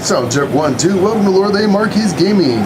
Sound check 1, 2. Welcome to Lord A. Marquis Gaming.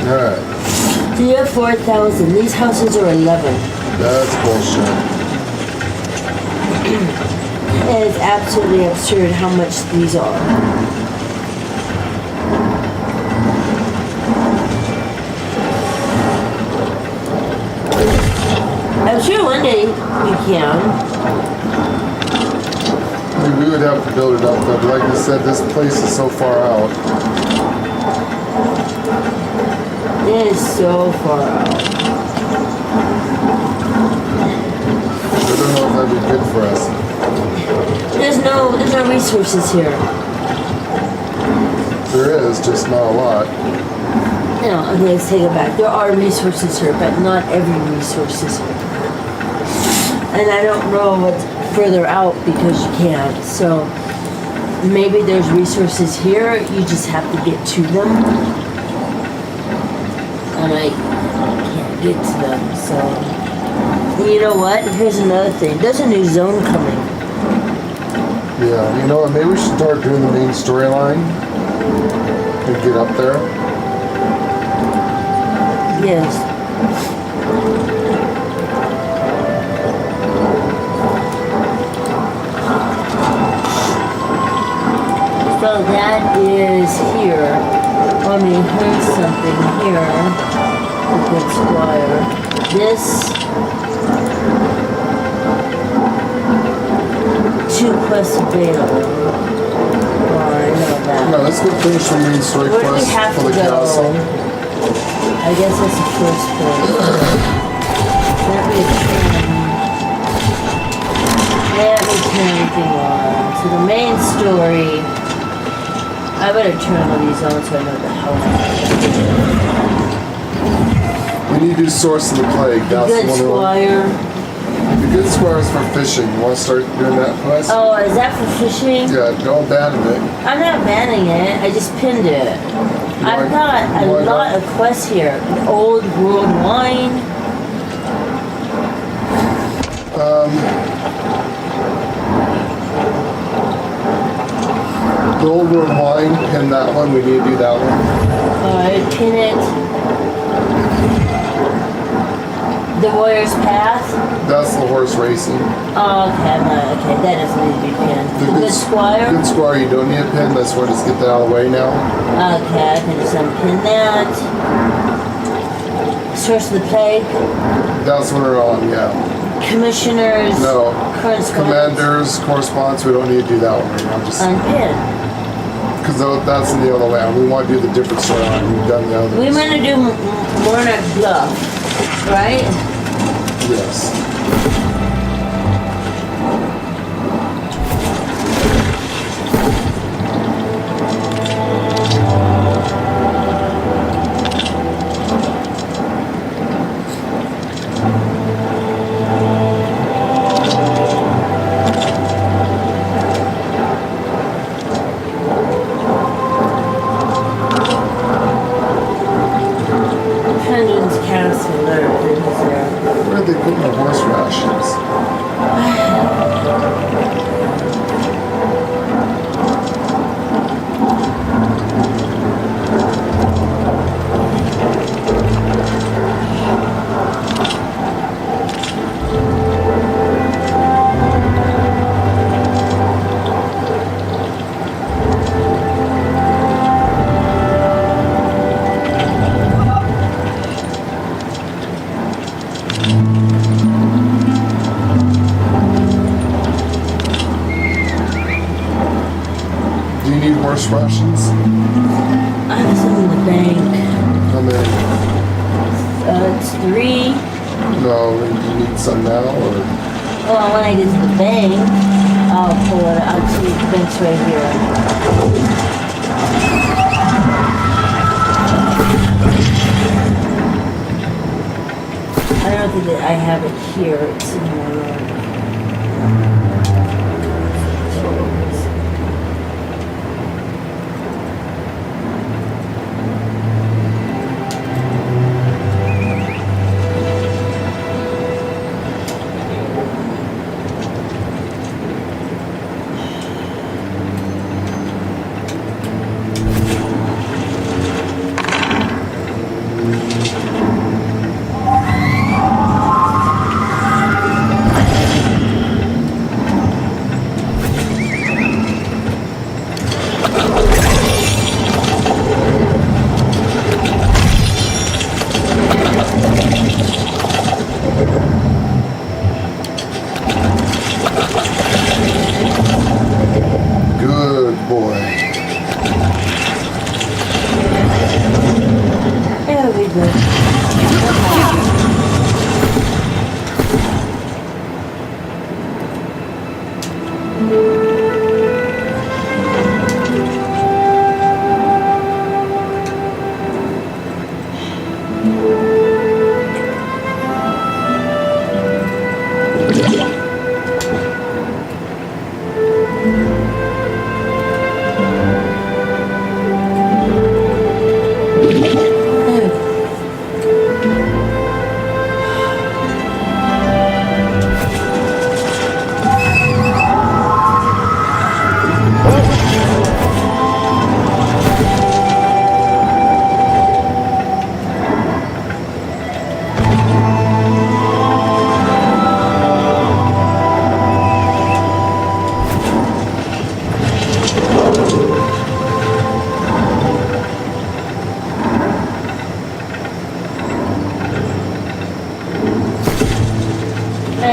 Alright. So you have 4,000. These houses are 11. That's bullshit. It is absolutely absurd how much these are. I'm sure one day you can. I mean, we would have to build it up though, but like I said, this place is so far out. It is so far out. I don't know if that'd be good for us. There's no resources here. There is, just not a lot. No, okay, let's take it back. There are resources here, but not every resource is here. And I don't know what's further out because you can't. So maybe there's resources here, you just have to get to them. And I can't get to them, so. You know what? Here's another thing. There's a new zone coming. Yeah, you know what? Maybe we should start doing the main storyline and get up there. Yes. So that is here. I mean, here's something here. A good squire. This. 2 quests available. Oh, I know that. No, let's go finish the main story Where do we quest have for to the go? castle. I guess that's the first place. Let me turn everything on. So the main story. I better turn all these on so I know what the hell I'm doing. We need to do Source of the Plague. That's Good one squire. of them. The good squire is for fishing. You want to start doing that quest? Oh, is that for fishing? Yeah, don't abandon it. I'm not banning it. I just pinned it. I've got a lot of quests here. Old World Wine. The Old World Wine, pin that one. We need to do that one. Alright, pin it. The Warrior's Path. That's the horse racing. Oh, okay, okay, that doesn't need to be pinned. The Good Squire. Good squire, you don't need a pin. That's why just get that out of the way now. Okay, I can just unpin that. Source of the Plague. That's what we're on, yeah. Commissioners. No. Correspondence. Commanders, correspondence, we don't need to do that one right now. Just Unpin. because that's in the other way. We want to do the different storyline. We've done the other. We want to do Monarch Bluff, right? Yes. Penguin's Castle, there it is there. Where did they put my horse rations? Do you need horse rations? I have some in the bank. How many? It's 3. No, do you need some now or? Well, when I get to the bank, I'll pull it. I'll see the bank's right here. I don't think that I have it here. It's in my room. Good boy. It'll be good.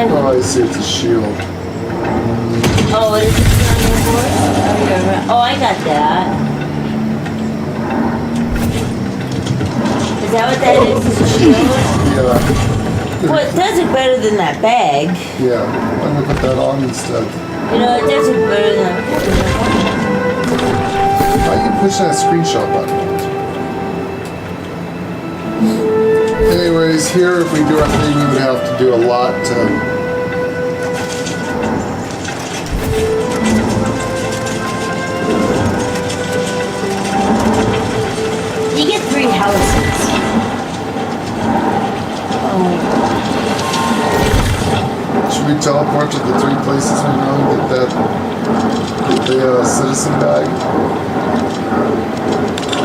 Oh, I see. It's a shield. Oh, what is it on your board? Oh, I got that. Is that what that is? Is a shield? Yeah. Well, it does it better than that bag. Yeah. I'm gonna put that on instead. You know, it does it better than that. I can push that screenshot button. Anyways, here if we do our thing, we would have to do a lot to. You get 3 houses. Oh, Should we teleport to the 3 places we know and get the citizen bag?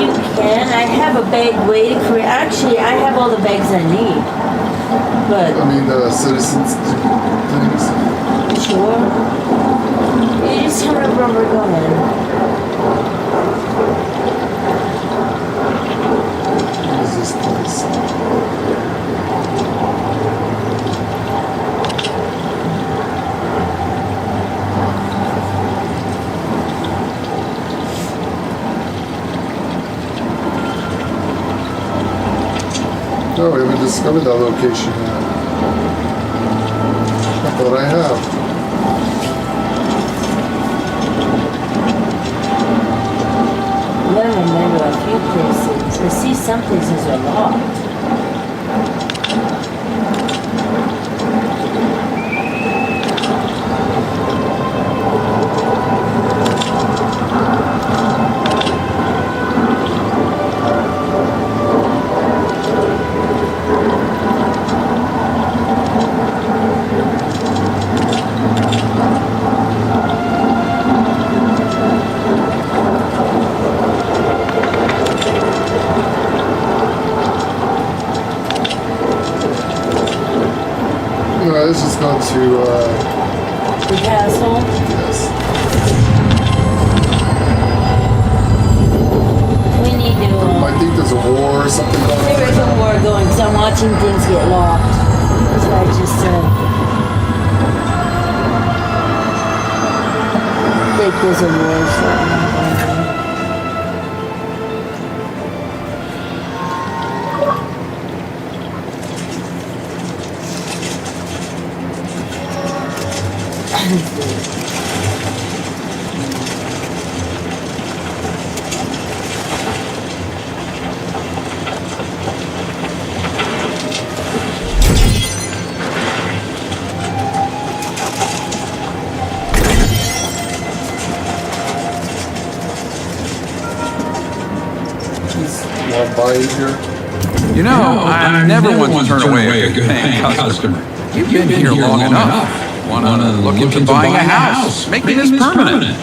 you can. I have a bag waiting for me. Actually, I have all the bags I need. But, I mean, the citizens things. sure. You just tell me where we're going. What is this place? No, we haven't discovered that location yet. what I have. Well, maybe a few places. I see some places are locked. Let's just go to, The castle. yes. We need to. I think there's a war or something going on. There is a war going because I'm watching things get locked. That's what I just said. I think there's a war something. Want to buy it here? You know, I'm never one to turn away a good paying customer. You've been here long enough. Wanna look into buying a house, making this permanent.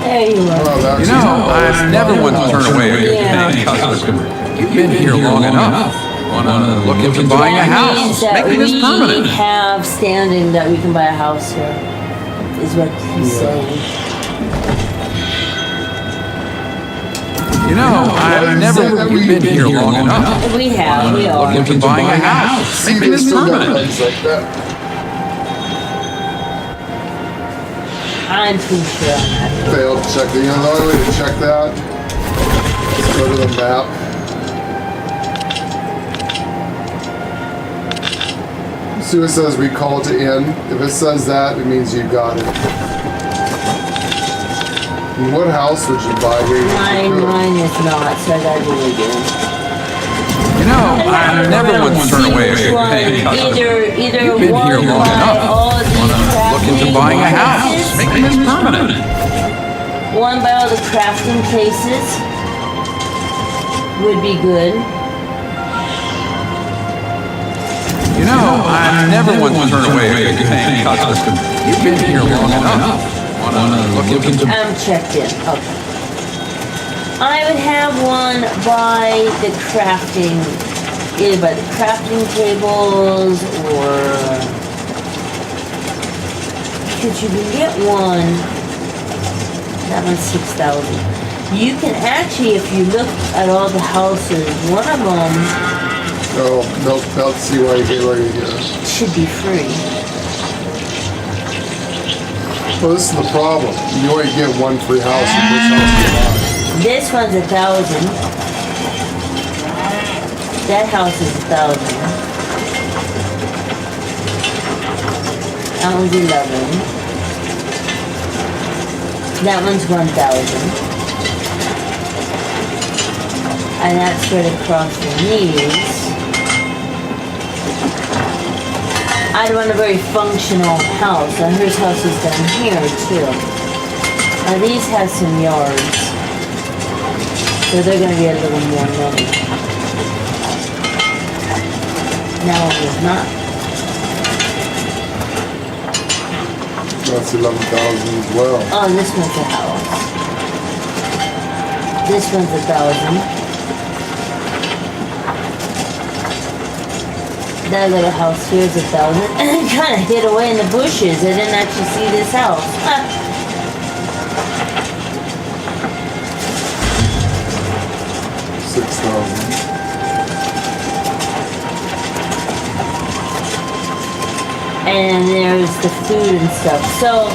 There you are. Well, that's You know, I'm never one to turn away a good paying customer. You've been here long enough. Wanna look into buying a That means house, that making this we permanent. have standing that we can buy a house here, is what he's saying. You know, I'm never. You've been here long enough. We have, we are. Look into buying a house, See, making they this still got permanent. things like that. I'm pretty sure on that. Failed to check. You know the only way to check that is go to the map. See what it says recall to in. If it says that, it means you got it. And what house would you buy here? Mine is not, so I gotta do it again. You know, I'm never one to turn away a Which good one? paying customer. Either You've been one here long by enough. all these Look into crafting buying a house, places, making this permanent. one by all the crafting places would be good. You know, I'm never one to turn away a good paying customer. You've been here long enough. Wanna look into I'm checked in. Okay. I would have one by the crafting, either by the crafting tables or because you can get one. That one's 6,000. You can actually, if you look at all the houses, one of them Oh, nope. Let's see why you get where you get it. should be free. Well, this is the problem. You only get one free house. And which house do you buy? This one's 1,000. That house is 1,000. That one's 11. That one's 1,000. And that's spread across the knees. I'd want a very functional house. Now here's houses down here too. Now these have some yards. So they're gonna be a little more money. That one is not. That's 11,000 as well. Oh, this one's a house. This one's 1,000. That little house here is 1,000. And it kind of hid away in the bushes. I didn't actually see this house. Ah. 6,000. And there's the food and stuff. So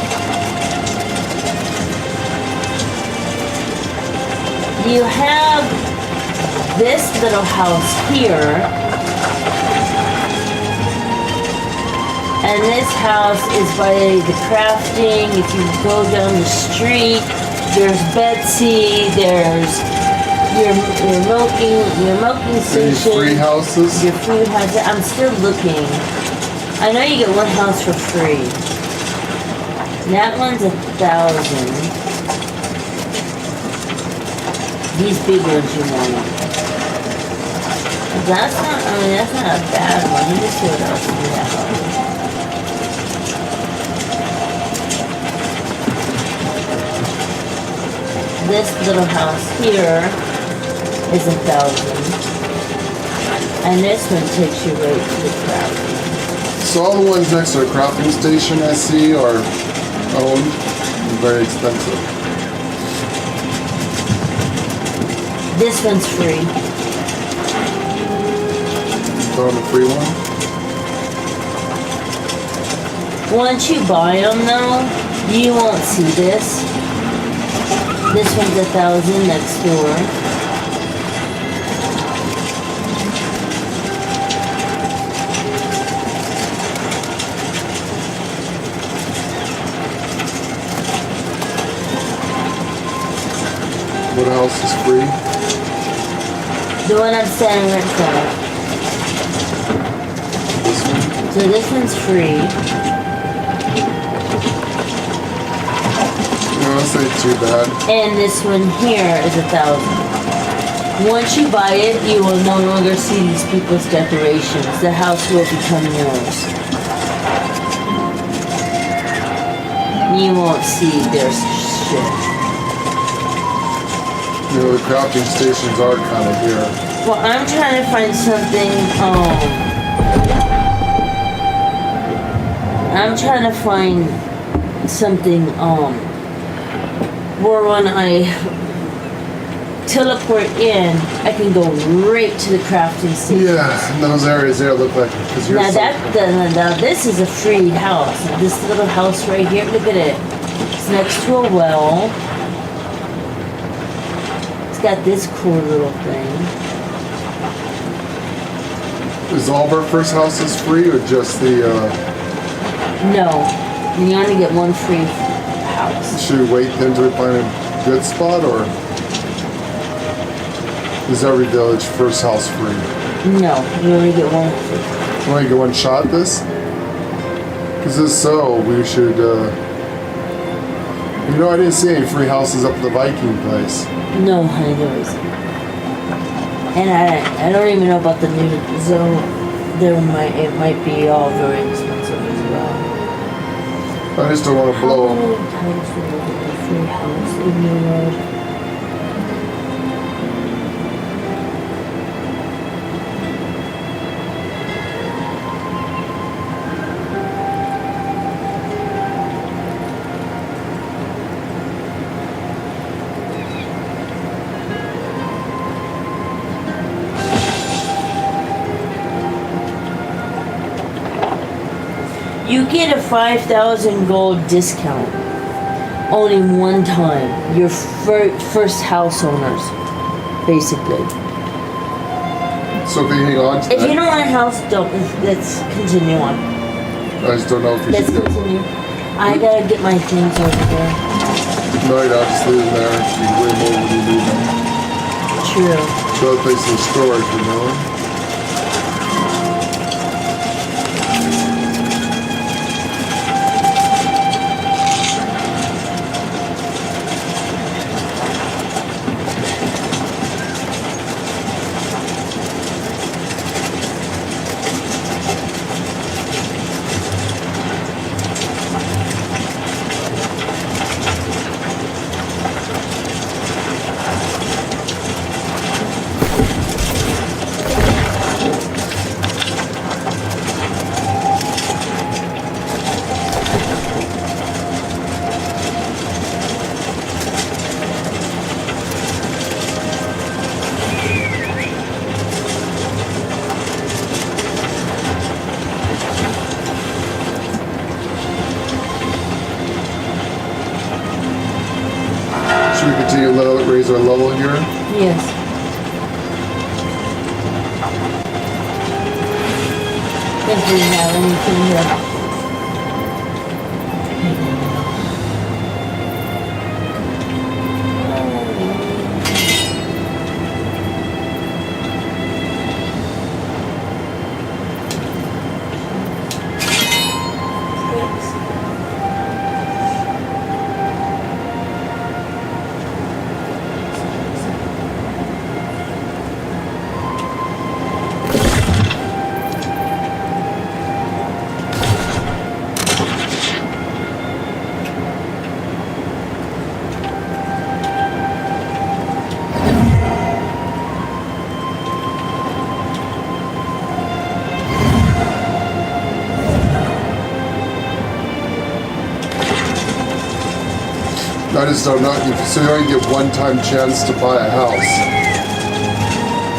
you have this little house here And this house is by the crafting. If you go down the street, there's Betsy, there's your milking Any station. free houses? Your food house. I'm still looking. I know you get one house for free. That one's 1,000. These big ones you want. That's not, I mean, that's not a bad one. Let me see what else we have. This little house here is 1,000. And this one takes you right to the crafting. So all the ones next to the crafting station I see are owned and very expensive. This one's free. Throwing a free one. Once you buy them though, you won't see this. This one's 1,000 next door. What else is free? The one I'm standing right in front of. This one? So this one's free. No, that's not too bad. And this one here is 1,000. Once you buy it, you will no longer see these people's decorations. The house will become yours. You won't see their shit. You know, the crafting stations are kind of here. Well, I'm trying to find something, I'm trying to find something, where when I teleport in, I can go right to the crafting station. Yeah, and those areas there look like, because you're Now so- now this is a free house. This little house right here, look at it. It's next to a well. It's got this cool little thing. Is all of our first houses free or just the, No, you only get one free house. should we wait until we find a good spot, or is every village first house free? No, you only get one free. You want to get one shot at this? Because if so, we should, you know, I didn't see any free houses up at the Viking place. No, honey, there isn't. And I don't even know about the new zone. It might be all very expensive as well. I just don't want to How blow. many times do you get a free house in your road? You get a 5,000 gold discount only one time. Your first house owners, basically. So if you hang on to If you that, don't want a house, don't. Let's continue on. I just don't know if we Let's should go. continue. I gotta get my things over there. No, you're not just leave them there. You can way more when you need them. True. So that place in storage, you know? Should we continue to raise our level here? Yes. If we have anything here. I just don't know. So you only get one-time chance to buy a house.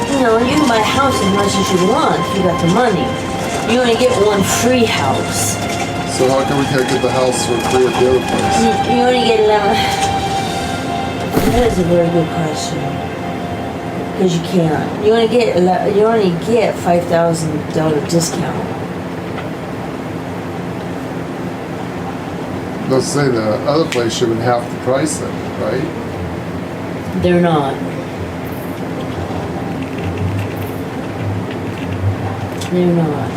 You know, you can buy a house as much as you want if you got the money. You only get one free house. So how come we can't get the house for free at the other place? You only get 11. That is a very good question. Because you can't. You only get $5,000 discount. Let's say the other place should have been half the price then, right? They're not. They're not.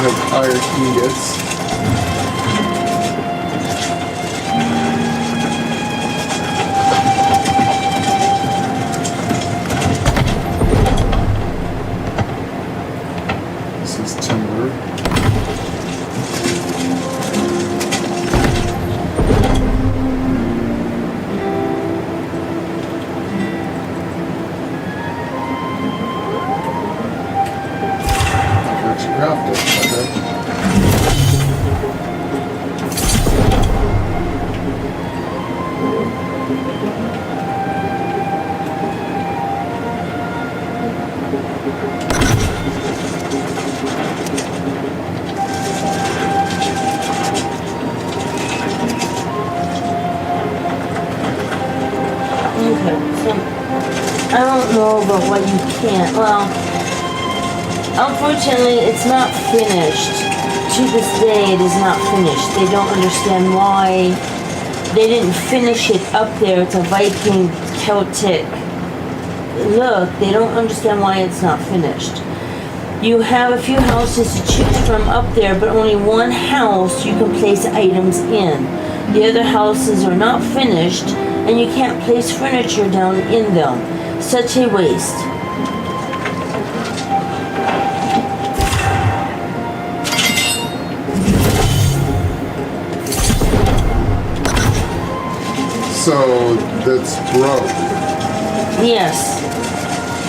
have iron ingots. This is timber. Craft it, okay. Okay, so sure why you can't. Well, unfortunately, it's not finished. To this day, it is not finished. They don't understand why they didn't finish it up there. It's a Viking Celtic look. They don't understand why it's not finished. You have a few houses to choose from up there, but only one house you can place items in. The other houses are not finished, and you can't place furniture down in them. Such a waste. So that's broke. Yes.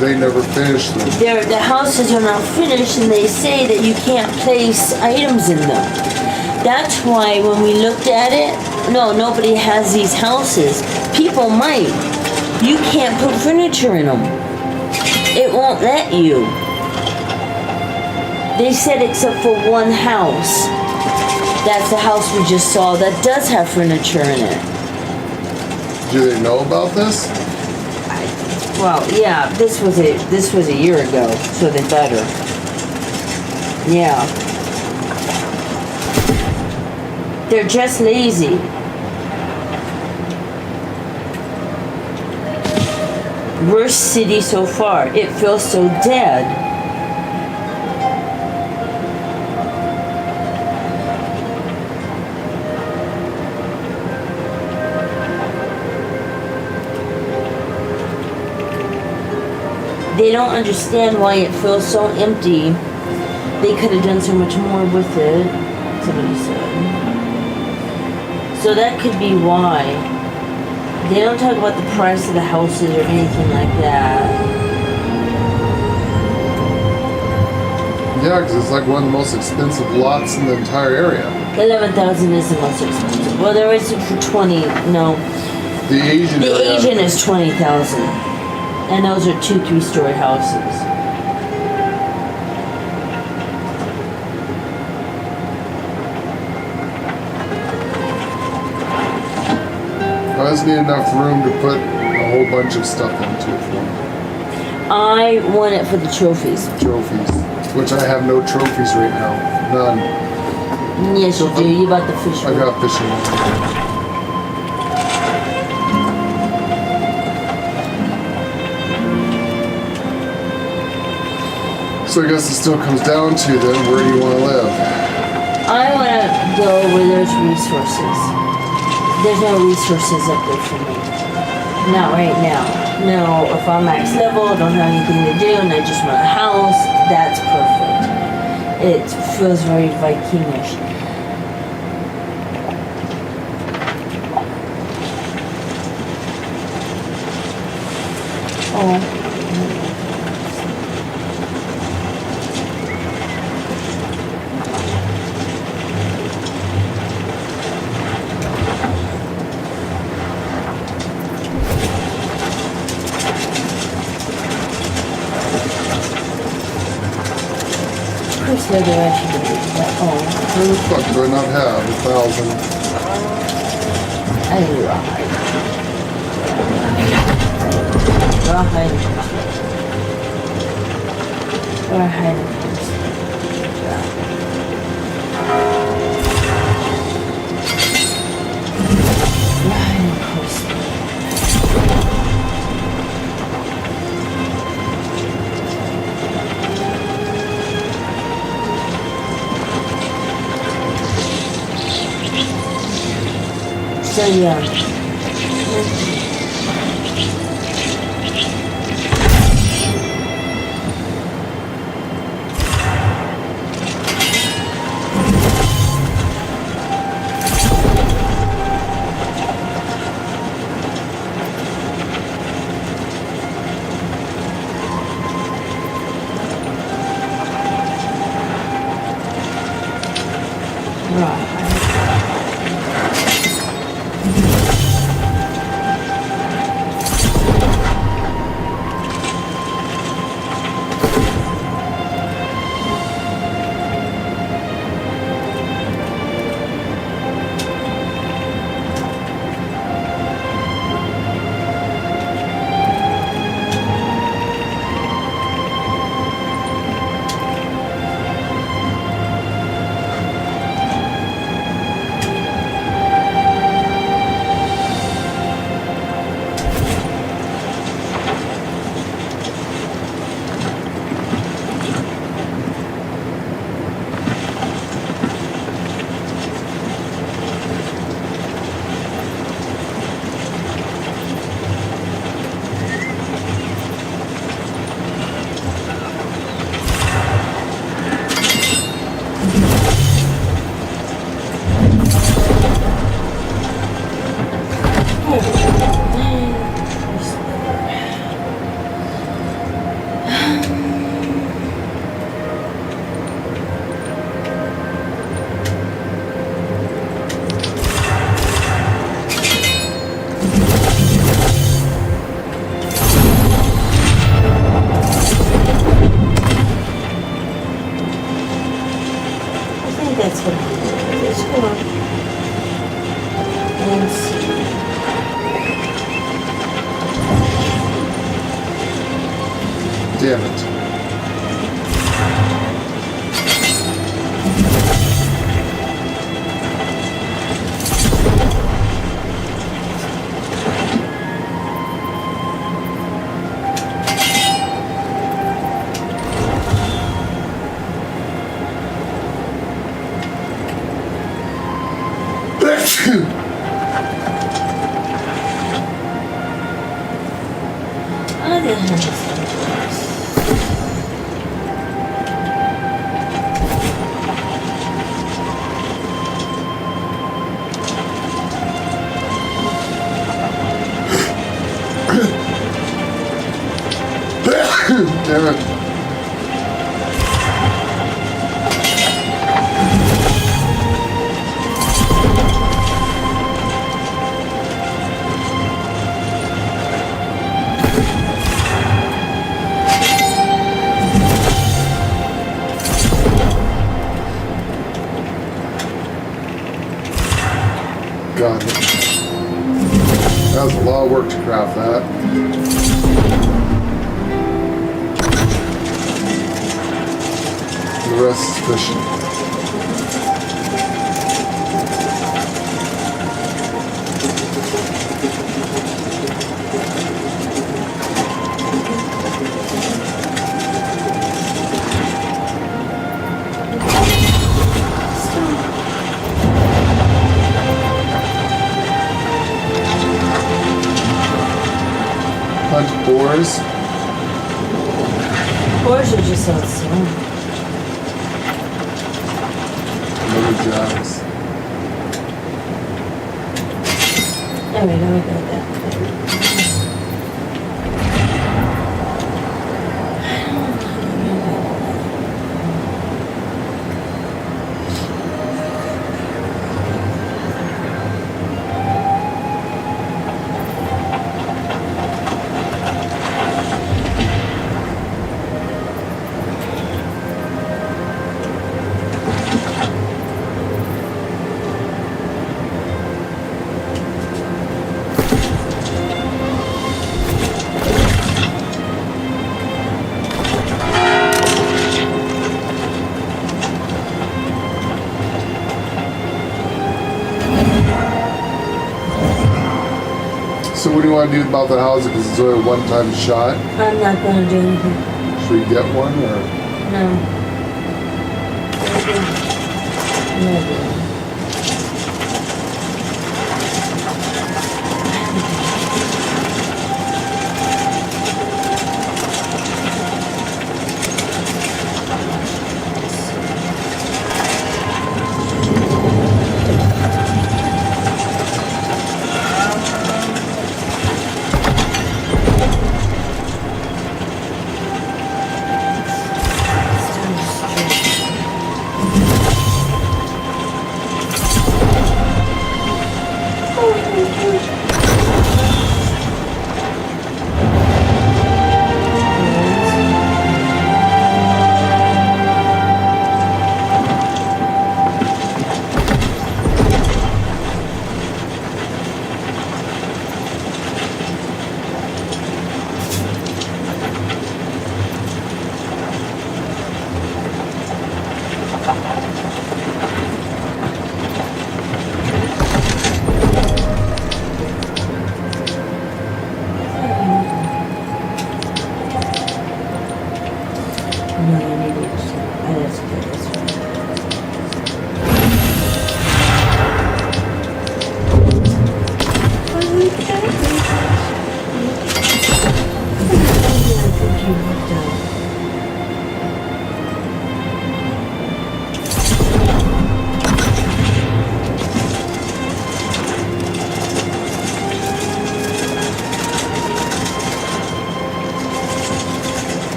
They never finished them. The houses are not finished, and they say that you can't place items in them. That's why when we looked at it, no, nobody has these houses. People might. You can't put furniture in them. It won't let you. They said except for one house. That's the house we just saw that does have furniture in it. Do they know about this? Well, yeah, this was a year ago, so they better. Yeah. They're just lazy. Worst city so far. It feels so dead. They don't understand why it feels so empty. They could have done so much more with it, somebody said. So that could be why. They don't talk about the price of the houses or anything like that. Yeah, because it's like one of the most expensive lots in the entire area. 11,000 is the most expensive. Well, there is for 20. No, The Asian the area. Asian is 20,000, and those are 2-3-story houses. I just need enough room to put a whole bunch of stuff into it for I want it for the trophies. trophies. Which I have no trophies right now. None. Yes, you do. You bought the fish I one. got fishing. So I guess it still comes down to then, where do you want to live? I want to go where there's resources. There's no resources up there for me. Not right now. No, if I'm max level, don't have anything to do, and I just want a house, that's perfect. It feels very Vikingish. Oh. Who's the other actually? Oh, Where the fuck do I not have 1,000? I lied. Rawhide. Rawhide. So yeah. Right. think that's what it is. Let's go on. And see. Damn it. Oh, the hell is that? Damn it. Got it. That was a lot of work to craft that. The rest is fishing. Hunt boars. Boars are just outside. Little jobs. There we go, we got that. So what do you want to do about the house? Because it's only a one-time shot. I'm not gonna do anything. Should we get one or? No. No.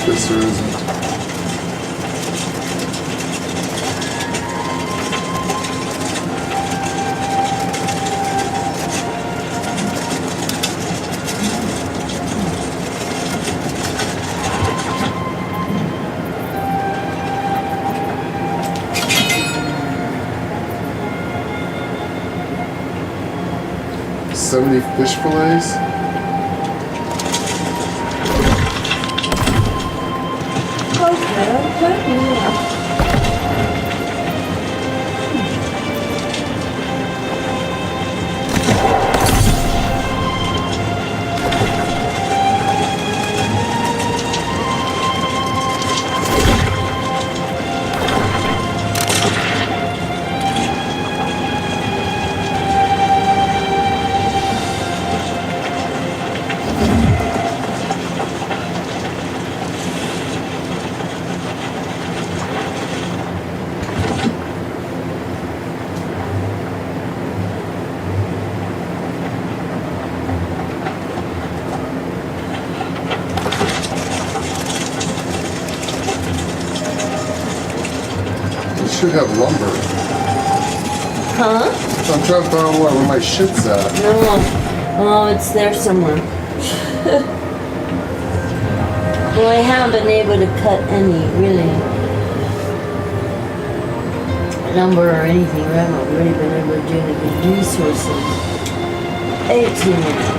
Yes, there isn't. 70 fish fillets. Okay. Should have lumber. Huh? So I'm trying to find out where my shit's at. No. Oh, it's there somewhere. Well, I haven't been able to cut any, really, lumber or anything. I haven't really been able to do any good resources. 18 minutes.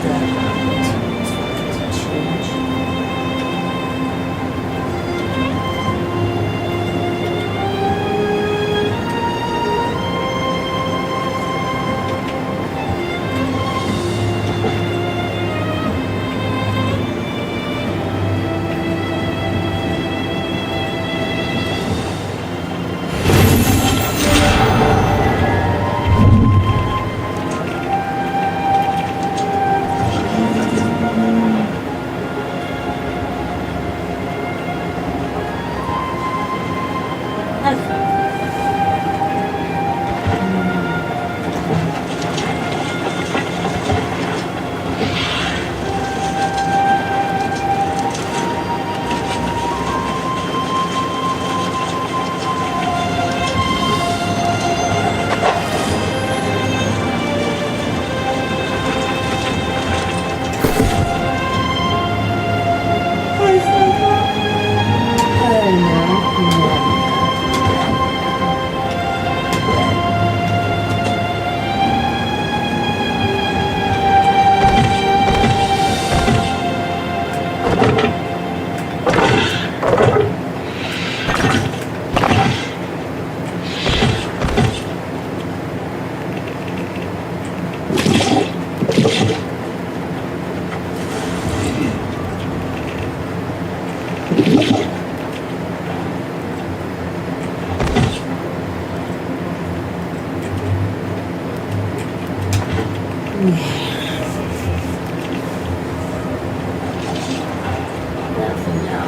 Nothing now.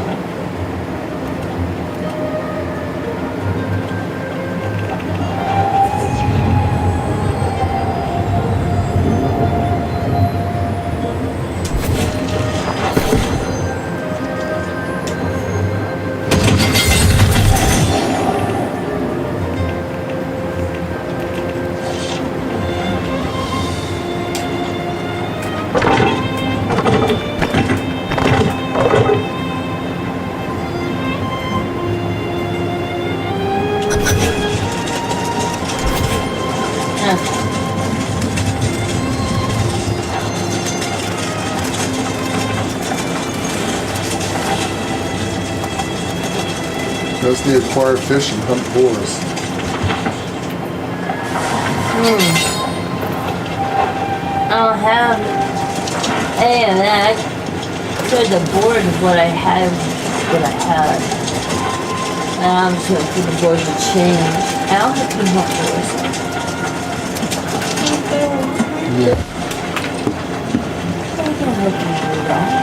Those need to acquire fish and hunt boars. I don't have any of that. So the board is what I had. And I'm just going to put the board to change. I don't have to hunt boars. Yeah. I can help you do that.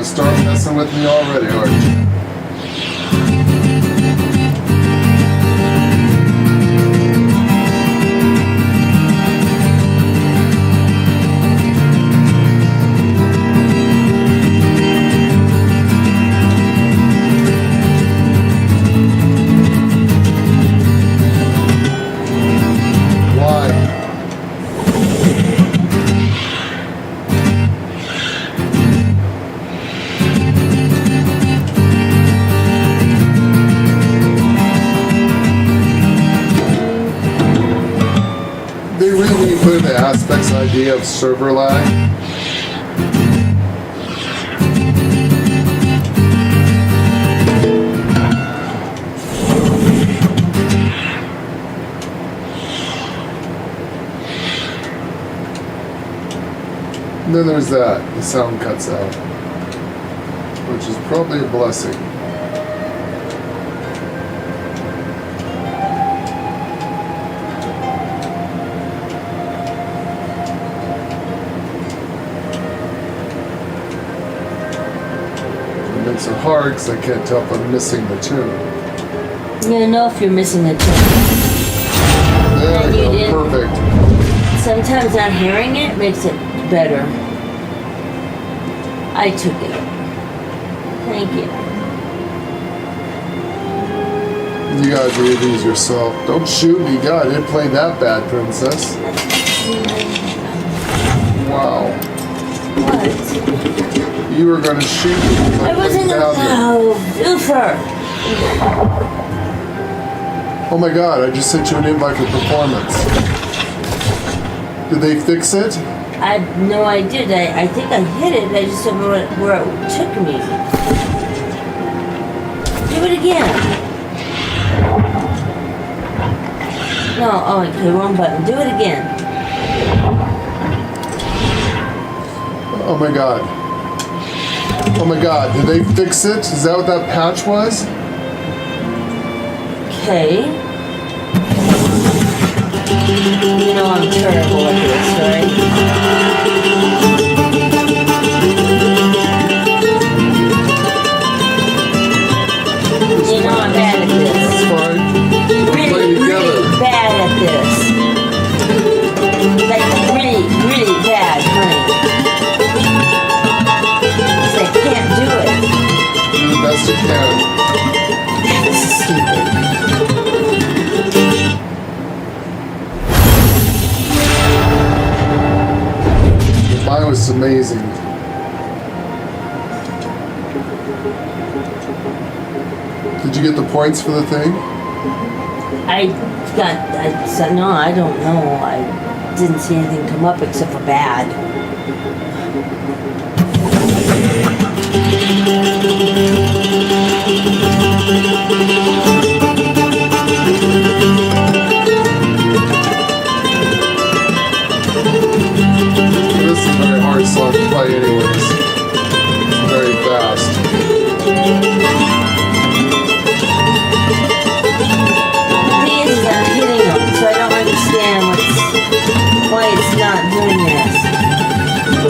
Start messing with me already, aren't you? really need to put in the aspects idea of server lag? And then there's that, the sound cuts out, which is probably a blessing. It makes it hard because I can't tell if I'm missing the tune. You know if you're missing a tune. There we You go, did. perfect. Sometimes not hearing it makes it better. I took it. Thank you. You gotta do these yourself. Don't shoot me, God, I didn't play that bad, princess. Wow. What? You were gonna shoot me. I wasn't allowed. Oofer. Oh my God, I just sent you an invite for performance. Did they fix it? No, I did. I think I hit it. I just don't know where it took me. Do it again. No, oh, okay, wrong button. Do it again. Oh my God. Oh my God, did they fix it? Is that what that patch was? Okay. You know I'm terrible at this, right? You know I'm bad at this. That's fine. Play Really, together. really bad at this. Like really bad, honey. 'Cause I can't do it. Do the best you can. This is stupid. Mine was amazing. Did you get the points for the thing? No, I don't know. I didn't see anything come up except for bad. This is a very hard song to play anyways. It's very fast. The thing is I'm hitting them, so I don't understand why it's not doing this.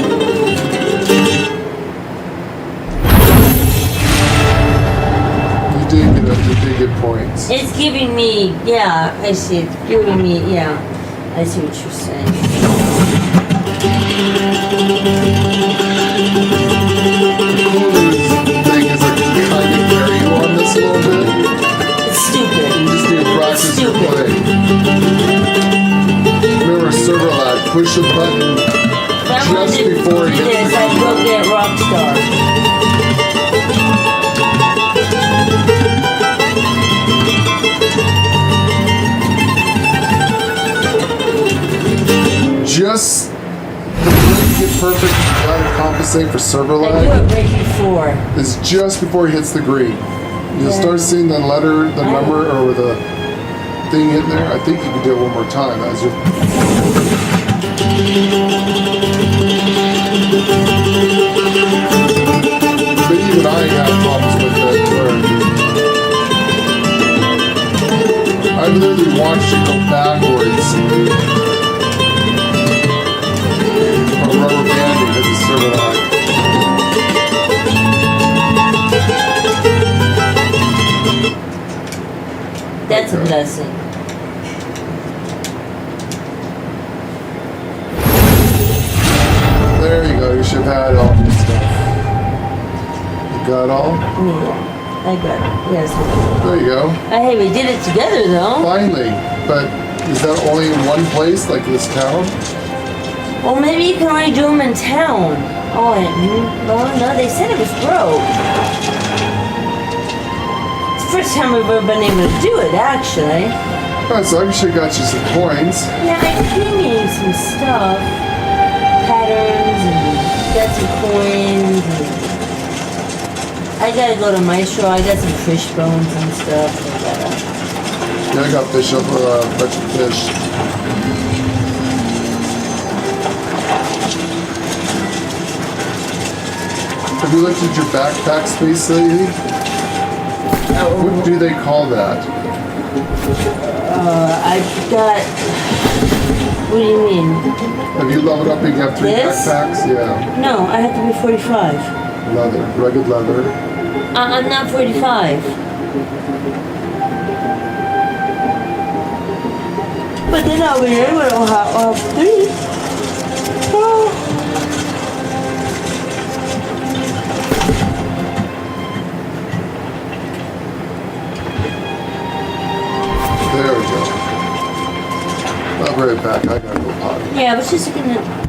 You did get points. It's giving me, yeah, I see. It's giving me, yeah. I see what you're saying. The cool thing is I can kind of carry you on this a little bit. It's stupid. You just need to practice your Stupid. play. Remember server lag, push a button If I wanted just to before it do hits this, the I'd go get Rockstar. just the way to get perfect without compensating for server I do lag it right before. is just before he hits the green. You'll Yeah. start seeing the letter, the I- number, or the thing in there. I think you can do it one more time as you. But even I have problems with it where I literally watched it go backwards. From rubber banding because it's server lag. That's a blessing. There you go, you should have had all this stuff. You got all? Yeah, I got it. Yes. There you go. Hey, we did it together though. Finally. But is that only in one place, like this town? Well, maybe you can only do them in town. Oh, no, they said it was broke. It's the first time we've ever been able to do it, actually. Alright, so I should have got you some coins. Yeah, I came in some stuff, patterns, and got some coins. And I gotta go to Maestro. I got some fish bones and stuff. Yeah, I got fish up a bunch of fish. Have you looked at your backpack space lately? What do they call that? I've got. What do you mean? Have you leveled up and you have 3 This? backpacks? Yeah. No, I have to be 45. Leather. Rugged leather. I'm not 45. But then I'll be able to have 3. Oh. There we go. I'll be right back. I gotta go potty. Yeah, I was just gonna.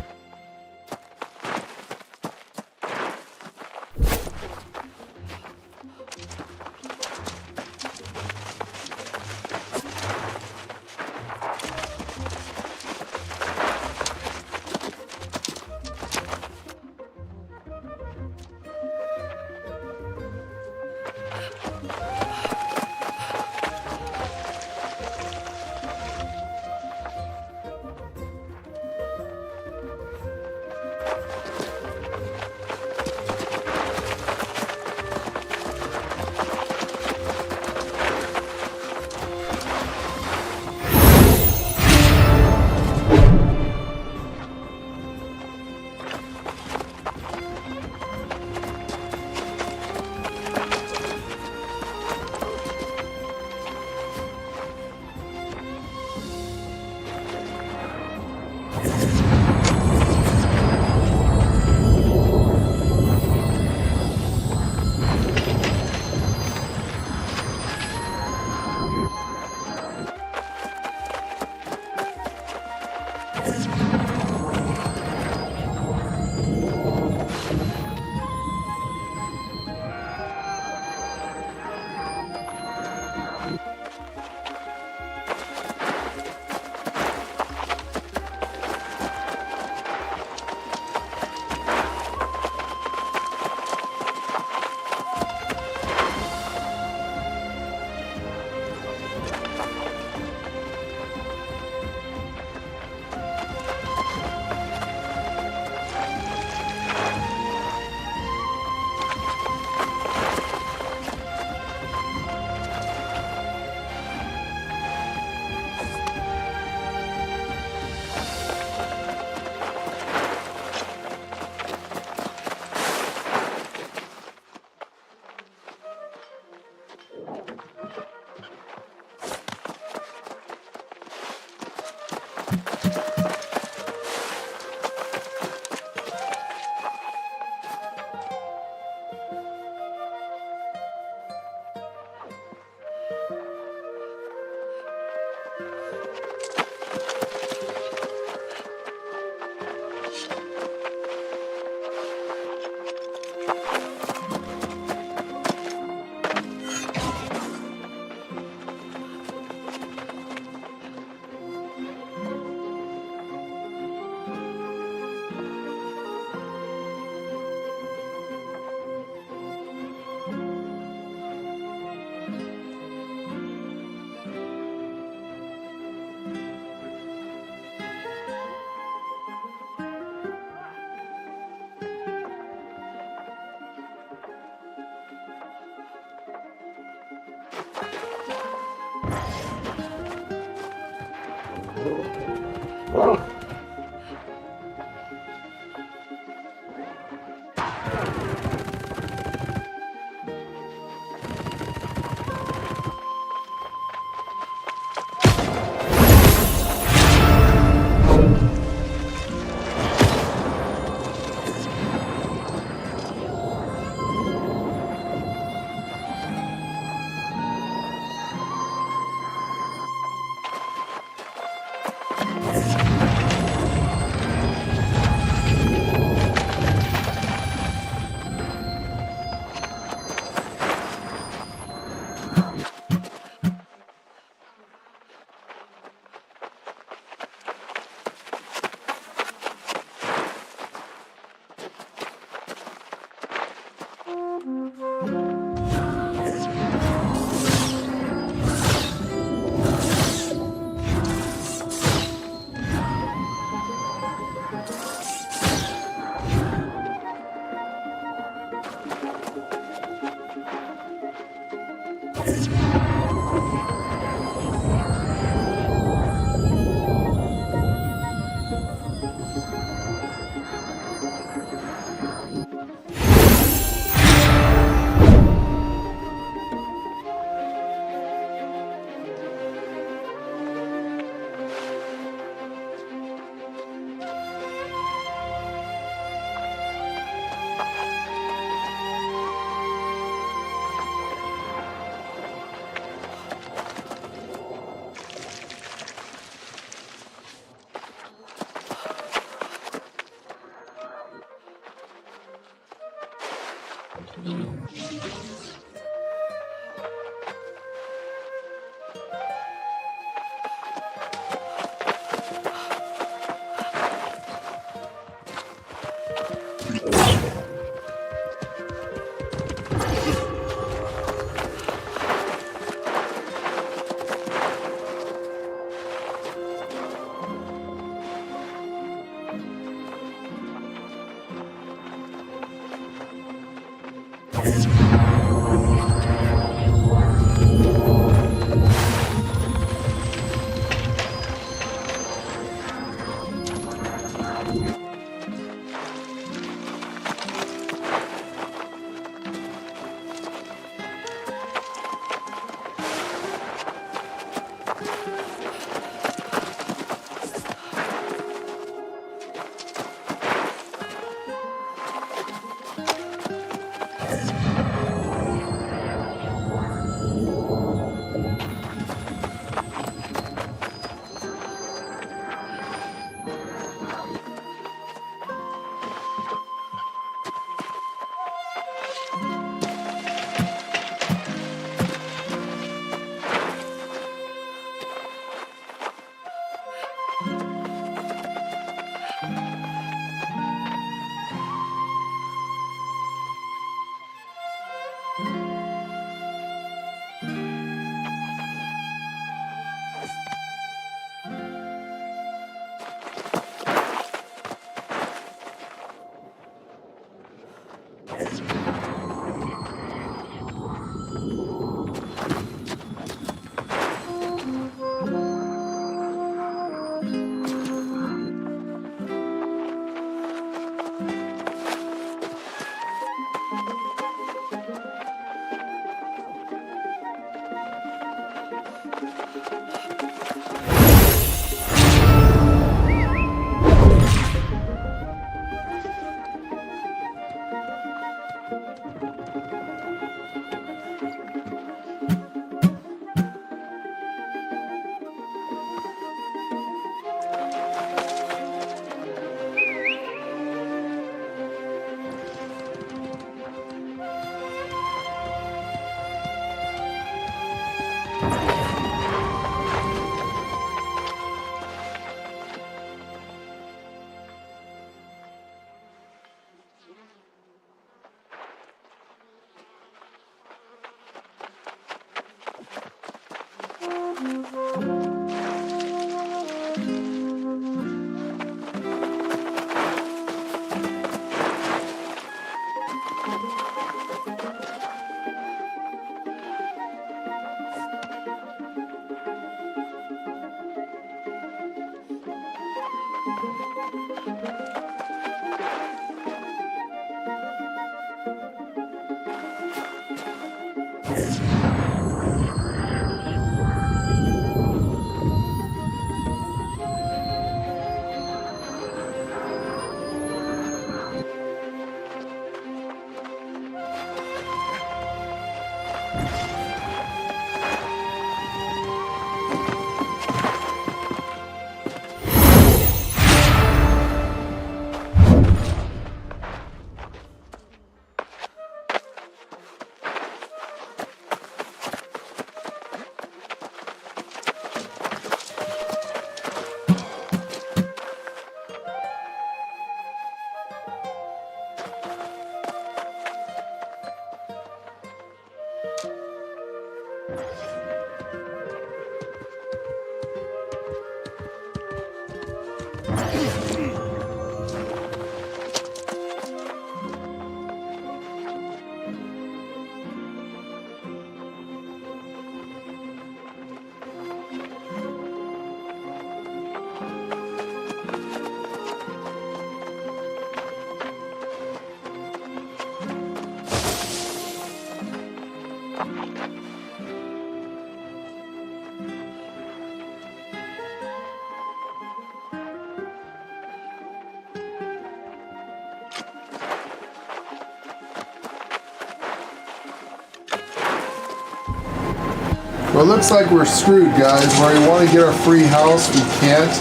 Well, it looks like we're screwed, guys. Where we want to get our free house, we can't.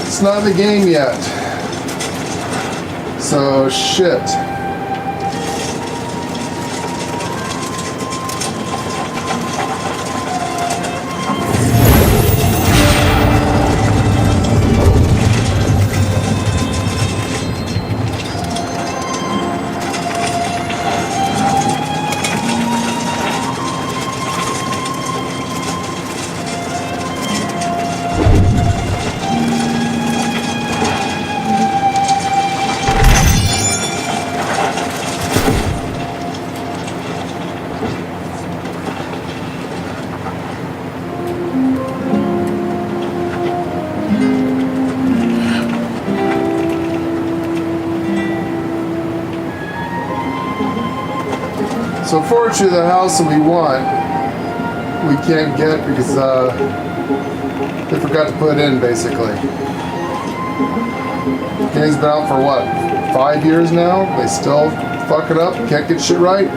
It's not in the game yet. So, shit. So fortunately, the house that we want, we can't get because they forgot to put it in, basically. Game's been out for what, 5 years now? They still fuck it up, can't get shit right.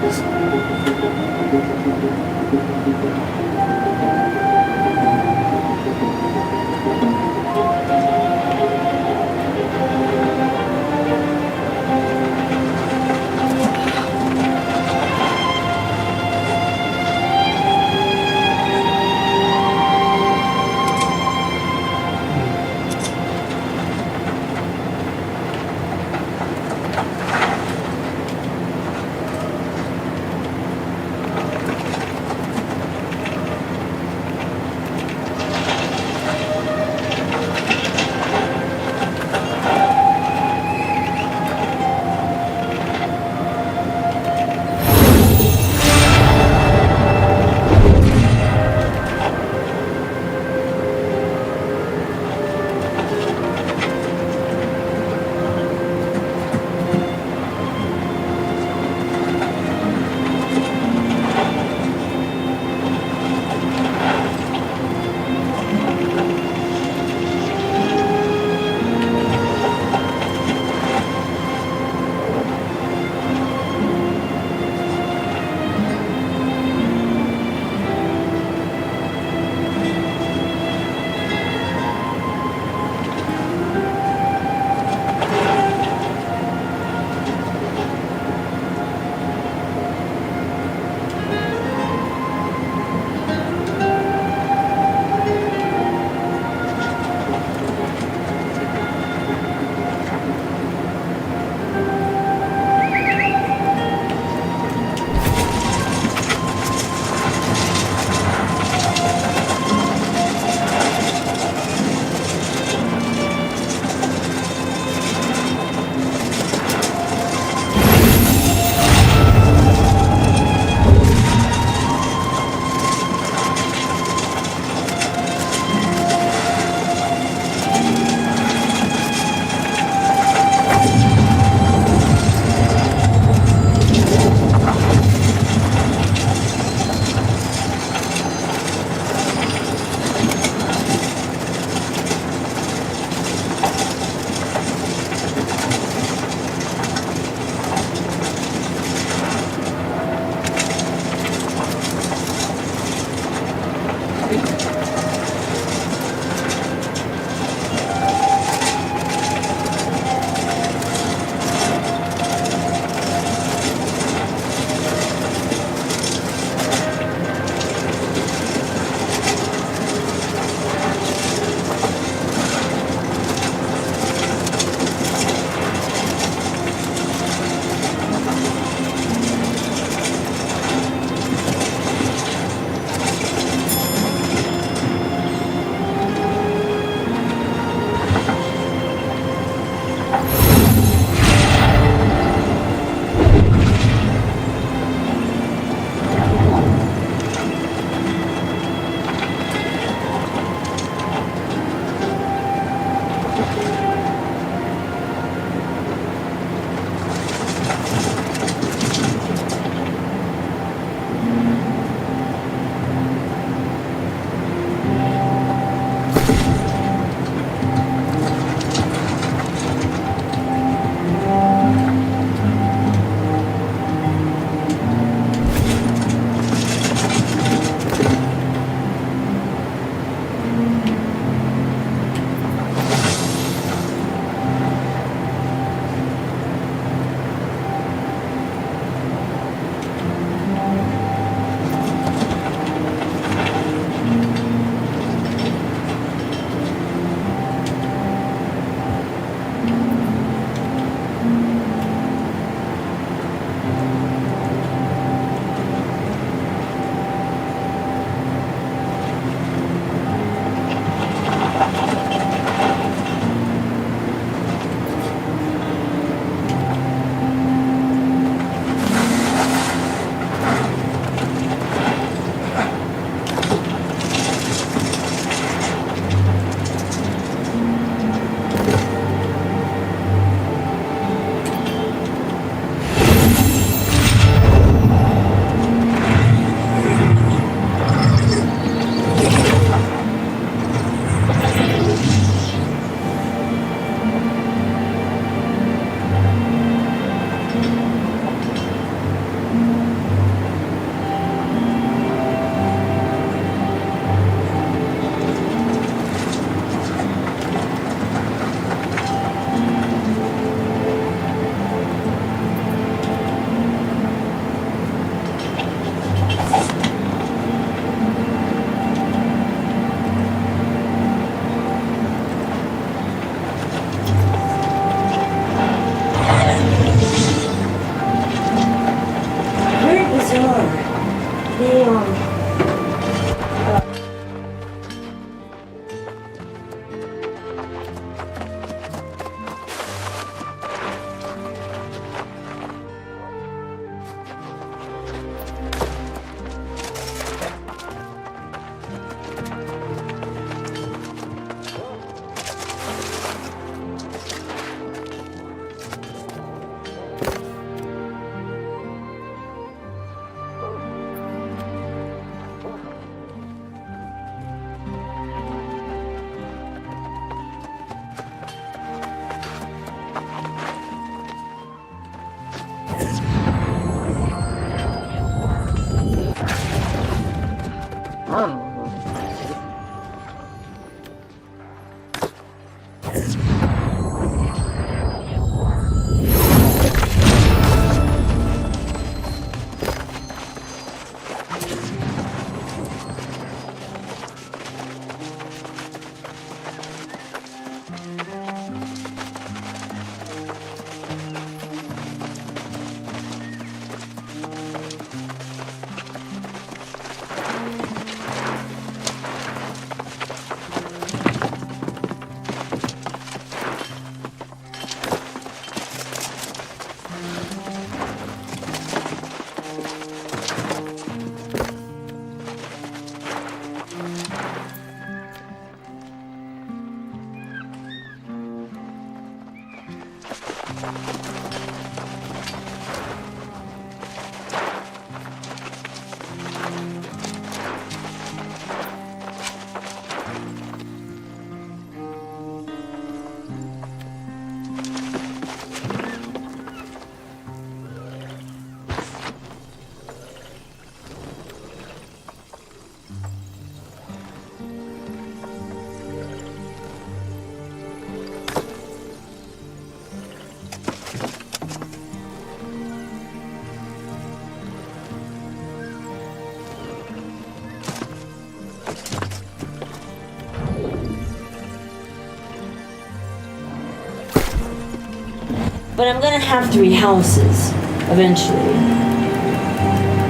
But I'm gonna have 3 houses eventually.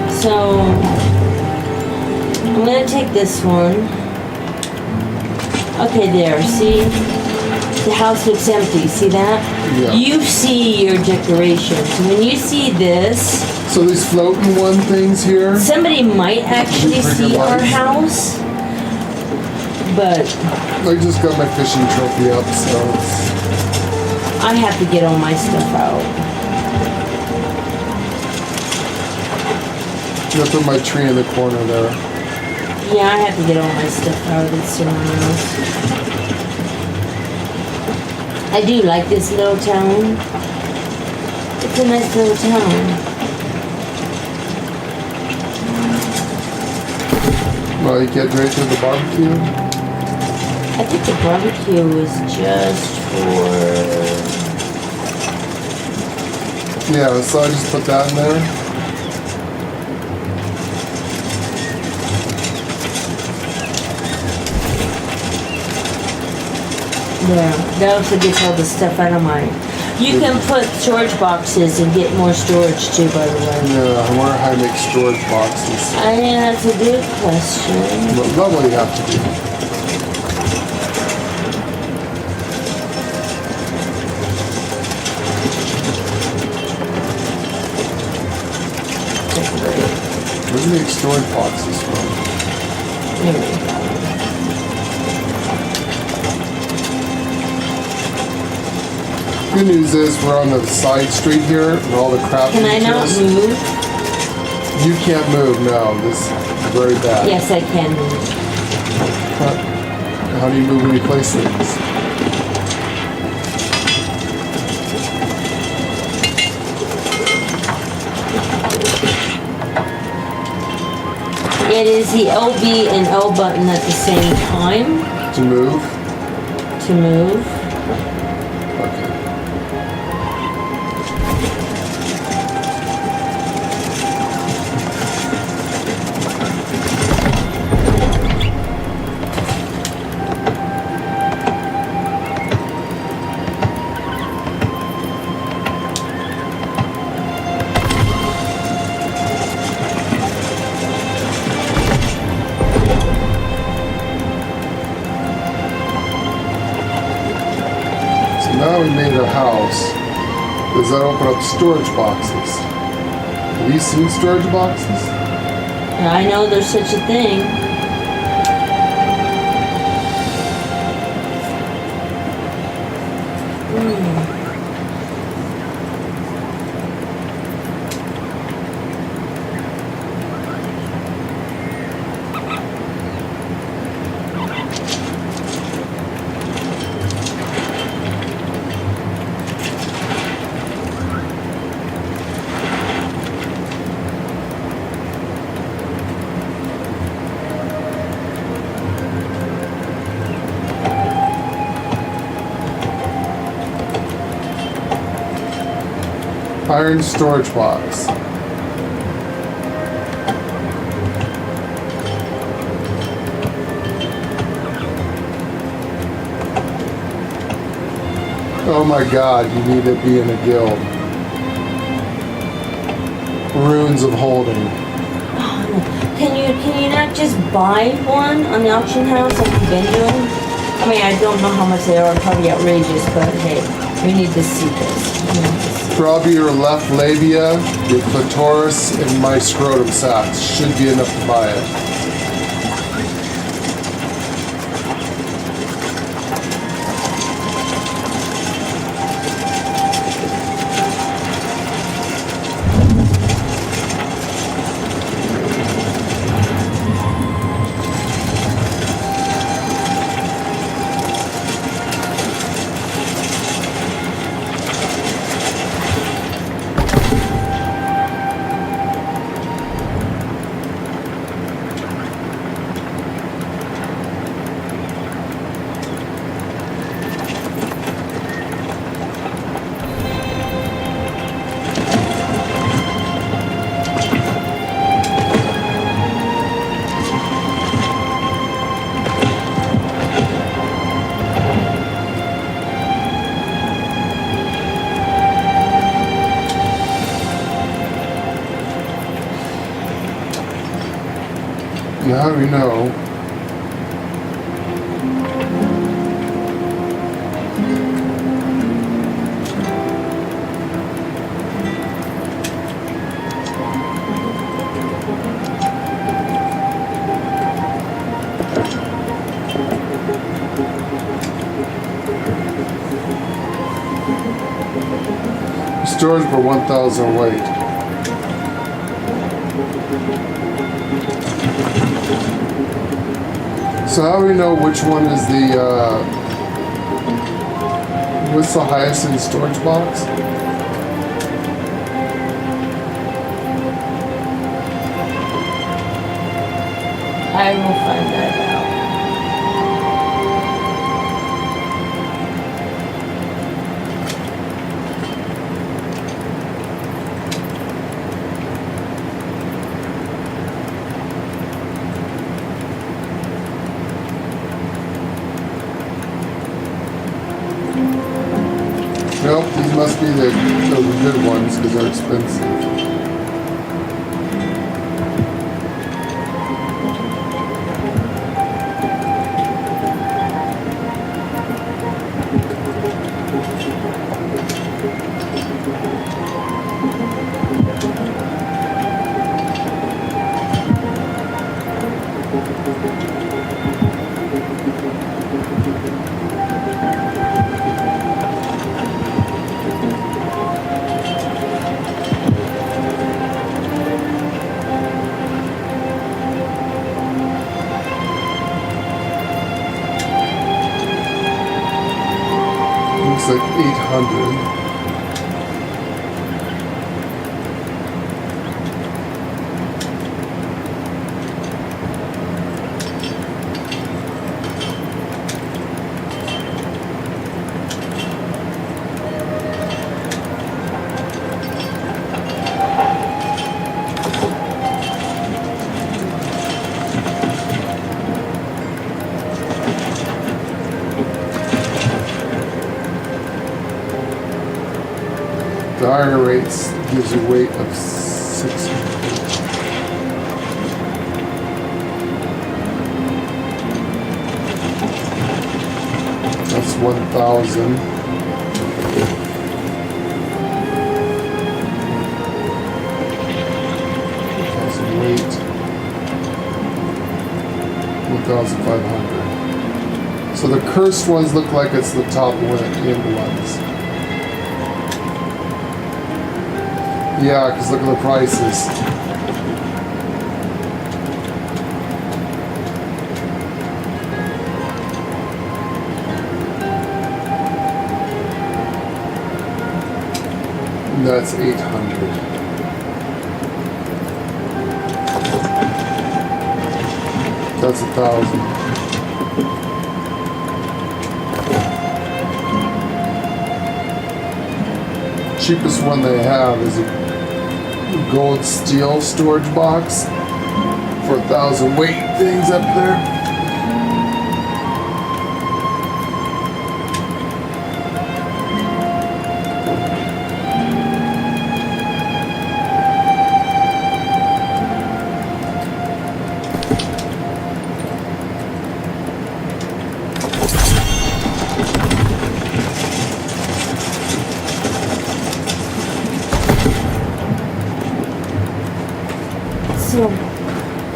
So I'm gonna take this one. Okay, there, see? The house looks empty, see that? Yeah. You see your decorations. When you see this, So these floating one things here. somebody might actually Freaking see our lights. house. But I just got my fishing trophy up, so I have to get all my stuff out. I'm gonna put my tree in the corner there. Yeah, I have to get all my stuff out of this house. I do like this little town. It's a nice little town. Well, you get right to the barbecue. I think the barbecue was just for... Yeah, so I just put that in there. There. That also gets all the stuff out of mine. You can put storage boxes and get more storage too, by the way. Yeah, I wonder how to make storage boxes. I think that's a good question. But that's what you have to do. Where do you make storage boxes from? There we go. Good news is we're on the side street here and all the crap Can I not features. move? You can't move, no. This is very bad. Yes, I can move. How do you move when you place things? It is the LB and L button at the same time To move? to move. Okay. Now we made a house. Does that open up storage boxes? Have you seen storage boxes? I know there's such a thing. Iron storage box. Oh my god, you need to be in a guild. Runes of Holding. Can you not just buy one on the auction house like you've been doing? I mean, I don't know how much they are, probably outrageous, but hey, we need to see this. We need to see. Probably your left labia, your clitoris, and my scrotum sacs should be enough to buy it. Now we know. Storage for 1,000 weight. So how do we know which one is the, what's the highest in the storage box? I will find that out. Nope, these must be the good ones because they're expensive. Looks like 800. The iron rates gives you weight of 600. That's 1,000. Weight 1,500. So the cursed ones look like it's the top end ones. Yeah, because look at the prices. That's 800. That's 1,000. Cheapest one they have is a gold steel storage box for 1,000 weight things up there.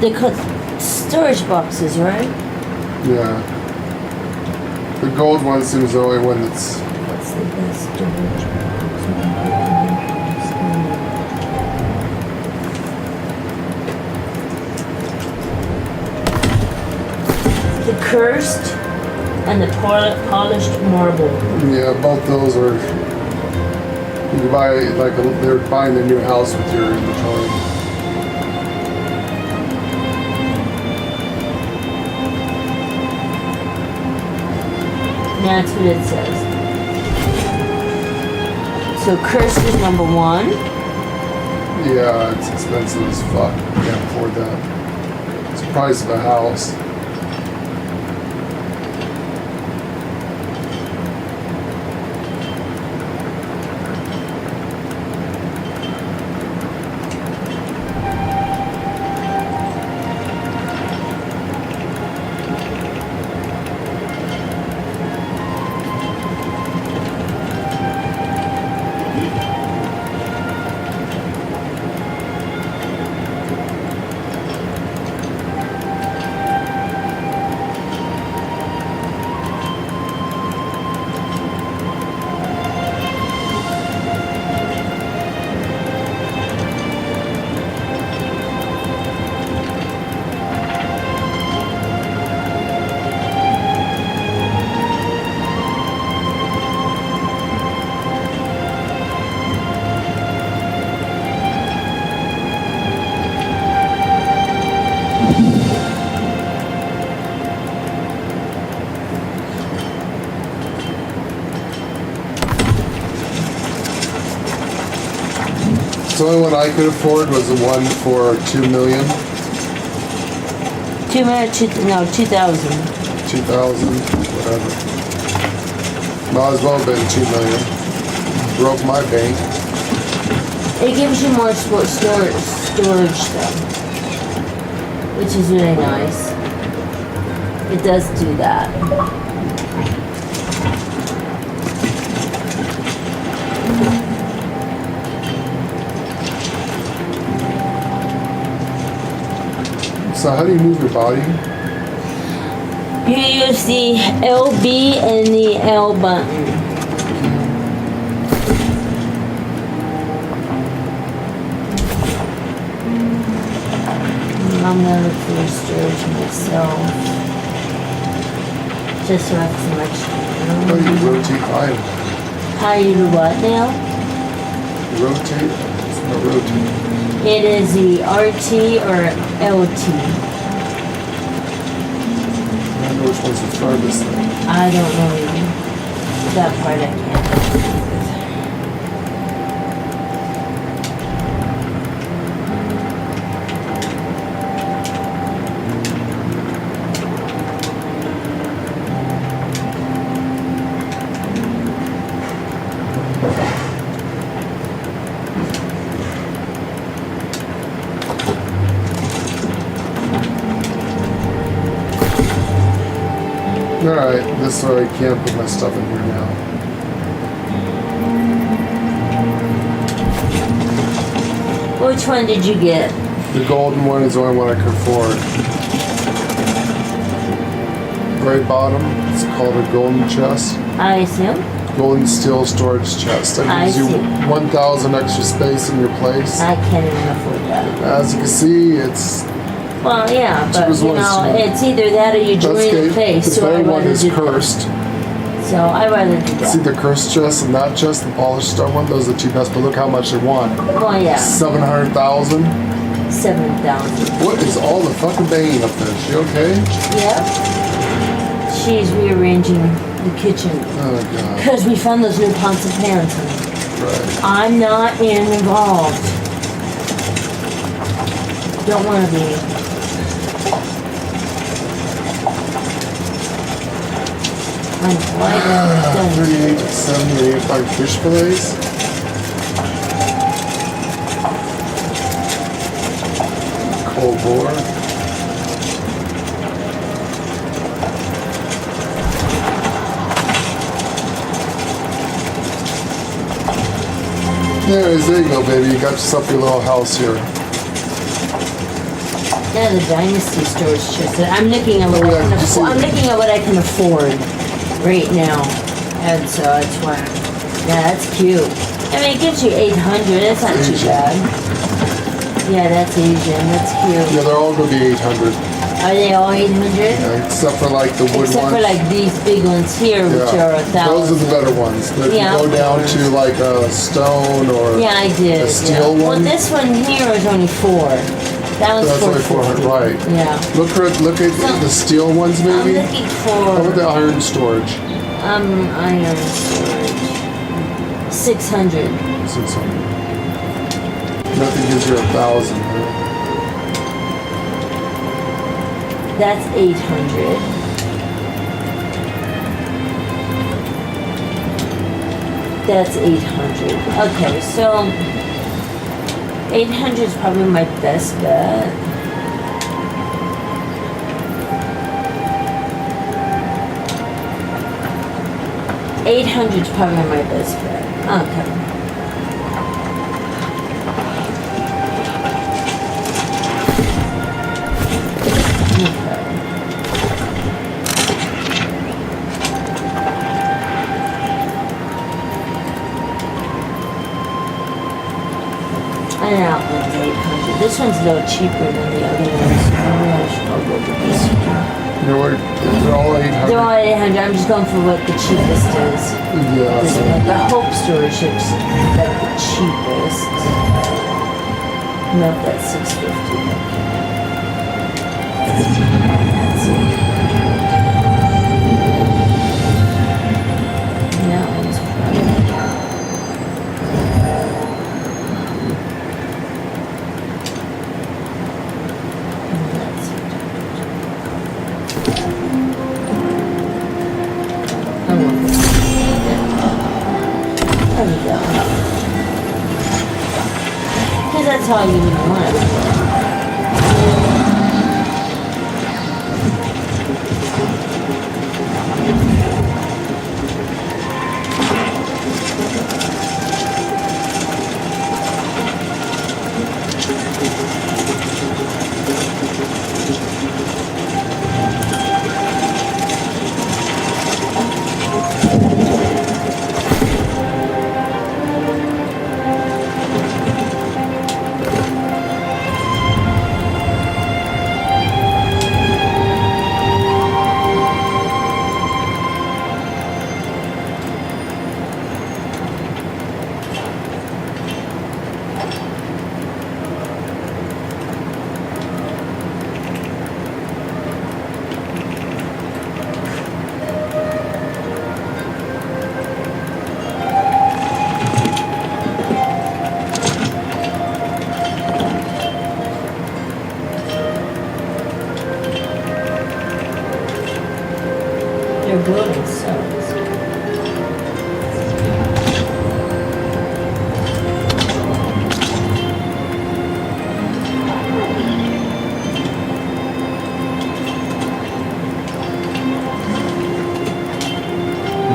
storage boxes, right? Yeah. The gold one seems the only one that's. What's the best storage box? The cursed and the polished marble. Yeah, both those are. You can buy like they're buying a new house with your inventory. That's what it says. So cursed is number 1. Yeah, it's expensive as fuck. Can't afford that. It's the price of a house. The only one I could afford was the one for $2 million. 2,000. 2,000, whatever. Might as well have been 2 million. Broke my bank. It gives you more storage though, which is really nice. It does do that. So how do you move your body? You use the LB and the L button. I'm gonna look for storage myself. Just so I have some extra How room. do you rotate item? How you do what now? Rotate? It's not rotate. It is the RT or LT. I don't know which one's the farthest thing. I don't know either. That part I can't. Alright, this way I can't put my stuff in here now. Which one did you get? The golden one is the only one I can afford. Very bottom, it's called a golden chest. I assume. Golden steel storage chest. That I gives you see. 1,000 extra space in your place. I can't even afford that. As you can see, it's Well, yeah, but was you one know, small. it's either that or you join the place. This So I very one rather is do that. cursed. So I rather do See that. the cursed chest and that chest, the polished stone one. Those are the two best. But look how much they want. Well, yeah, 700,000. 7,000. What is all the fucking banging up there? She okay? Yep. She's rearranging the kitchen Oh god. because we found those new pots and pans. Right. I'm not involved. Don't want to be. I'm quite done. 38, 70, 85 fish fillets. Cold boar. There you go, baby. You got yourself your little house here. Yeah, the Dynasty storage chest. I'm looking at what Oh, I yeah, can did you see afford. I'm that? looking at what I can afford right now, and so that's why. Yeah, that's cute. I mean, it gives you 800. That's not too Asian. bad. Yeah, that's Asian. That's cute. Yeah, they're all gonna be 800. Are they all 800? Except for like the wood Except ones. for like these big ones here, which Yeah. are Those are 1,000. the better ones. But if Yeah. you go down to like a stone or Yeah, I did. a steel yeah. one, Well, this one here is only 4. That one's that's only 450. 400, right? Yeah. Look at the steel ones I'm maybe. looking How about the for iron storage? iron storage. 600. 600. Nothing gives you 1,000. Huh? That's 800. That's 800. Okay, so 800 is probably my best bet. $800 is probably my best bet. Okay. And that one's 800. This one's a little cheaper than the other ones. Maybe I should go with this one. You know what? They're all 800. They're all 800. I'm just going for what the cheapest is. Yeah. This So, one, the Hope storage ship's like the cheapest. Nope, that's 650. That's it. That one's probably. That's it. I want this. There we go. Because that's all you would want. They're building cells.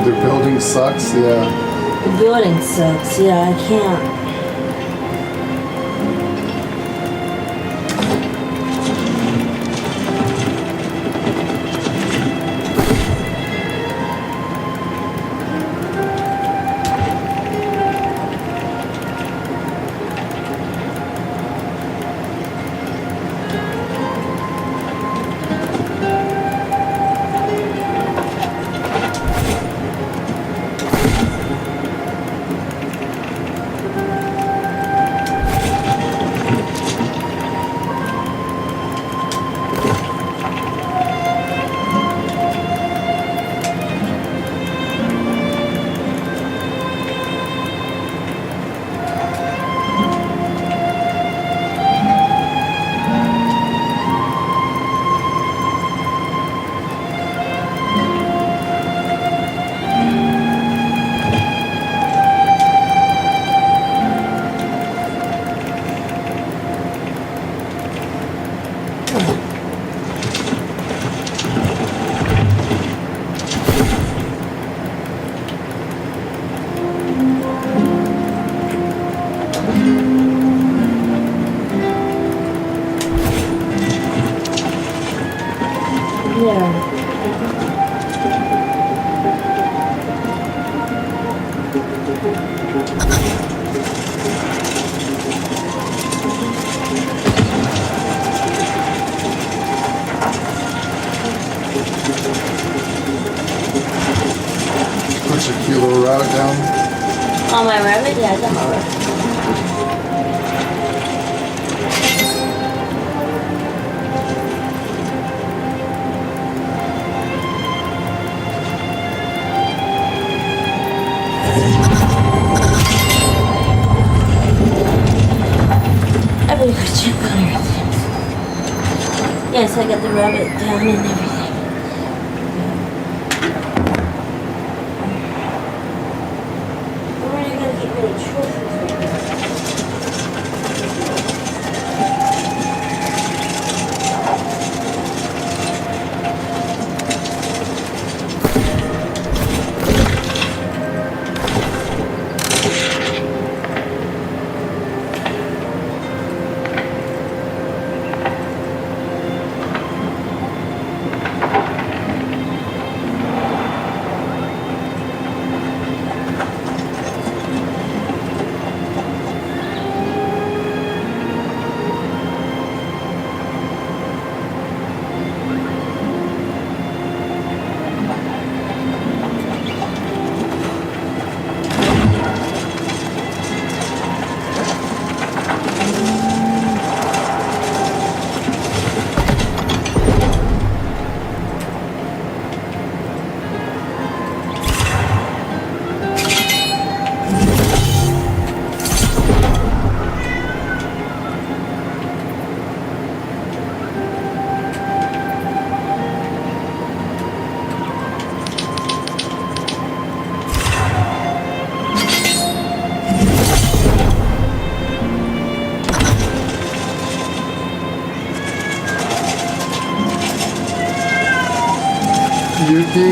their building sucks. Yeah. The building sucks. Yeah, I can't. little rabbit down? Oh, my rabbit? Yeah, I got my rabbit. I better go check on everything. Yes, I got the rabbit down and everything. Where are you gonna get rid of trophies right now? Yuki?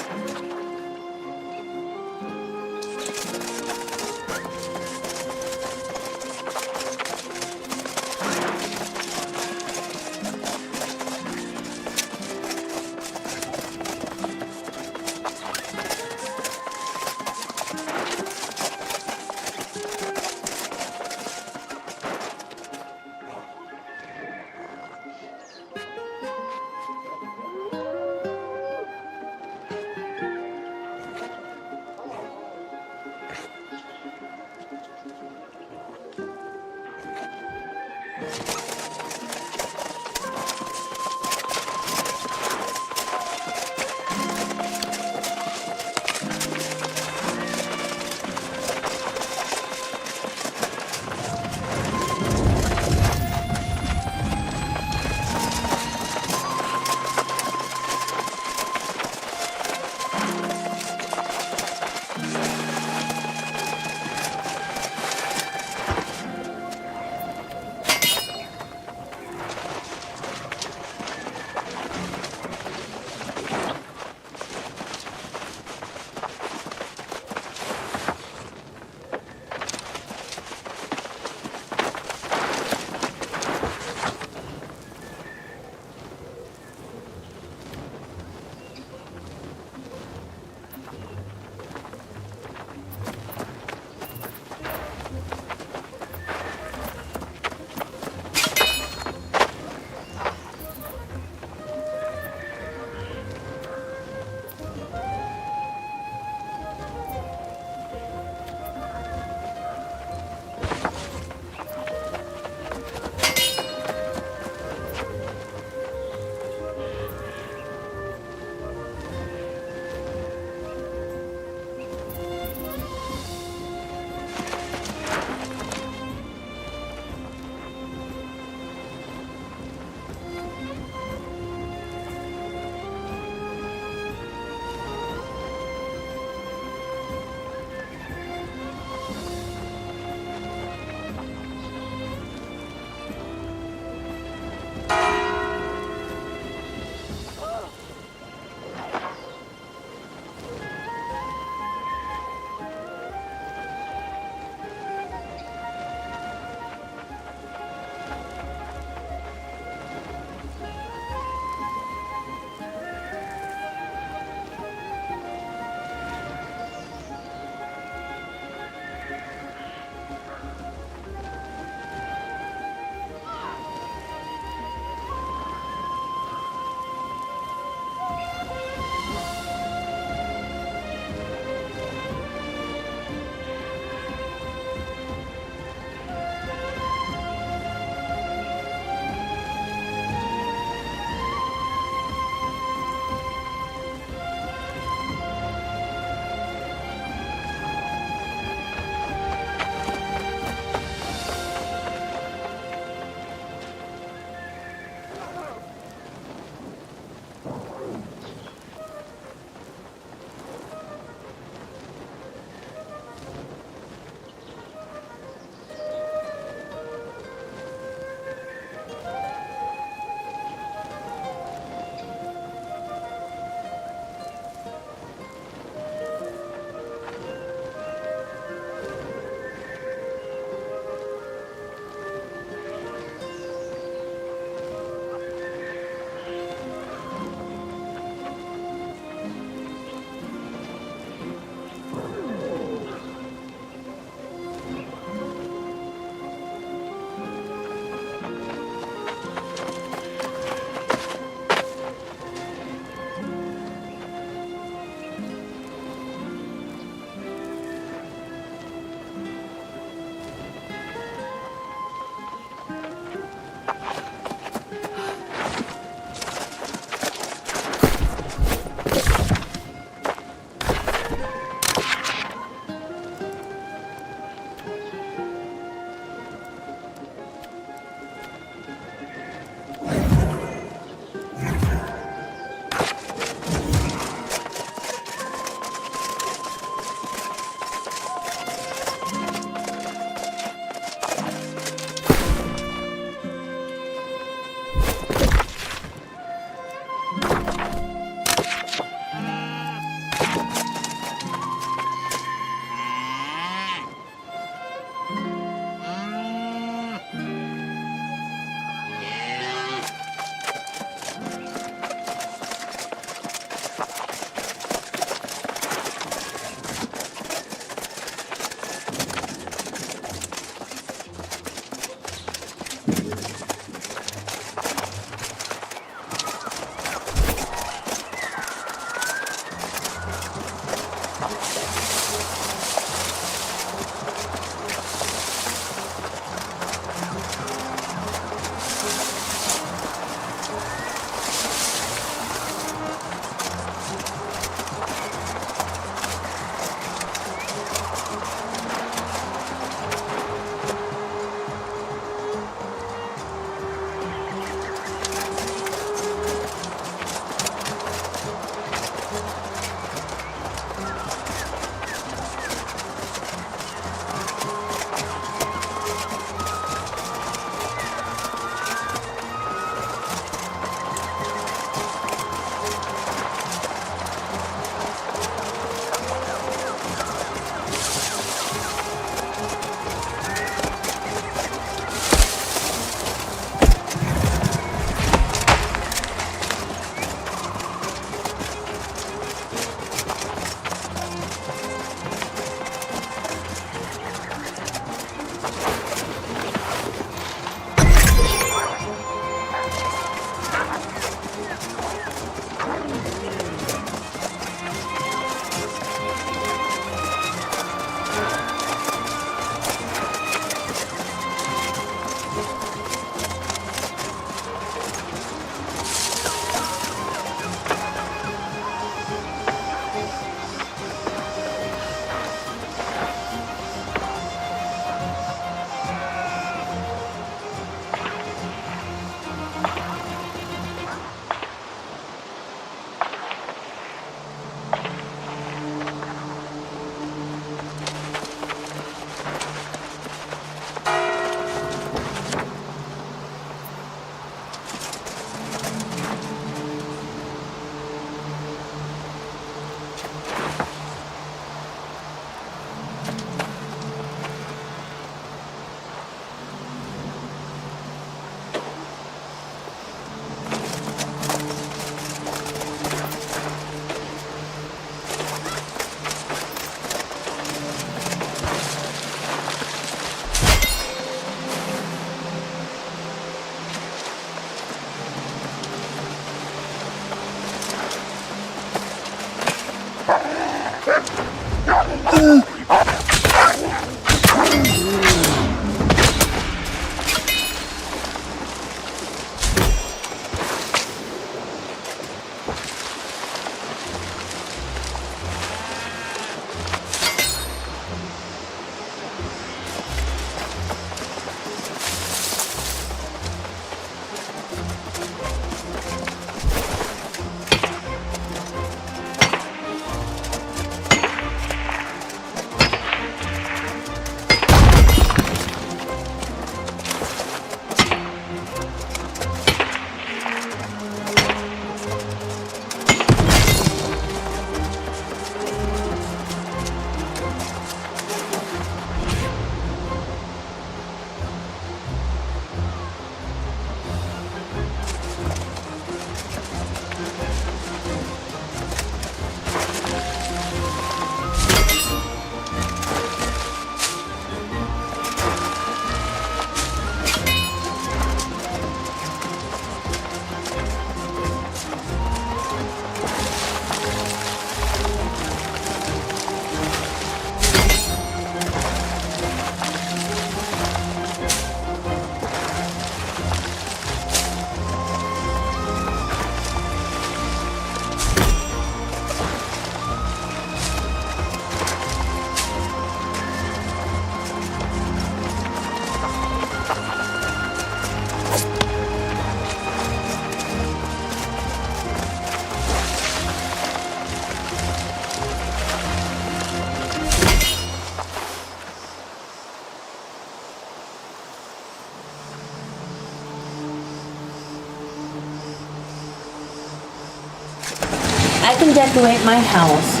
I can decorate my house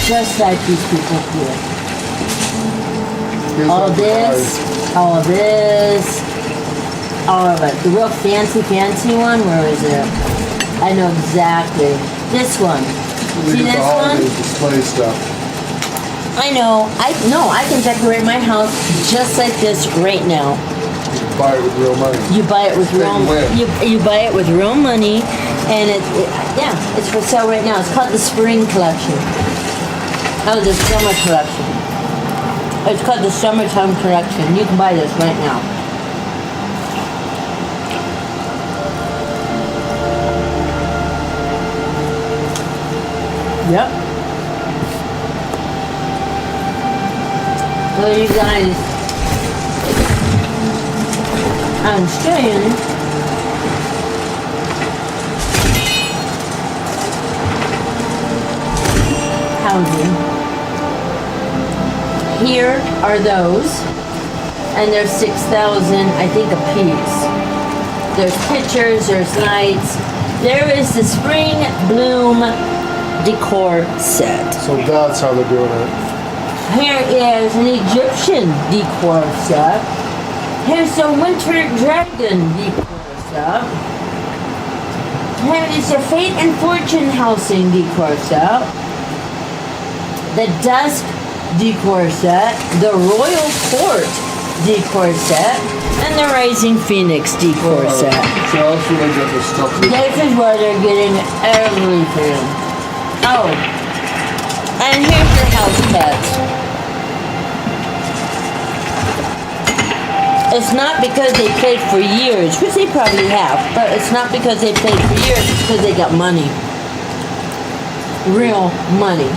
just like these people do. Here's All what we this, all this, all of it. The real fancy one, where is it? I know exactly. This one. We See did the this holiday one? display stuff. I know. I can decorate my house just like this right now. Buy it with real money. You buy it with real Big win. you buy it with real money, and yeah, it's for sale right now. It's called the spring collection. Oh, the summer collection. It's called the summertime collection. You can buy this right now. Yep. So you guys, I'm staying. Housing. Here are those, and they're 6,000, I think, a piece. There's pictures, there's lights. There is the spring bloom decor set. So that's how they're doing it. Here is an Egyptian decor set. Here's the winter dragon decor set. Here is the fate and fortune housing decor set. The dusk decor set. The royal court decor set. And the rising phoenix decor set. So else would I get this stuff? This is where they're getting everything. Oh, and here's your house pets. It's not because they played for years, which they probably have, but it's not because they played for years, it's because they got money. Real money.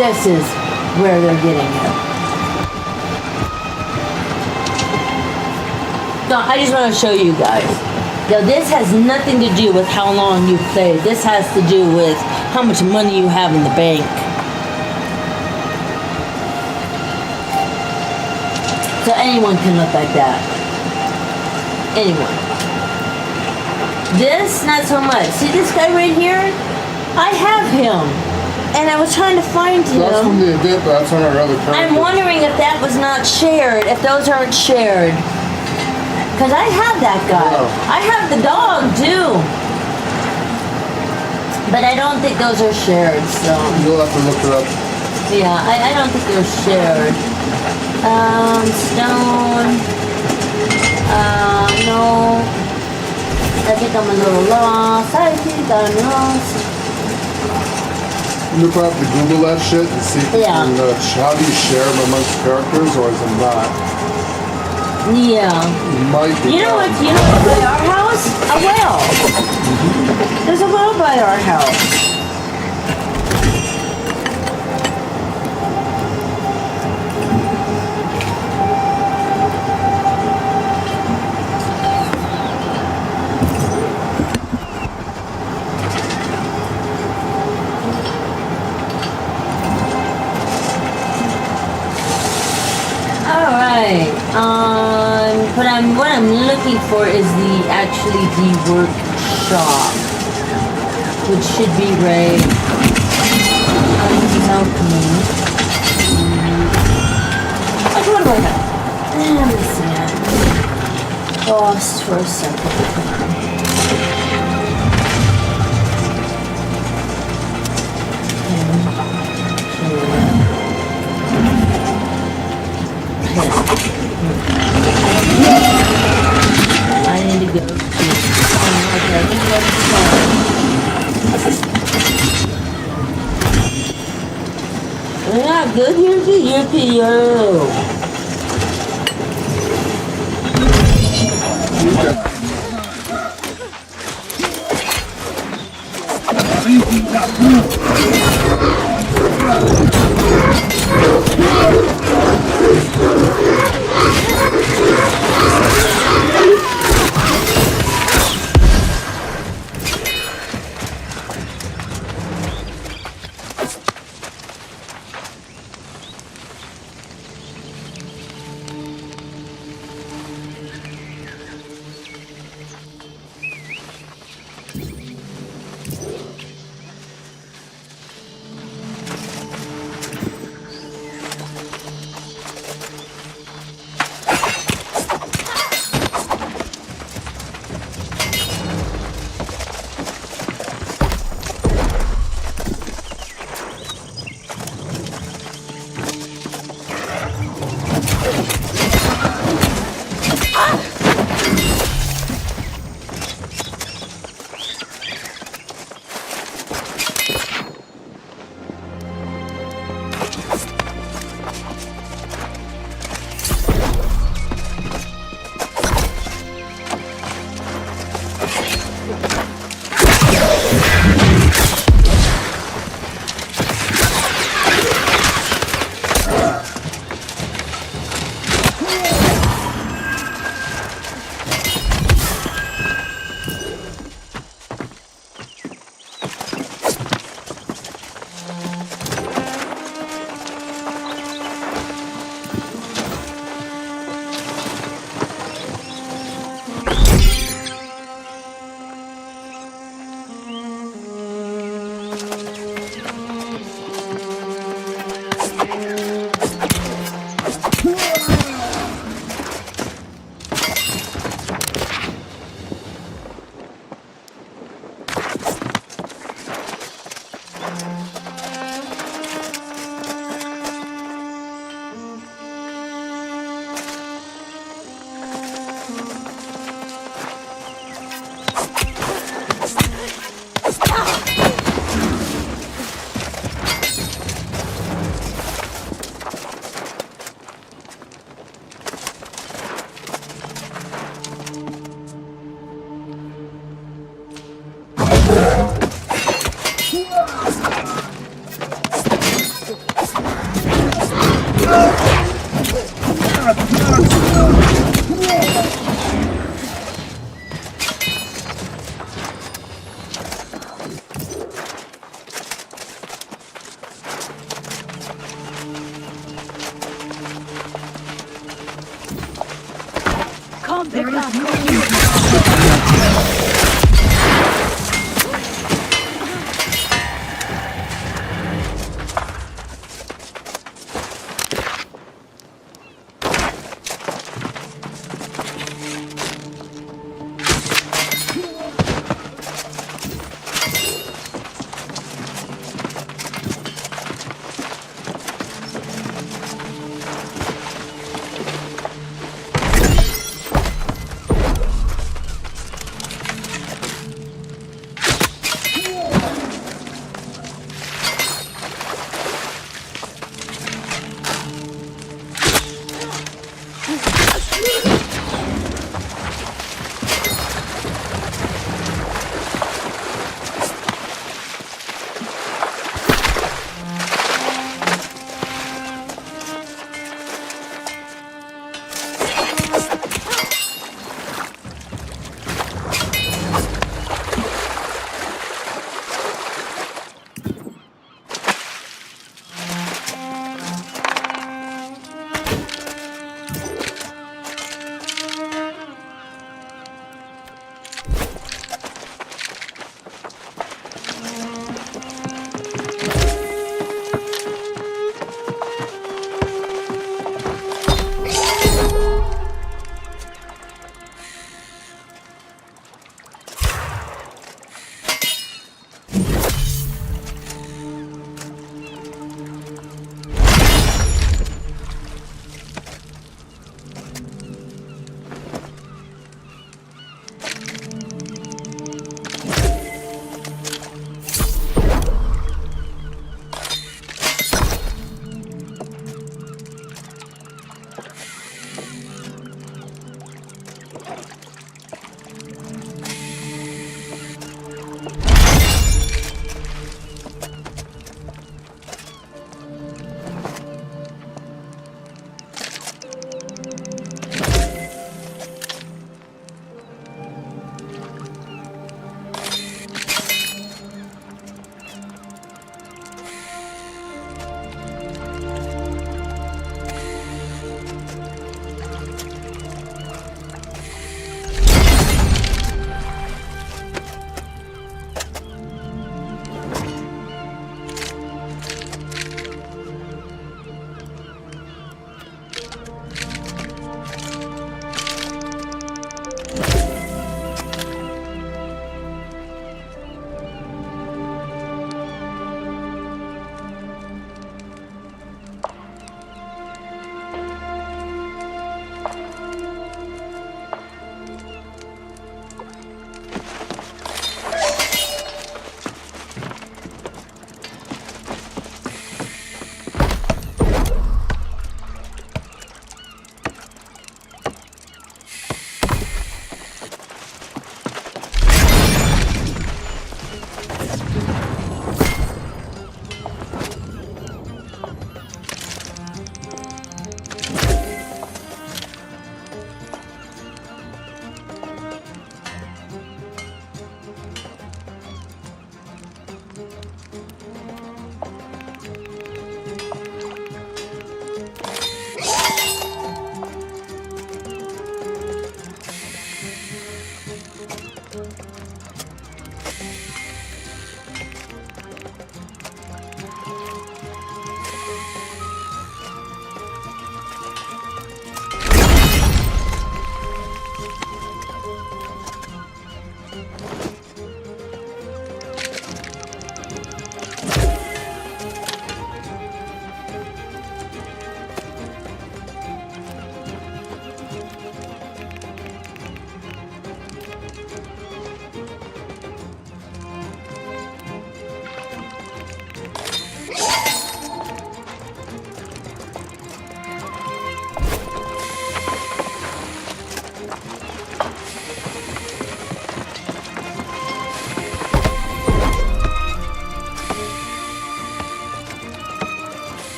This is where they're getting it. No, I just want to show you guys. Now, this has nothing to do with how long you've played. This has to do with how much money you have in the bank. So anyone can look like that. Anyone. This, not so much. See this guy right here? I have him. And I was trying to find him. That's from the event, but that's on our other character. I'm wondering if that was not shared, if those aren't shared. Because I have that guy. Yeah. I have the dog too. But I don't think those are shared, so. You'll have to look it up. Yeah, I don't think they're shared. Stone. No. I think I'm a little lost. I think I'm lost. You probably have to Google that shit and see if Yeah. you can, how do you share them amongst characters or is it not? Yeah. It might be. You know what by our house? A well. There's a well by our house. Alright. What I'm looking for is the workshop. Which should be right. Alchemy. What do I have? Let me see. Lost for a second. I need to go to we're not good here to UPO.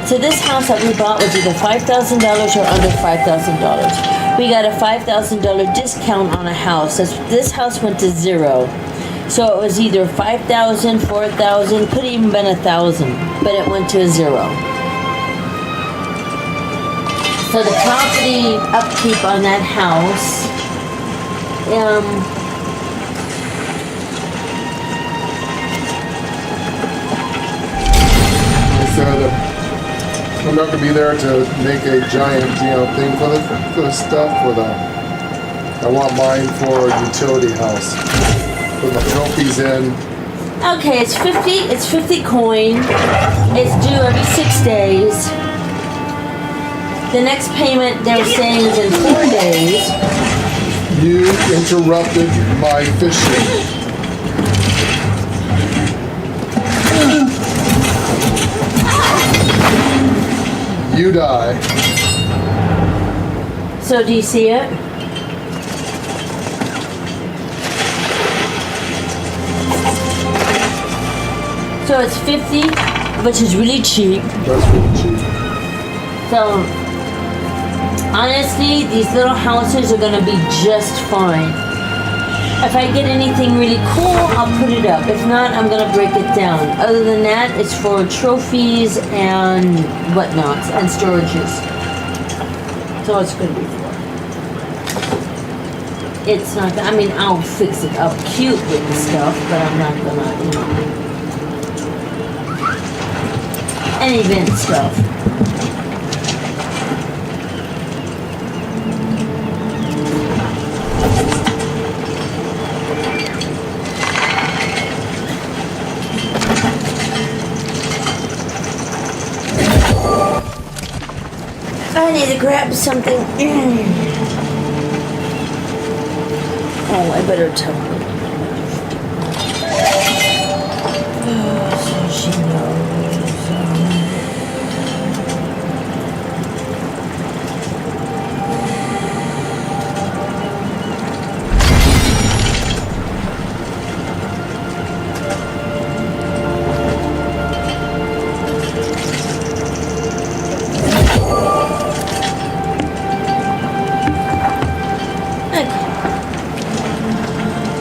So this house that we bought was either $5,000 or under $5,000. We got a $5,000 discount on a house. This house went to zero. So it was either 5,000, 4,000, could have even been 1,000, but it went to a zero. So the property upkeep on that house, I said, I'm not gonna be there to make a giant, thing for the stuff. I want mine for a utility house. Put my trophies in. okay, it's 50 coin. It's due every 6 days. The next payment they're saying is in 4 days. You interrupted my fishing. You die. So do you see it? So it's 50, which is really cheap. That's really cheap. So honestly, these little houses are gonna be just fine. If I get anything really cool, I'll put it up. If not, I'm gonna break it down. Other than that, it's for trophies and whatnot, and storages. That's all it's gonna be for. It's not, I mean, I'll fix it up cute with the stuff, but I'm not gonna, and event stuff. I need to grab something. Oh, I better tell her. So she knows.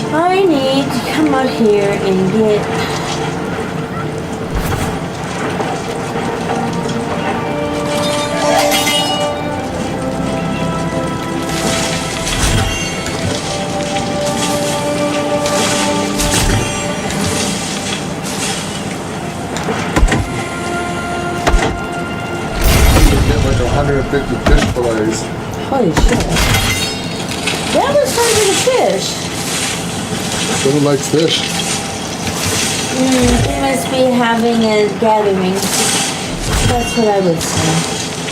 I need to come out here and get Get like 150 fish fillets. holy shit. That was not even a fish. Someone likes fish. They must be having a gathering. That's what I would say.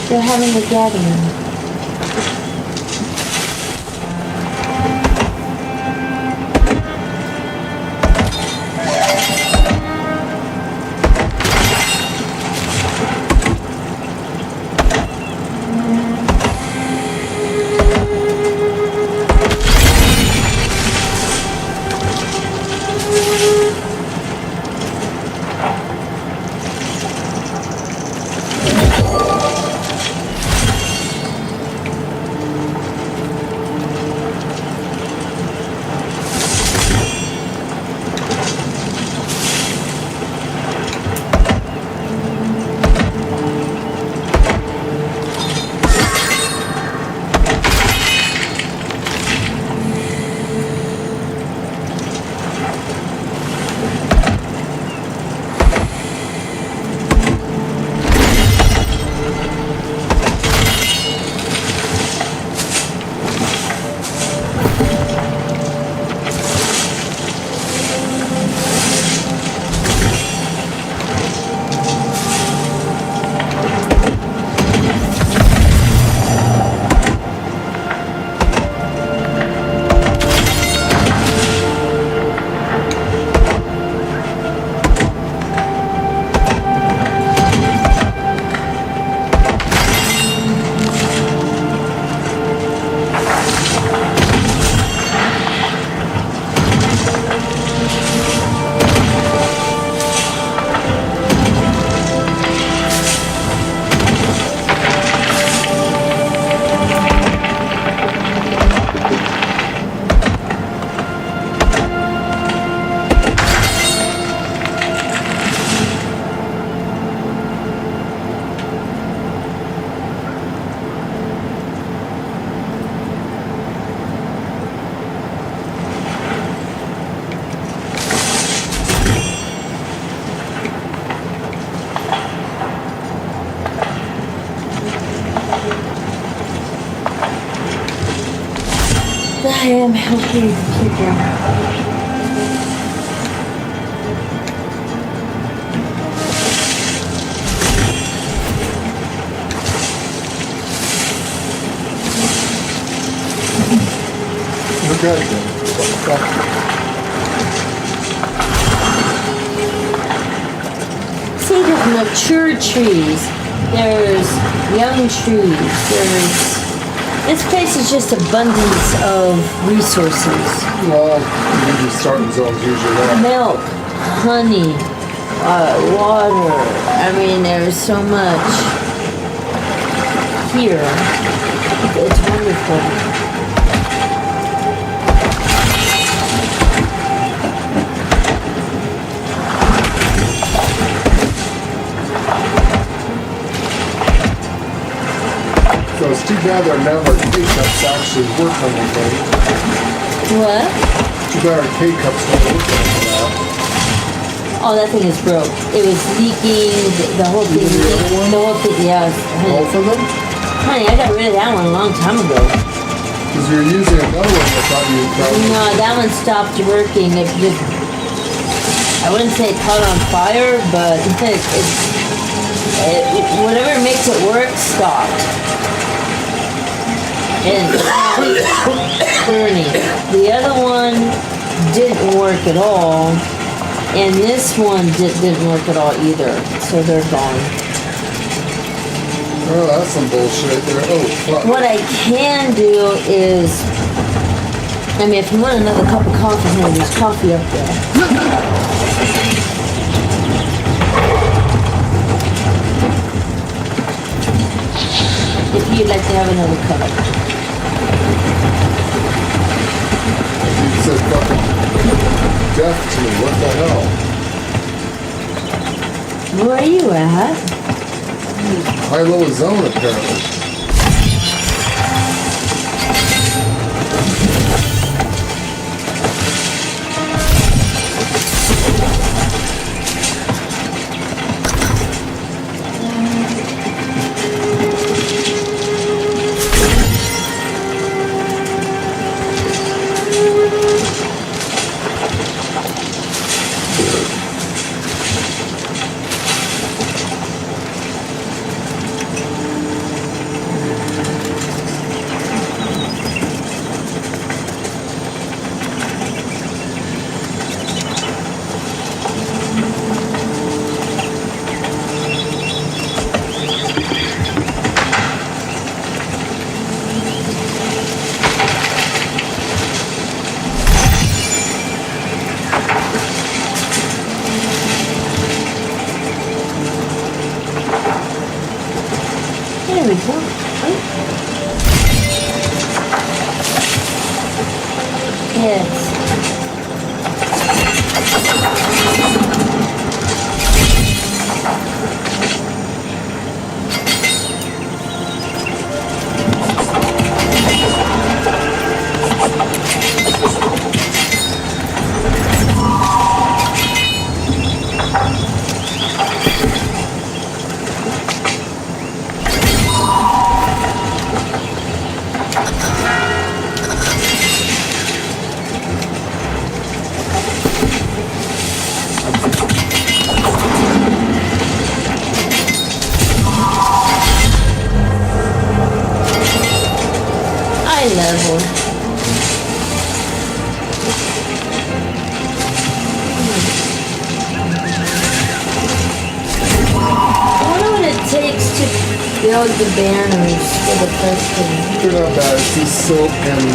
They're having a gathering. I am helping people. Look at it. See, there's mature trees. There's young trees. This place is just abundance of resources. Well, the starting zones usually are. Milk, honey, water. I mean, there's so much here. It's wonderful. So it's too bad our network K-cups actually work on anything. What? Too bad our K-cups don't work on that. Oh, that thing is broke. It was leaking. The whole thing. The other one? The whole thing. Yeah. Both of them? Honey, I got rid of that one a long time ago. Because you're using another one, I thought you No, that one stopped working. It just, I wouldn't say it caught on fire, but whatever makes it work stopped. And it's burning. The other one didn't work at all, and this one didn't work at all either. So they're gone. Oh, that's some bullshit there. Oh, fuck. What I can do is, I mean, if you want another cup of coffee, here, there's coffee up there. If you'd like to have another cup. You said fucking death to me. What the hell? Where are you at? High-low zone, apparently. There we go. Yes. Level. I wonder what it takes to build the banners for the festival. They're not bad. It's just soap and,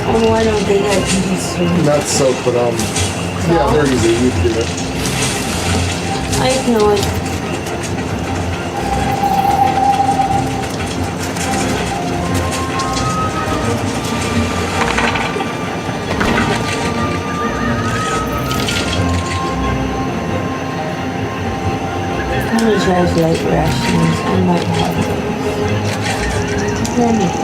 Oh, I don't think I can just. not soap, but, yeah, they're easy. You can do it. I can always. Energized light rations. I might have those. Let me see.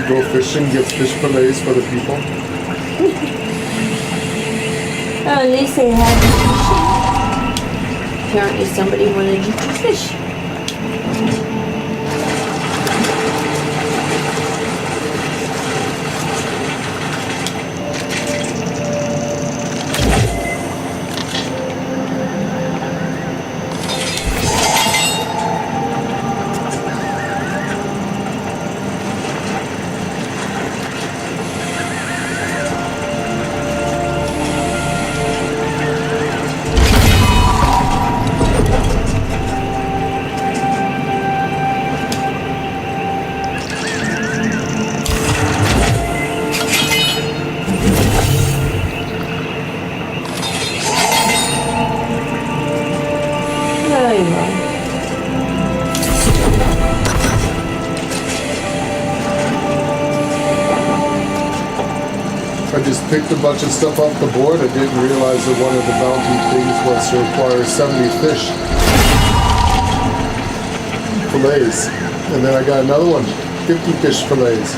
go fishing, gets fish fillets for the people. Oh, at least they had you fishing. Apparently somebody wanted you to fish. Very well. I just picked a bunch of stuff off the board. I didn't realize that one of the bounty things was to require 70 fish fillets. And then I got another one, 50 fish fillets.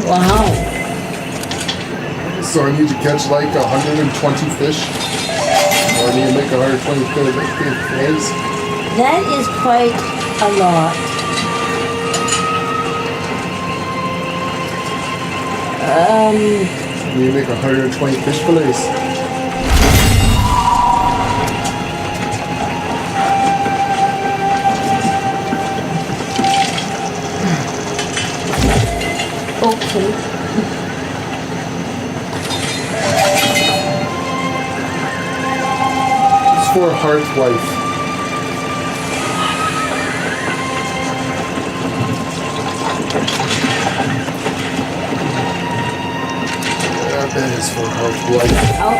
Wow. So I need to catch like 120 fish. Or I need to make 120 fillets. That is quite a lot. I need to make 120 fish fillets. Okay. It's for Heart's wife. That is for Heart's wife. Oh.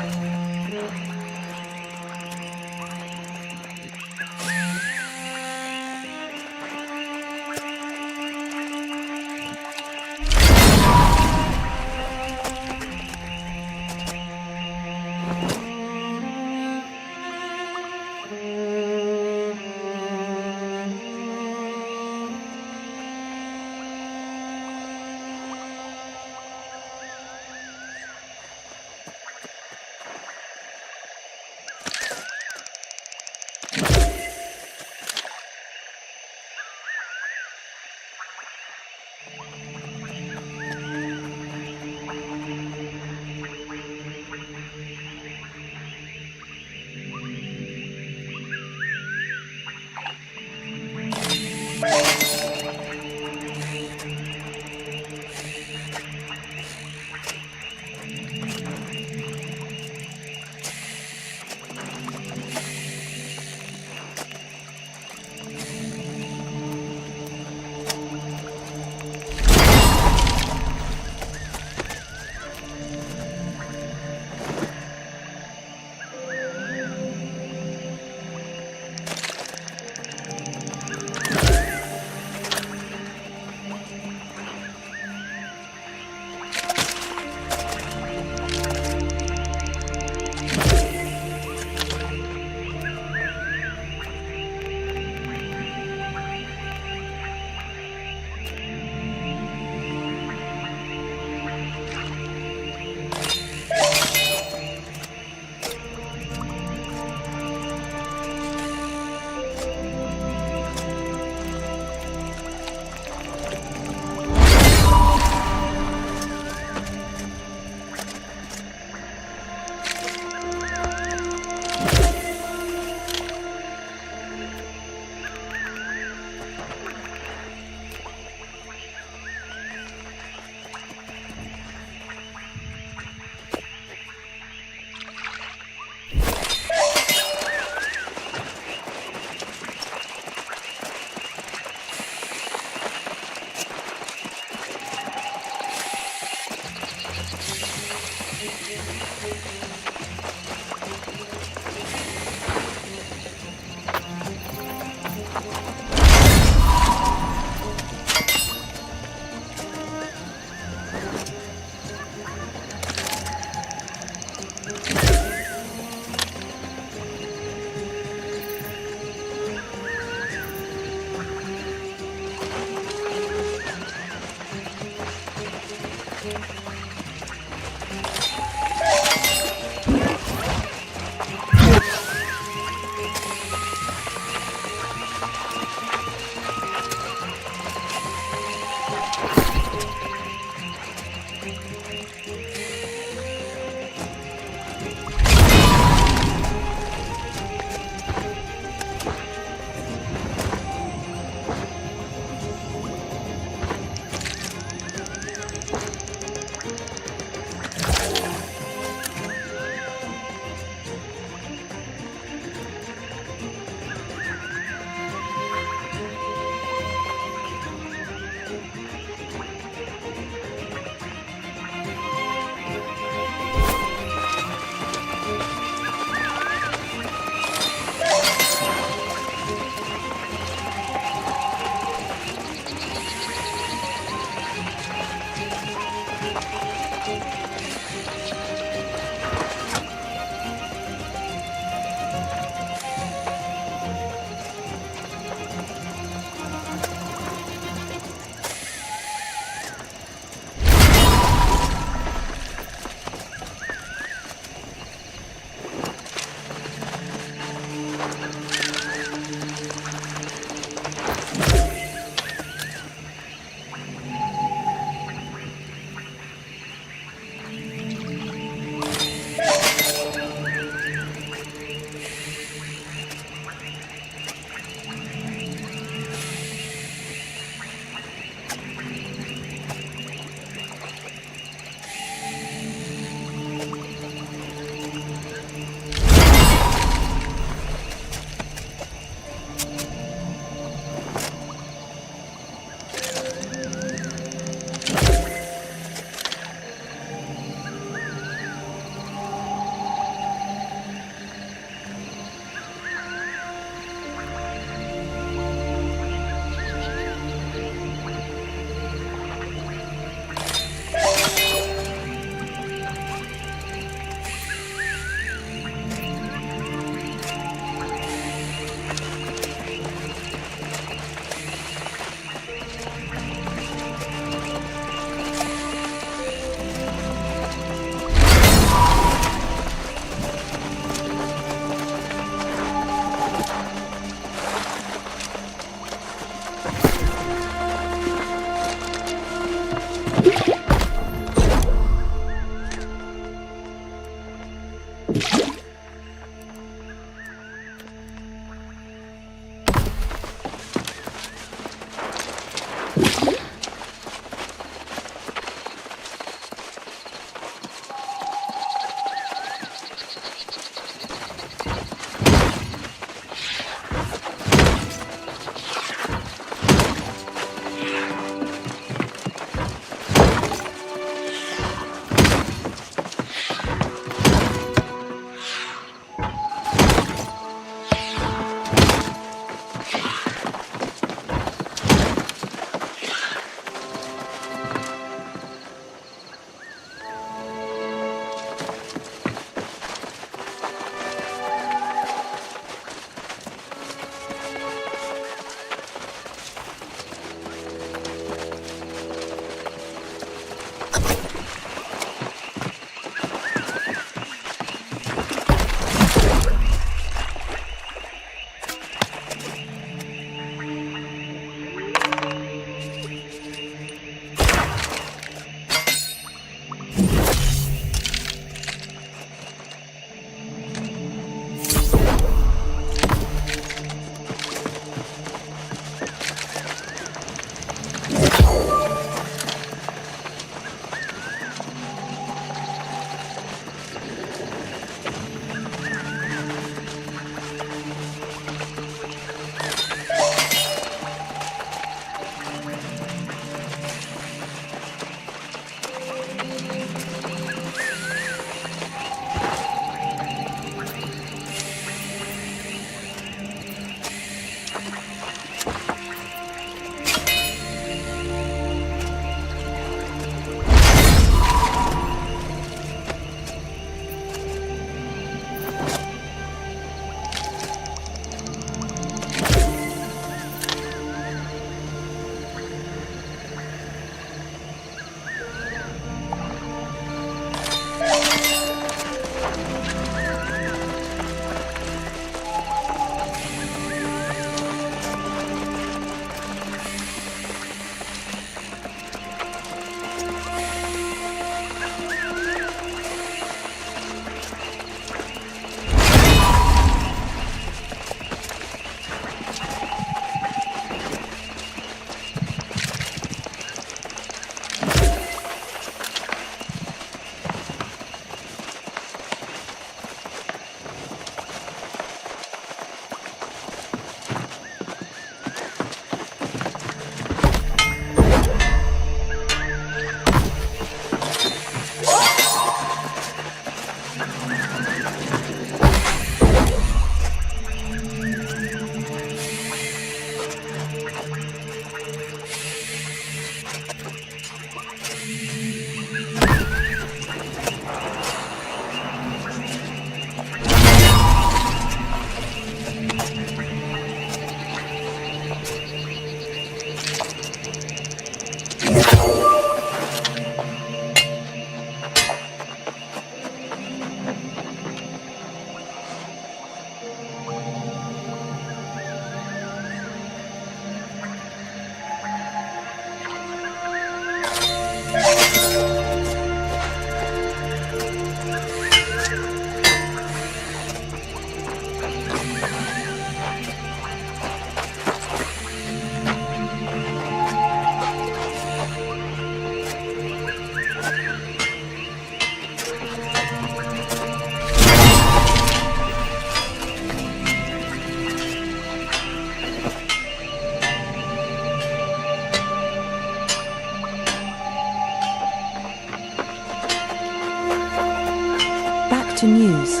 to news.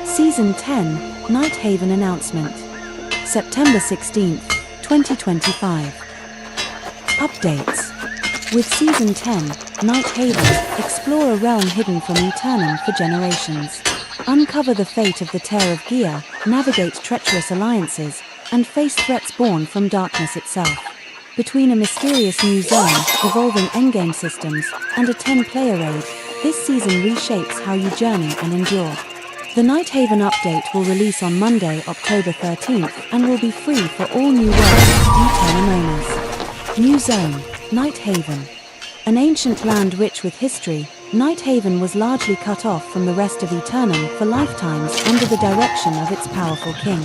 Season 10, Night Haven announcement. September 16th, 2025. Updates. With Season 10, Night Haven, explore a realm hidden from Aeternum for generations. Uncover the fate of the Tear of Gaia, navigate treacherous alliances, and face threats born from darkness itself. Between a mysterious new zone, evolving endgame systems, and a 10-player raid, this season reshapes how you journey and endure. The Night Haven update will release on Monday, October 13th, and will be free for all New World Aeternum owners. New zone, Night Haven. An ancient land rich with history, Night Haven was largely cut off from the rest of Aeternum for lifetimes under the direction of its powerful king.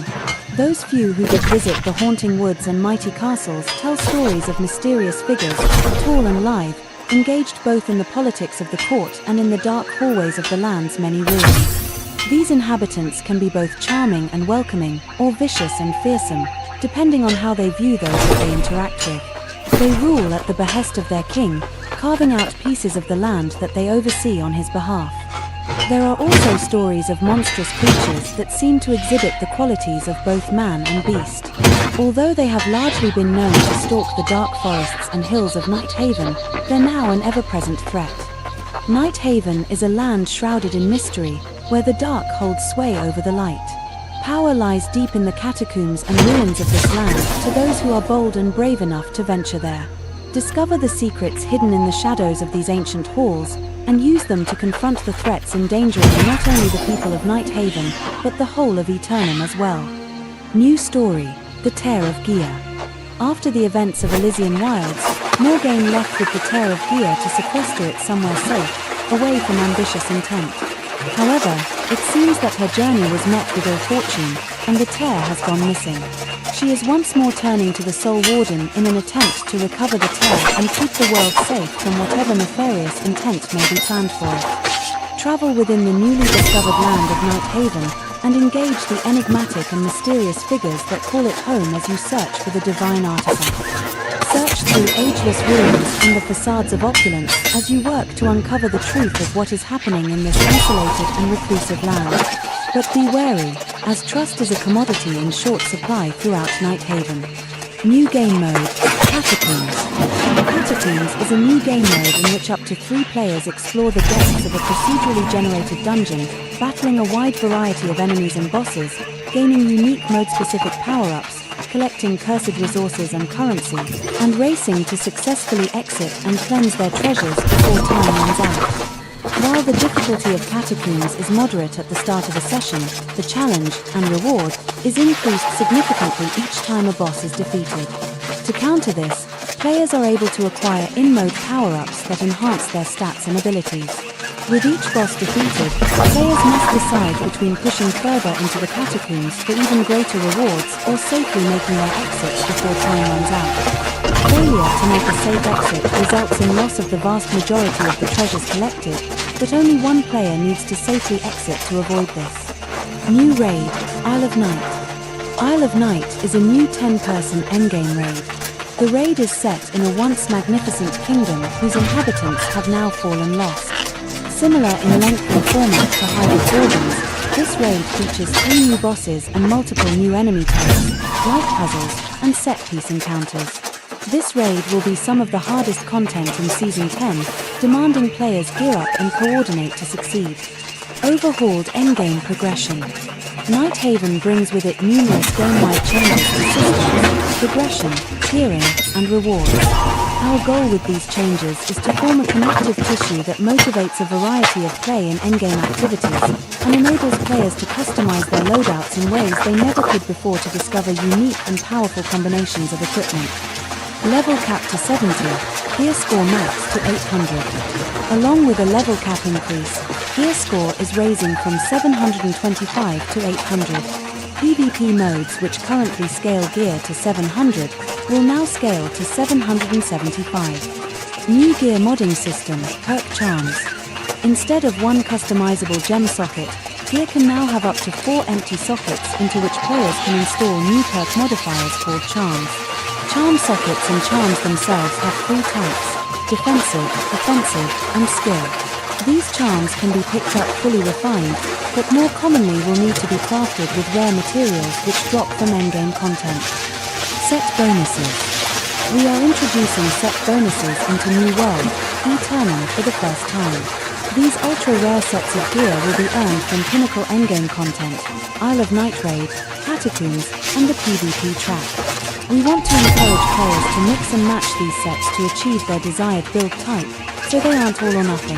Those few who did visit the haunting woods and mighty castles tell stories of mysterious figures, tall and lithe, engaged both in the politics of the court and in the dark hallways of the land's many ruins. These inhabitants can be both charming and welcoming, or vicious and fearsome, depending on how they view those that they interact with. They rule at the behest of their king, carving out pieces of the land that they oversee on his behalf. There are also stories of monstrous creatures that seem to exhibit the qualities of both man and beast. Although they have largely been known to stalk the dark forests and hills of Night Haven, they're now an ever-present threat. Night Haven is a land shrouded in mystery, where the dark holds sway over the light. Power lies deep in the catacombs and ruins of this land to those who are bold and brave enough to venture there. Discover the secrets hidden in the shadows of these ancient halls, and use them to confront the threats endangering not only the people of Night Haven, but the whole of Aeternum as well. New story, the Tear of Gaia. After the events of Elysian Wilds, Morgaine left with the Tear of Gaia to sequester it somewhere safe, away from ambitious intent. However, it seems that her journey was met with ill fortune, and the Tear has gone missing. She is once more turning to the Soul Warden in an attempt to recover the Tear and keep the world safe from whatever nefarious intent may be planned for it. Travel within the newly discovered land of Night Haven and engage the enigmatic and mysterious figures that call it home as you search for the divine artifact. Search through ageless ruins and the facades of opulence as you work to uncover the truth of what is happening in this isolated and reclusive land. But be wary, as trust is a commodity in short supply throughout Night Haven. New game mode, Catacombs. Catacombs is a new game mode in which up to 3 players explore the depths of a procedurally generated dungeon, battling a wide variety of enemies and bosses, gaining unique mode-specific power-ups, collecting cursed resources and currency, and racing to successfully exit and cleanse their treasures before time runs out. While the difficulty of Catacombs is moderate at the start of a session, the challenge and reward is increased significantly each time a boss is defeated. To counter this, players are able to acquire in-mode power-ups that enhance their stats and abilities. With each boss defeated, players must decide between pushing further into the Catacombs for even greater rewards or safely making their exits before time runs out. Failure to make a safe exit results in loss of the vast majority of the treasures collected, but only one player needs to safely exit to avoid this. New raid, Isle of Night. Isle of Night is a new 10-person endgame raid. The raid is set in a once magnificent kingdom whose inhabitants have now fallen lost. Similar in length and format to Hybrid Origins, this raid features 3 new bosses and multiple new enemy types, life puzzles, and set-piece encounters. This raid will be some of the hardest content in Season 10, demanding players gear up and coordinate to succeed. Overhauled endgame progression. Night Haven brings with it numerous game-wide changes to systems, progression, tiering, and rewards. Our goal with these changes is to form a connective tissue that motivates a variety of play and endgame activities, and enables players to customize their loadouts in ways they never could before to discover unique and powerful combinations of equipment. Level cap to 70, gear score max to 800. Along with a level cap increase, gear score is raising from 725 to 800. PvP modes which currently scale gear to 700 will now scale to 775. New gear modding system, perk charms. Instead of one customizable gem socket, gear can now have up to 4 empty sockets into which players can install new perk modifiers called charms. Charm sockets and charms themselves have 3 types: defensive, offensive, and skill. These charms can be picked up fully refined, but more commonly will need to be crafted with rare materials which drop from endgame content. Set bonuses. We are introducing set bonuses into New World, Aeternum for the first time. These ultra-rare sets of gear will be earned from pinnacle endgame content, Isle of Night Raid, Catacombs, and the PvP track. We want to encourage players to mix and match these sets to achieve their desired build type, so they aren't all or nothing.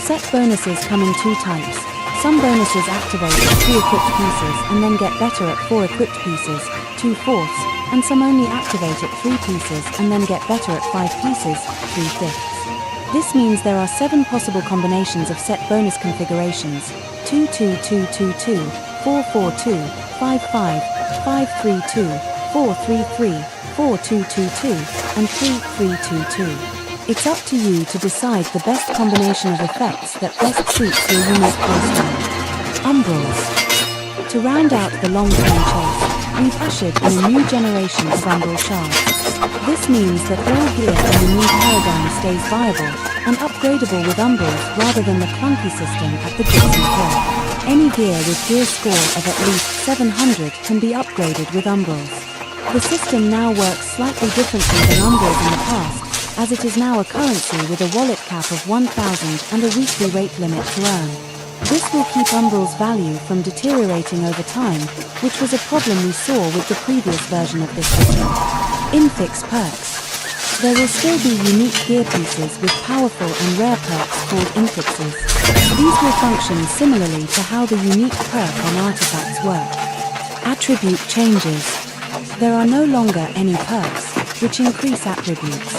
Set bonuses come in two types. Some bonuses activate at 2 equipped pieces and then get better at 4 equipped pieces, 2/4, and some only activate at 3 pieces and then get better at 5 pieces, 3/5. This means there are 7 possible combinations of set bonus configurations: 2-2-2-2-2, 4-4-2, 5-5, 5-3-2, 4-3-3, 4-2-2-2, and 3-3-2-2. It's up to you to decide the best combination of effects that best suits your unique playstyle. Umbrals. To round out the long-term chase, we've ushered in a new generation of umbral shards. This means that all gear in the new paradigm stays viable and upgradable with umbrals rather than the clunky system at the Gypsy Hill. Any gear with gear score of at least 700 can be upgraded with umbrals. The system now works slightly differently than umbrals in the past, as it is now a currency with a wallet cap of 1,000 and a weekly rate limit to earn. This will keep umbral's value from deteriorating over time, which was a problem we saw with the previous version of this system. Infix perks. There will still be unique gear pieces with powerful and rare perks called infixes. These will function similarly to how the unique perk on artifacts work. Attribute changes. There are no longer any perks, which increase attributes.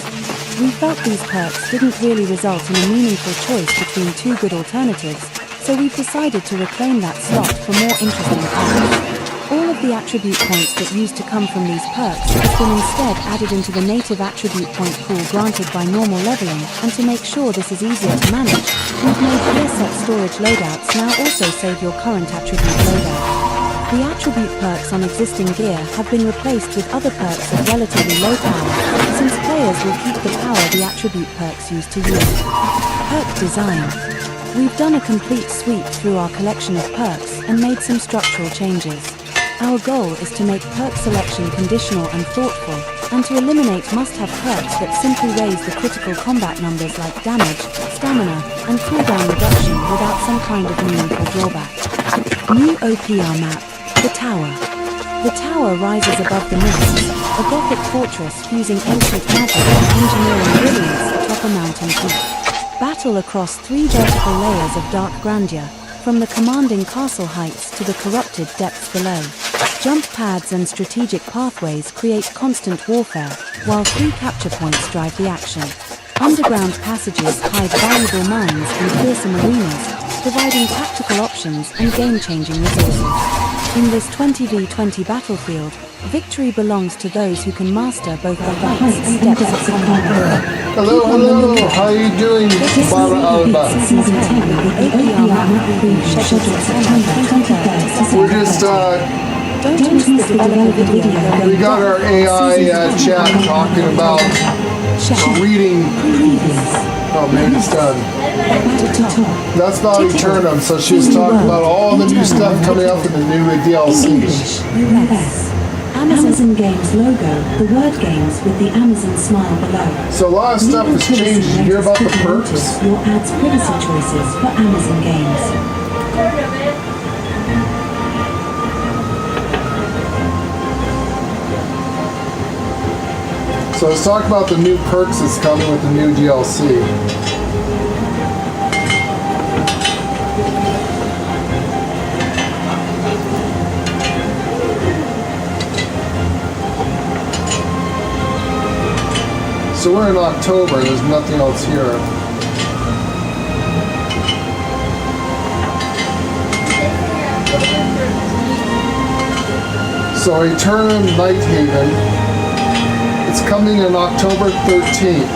We felt these perks didn't really result in a meaningful choice between 2 good alternatives, so we've decided to reclaim that slot for more interesting perks. All of the attribute points that used to come from these perks have been instead added into the native attribute point pool granted by normal leveling, and to make sure this is easier to manage, we've made gear set storage loadouts now also save your current attribute loadout. The attribute perks on existing gear have been replaced with other perks of relatively low power, since players will keep the power the attribute perks used to yield. Perk design. We've done a complete sweep through our collection of perks and made some structural changes. Our goal is to make perk selection conditional and thoughtful, and to eliminate must-have perks that simply raise the critical combat numbers like damage, stamina, and cooldown reduction without some kind of meaningful drawback. New OPR map. The Tower. The Tower rises above the mists, a Gothic fortress fusing ancient magic and engineering brilliance atop a mountain peak. Battle across 3 vertical layers of dark grandeur, from the commanding castle heights to the corrupted depths below. Jump pads and strategic pathways create constant warfare, while 3 capture points drive the action. Underground passages hide valuable mines and fearsome arenas, providing tactical options and game-changing resources. In this 20v20 battlefield, victory belongs to those who can master both the heights and depths of combat. Hello, how are you doing, Baba Alba? We're just, Don't miss the development video. we got our AI chat talking about reading. Oh, maybe it's done. That's about Aeternum, so she was talking about all the new stuff coming up in the new DLC. US. Amazon Games logo, the word games with the Amazon smile below. So a lot of stuff has changed. Did you hear about the perks? Your ads privacy choices for Amazon Games. So let's talk about the new perks that's coming with the new DLC. So we're in October, there's nothing else here. So Aeternum Night Haven, it's coming in October 13th.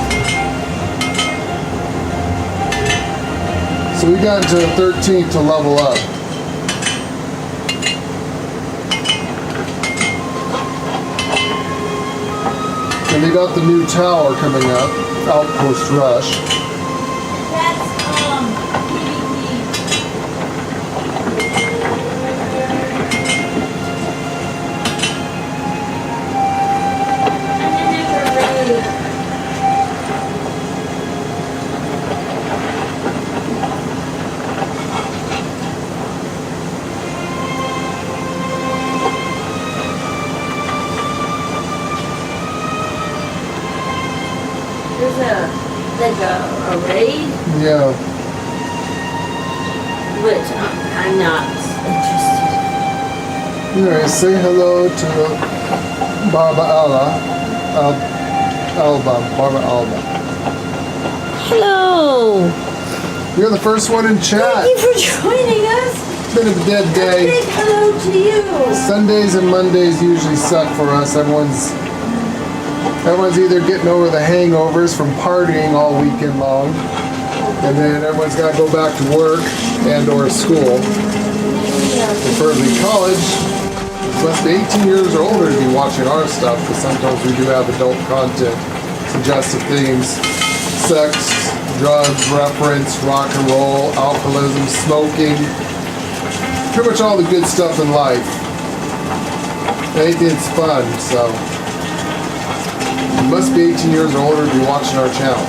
So we got into the 13th to level up. And they got the new tower coming up, Outpost Rush. like a raid, Yeah. which I'm not interested. Anyway, say hello to Barbara Barbara Alba. Hello. You're the first one in chat. Thank you for joining us. It's been a dead day. Big hello to you. Sundays and Mondays usually suck for us. Everyone's either getting over the hangovers from partying all weekend long, and then everyone's got to go back to work and or school, preferably college. You must be 18 years or older to be watching our stuff, because sometimes we do have adult content, suggestive themes, sex, drugs, reference, rock and roll, alcoholism, smoking, pretty much all the good stuff in life. Anything's fun, so you must be 18 years or older to be watching our channel.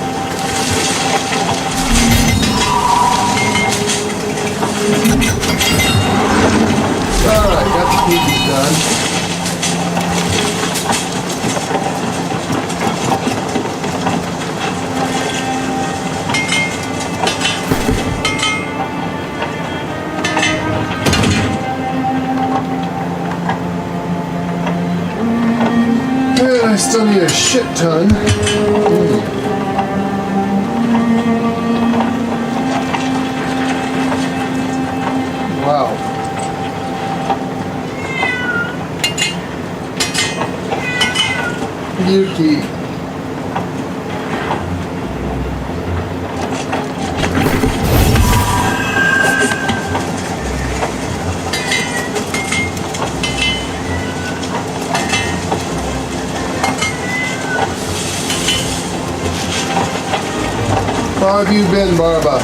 Alright, got the peepies done. And I still need a shit ton. Wow. Yuki. How have you been, Barba?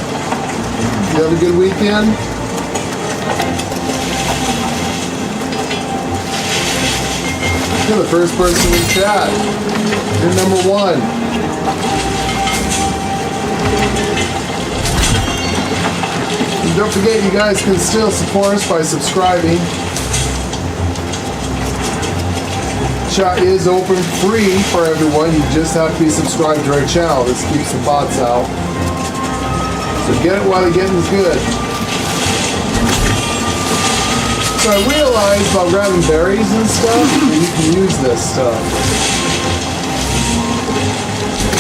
You have a good weekend? You're the first person in chat. You're number one. And don't forget, you guys can still support us by subscribing. Chat is open free for everyone. You just have to be subscribed to our channel. This keeps the bots out. So get it while the getting's good. So I realized while grabbing berries and stuff, that you can use this stuff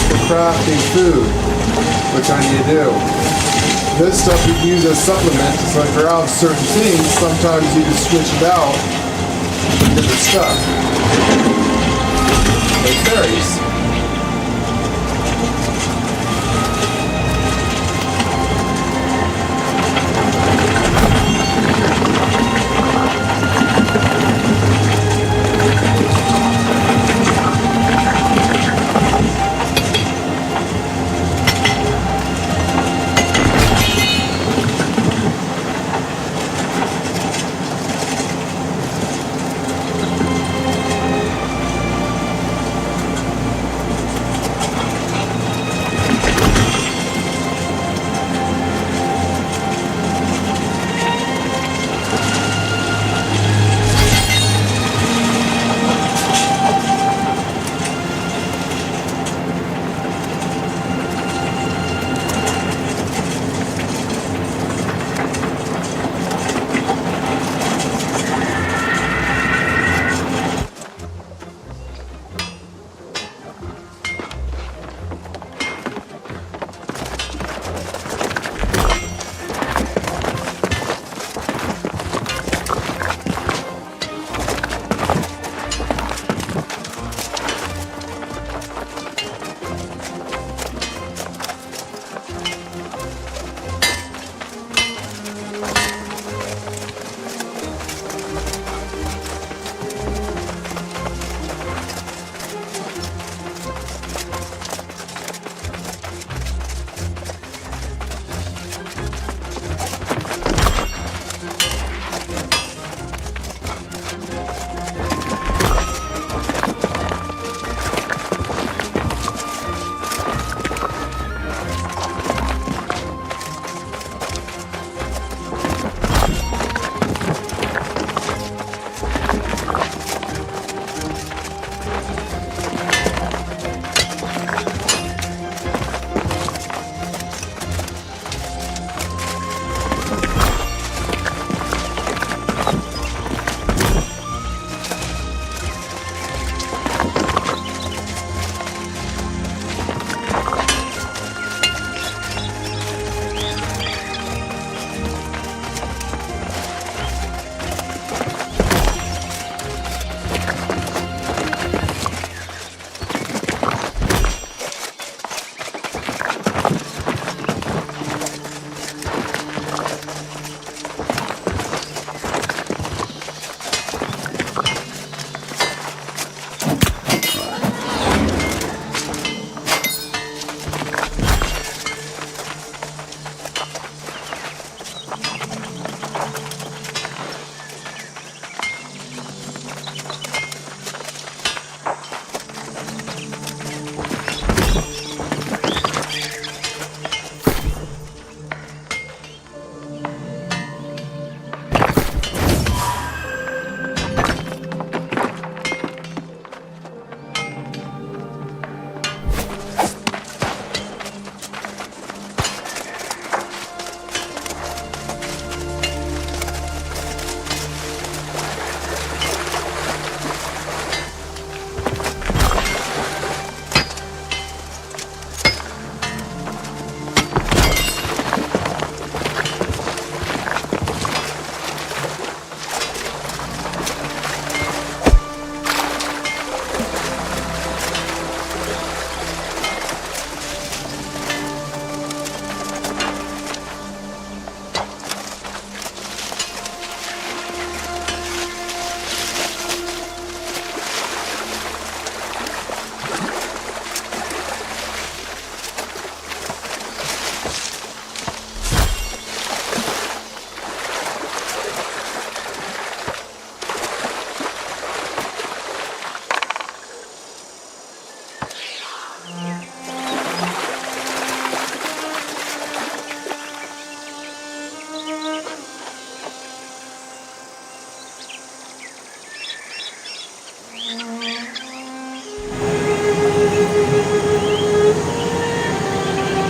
for crafting food, which I need to do. This stuff you can use as supplements. So if you're out of certain things, sometimes you can switch it out for different stuff. Like berries.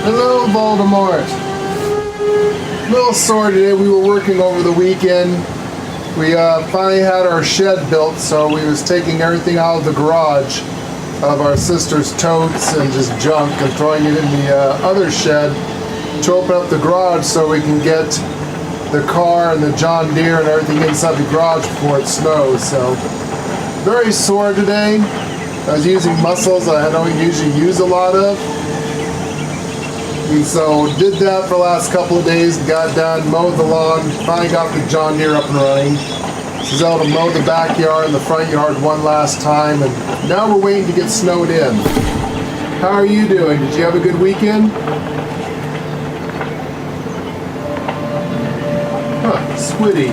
Hello, Voldemort. A little sore today. We were working over the weekend. We finally had our shed built, so we was taking everything out of the garage of our sister's totes and just junk and throwing it in the other shed to open up the garage so we can get the car and the John Deere and everything inside the garage before it snows. So very sore today. I was using muscles I don't usually use a lot of. And so did that for the last couple of days, got done, mowed the lawn, finally got the John Deere up and running. Was able to mow the backyard and the front yard one last time, and now we're waiting to get snowed in. How are you doing? Did you have a good weekend? Huh, Squiddy.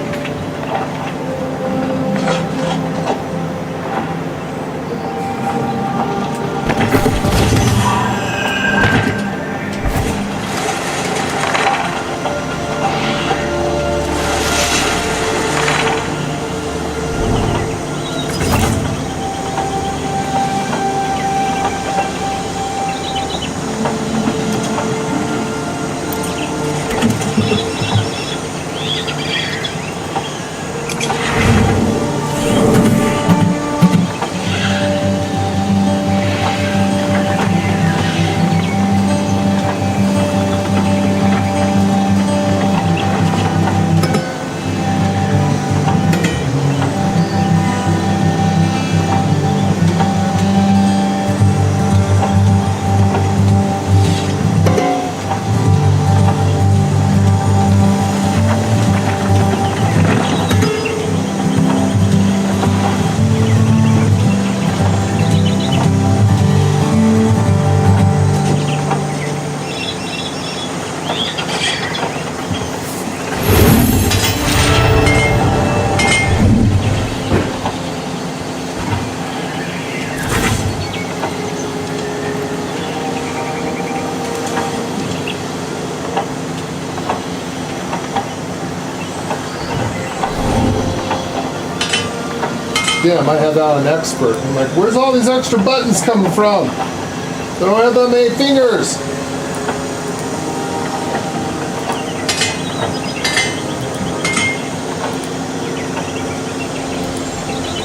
Damn, I had out an expert. I'm like, where's all these extra buttons coming from? I don't have that many fingers.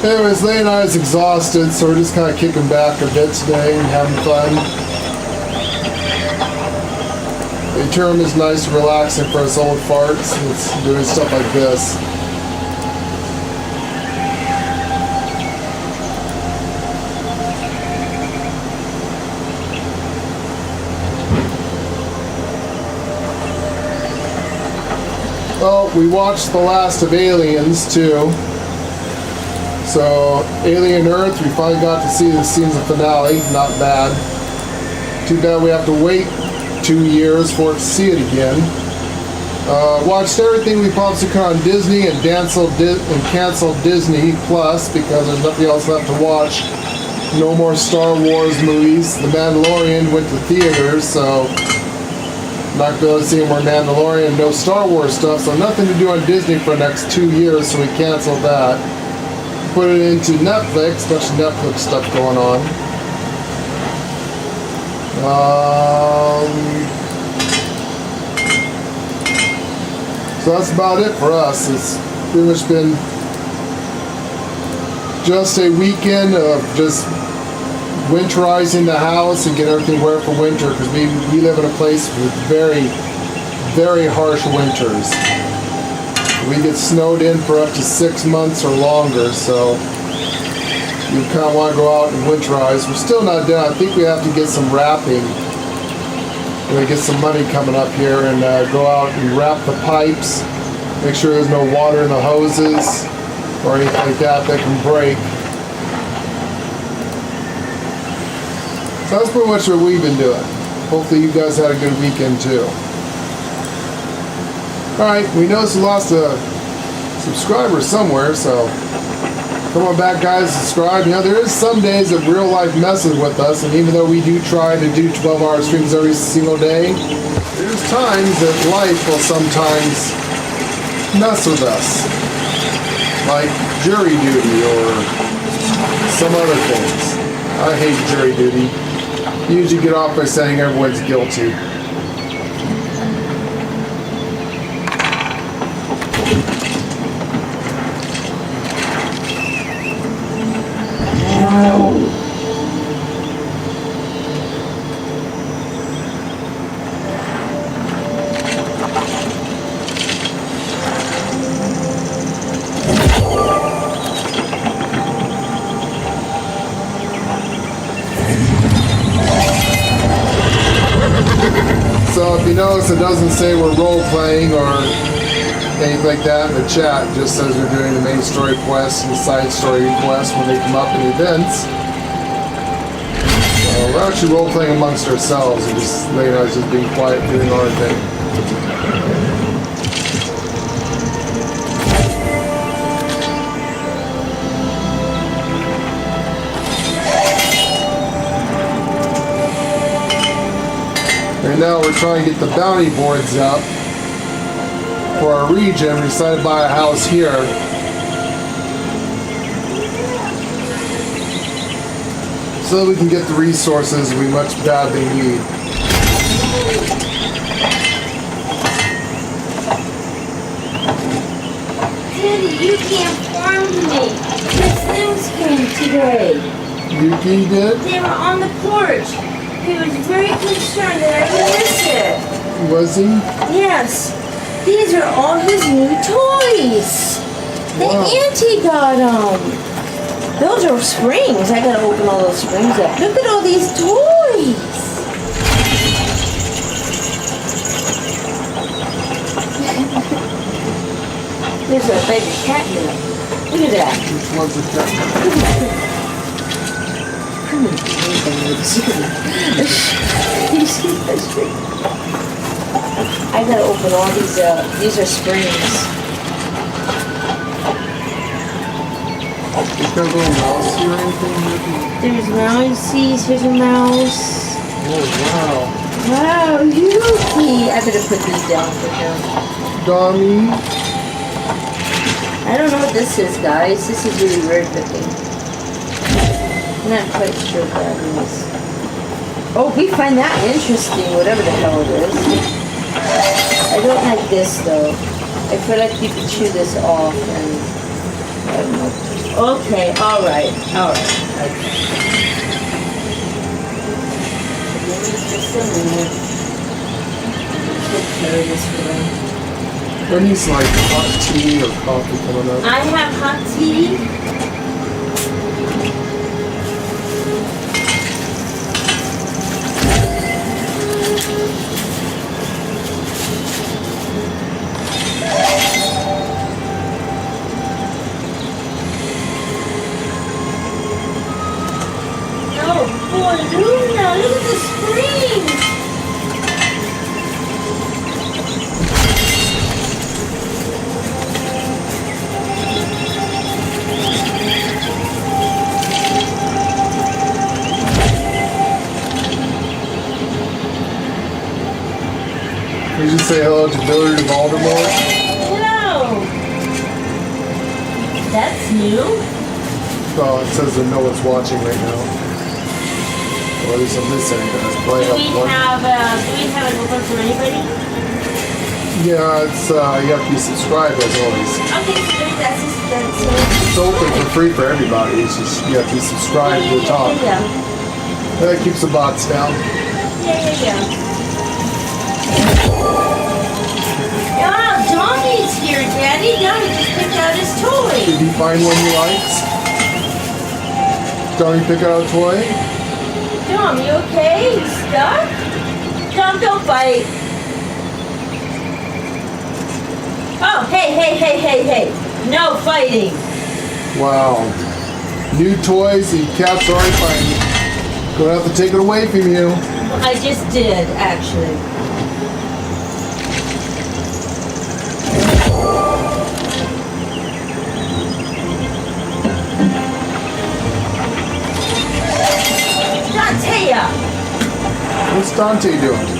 Anyways, Lane and I is exhausted, so we're just kind of kicking back a bit today and having fun. Aeternum is nice and relaxing for us old farts. It's doing stuff like this. Well, we watched the last of Aliens, too. So, Alien Earth, we finally got to see the season finale. Not bad. Too bad we have to wait 2 years for it to see it again. Watched everything we possibly could on Disney and canceled Disney Plus because there's nothing else left to watch. No more Star Wars movies. The Mandalorian went to theaters, so not going to be able to see more Mandalorian, no Star Wars stuff, so nothing to do on Disney for the next 2 years, so we canceled that. Put it into Netflix, bunch of Netflix stuff going on. So that's about it for us. It's pretty much been just a weekend of just winterizing the house and get everything ready for winter, because we live in a place with very, very harsh winters. We get snowed in for up to 6 months or longer, so you kind of want to go out and winterize. We're still not done. I think we have to get some wrapping. We're going to get some money coming up here and go out and wrap the pipes, make sure there's no water in the hoses or anything like that can break. So that's pretty much what we've been doing. Hopefully you guys had a good weekend too. Alright, we noticed we lost a subscriber somewhere, so come on back guys, subscribe. You know, there is some days that real life messes with us, and even though we do try to do 12-hour streams every single day, there's times that life will sometimes mess with us. Like jury duty or some other things. I hate jury duty. You usually get off by saying everyone's guilty. So if you notice, it doesn't say we're role playing or anything like that in the chat. It just says we're doing the main story quests and side story quests when they come up in events. So we're actually role playing amongst ourselves and just letting us just being quiet, doing our thing. Right now we're trying to get the bounty boards up for our region. We decided to buy a house here. So that we can get the resources we much badly need. Daddy, you can't farm me. His things came today. Yuki did? They were on the porch. He was very concerned that I would miss it. Was he? Yes. These are all his new toys. The Wow. auntie got them. Those are springs. I gotta open all those springs up. Look at all these toys. There's a baby cat here. Look at that. Which one's the cat? You see that string? I gotta open all these are springs. Is there a little mouse here or anything? There's mouse. Here's a mouse. Oh, Wow, Yuki! I better put these down for him. wow. Dummy. I don't know what this is, guys. This is really weird looking. I'm not quite sure what that is. Oh, we find that interesting, whatever the hell it is. I don't like this, though. I feel like you could chew this off and... I don't know. Okay, alright. Okay. Give me just a minute. Take care of this for them. There needs like hot tea or coffee coming up. I have hot tea. Oh boy, Luna, look at the springs. We should say hello to Billy to Baltimore. Hello. That's new. Oh, it says that no one's watching right now. Or at least I'm missing it. It's playing Do up. we have an open for anybody? Yeah, it's you have to be subscribed as always. Okay, so that's It's open for free for everybody. It's just you have to be subscribed to the top. Yeah. That keeps the bots down. Yeah. Oh, Johnny's here, Daddy. Johnny just picked out his toy. Did he find one he likes? Johnny pick out a toy? Dom, you okay? You stuck? Dom, don't bite. Oh, hey. No fighting. Wow. New toys and cats already find. Gonna have to take it away from you. I just did, actually. Dantea! What's Dante doing?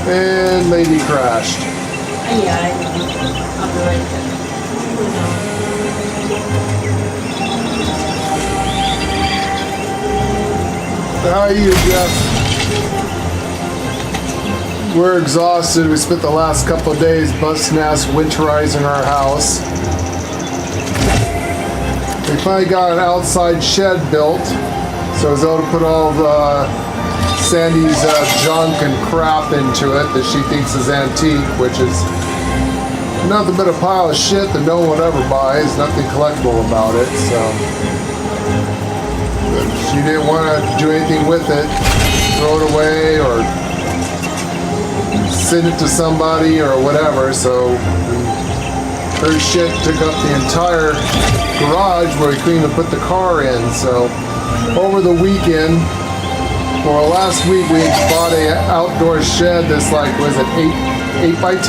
And lady crashed. Yeah, I know. I'll be right there. How are you, Jeff? We're exhausted. We spent the last couple of days busting ass winterizing our house. We finally got an outside shed built, so I was able to put all the Sandy's junk and crap into it that she thinks is antique, which is nothing but a pile of shit that no one would ever buy. There's nothing collectible about it, so but she didn't want to do anything with it, throw it away or send it to somebody or whatever, so her shit took up the entire garage where we couldn't even put the car in. So over the weekend, or last week, we bought a outdoor shed that's like, was it 8 by 10?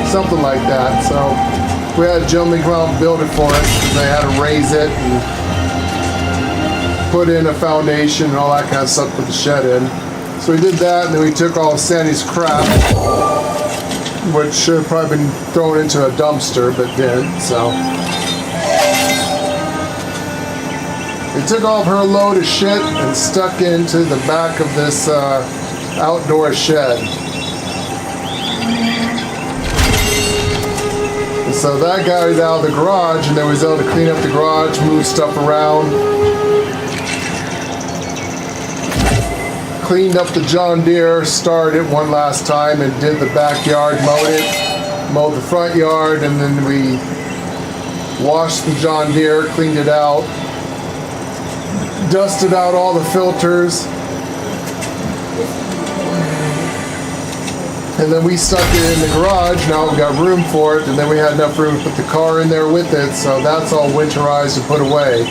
Something like that. So we had a gentleman come out and build it for us. They had to raise it and put in a foundation and all that kind of stuff to put the shed in. So we did that, and then we took all of Sandy's crap, which should have probably been thrown into a dumpster, but didn't, so. We took all of her load of shit and stuck into the back of this outdoor shed. And so that got it out of the garage, and then we was able to clean up the garage, move stuff around. Cleaned up the John Deere, started it one last time and did the backyard, mowed the front yard, and then we washed the John Deere, cleaned it out. Dusted out all the filters, and then we stuck it in the garage. Now we got room for it, and then we had enough room to put the car in there with it, so that's all winterized and put away.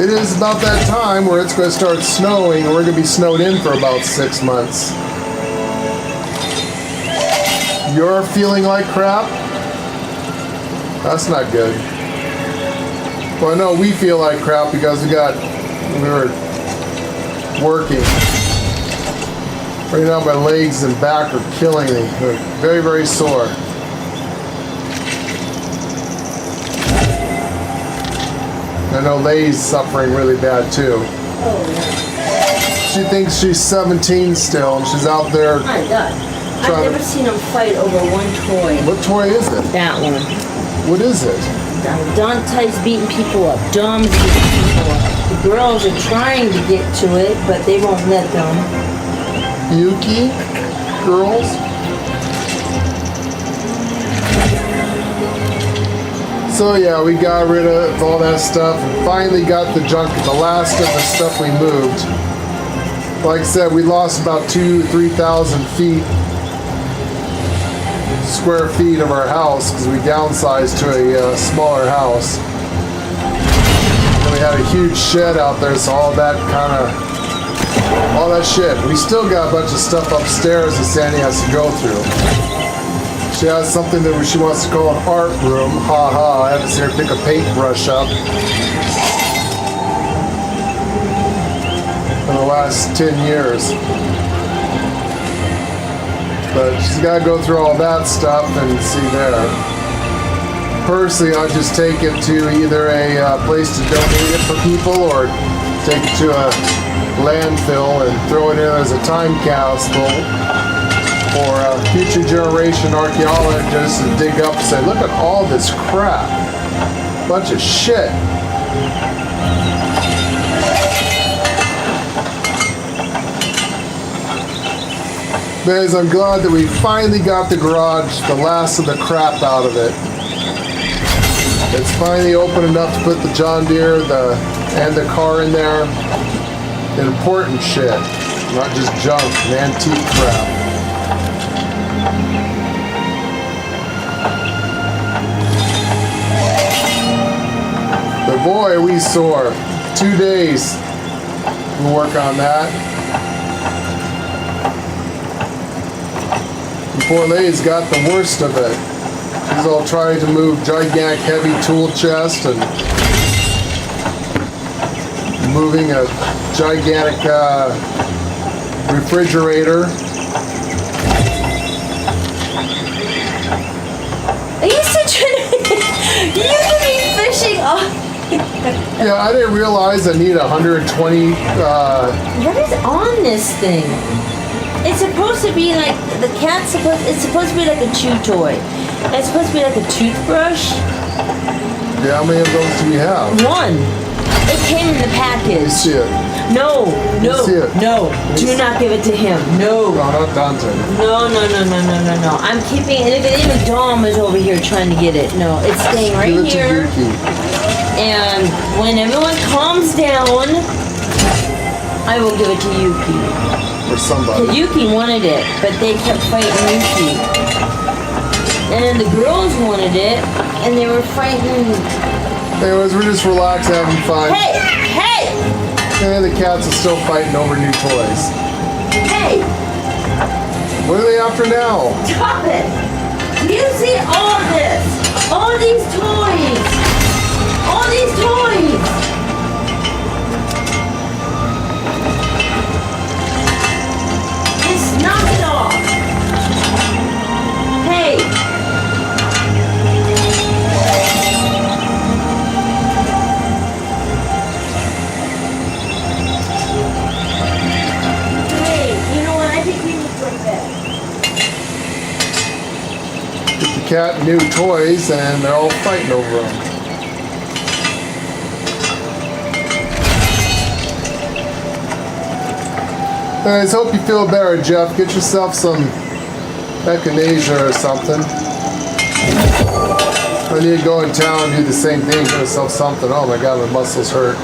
It is about that time where it's going to start snowing, and we're going to be snowed in for about 6 months. You're feeling like crap? That's not good. Well, I know we feel like crap because we were working. Right now my legs and back are killing me. They're very, very sore. I know Lay's suffering really bad too. She thinks she's 17 still, and she's out there. My God. I've never seen them fight over one toy. What toy is it? That one. What is it? Dante's beating people up. Dom's beating people up. The girls are trying to get to it, but they won't let them. Yuki? Girls? So yeah, we got rid of all that stuff and finally got the junk, the last of the stuff we moved. Like I said, we lost about 3,000 feet, square feet of our house because we downsized to a smaller house. And we had a huge shed out there, so all that shit. We still got a bunch of stuff upstairs that Sandy has to go through. She has something that she wants to call an art room. Ha ha, I haven't seen her pick a paintbrush up in the last 10 years. But she's got to go through all that stuff and see there. Personally, I'll just take it to either a place to donate it for people or take it to a landfill and throw it in as a time capsule for future generation archaeologists to dig up and say, look at all this crap. Bunch of shit. Guys, I'm glad that we finally got the garage, the last of the crap out of it. It's finally open enough to put the John Deere and the car in there. Important shit, not just junk and antique crap. But boy, are we sore. 2 days we'll work on that. And poor Lay's got the worst of it. He's all trying to move gigantic heavy tool chest and moving a gigantic refrigerator. Are you still trying to... You could be fishing off... Yeah, I didn't realize I need 120. What is on this thing? It's supposed to be like the cat's supposed. It's supposed to be like a chew toy. It's supposed to be like a toothbrush. Yeah, how many of those do you have? One. It came in the package. You see it? No, no, see it. no. Do not give it to him. No. No, not Dante. No. I'm keeping it. Even Dom is over here trying to get it. No, it's staying right Give it to here. Yuki. And when everyone calms down, I will give it to Yuki. Or somebody. Yuki wanted it, but they kept fighting Yuki. And then the girls wanted it, and they were fighting. Anyways, we're just relaxed, having fun. Hey! And the cats are still fighting over new toys. Hey! What are they after now? Stop it! Do you see all this? All these toys! All these toys! Just knock it off! Hey! Hey, you know what? I think we need to go to bed. Get the cat new toys, and they're all fighting over them. Anyways, hope you feel better, Jeff. Get yourself some echinacea or something. I need to go in town and do the same thing. Get myself something. Oh my God, my muscles hurt.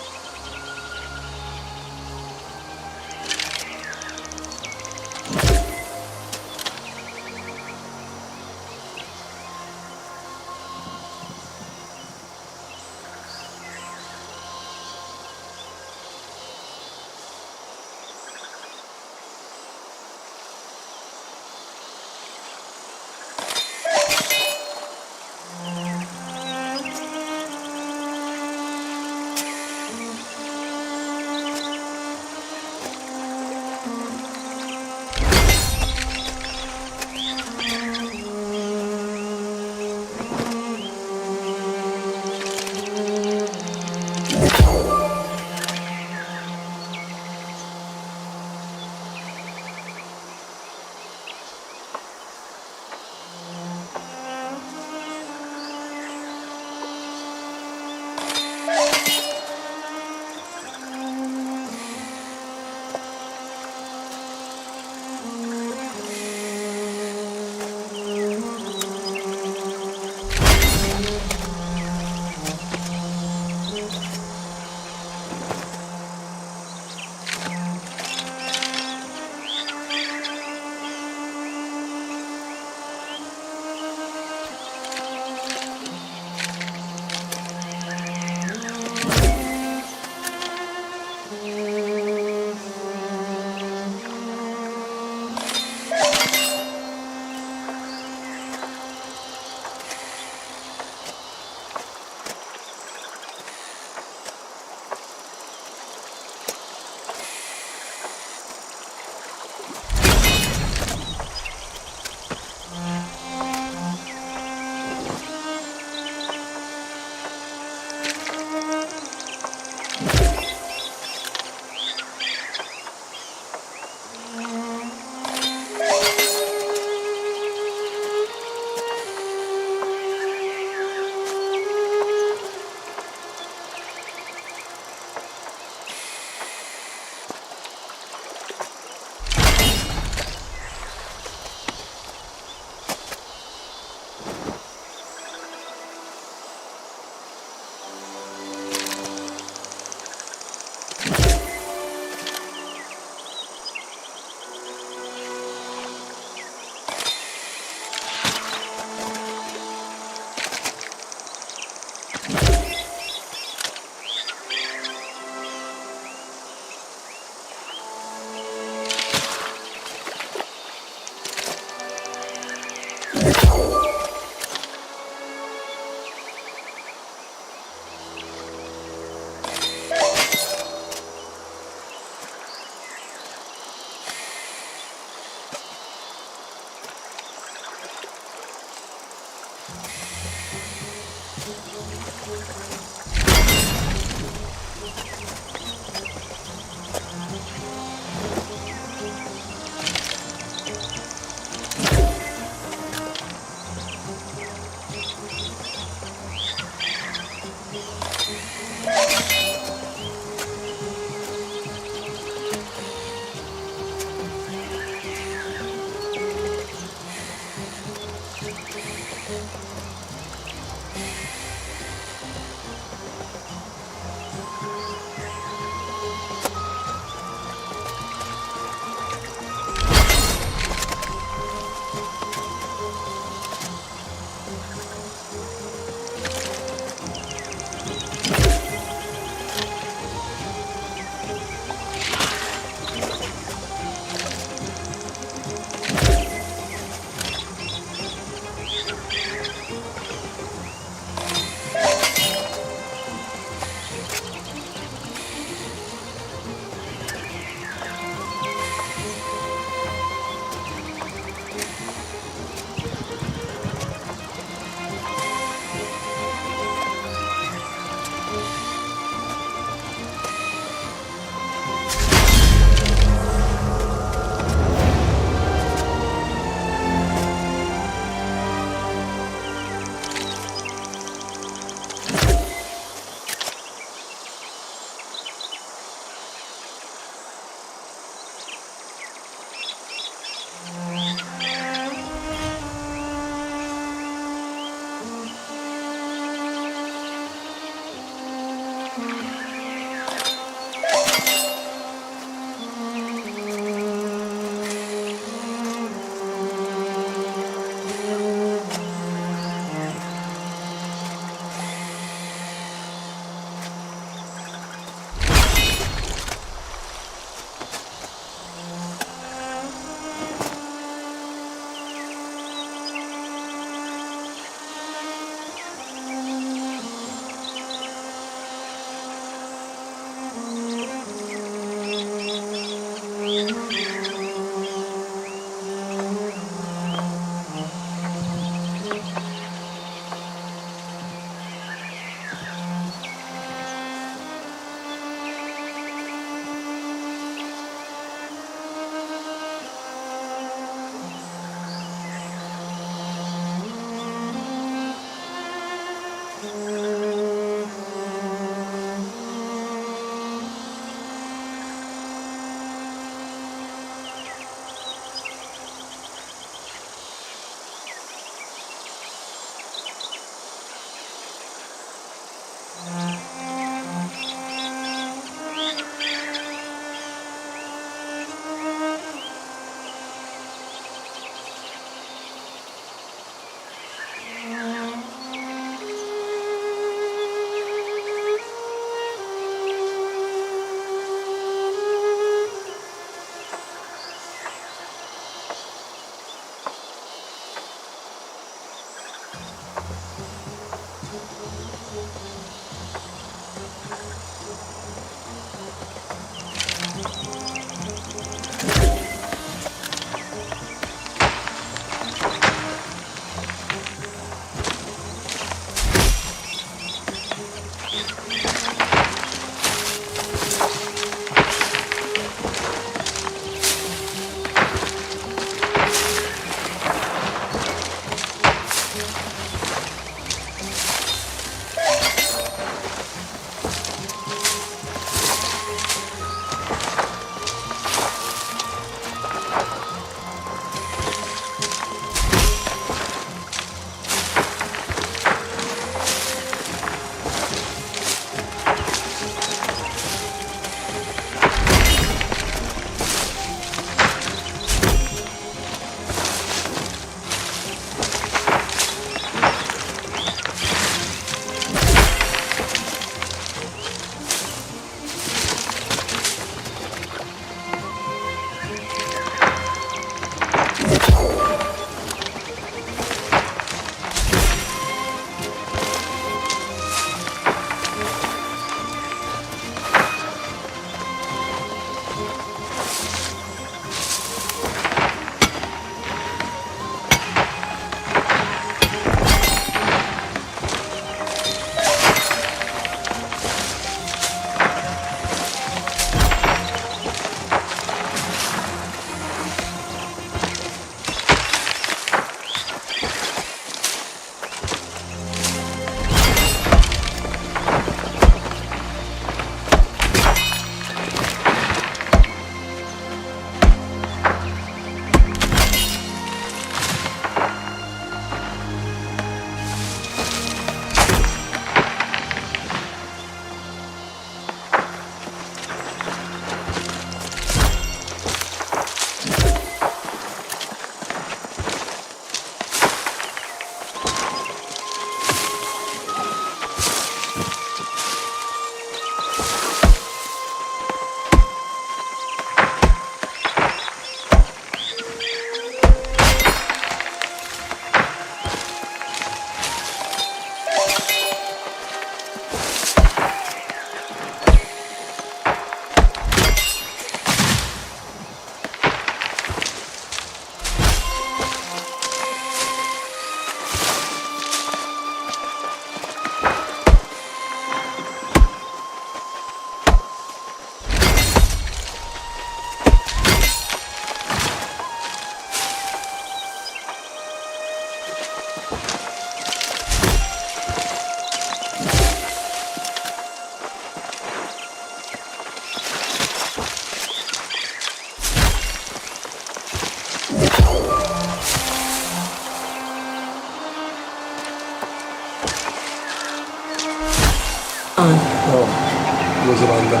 wasn't on the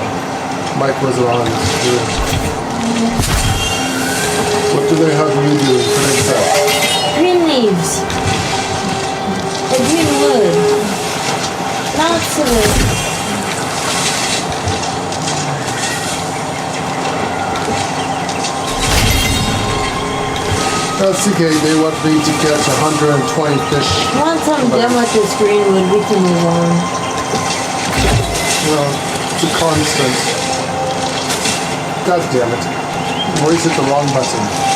mic wasn't on the screen. What do they have you do? Finish up. Green leaves. Or green wood. Lots of it. That's okay. They want me to catch 120 fish. Once I'm done with this green wood, we can move on. Well, it's a constant. God damn it. Always hit the wrong button.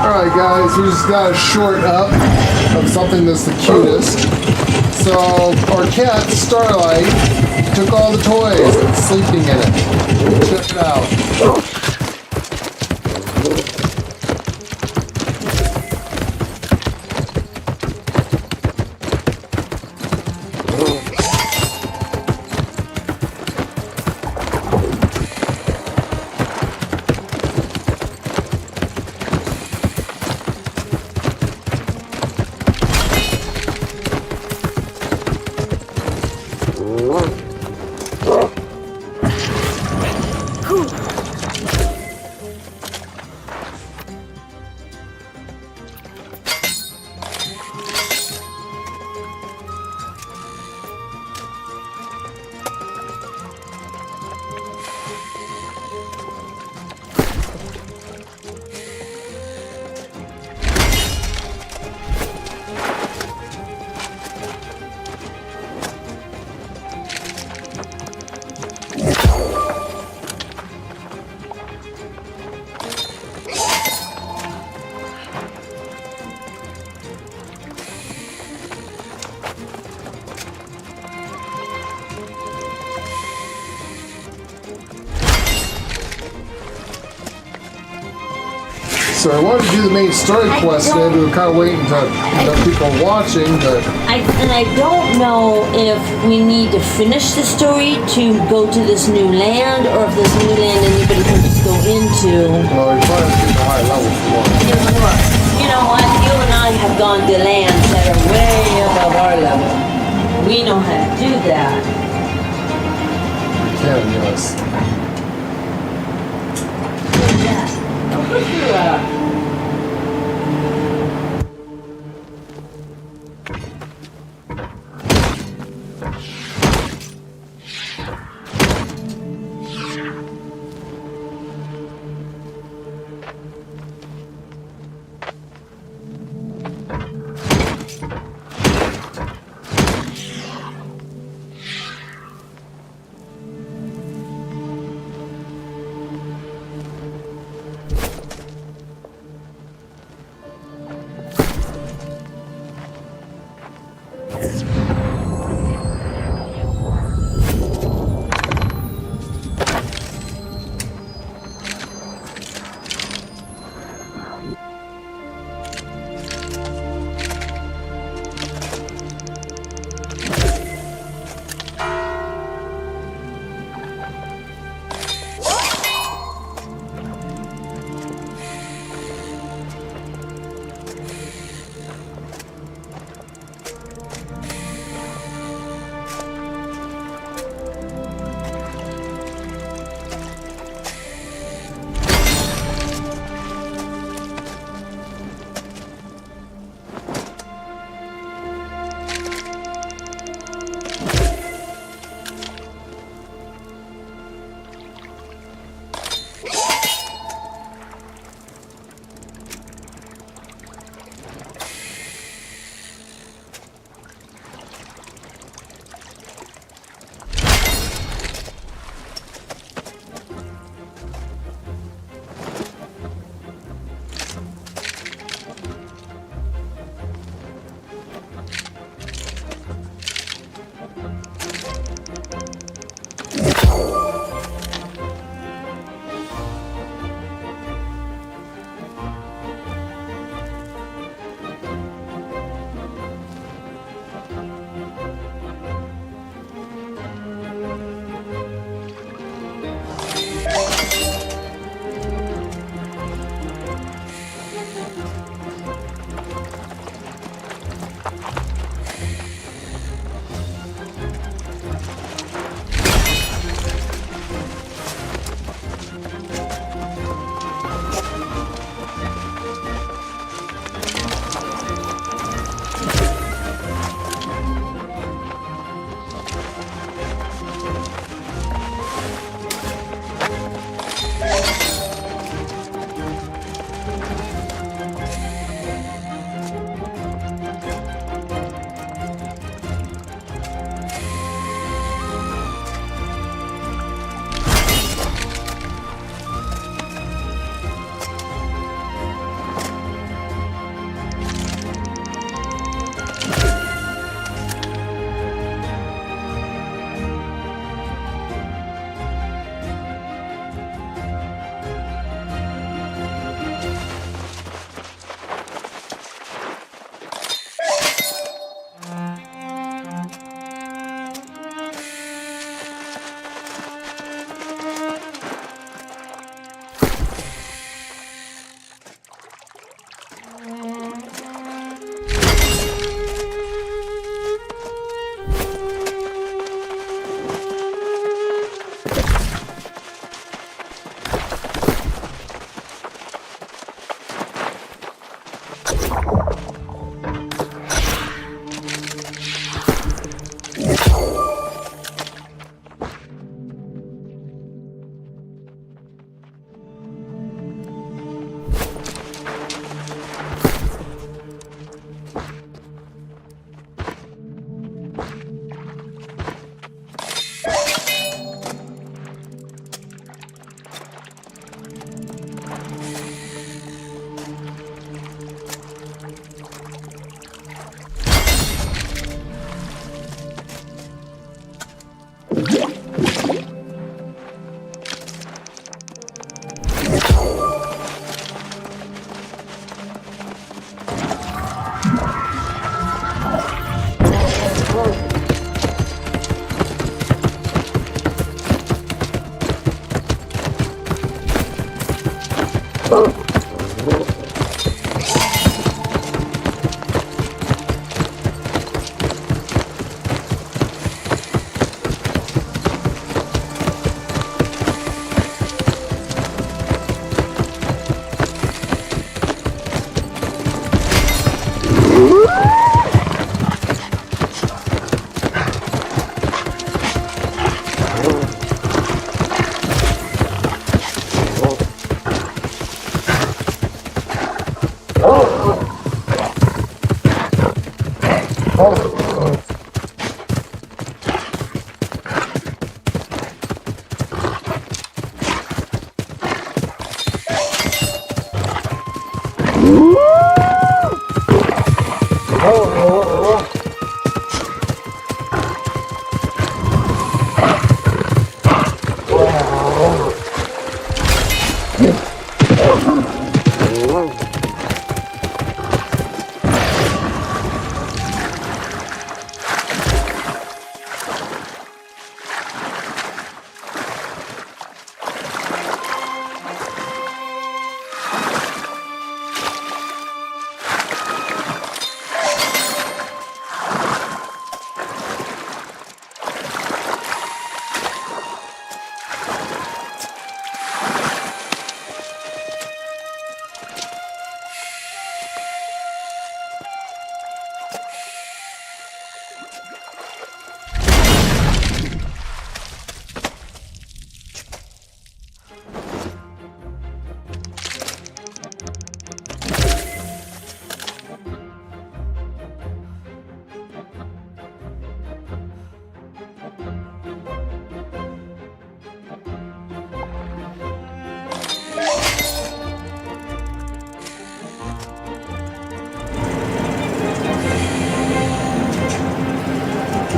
Alright guys, we just got a short up of something that's the cutest. So, our cat, Starlight, took all the toys and sleeping in it. Check it out. So I wanted to do the main story quest today, but we were kind of waiting to people watching, but... I don't know if we need to finish the story to go to this new land, or if this new land anybody can just go into. Well, we probably have to get to high level for it. You know what? You and I have gone to lands that are way above our level. We know how to do that. We can, yes. I'll put your,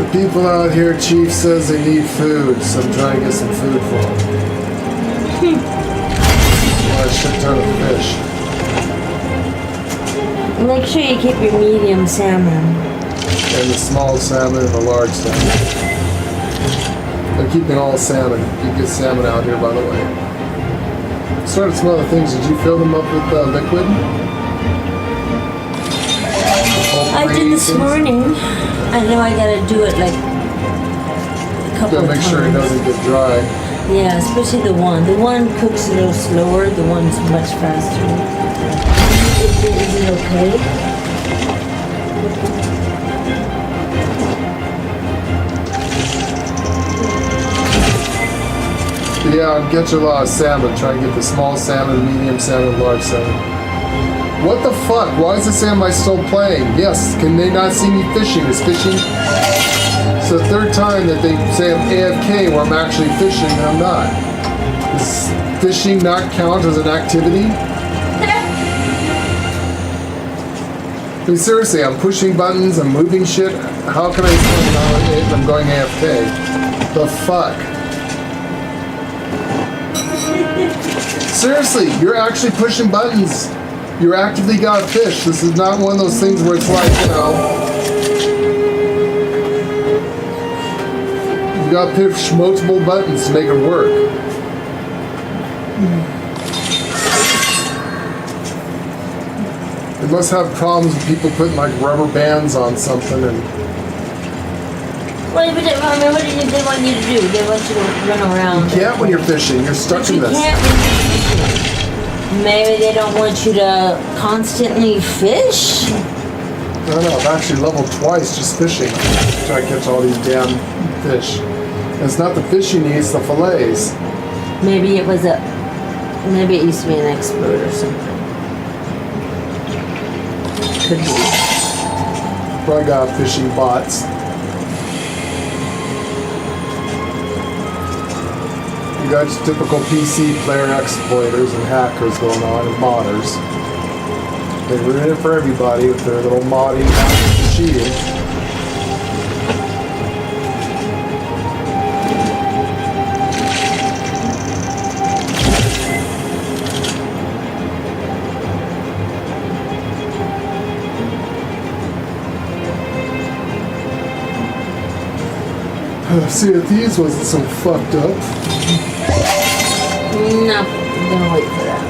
The people out here, Chief says they need food, so I'm trying to get some food for them. A shit ton of fish. Make sure you keep your medium salmon. And the small salmon and the large salmon. I'm keeping all salmon. You get salmon out here, by the way. Started some other things. Did you fill them up with liquid? I did this morning. I know I gotta do it like a couple Gotta of make times. sure it doesn't get dry. Yeah, especially the one. The one cooks a little slower. The one's much faster. Is it okay? Yeah, I'm catching a lot of salmon. Trying to get the small salmon, medium salmon, large salmon. What the fuck? Why is this am I still playing? Yes, can they not see me fishing? Is fishing... It's the third time that they say I'm AFK where I'm actually fishing and I'm not. Does fishing not count as an activity? I mean, seriously, I'm pushing buttons, I'm moving shit. How can I say I'm going AFK? The fuck? Seriously, you're actually pushing buttons. You're actively got a fish. This is not one of those things where it's like, you know, you got to push multiple buttons to make it work. They must have problems with people putting like rubber bands on something and... What do they want you to do? They want you to run around. You can't when you're fishing. You're stuck in You this. can't when you're fishing. Maybe they don't want you to constantly fish? I don't know. I've actually leveled twice just fishing. Try to catch all these damn fish. And it's not the fish you need, it's the fillets. Maybe it used to be an expert or something. Could be. Probably got fishing bots. You got your typical PC player exploiters and hackers going on and modders. They ruin it for everybody with their little modding and cheating. See if these wasn't so fucked up. No, I'm gonna wait for that.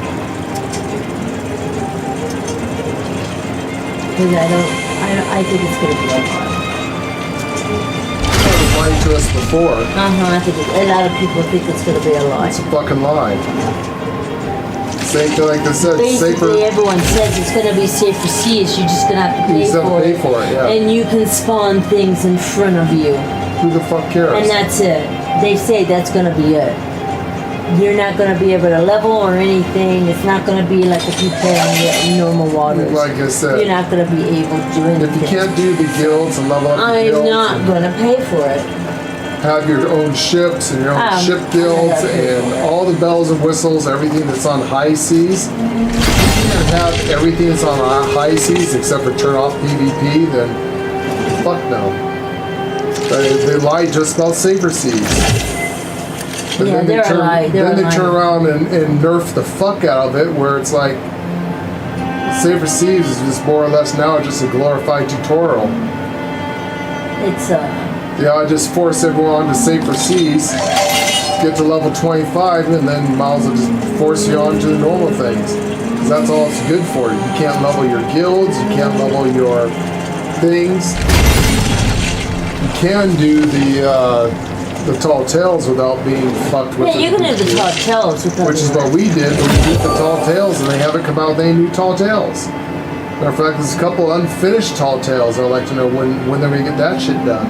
Because I think it's gonna be a lot. They lied to us before. I think a lot of people think it's gonna be a lot. It's a fucking lie. Like they said, Basically, safer. everyone says it's gonna be safer seas. You're just gonna have to You pay just have to for pay it. for it, yeah. And you can spawn things in front of you. Who the fuck cares? And that's it. They say that's gonna be it. You're not gonna be able to level or anything. It's not gonna be like if you play on the normal waters. Like I said, You're not gonna be able to do anything. if you can't do the guilds and level up the I'm guilds not and gonna pay for it. have your own ships and your own ship guilds and all the bells and whistles, everything that's on high seas, you can't have everything that's on high seas except for turn off PvP, then fuck no. They lie just about safer seas. But Yeah, then they're a lie. Then they turn around and nerf the fuck out of it, where it's like safer seas is just more or less now just a glorified tutorial. It's Yeah, I just force everyone to safer seas, get to level 25, and then might as well just force you on to the normal things. Because that's all it's good for. You can't level your guilds, you can't level your things. You can do the tall tales without being fucked with. yeah, you can do the tall tales without. Which is what we did. We did the tall tales, and they haven't come out with any new tall tales. Matter of fact, there's a couple unfinished tall tales. I'd like to know when they're gonna get that shit done.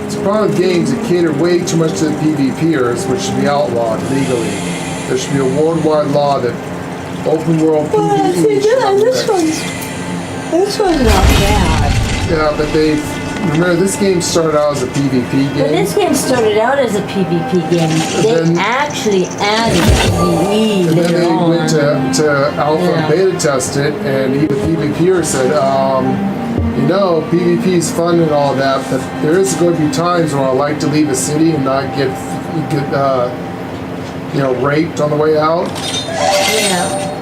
It's a problem with games that cater way too much to the PvPers, which should be outlawed legally. There should be a worldwide law that open world PvE should not be This one's not bad. Yeah, but they remember this game started out as a PvP game. But this game started out as a PvP game. They actually added PvE And then later they on. went to alpha Yeah. and beta test it, and even PvPers said, you know, PvP is fun and all that, but there is going to be times where I like to leave a city and not get raped on the way out. Yeah.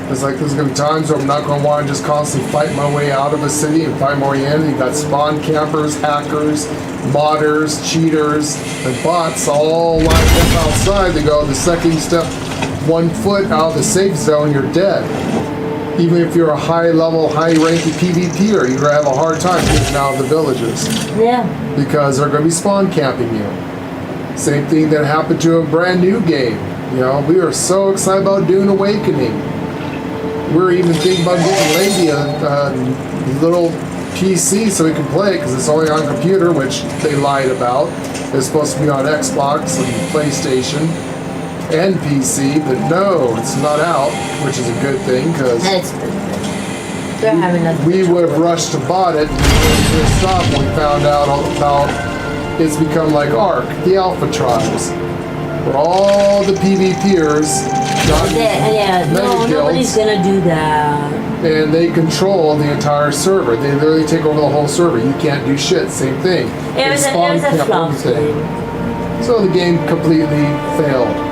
It's like there's going to be times where I'm not going to want to just constantly fight my way out of a city and fight my way in. You got spawn campers, hackers, modders, cheaters, and bots all lined up outside. They go, the second you step 1 foot out of the safe zone, you're dead. Even if you're a high-level, high-ranking PvPer, you're going to have a hard time getting out of the villages Yeah. because they're going to be spawn camping you. Same thing that happened to a brand new game. You know, we were so excited about Dune Awakening. We were even thinking about getting Lady a little PC so we can play it because it's only on computer, which they lied about. It's supposed to be on Xbox and PlayStation and PC, but no, it's not out, which is a good thing because They're having nothing. we would have rushed to bought it and we would have stopped when we found out all about it's become like Ark, the Alpha Tribes, where all the PvPers got Yeah, no, mega nobody's guilds, gonna do that. and they control the entire server. They literally take over the whole server. You can't do shit. Same thing. It They was spawn a camp flop everything. game. So the game completely failed.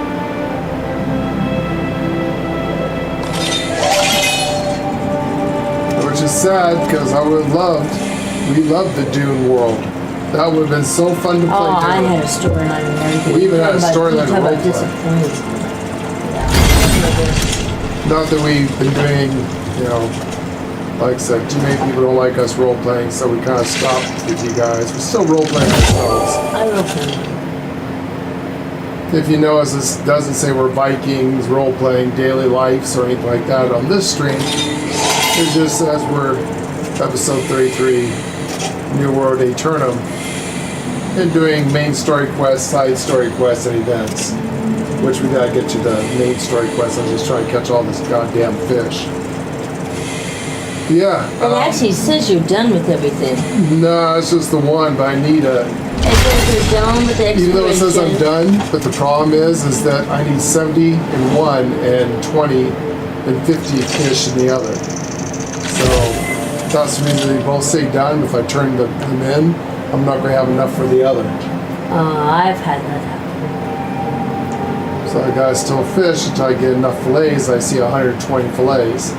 Which is sad because we loved the Dune world. That would have been so fun to play. Oh, I together. had a storyline and everything. We even had a storyline Talk to about roleplay. disappointing. Yeah. Not that we've been doing, like I said, too many people don't like us role playing, so we kind of stopped with you guys. We're still role playing ourselves. I will play. If you notice, this doesn't say we're Vikings role playing daily lives or anything like that on this stream. It just says we're episode 33, New World Aeternum, and doing main story quests, side story quests, and events. Which we gotta get to the main story quest. I'm just trying to catch all this goddamn fish. Yeah. It actually says you're done with everything. No, it's just the one, but I need a. It says you're done with the exploration. Even though it says I'm done, but the problem is that I need 70 in one and 20 and 50 fish in the other. So that's the reason they both say done. If I turn them in, I'm not going to have enough for the other. I've had that happen. So I gotta still fish until I get enough fillets. I see 120 fillets.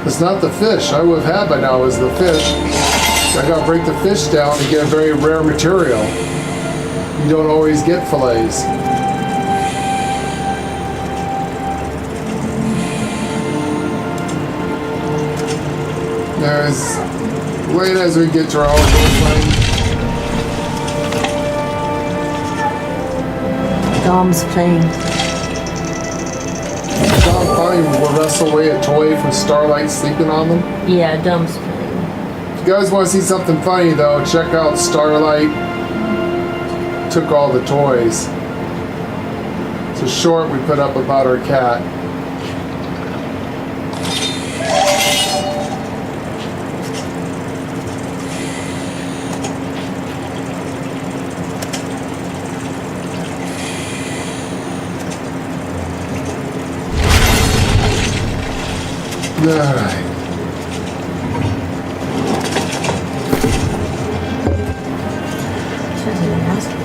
It's not the fish I would have had by now, is the fish. I gotta break the fish down to get a very rare material. You don't always get fillets. There's, wait as we get to our own role-playing. Dom's playing. Dom finally will wrestle away a toy from Starlight sleeping on them. Yeah, Dom's playing. If you guys want to see something funny though, check out Starlight Took All the Toys. It's a short we put up about our cat. Alright. She doesn't even ask me.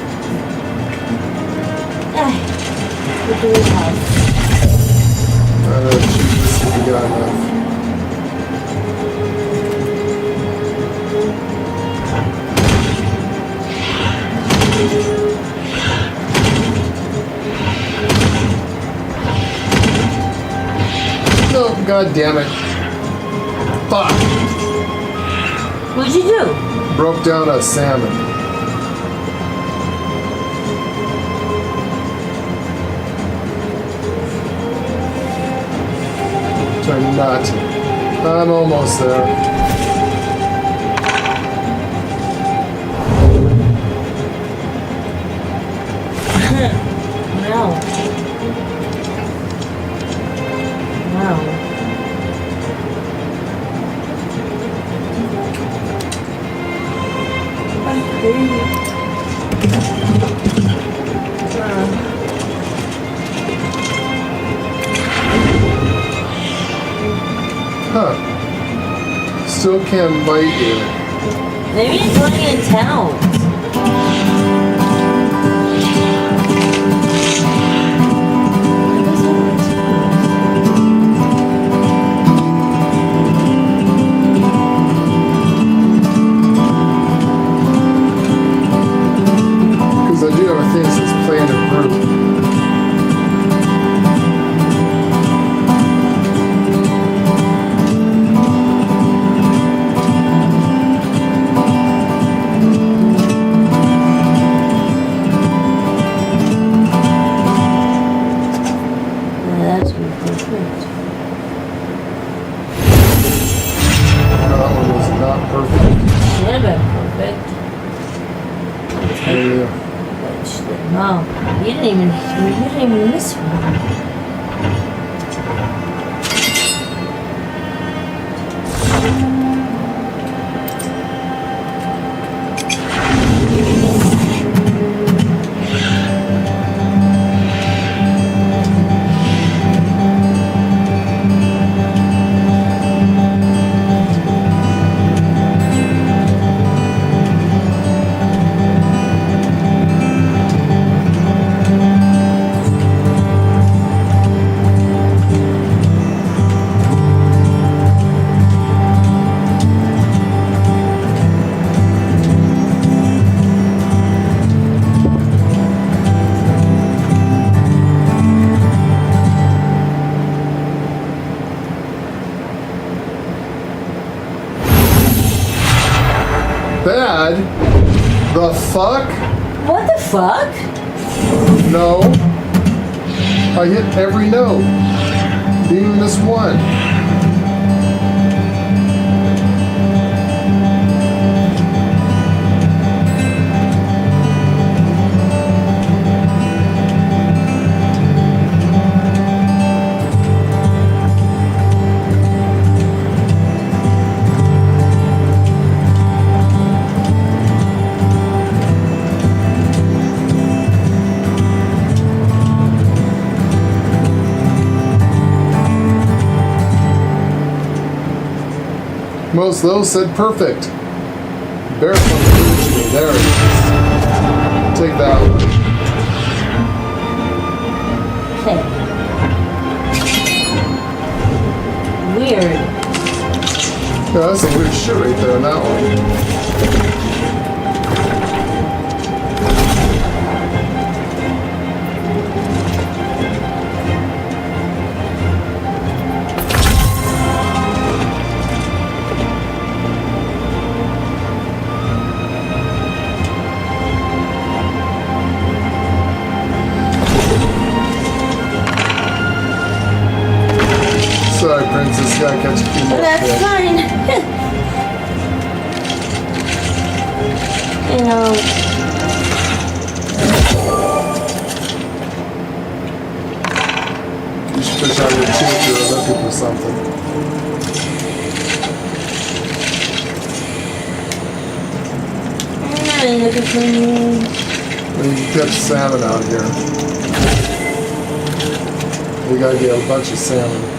What do we have? Jesus, we got enough. No, god damn it. Fuck. What'd you do? Broke down a salmon. Turn nut. I'm almost there. No. No. Huh. Still can't invite you. Maybe it's only in towns. Because I do have a thing that says play in a group. That's perfect. No, that one was not perfect. Should have been perfect. Yeah. But no, you didn't even miss one. Bad? The fuck? What the fuck? No. I hit every note. Didn't even miss one. Most of those said perfect. Bear function. There it is. Take that one. Okay. Weird. Yeah, that's some weird shit right there in that one. Sorry, Princess, gotta catch a few more. That's fish. fine. You know, You should fish out your tube if you're looking for something. I'm not looking for you. Well, you can catch salmon out here. We gotta get a bunch of salmon.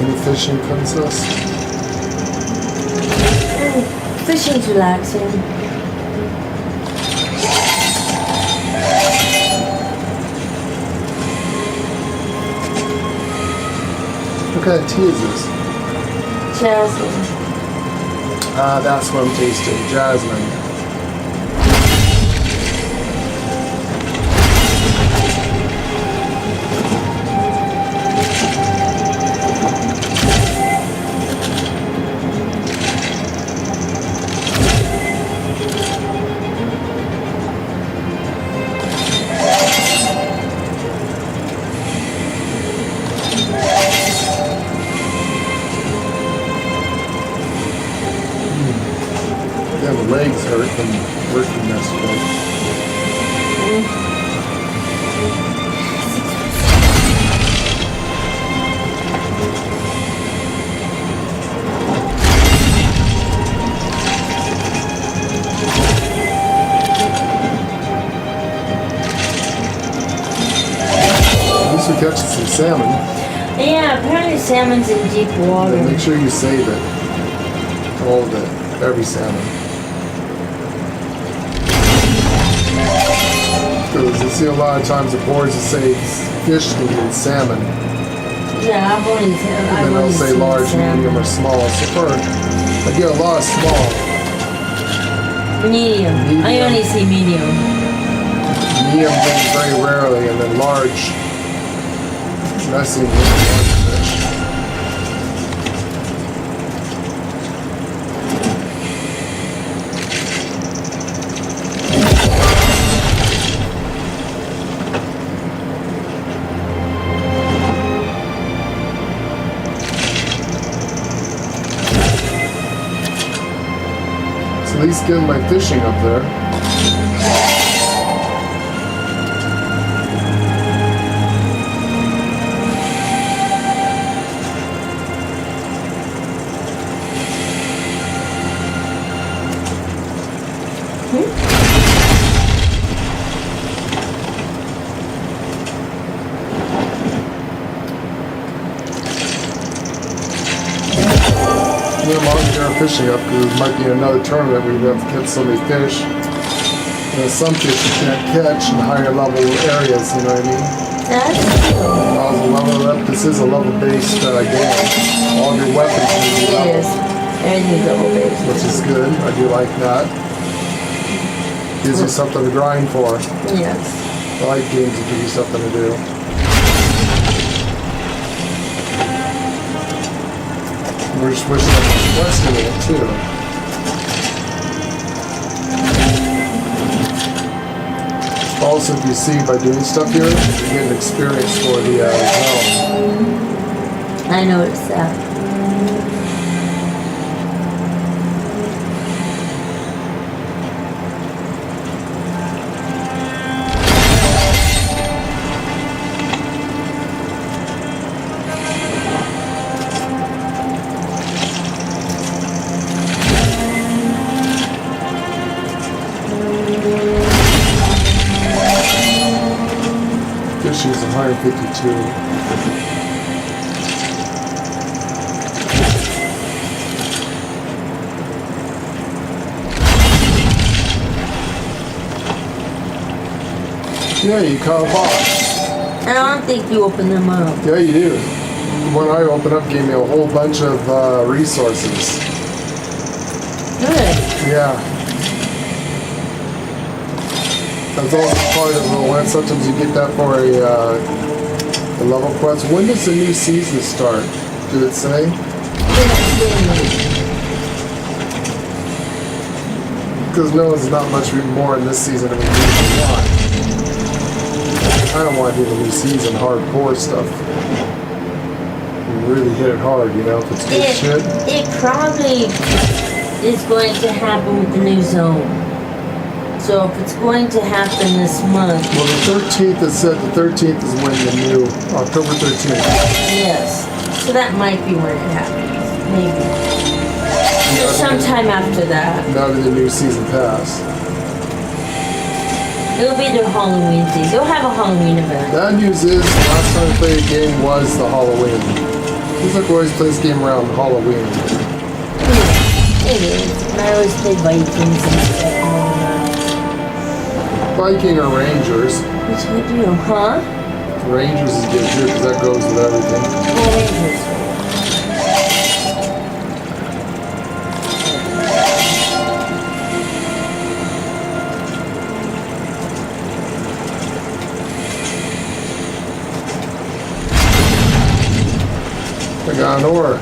Any fishing princess? Fishing's relaxing. What kind of tea is this? Jasmine. Ah, that's what I'm tasting. Jasmine. Yeah, the legs hurt from working yesterday. At least we catch some salmon. Yeah, apparently salmon's in deep water. But make sure you save it. All of it. Every salmon. Because you see a lot of times the boards that say fish and salmon. Yeah, I've only And then they'll say seen large, salmon. medium, or small. So first, I get a lot of small. Medium. I Medium. only see medium. Medium things very rarely, and then large. I've seen really large fish. So at least get my fishing up there. I'm going to fishing up because it might be another tournament where you have to catch so many fish. There's some fish you can't catch in higher level areas, you know what I mean? That's This is a level-based game. All your weapons need to be it level, is. Everything's double based. which is good. I do like that. Gives you something to grind for. Yes. I like games that give you something to do. We're just wishing I was questing it too. Also, if you see by doing stuff here, you get an experience for the zone. I noticed that. Fish is 152. Yeah, you caught a box. I don't think you open them up. Yeah, you do. The one I opened up gave me a whole bunch of resources. Good. Yeah. That's also part of the one. Sometimes you get that for a level quest. When does the new season start? Did it say? Because no, there's not much more in this season than we usually want. I don't want to do the new season hardcore stuff. You really hit it hard, you know, if it's good shit. It probably is going to happen with the new zone. So if it's going to happen this month, Well, the 13th is said the 13th is when the new, October 13th. yes. So that might be when it happens. Maybe. Or sometime after that. Now that the new season passed. It'll be their Halloween thing. They'll have a Halloween event. Bad news is, the last time I played a game was the Halloween. Looks like we always play this game around Halloween. It is. And I always play Vikings and stuff. Viking or Rangers. Which would you, huh? Rangers is good too because that goes with everything. Oh, Rangers. I got an ore.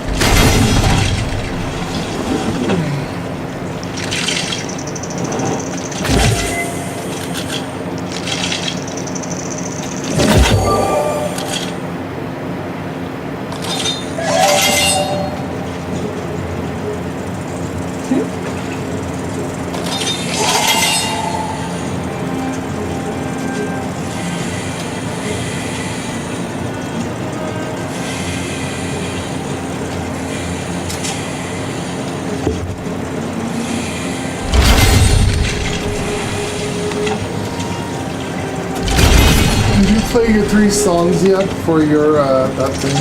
Did you play your 3 songs yet for your that thing?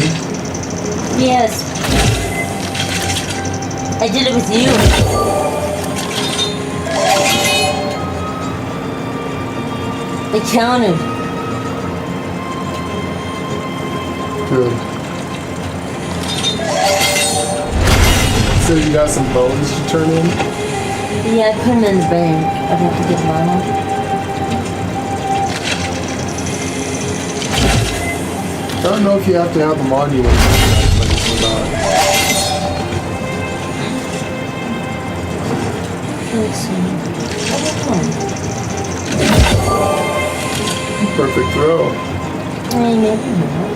Yes. I did it with you. I counted. Good. So you got some bones to turn in? Yeah, I put them in the bank. I'd have to get them out. I don't know if you have to have them on you when you're or not. Let's see. Oh, Perfect throw. I never know.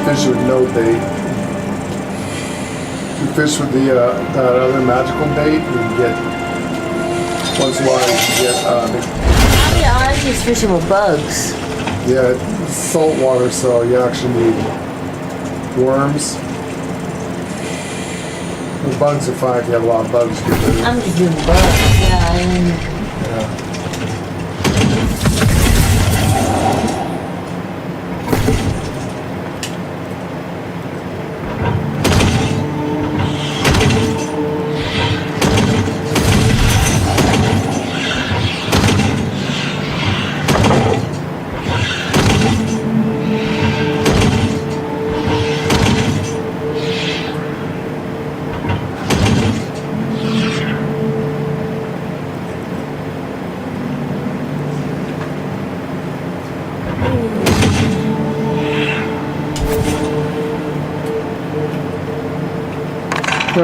Fish with no bait. You fish with the that other magical bait, you can get once in a while you can get Yeah, I'm just fishing with bugs. yeah, salt water, so you actually need worms. The bugs are fine if you have a lot of bugs. I'm just doing bugs. Yeah, I mean, Yeah.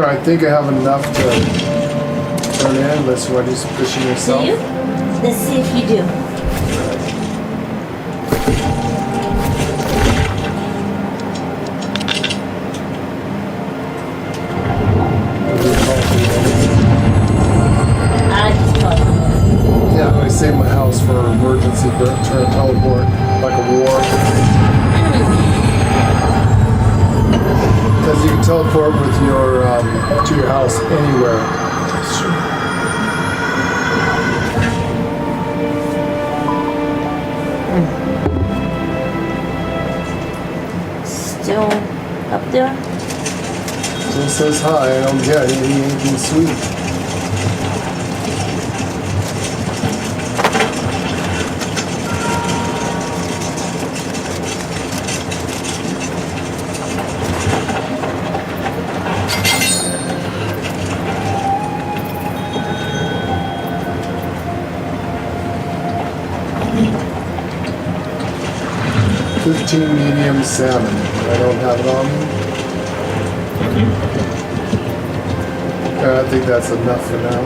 I think I have enough to turn in unless you want to do some fishing yourself. do you? Let's see if you do. I just called it. Yeah, I saved my house for emergency turn teleport, like a war. Because you can teleport with your to your house anywhere. Still up there? Just says hi, I don't get anything sweet. Medium salmon. I don't have it on me. I think that's enough for now.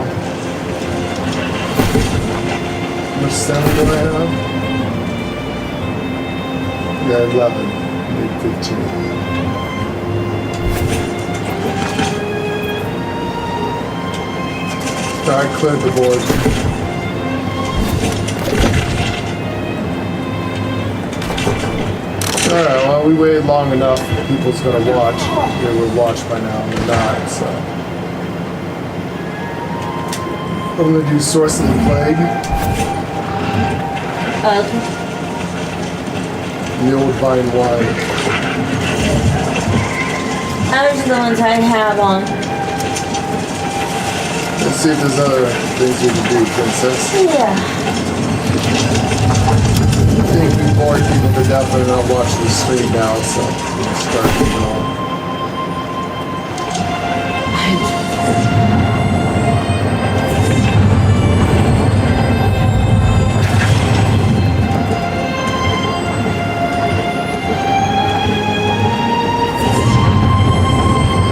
How much salmon do I have? Yeah, 11. Maybe 15. I cleared the board. Alright, well, we waited long enough. People's gonna watch. They would watch by now, and they're not, so. I'm gonna do Source of the Plague. Okay. The old vine wine. Those are the ones I have on. Let's see if there's other things you can do, Princess. Yeah. I think we bored people to death and not watch the stream now, so we'll start moving on.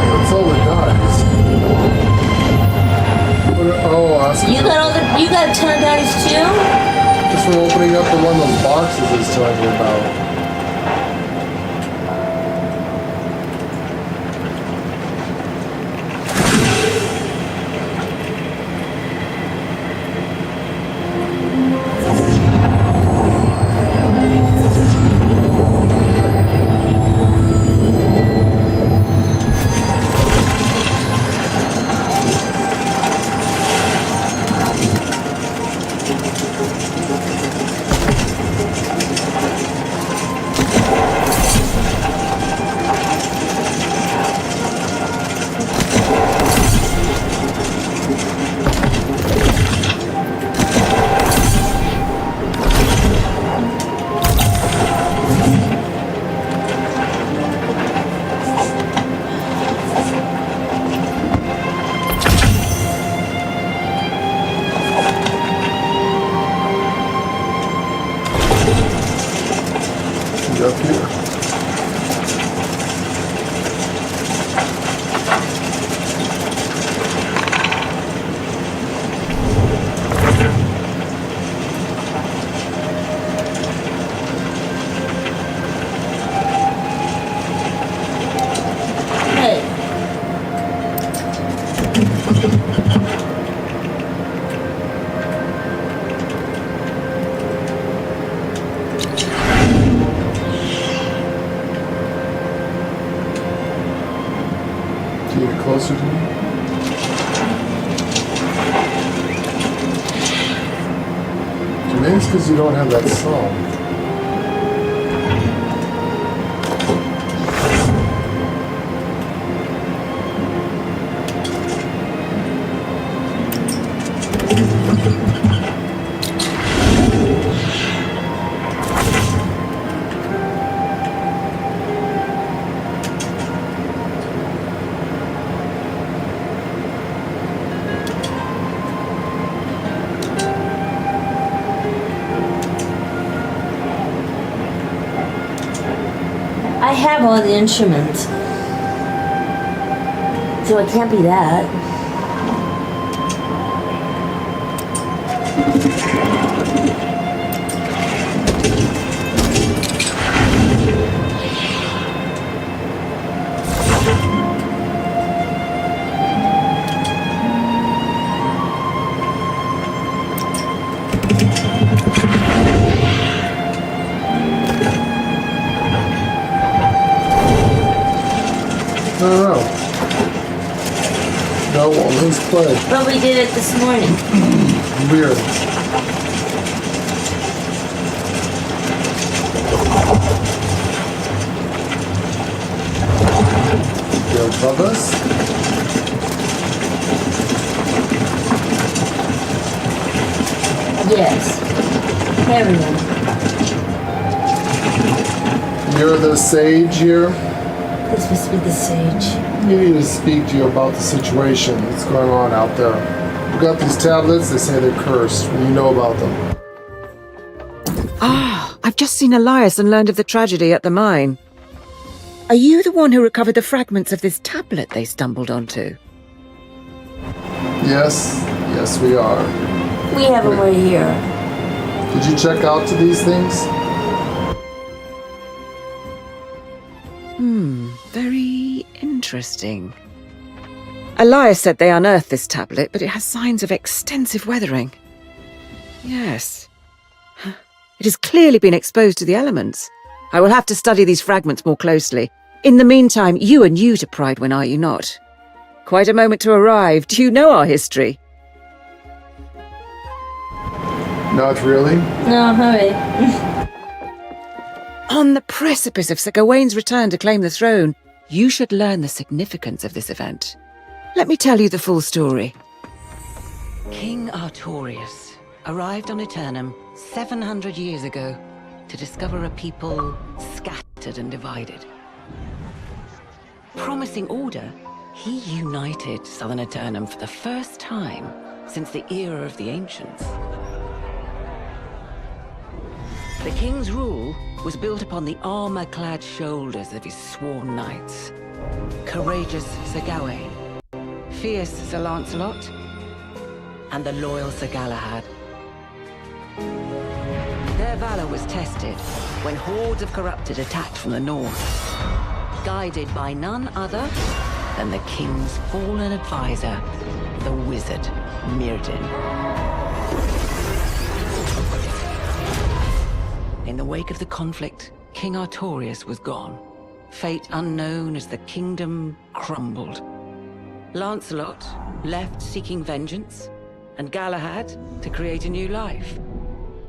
That's all it dies. You got 10 dice too? Just from opening up the one of those boxes it's telling me about. Up here. Hey. Can you get closer to me? Maybe it's because you don't have that song. I have all the instruments. So it can't be that. But But we did it this morning. weird. Go above us. Yes. Everyone. You're the sage here. This must be the sage. We need to speak to you about the situation that's going on out there. We got these tablets, they say they're cursed. What do you know about them? Ah, I've just seen Elias and learned of the tragedy at the mine. Are you the one who recovered the fragments of this tablet they stumbled onto? Yes, yes we are. We have them right here. Did you check out to these things? Very interesting. Elias said they unearthed this tablet, but it has signs of extensive weathering. Yes. It has clearly been exposed to the elements. I will have to study these fragments more closely. In the meantime, you are new to Pride, are you not? Quite a moment to arrive. Do you know our history? Not really. No, hurry. On the precipice of Sir Gawain's return to claim the throne, you should learn the significance of this event. Let me tell you the full story. King Artorius arrived on Aeternum 700 years ago to discover a people scattered and divided. Promising order, he united southern Aeternum for the first time since the era of the ancients. The king's rule was built upon the armor-clad shoulders of his sworn knights. Courageous Sir Gawain, fierce Sir Lancelot, and the loyal Sir Galahad. Their valor was tested when hordes of corrupted attacked from the north, guided by none other than the king's fallen advisor, the wizard Mirrodin. In the wake of the conflict, King Artorius was gone. Fate unknown as the kingdom crumbled. Lancelot left seeking vengeance, and Galahad to create a new life.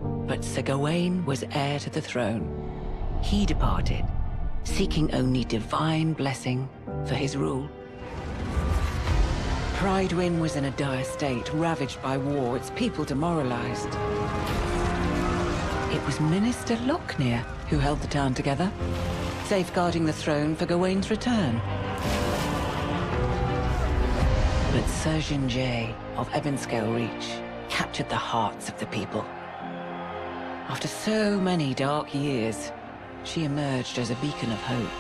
But Sir Gawain was heir to the throne. He departed, seeking only divine blessing for his rule. Pridewin was in a dire state, ravaged by war, its people demoralized. It was Minister Lochner who held the town together, safeguarding the throne for Gawain's return. But Surgeon Jay of Ebonscale Reach captured the hearts of the people. After so many dark years, she emerged as a beacon of hope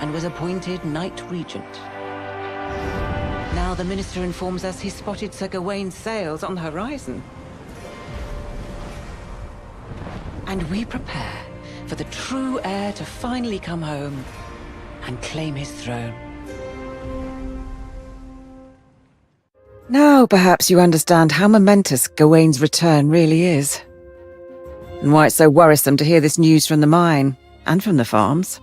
and was appointed Knight Regent. Now the minister informs us he spotted Sir Gawain's sails on the horizon. And we prepare for the true heir to finally come home and claim his throne. Now perhaps you understand how momentous Gawain's return really is, and why it's so worrisome to hear this news from the mine and from the farms.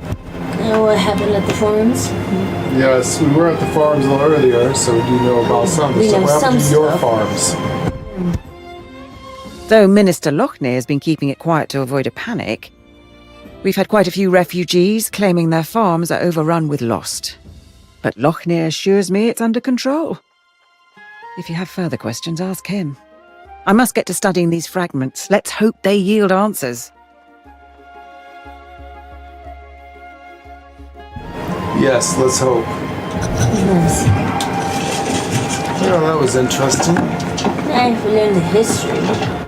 And what happened at the farms? Yes, we were at the farms a little earlier, so we do know about some. We know What happened some to your stuff. farms? Though Minister Lochner has been keeping it quiet to avoid a panic, we've had quite a few refugees claiming their farms are overrun with lost. But Lochner assures me it's under control. If you have further questions, ask him. I must get to studying these fragments. Let's hope they yield answers. Yes, let's hope. Yes. Well, that was interesting. I have to learn the history.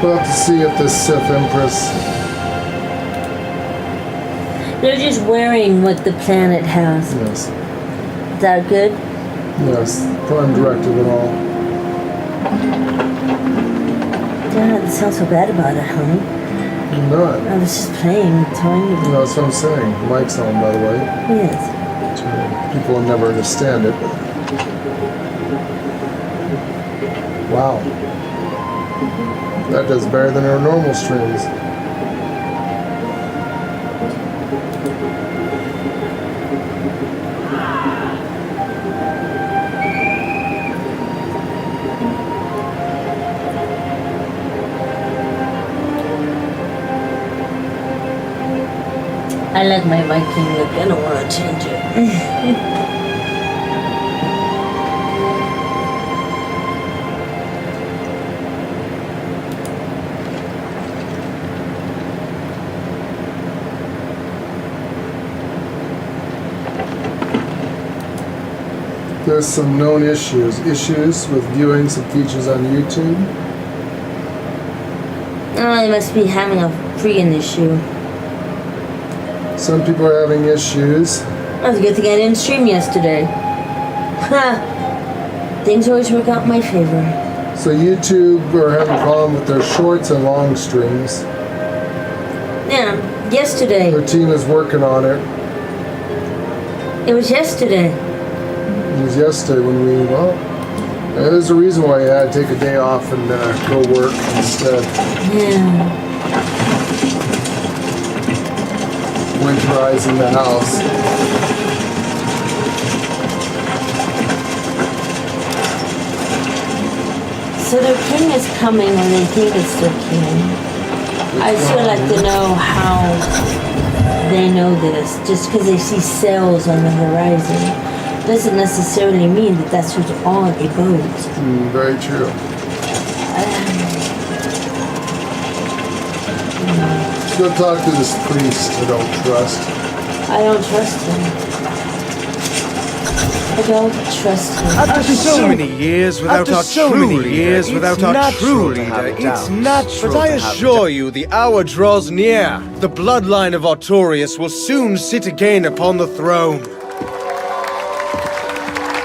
We'll have to see if the Sith Empress. They're just wearing what the planet has. Yes. Is that good? Yes. Prime directive and all. Dad, it sounds so bad about it, honey. Not. I was just playing, telling you. No, that's what I'm saying. The mic's on, by the way. Yes. People will never understand it. Wow. That does better than our normal streams. I like my Viking look. I don't want to change it. There's some known issues. Issues with viewing some features on YouTube. Oh, I must be having a freaking issue. Some people are having issues. That was a good thing I didn't stream yesterday. Ha! Things always work out in my favor. So YouTube are having a problem with their shorts and long streams. Yeah, yesterday. Their team is working on it. It was yesterday. It was yesterday when we, well, there's a reason why you had to take a day off and go work instead. Yeah. Winterizing the house. So their king is coming and they think it's their king. I'd still like to know how they know this. Just because they see sails on the horizon doesn't necessarily mean that that's who's on a boat. Very true. Let's go talk to this priest I don't trust. I don't trust him. I don't trust him. After so many years without our true leader, it's natural. But I assure you, the hour draws near. The bloodline of Artorias will soon sit again upon the throne.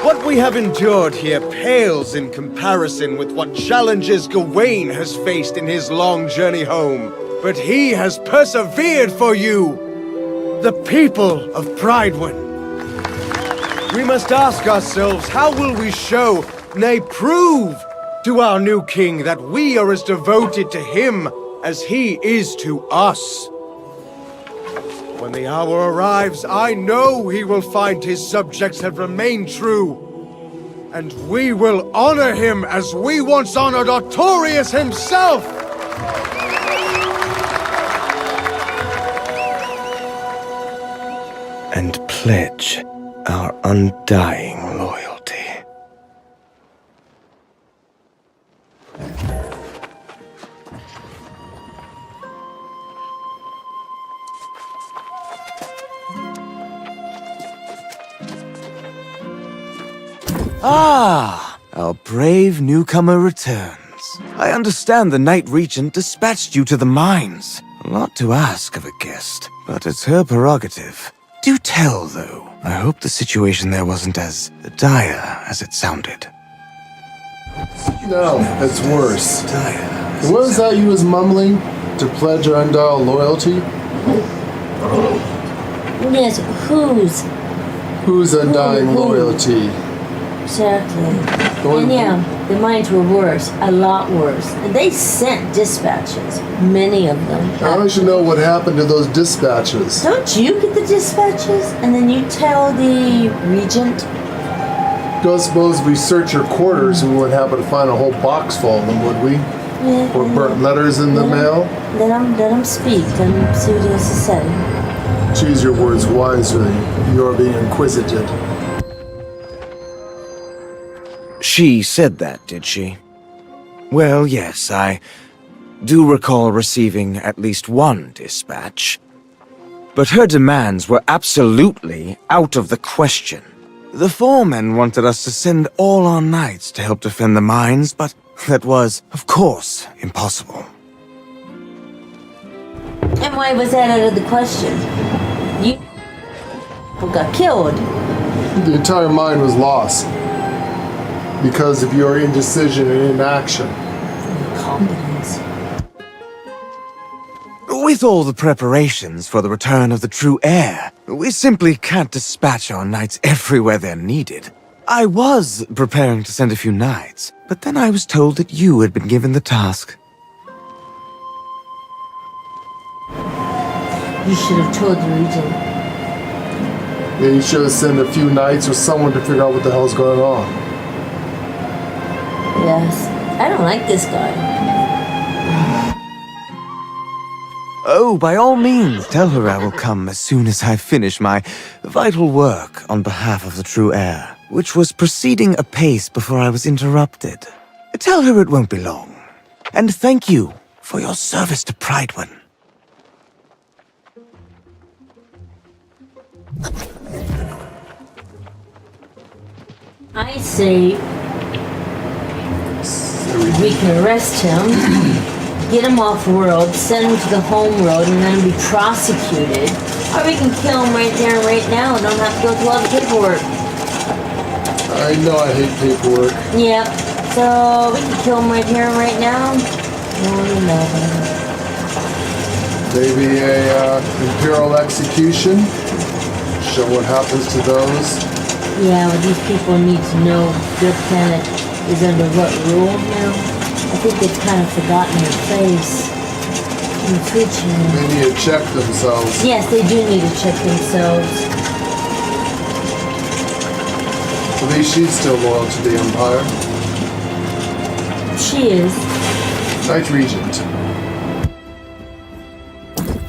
What we have endured here pales in comparison with what challenges Gawain has faced in his long journey home. But he has persevered for you, the people of Pridewin. We must ask ourselves, how will we show, nay prove, to our new king that we are as devoted to him as he is to us? When the hour arrives, I know he will find his subjects have remained true. And we will honor him as we once honored Artorias himself! And pledge our undying loyalty. Ah, our brave newcomer returns. I understand the Knight Regent dispatched you to the mines. A lot to ask of a guest, but it's her prerogative. Do tell, though. I hope the situation there wasn't as dire as it sounded. No, it's worse. What was that you was mumbling? To pledge your undying loyalty? Yes, whose? Whose undying Who? loyalty? Exactly. And yeah, the mines were worse, a lot worse. And they sent dispatches, many of them. I want you to know what happened to those dispatches. Don't you get the dispatches? And then you tell the regent? Don't suppose we search your quarters and we would happen to find a whole box full of them, would we? Yeah. Or burnt letters in the mail? Let him speak. Let him see what he has to say. Choose your words wisely. You are being inquisited. She said that, did she? Well, yes, I do recall receiving at least one dispatch. But her demands were absolutely out of the question. The foremen wanted us to send all our knights to help defend the mines, but that was, of course, impossible. And why was that out of the question? You got killed. The entire mine was lost. Because of your indecision and inaction. Incompetence. With all the preparations for the return of the true heir, we simply can't dispatch our knights everywhere they're needed. I was preparing to send a few knights, but then I was told that you had been given the task. You should have told the regent. Yeah, you should have sent a few knights or someone to figure out what the hell's going on. Yes. I don't like this guy. Oh, by all means, tell her I will come as soon as I finish my vital work on behalf of the true heir, which was proceeding apace before I was interrupted. Tell her it won't be long. And thank you for your service to Pridewin. I say we can arrest him, get him off-world, send him to the home road, and let him be prosecuted. Or we can kill him right there and right now and don't have to go through all the paperwork. I know I hate paperwork. Yep. So we can kill him right here and right now. Maybe a imperial execution. Show what happens to those. Yeah, but these people need to know their planet is under what rule now. I think they've kind of forgotten their face in the future. They need to check themselves. Yes, they do need to check themselves. At least she's still loyal to the Empire. She is. Knight Regent.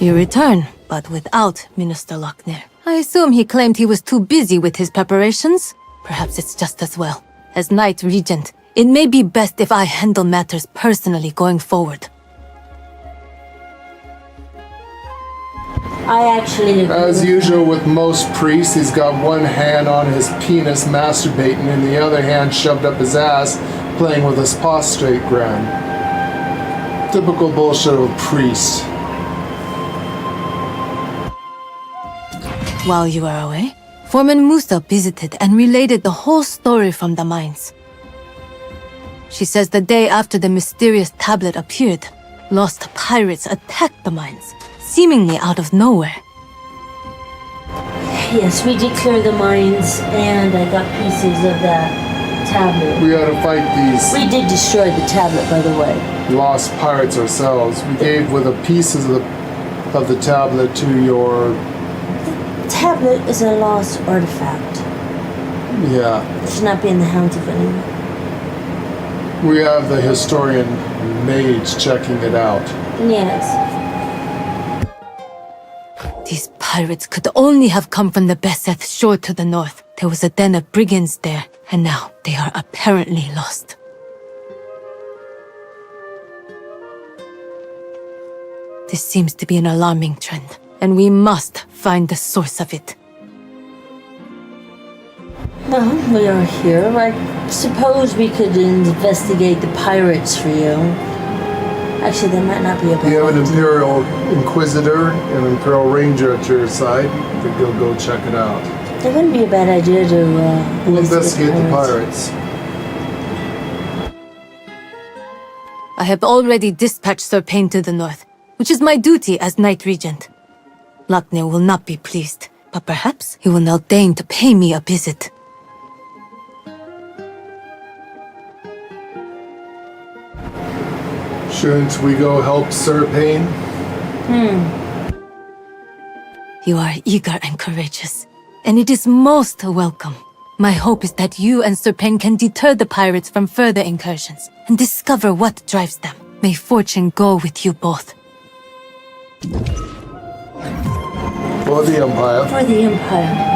You return, but without Minister Lochner. I assume he claimed he was too busy with his preparations. Perhaps it's just as well. As Knight Regent, it may be best if I handle matters personally going forward. I actually agree As with usual that. with most priests, he's got one hand on his penis masturbating and the other hand shoved up his ass playing with his prostrate gland. Typical bullshit of a priest. While you were away, Foreman Musa visited and related the whole story from the mines. She says the day after the mysterious tablet appeared, lost pirates attacked the mines, seemingly out of nowhere. Yes, we did clear the mines, and I got pieces of that tablet. We had to fight these We did destroy the tablet, by the way. lost pirates ourselves. We gave with the pieces of the tablet to your... Tablet is a lost artifact. Yeah. It should not be in the hands of anyone. We have the historian mage checking it out. Yes. These pirates could only have come from the Beseth shore to the north. There was a den of brigands there, and now they are apparently lost. This seems to be an alarming trend, and we must find the source of it. Well, we are here. I suppose we could investigate the pirates for you. Actually, that might not be a bad You have an idea. Imperial Inquisitor and an Imperial Ranger at your side. I think you'll go check it out. It wouldn't be a bad idea to We'll investigate the pirates. I have already dispatched Sir Payne to the north, which is my duty as Knight Regent. Lochner will not be pleased, but perhaps he will now deign to pay me a visit. Shouldn't we go help Sir Payne? You are eager and courageous, and it is most welcome. My hope is that you and Sir Payne can deter the pirates from further incursions and discover what drives them. May fortune go with you both. For the Empire. For the Empire.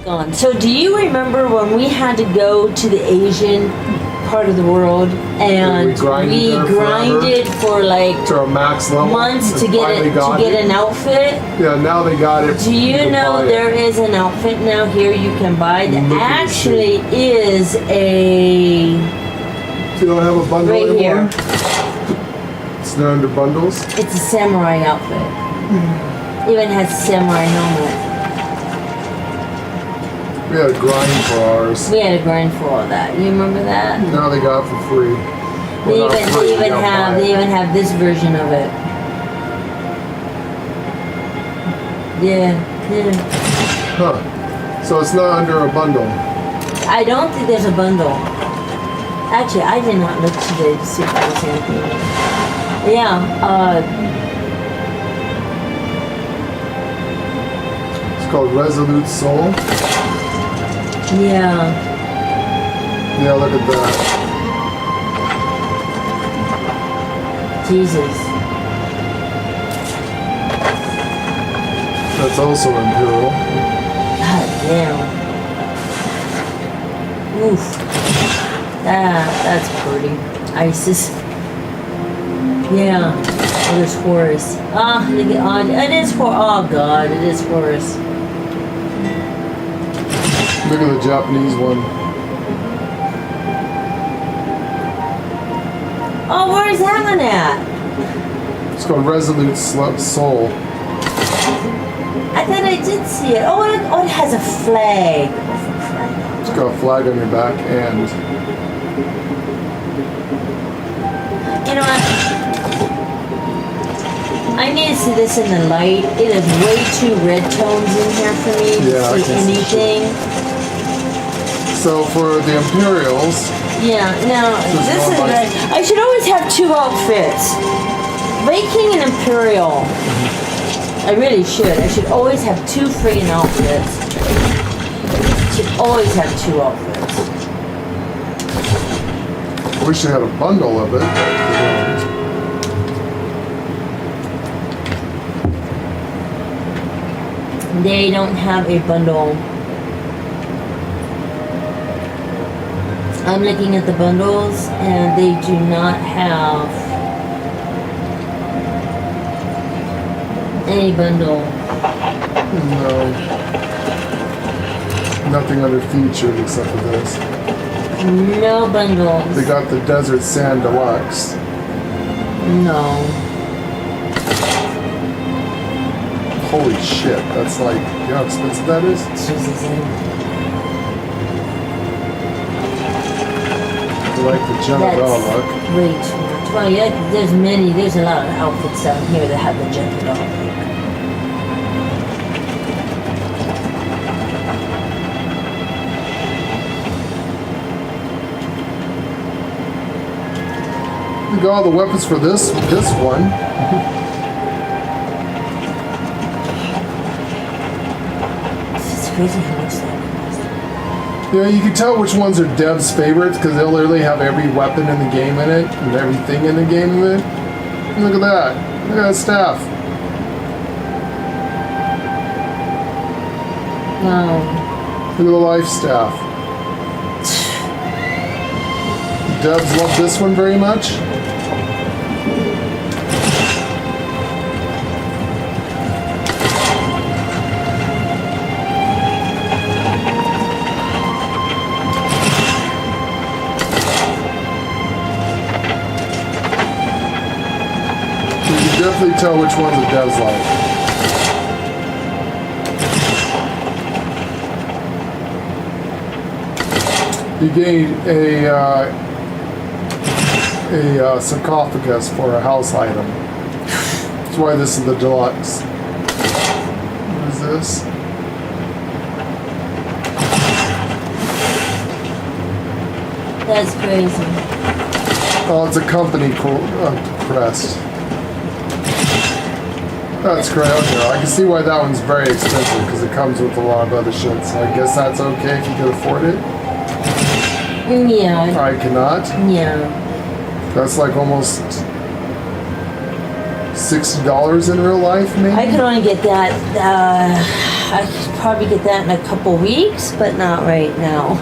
Gone. So do you remember when we had to go to the Asian part of the world and we grinded we there grinded for like To our max level. months to and get finally it got to get an outfit? Yeah, now they got it. Do you can know buy it. there is an outfit now here you can buy that Look at this actually is a So you don't have a bundle right anymore? here. It's not under bundles? It's a samurai outfit. Even has a samurai helmet. We had to grind for ours. We had to grind for all that. You remember that? Now they got it for free. They Well, not even free, they even you gotta have buy it. they even have this version of it. Yeah. Huh. So it's not under a bundle. I don't think there's a bundle. Actually, I did not look today to see if there was anything. Yeah. It's called Resolute Soul. Yeah. Yeah, look at that. Jesus. That's also Imperial. God damn. Oof. That's pretty. ISIS. Yeah. Oh, there's Horus. Ah, look at on. It is for. Oh God, it is Horus. Look at the Japanese one. Oh, where's that one at? It's called Resolute Soul. I thought I did see it. Oh, it has a flag. It's got a flag on your back and You know what? I need to see this in the light. It is way too red tones in here for me Yeah, I to see can see anything. so for the Imperials, Yeah, now this is no light. I should always have two outfits. Viking and Imperial. I really should. I should always have two friggin' outfits. Should always have two outfits. I wish I had a bundle of it. They don't have a bundle. I'm looking at the bundles and they do not have any bundle. No. Nothing under featured except for this. No bundles. They got the Desert Sand Deluxe. No. Holy shit, that's like, you know how expensive that is? Jesus. I like the General look. That's way too much. Well, yeah, there's a lot of outfits down here that have the General look. We got all the weapons for this one. It's crazy how much that costs. Yeah, you can tell which ones are devs' favorites because they'll literally have every weapon in the game in it and everything in the game in it. Look at that. Look at that staff. Wow. Look at the life staff. Devs love this one very much. Definitely tell which ones the devs like. You gain a sarcophagus for a house item. That's why this is the deluxe. What is this? That's crazy. Oh, it's a company crest. That's great. Okay, I can see why that one's very expensive because it comes with a lot of other shit. So I guess that's okay if you can afford it. Yeah. I cannot. Yeah. That's like almost $60 in real life, maybe. I could only get that. I could probably get that in a couple weeks, but not right now.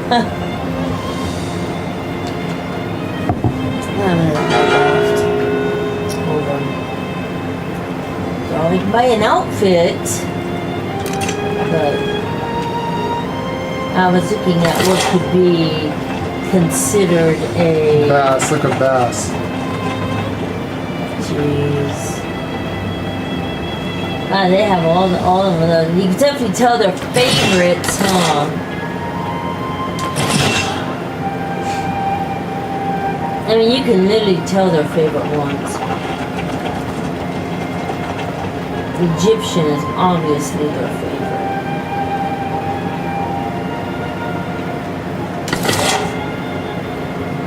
Hold on. So we can buy an outfit, but I was looking at what could be considered a Bass, look at Bass. Jeez. They have all of them. You can definitely tell their favorites, huh? I mean, you can literally tell their favorite ones. Egyptian is obviously their favorite.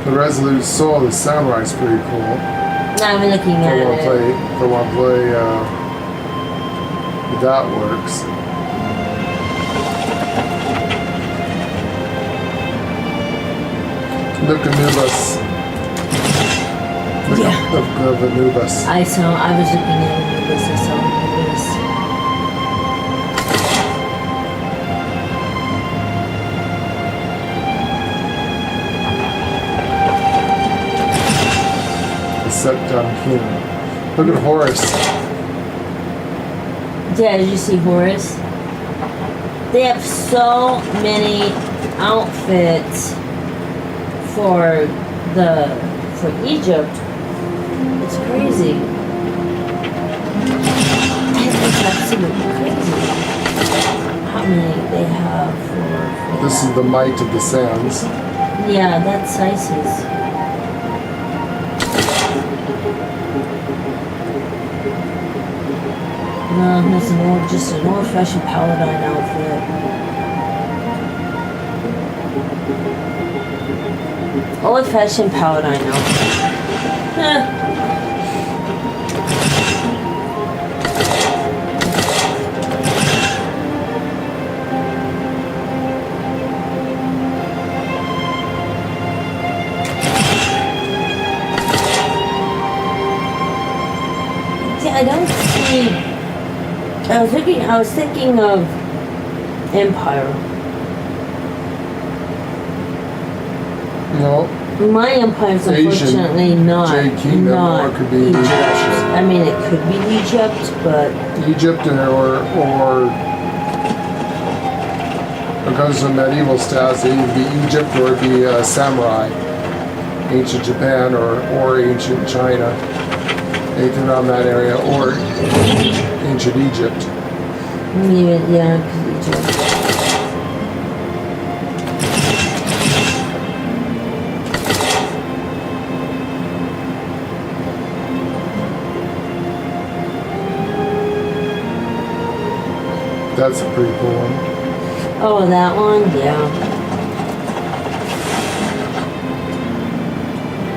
The Resolute Soul, the samurai is pretty cool. Now I'm looking at it. The one play, that works. Look Anubis. Look Yeah. of Anubis. I was looking at Anubis. I saw Anubis. The Septon King. Look at Horus. Yeah, did you see Horus? They have so many outfits for Egypt. It's crazy. It's absolutely crazy. This is the Might of the Sands. Yeah, that's Isis. No, that's just an old-fashioned paladin outfit. Old-fashioned paladin outfit. See, I don't see. I was thinking of Empire. No, My Empire's Asian. unfortunately not. Jade Kingdom, not or it could be Egypt. Egyptian. I mean, it could be Egypt, but Egypt or because of medieval stats, it would be Egypt or it'd be samurai, ancient Japan or ancient China, anything around that area, or ancient Egypt. yeah, it could be Egypt. That's a pretty cool one. Oh, that one, yeah.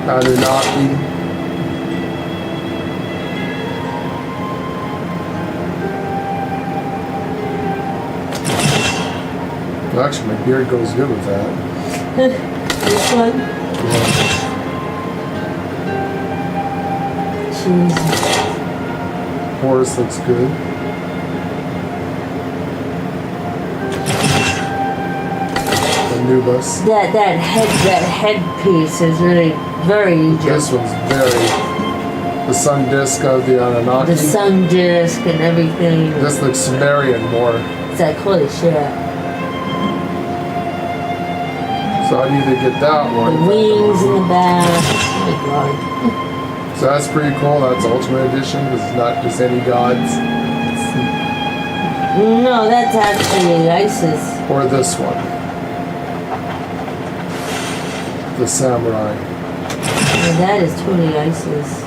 Anunnaki. Well, actually, my beard goes good with that. This one, Yeah. Jesus. Horus looks good. Anubis. That headpiece is really very Egypt. This one's very. The sun disk of the Anunnaki. The sun disk and everything. This looks Sumerian more. It's like, holy shit. So I'd either get that The one. wings in the back. Oh my god. So that's pretty cool. That's Ultimate Edition because it's not just any gods. No, that's actually Isis. Or this one. The samurai. Yeah, that is totally Isis.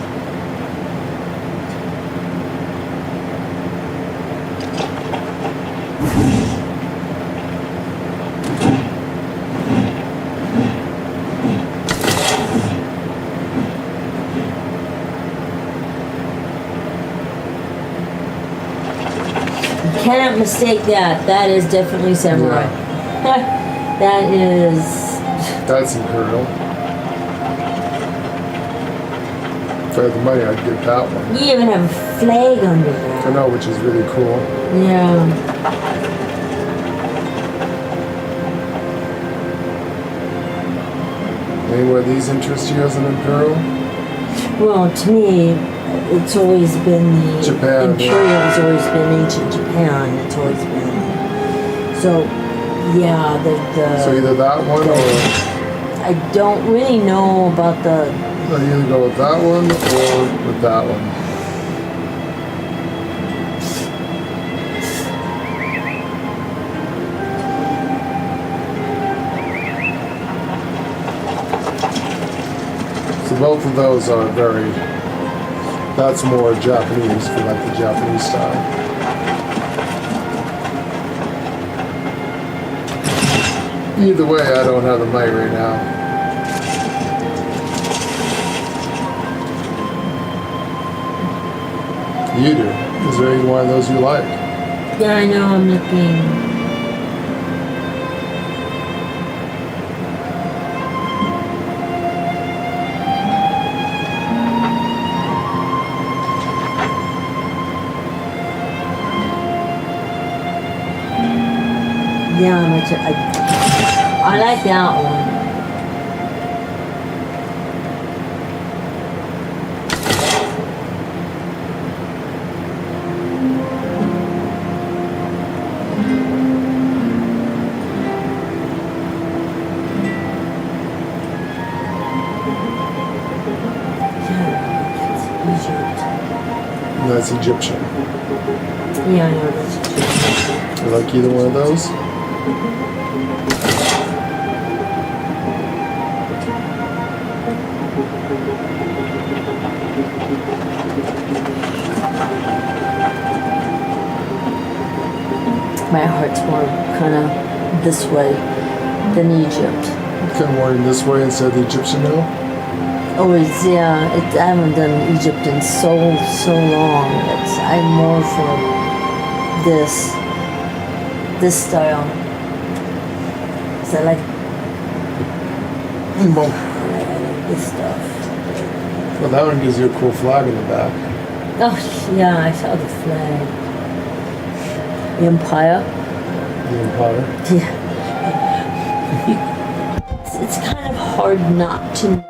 You cannot mistake that. That is definitely samurai. That is. That's Imperial. If I had the money, I'd get that one. You even have a flag under I that. know, which is really cool. Yeah. Any one of these interest you as an Imperial? Well, to me, it's always been the Japan, Imperial has always been ancient Japan. It's always been. So, yeah, the So either that one or I don't really know about the. I'd either go with that one or with that one. So both of those are very. That's more Japanese for like the Japanese style. Either way, I don't have the mic right now. You do. Is there any one of those you like? Yeah, I know. I'm looking. Yeah, I like that one. Yeah, That's Egyptian. yeah, I know that's. You like either one of those? My heart's more kind of this way than Egypt. Kind of more in this way instead of the Egyptian now. Oh, yeah. I haven't done Egypt in so long. I'm more for this style. So I like Well, this stuff. well, that one gives you a cool flag in the back. Oh, yeah, I saw the flag. The Empire. The Empire. Yeah. It's kind of hard not to.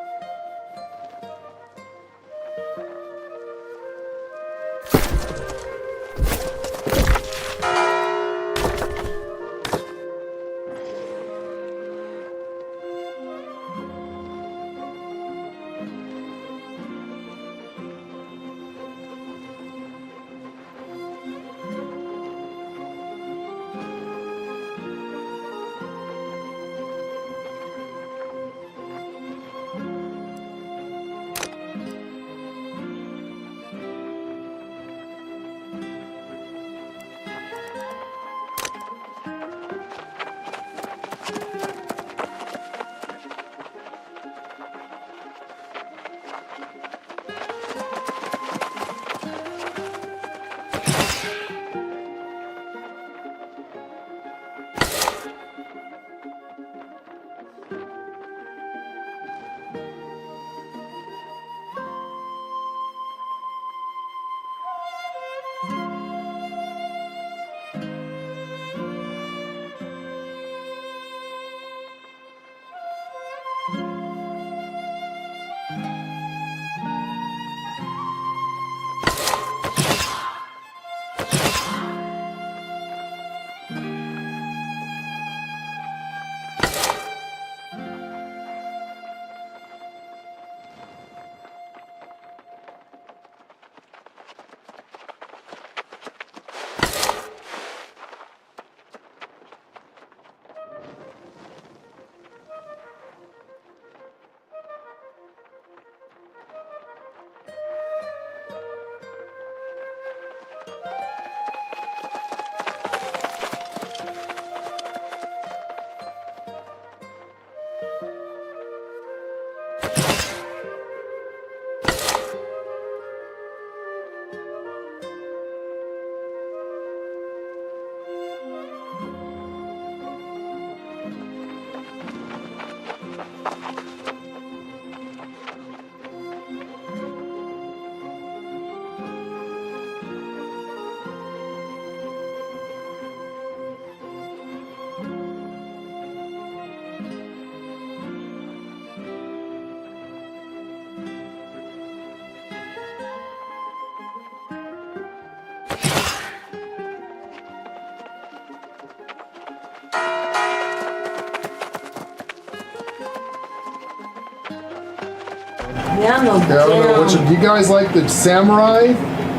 Yeah, no, Yeah, I don't know which one. Do you guys like the samurai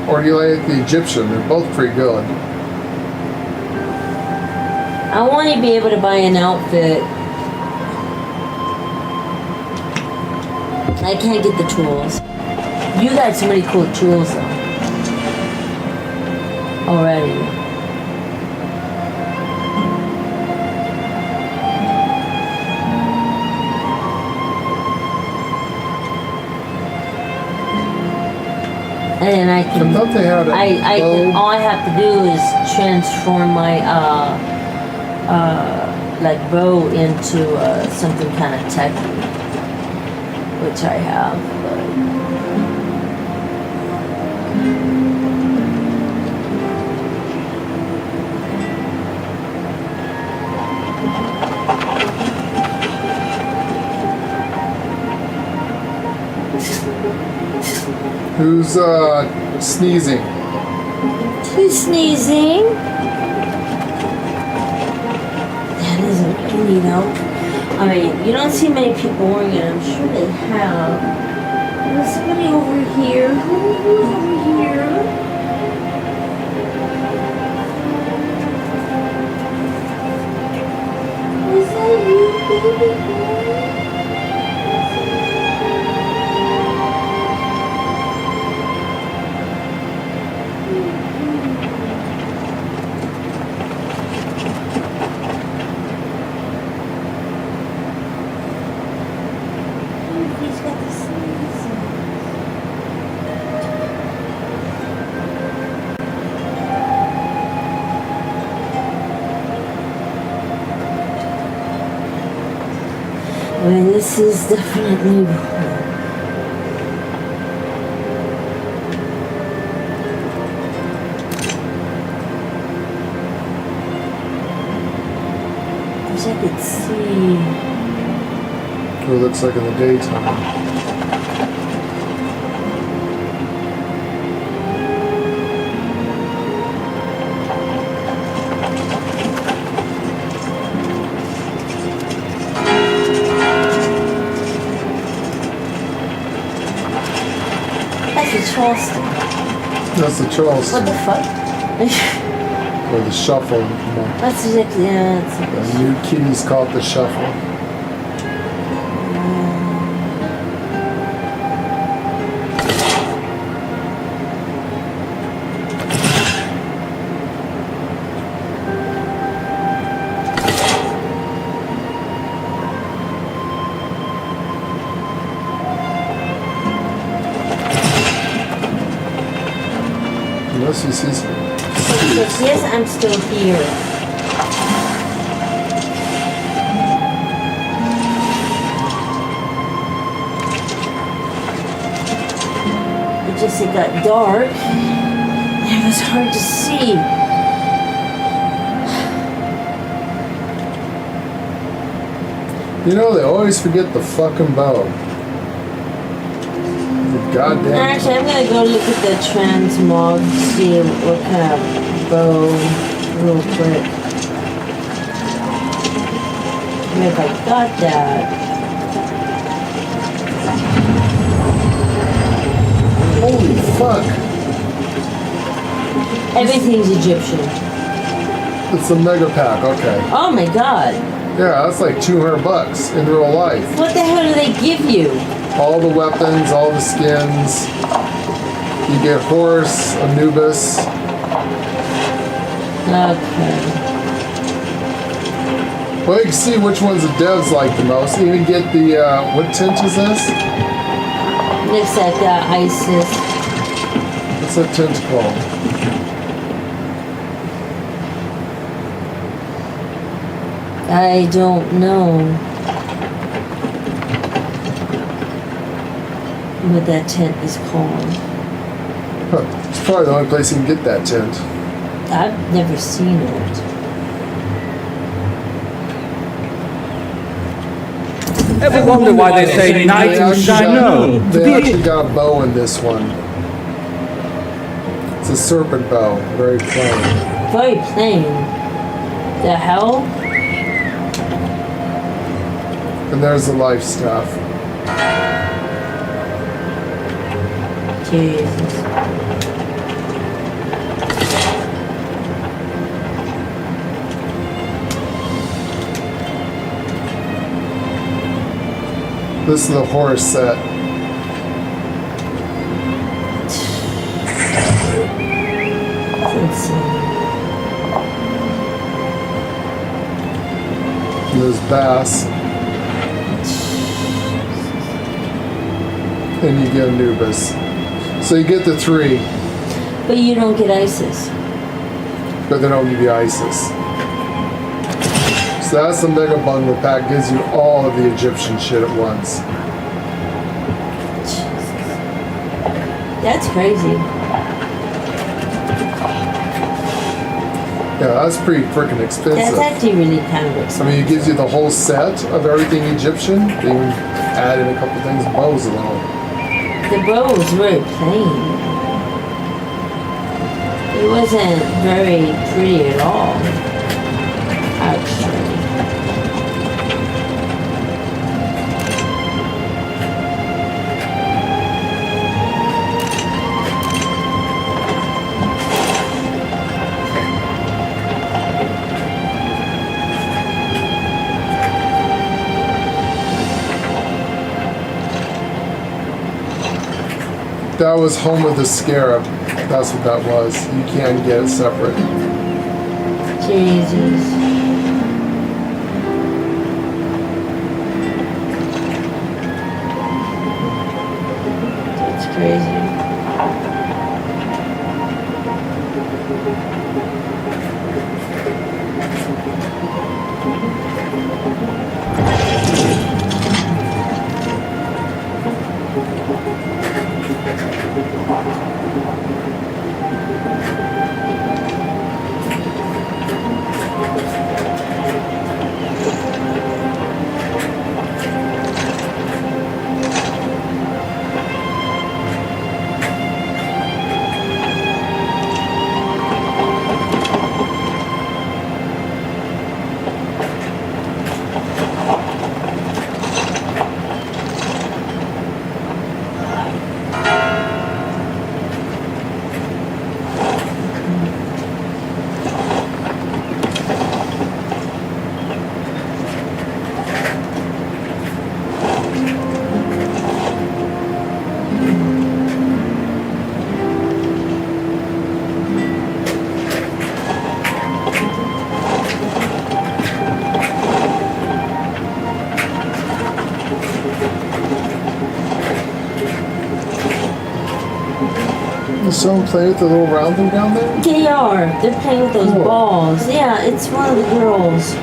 or do you like the Egyptian? They're both pretty good. I want to be able to buy an outfit. I can't get the tools. You got so many cool tools though. Already. And I can. I thought they had a I bow. can. All I have to do is transform my like bow into something kind of techy, which I have. Who's sneezing? Who's sneezing? That isn't any though. I mean, you don't see many people wearing it. I'm sure they have. There's somebody over here. Who's over here? This is definitely. Wish I could see. What it looks like in the daytime. That's a Charleston. That's the Charleston. What the fuck? Or the shuffle. You know. That's exactly, yeah, that's The new kitties call it the shuffle. Unless you see some. Yes, I'm still here. It got dark. It was hard to see. You know, they always forget the fucking bow. The goddamn. Actually, I'm gonna go look at the transmog to see what kind of bow real quick. And if I got that. Holy fuck. Everything's Egyptian. It's a mega pack, okay. Oh my god. Yeah, that's like $200 in real life. What the hell do they give you? All the weapons, all the skins. You get Horus, Anubis. Okay. Well, you can see which ones the devs like the most. You even get the, what tint is this? Looks like ISIS. What's that tint called? I don't know what that tent is called. Huh. It's probably the only place you can get that tint. I've never seen it. Ever wonder why they say night and shine? No. They actually got a bow in this one. It's a serpent bow, very plain. Very plain. The hell? And there's the life stuff. Jesus. This is the Horus set. That's insane. And there's Bass. And you get Anubis. So you get the three, But you don't get ISIS. but they don't give you Isis. So that's the mega bundle pack, gives you all of the Egyptian shit at once. That's crazy. Yeah, that's pretty freaking expensive. That's actually really kind of I expensive. mean, it gives you the whole set of everything Egyptian. They even add in a couple things, bows alone. The bow was very plain. It wasn't very pretty at all, actually. That was Home of the Scarab. That's what that was. You can't get it separate. Jesus. That's crazy. someone playing with the little round thing down there? They are. They're playing with those Cool. balls. Yeah, it's one of the girls.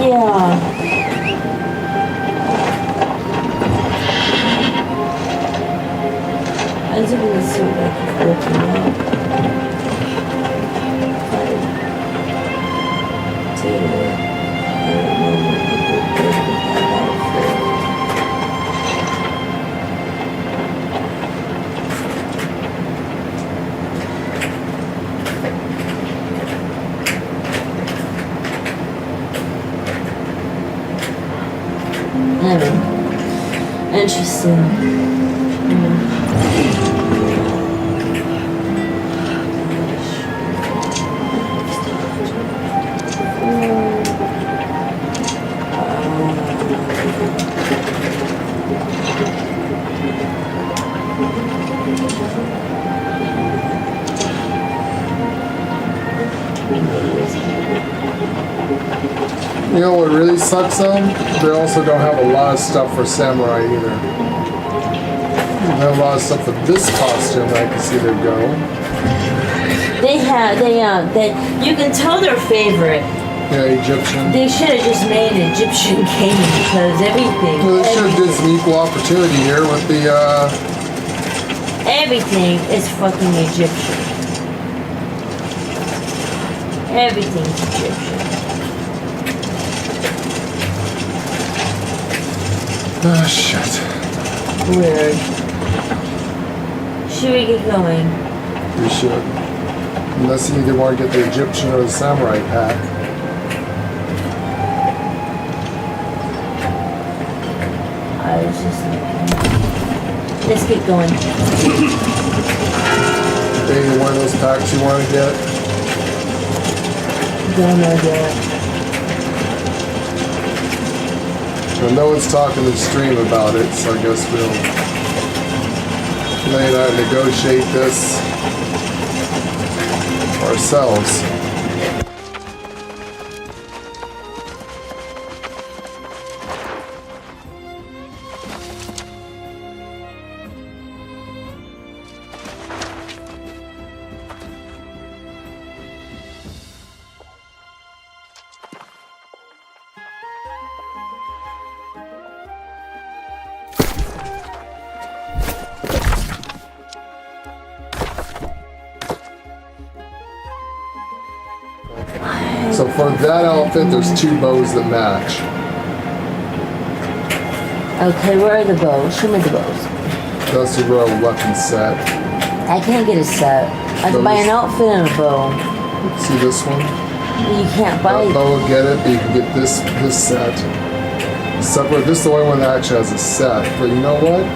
Yeah. I was looking to see what I could open up. I don't know what I could do with that outfit. I don't know. Interesting. You know what really sucks though? They also don't have a lot of stuff for samurai either. They have a lot of stuff for this costume that I can see them go. You can tell their favorite. Yeah, Egyptian. They should have just made an Egyptian king because everything. Well, they should have did some equal opportunity here with the, Everything is fucking Egyptian. Everything's Egyptian. oh shit. Weird. Should we get going? We should. Unless you either want to get the Egyptian or the samurai pack. I was just looking. Let's get going. Any one of those packs you want to get? Don't know yet. I know it's talking to the stream about it, so I guess we'll lay it out and negotiate this ourselves. So for that outfit, there's 2 bows that match. Okay, where are the bows? Show me the bows. That's the royal weapon set. I can't get a set. I can buy an outfit and a bow. See this one? You can't buy That bow will get it, but you can get this set. Separate. This is the only one that actually has a set. But you know what?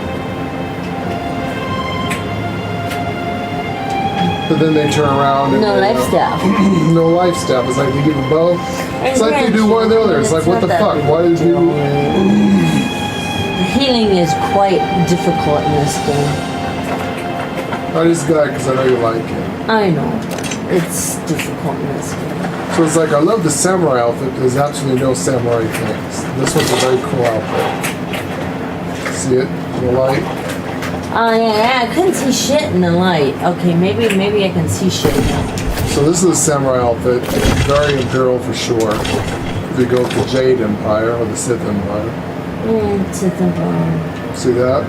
But then they turn around and no they, life staff. no life staff. It's like they give a bow. It's like they do one or the other. It's like, what the fuck? Why did you? The healing is quite difficult in this game. I just got it because I know you like it. I know. It's difficult in this game. So it's like, I love the samurai outfit, but there's absolutely no samurai things. This one's a very cool outfit. See it in the light? Oh yeah, I couldn't see shit in the light. Okay, maybe I can see shit now. So this is a samurai outfit. Very imperial for sure. If you go with the Jade Empire or the Sith Empire. Sith Empire. See that?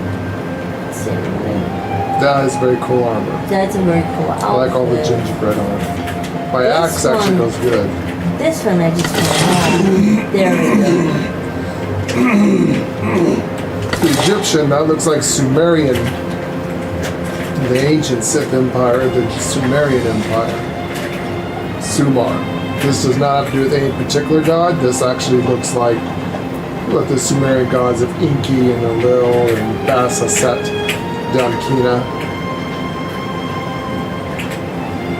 That is very cool armor. That's a very cool outfit. I like all the gingerbread on it. My axe actually goes good. This one I just want. There we go. The Egyptian, that looks like Sumerian. The ancient Sith Empire, the Sumerian Empire. Sumar. This does not have to do with any particular god. This actually looks like what the Sumerian gods of Enki and Enlil and Bas-Set down Kina.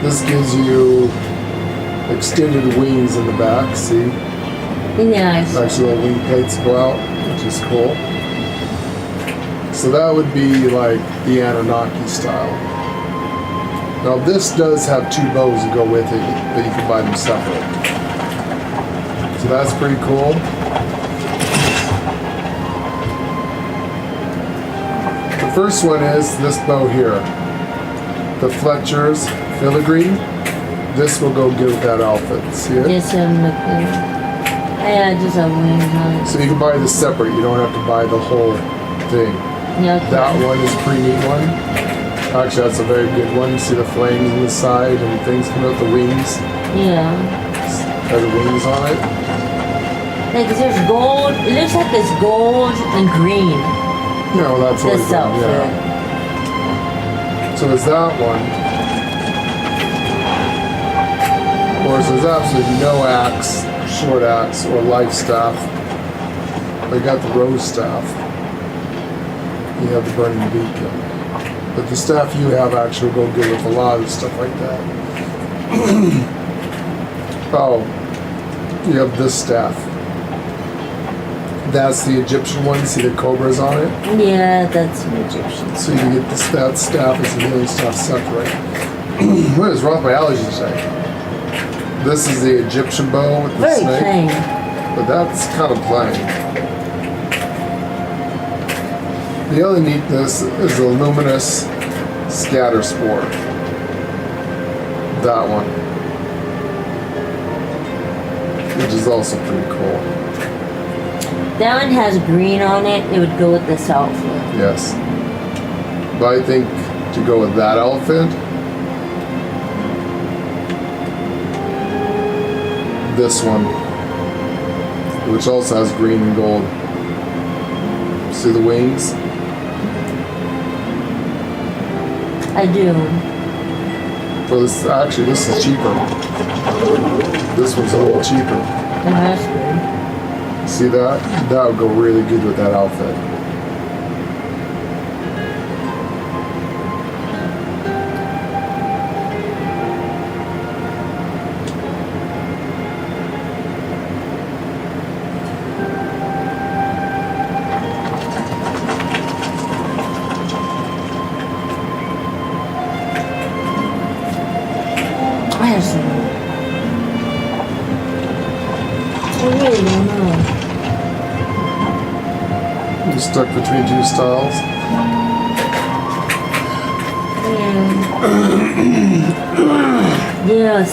This gives you extended wings in the back, see? Yeah. Actually, the wing plates go out, which is cool. So that would be like the Anunnaki style. Now this does have 2 bows that go with it, but you can buy them separate. So that's pretty cool. The first one is this bow here. the Fletcher's filigree. This will go good with that outfit. See it? Just have McQueen. Yeah, just have wings on it. So you can buy this separate. You don't have to buy the whole thing. Yeah, okay. That one is a pretty neat one. Actually, that's a very good one. You see the flames on the side and things coming out the wings. Yeah. Has the wings on it. Like, there's gold. It looks like it's gold and green. No, that's always This been, outfit. yeah. So there's that one. Of course, there's absolutely no axe, short axe, or life staff. They got the rose staff. You have the burning beacon. But the staff you have actually will go good with a lot of stuff like that. Oh, you have this staff. That's the Egyptian one. See the cobras on it? Yeah, that's an Egyptian. So you get this, that staff is the healing staff separate. What is wrong with my allergies today? This is the Egyptian bow with the Very snake. plain. But that's kind of plain. The other neatness is the luminous scatter spore. That one. Which is also pretty cool. That one has green on it. It would go with this outfit. Yes. But I think to go with that outfit, this one, which also has green and gold. See the wings? I do. Well, this is cheaper. This one's a little cheaper. And that's good. See that? That would go really good with that outfit. I have some. I really don't know. You're stuck between two styles. Yes.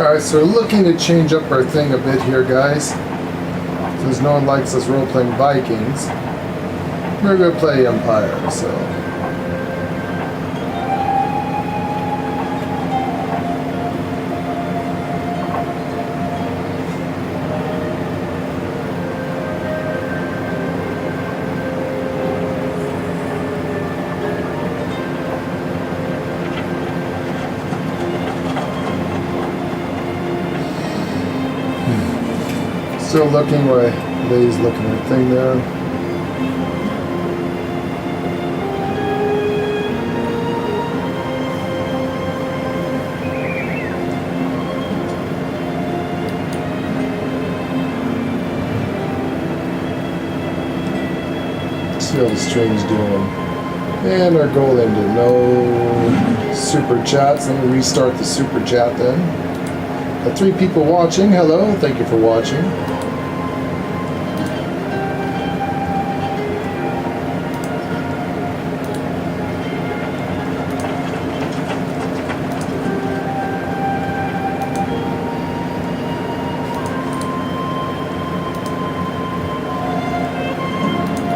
Alright, so we're looking to change up our thing a bit here, guys. Since no one likes us role-playing Vikings, we're going to play Empire, so... Still looking where Lay's looking at thing there. See how the string's doing. And our goal ended. No super chats. Let me restart the super chat then. Got 3 people watching. Hello, thank you for watching.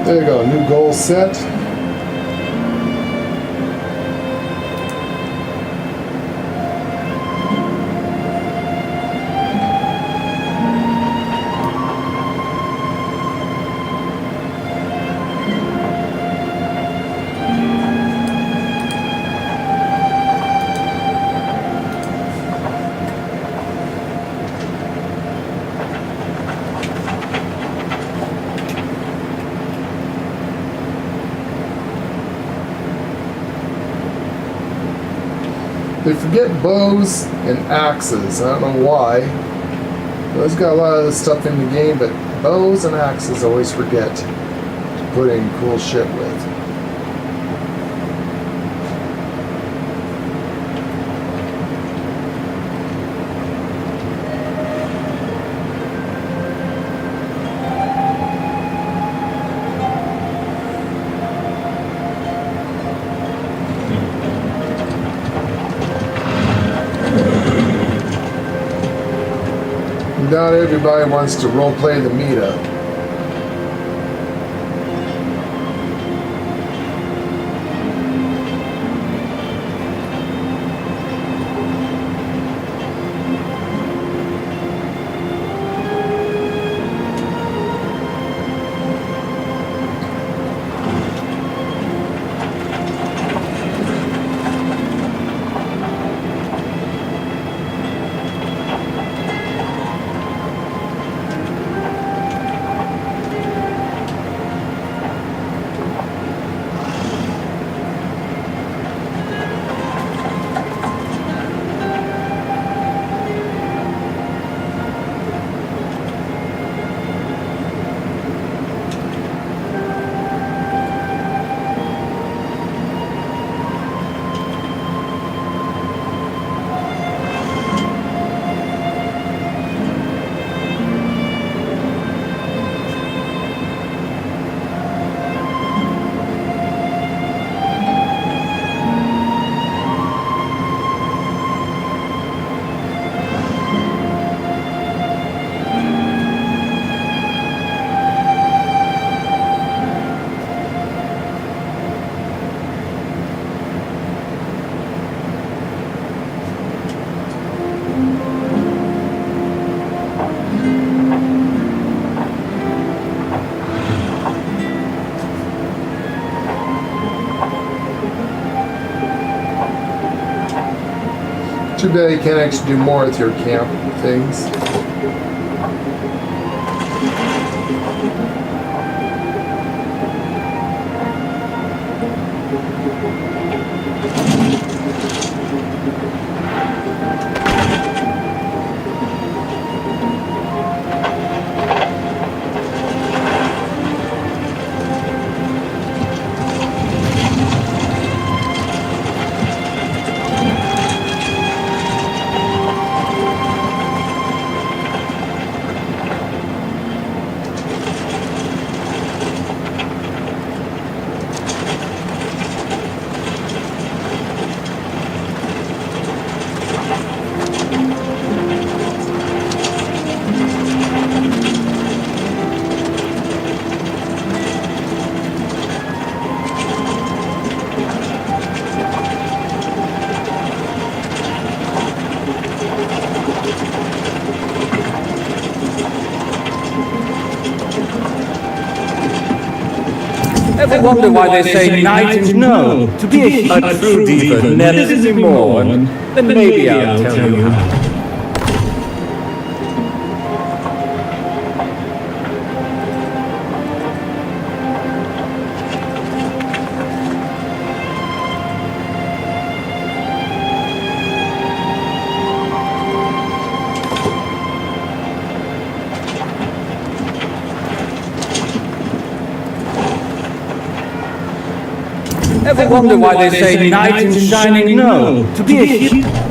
There you go, new goal set. They forget bows and axes. I don't know why. Those got a lot of stuff in the game, but bows and axes always forget to put in cool shit with. Not everybody wants to roleplay the meetup. Too bad you can't actually do more with your camp things. Ever wonder why they say knight and no? To be a true diva never more. Then maybe I'll tell you how. Ever wonder why they say knight in shining? No, to be a hero.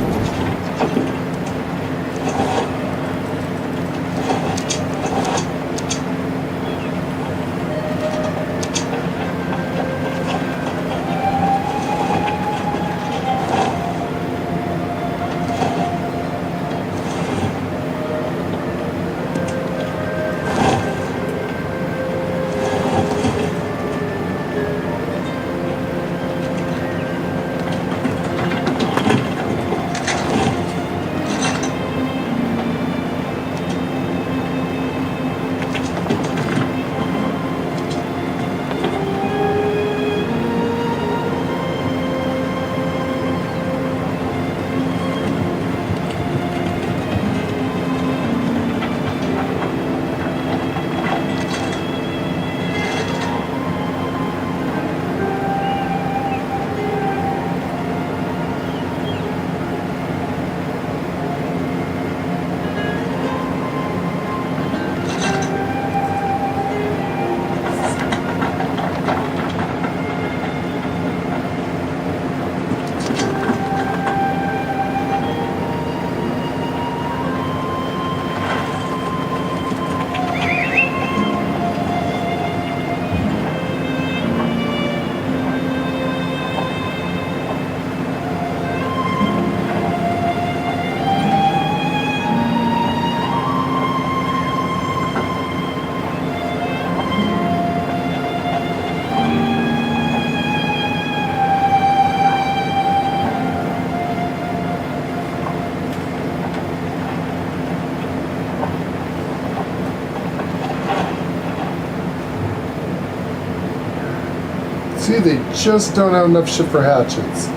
See, they just don't have enough shit for hatchets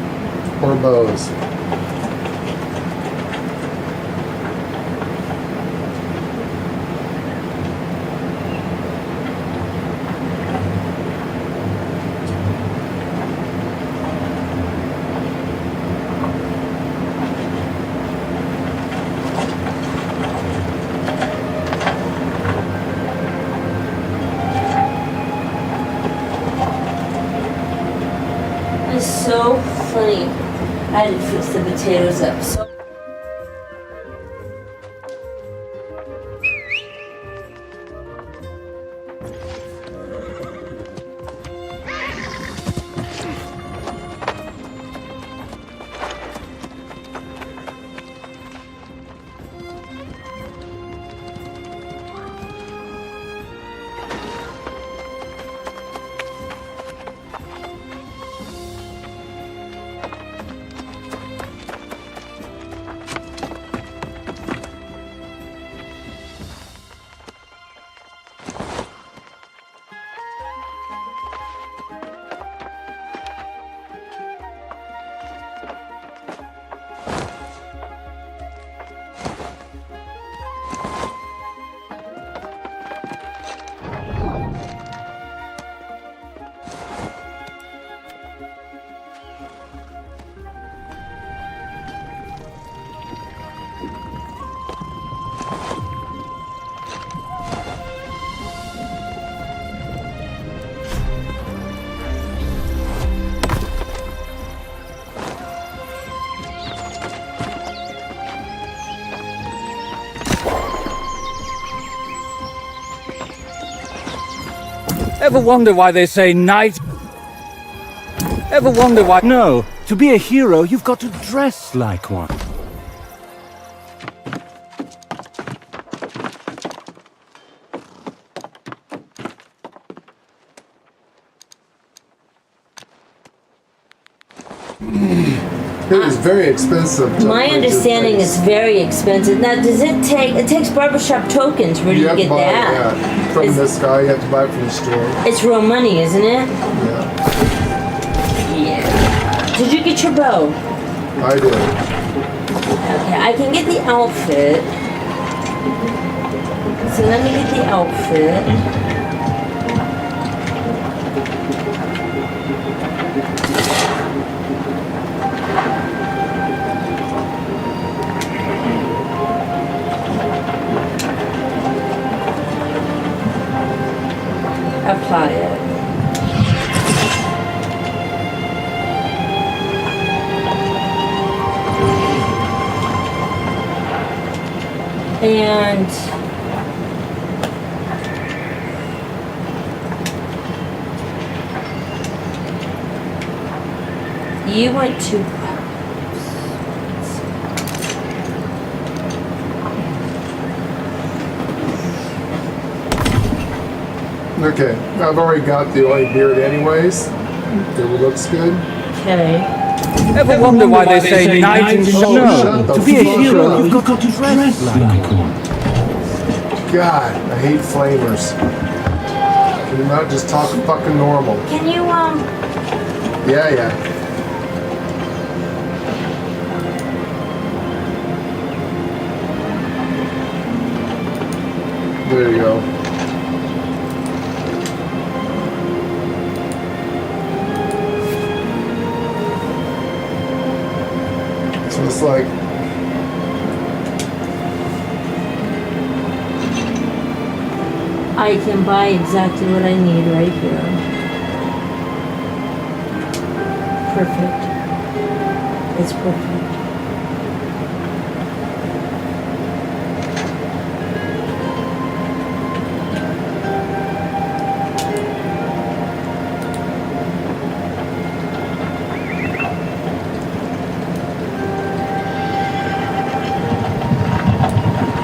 or bows. It's so funny. I had to fix the potatoes up. So Ever wonder why they say knight? Ever wonder why? No, to be a hero, you've got to dress like one. It is very expensive. to My upgrade your understanding face. is very expensive. Now, does it take? It takes barbershop tokens. Where do you have to get buy it, that? yeah. From Is- this guy, you have to buy it from the store. It's real money, isn't it? Yeah, Yeah. Did you get your bow? I did. Okay, I can get the outfit. So let me get the outfit. Apply it. And you went to Okay, I've already got the oily beard anyways. It looks good. okay. Ever wonder why they say knight in Oh, no? shut the To be a fuck hero, up. you've got to dress like one. God, I hate flamers. Can you not just talk fucking normal? Can you Yeah. There you go. So it's like I can buy exactly what I need right here. Perfect. It's perfect.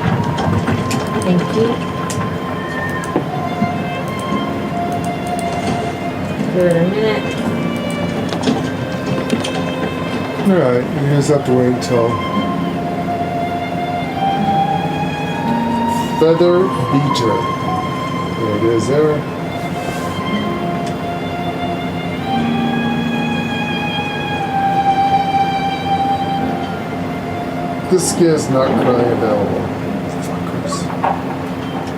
Thank you. Give it a minute. Alright, you just have to wait until Feather Beater. There it is there. This skin is not currently available. Fuckers.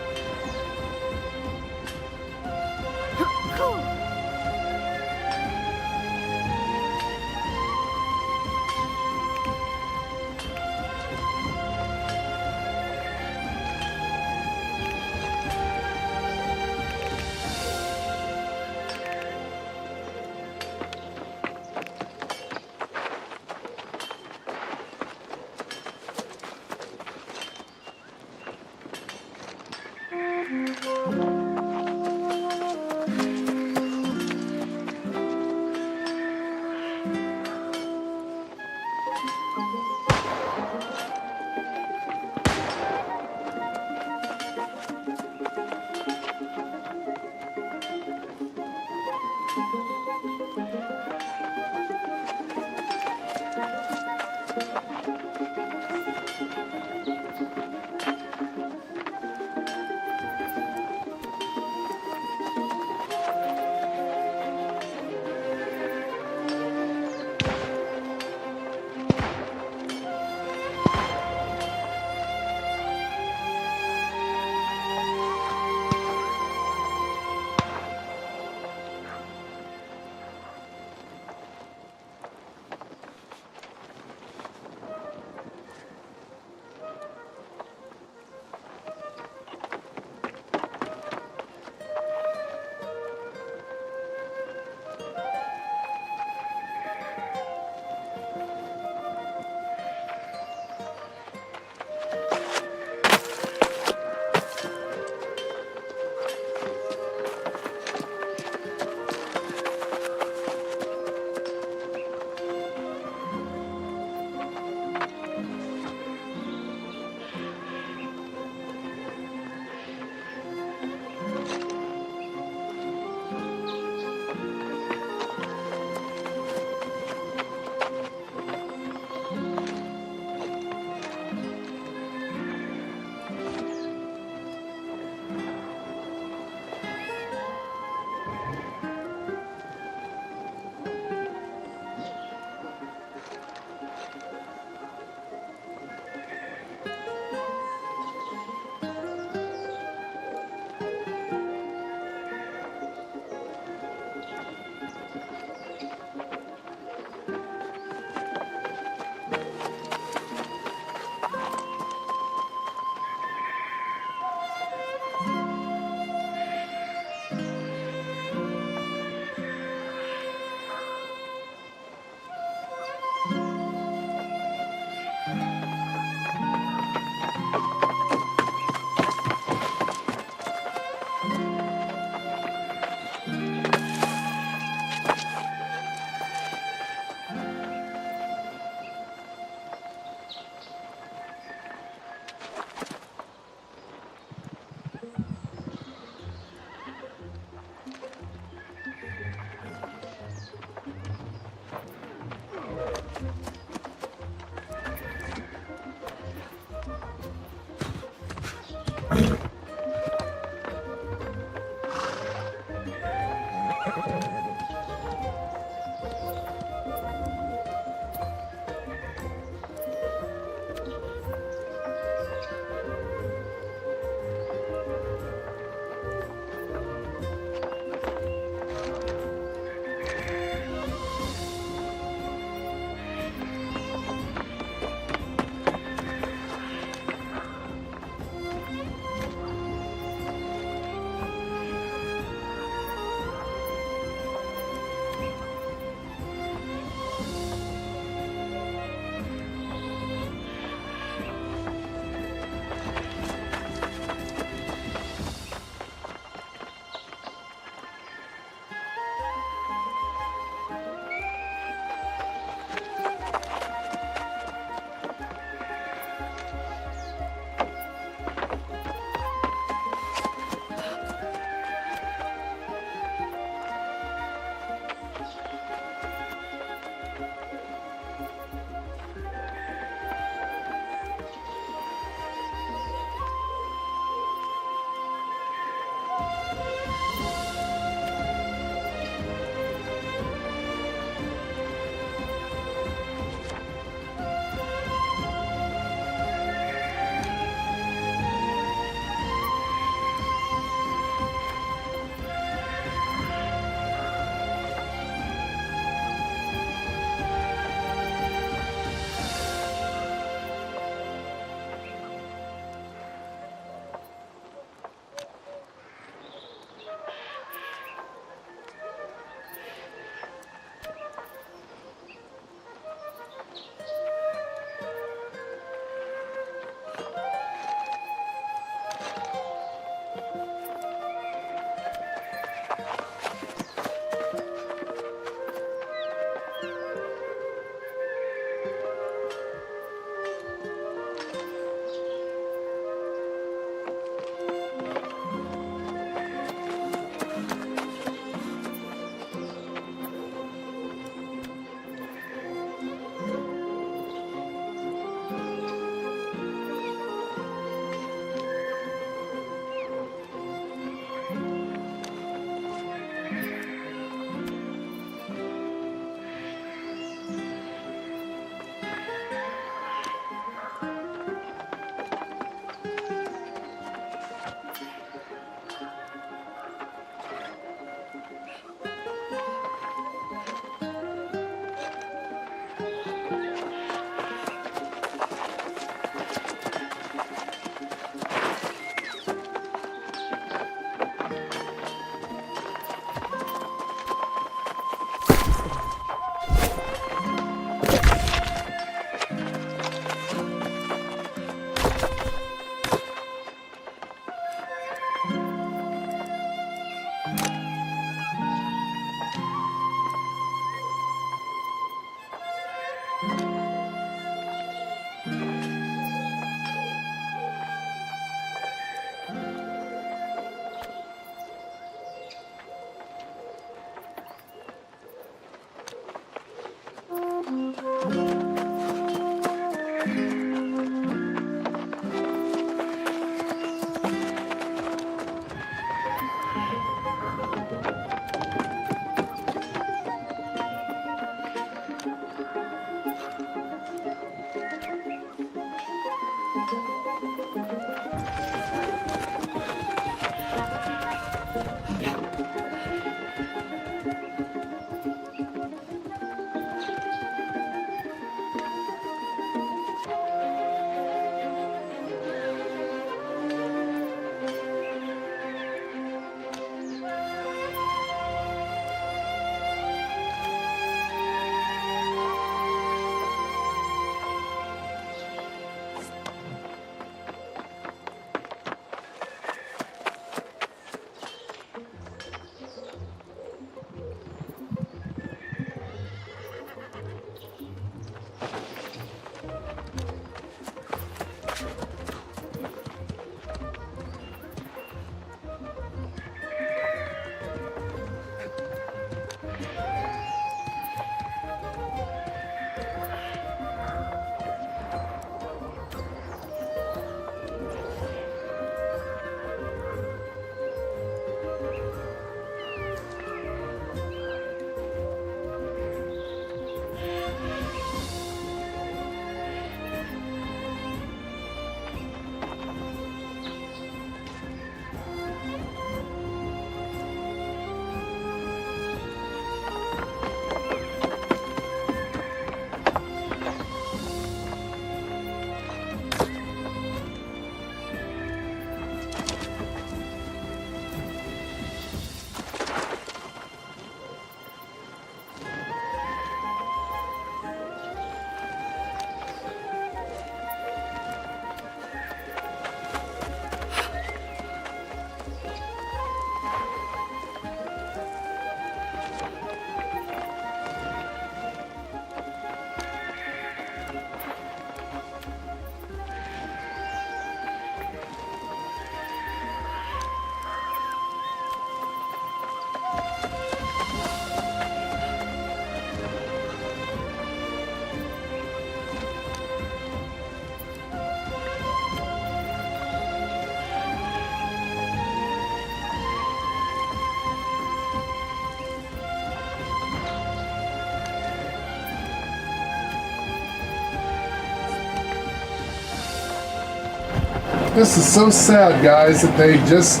This is so sad, guys, that they just...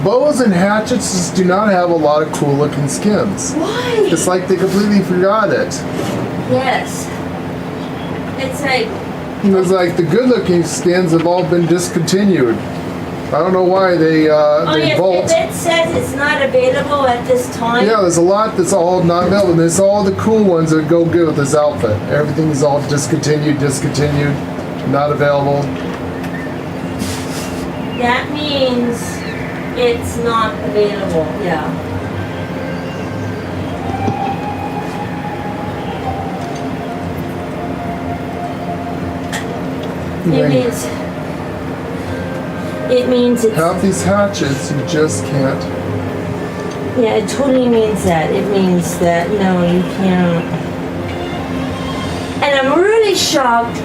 Bows and hatchets just do not have a lot of cool looking skins. Why? It's like they completely forgot it. Yes. It's like... It's like the good looking skins have all been discontinued. I don't know why they bolt. If it says it's not available at this time. Yeah, there's a lot that's all not available. There's all the cool ones that go good with this outfit. Everything's all discontinued, not available. That means it's not available, yeah. It means it's... Have these hatchets, you just can't. Yeah, it totally means that. It means that, no, you can't. And I'm really shocked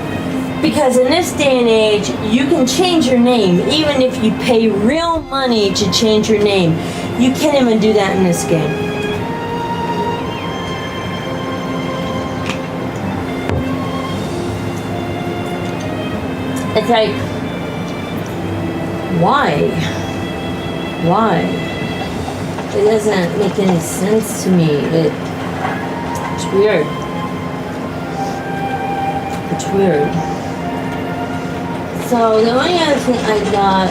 because in this day and age, you can change your name. Even if you pay real money to change your name, you can't even do that in this game. It's like, why? Why? It doesn't make any sense to me. It's weird. It's weird. So the only other thing I got...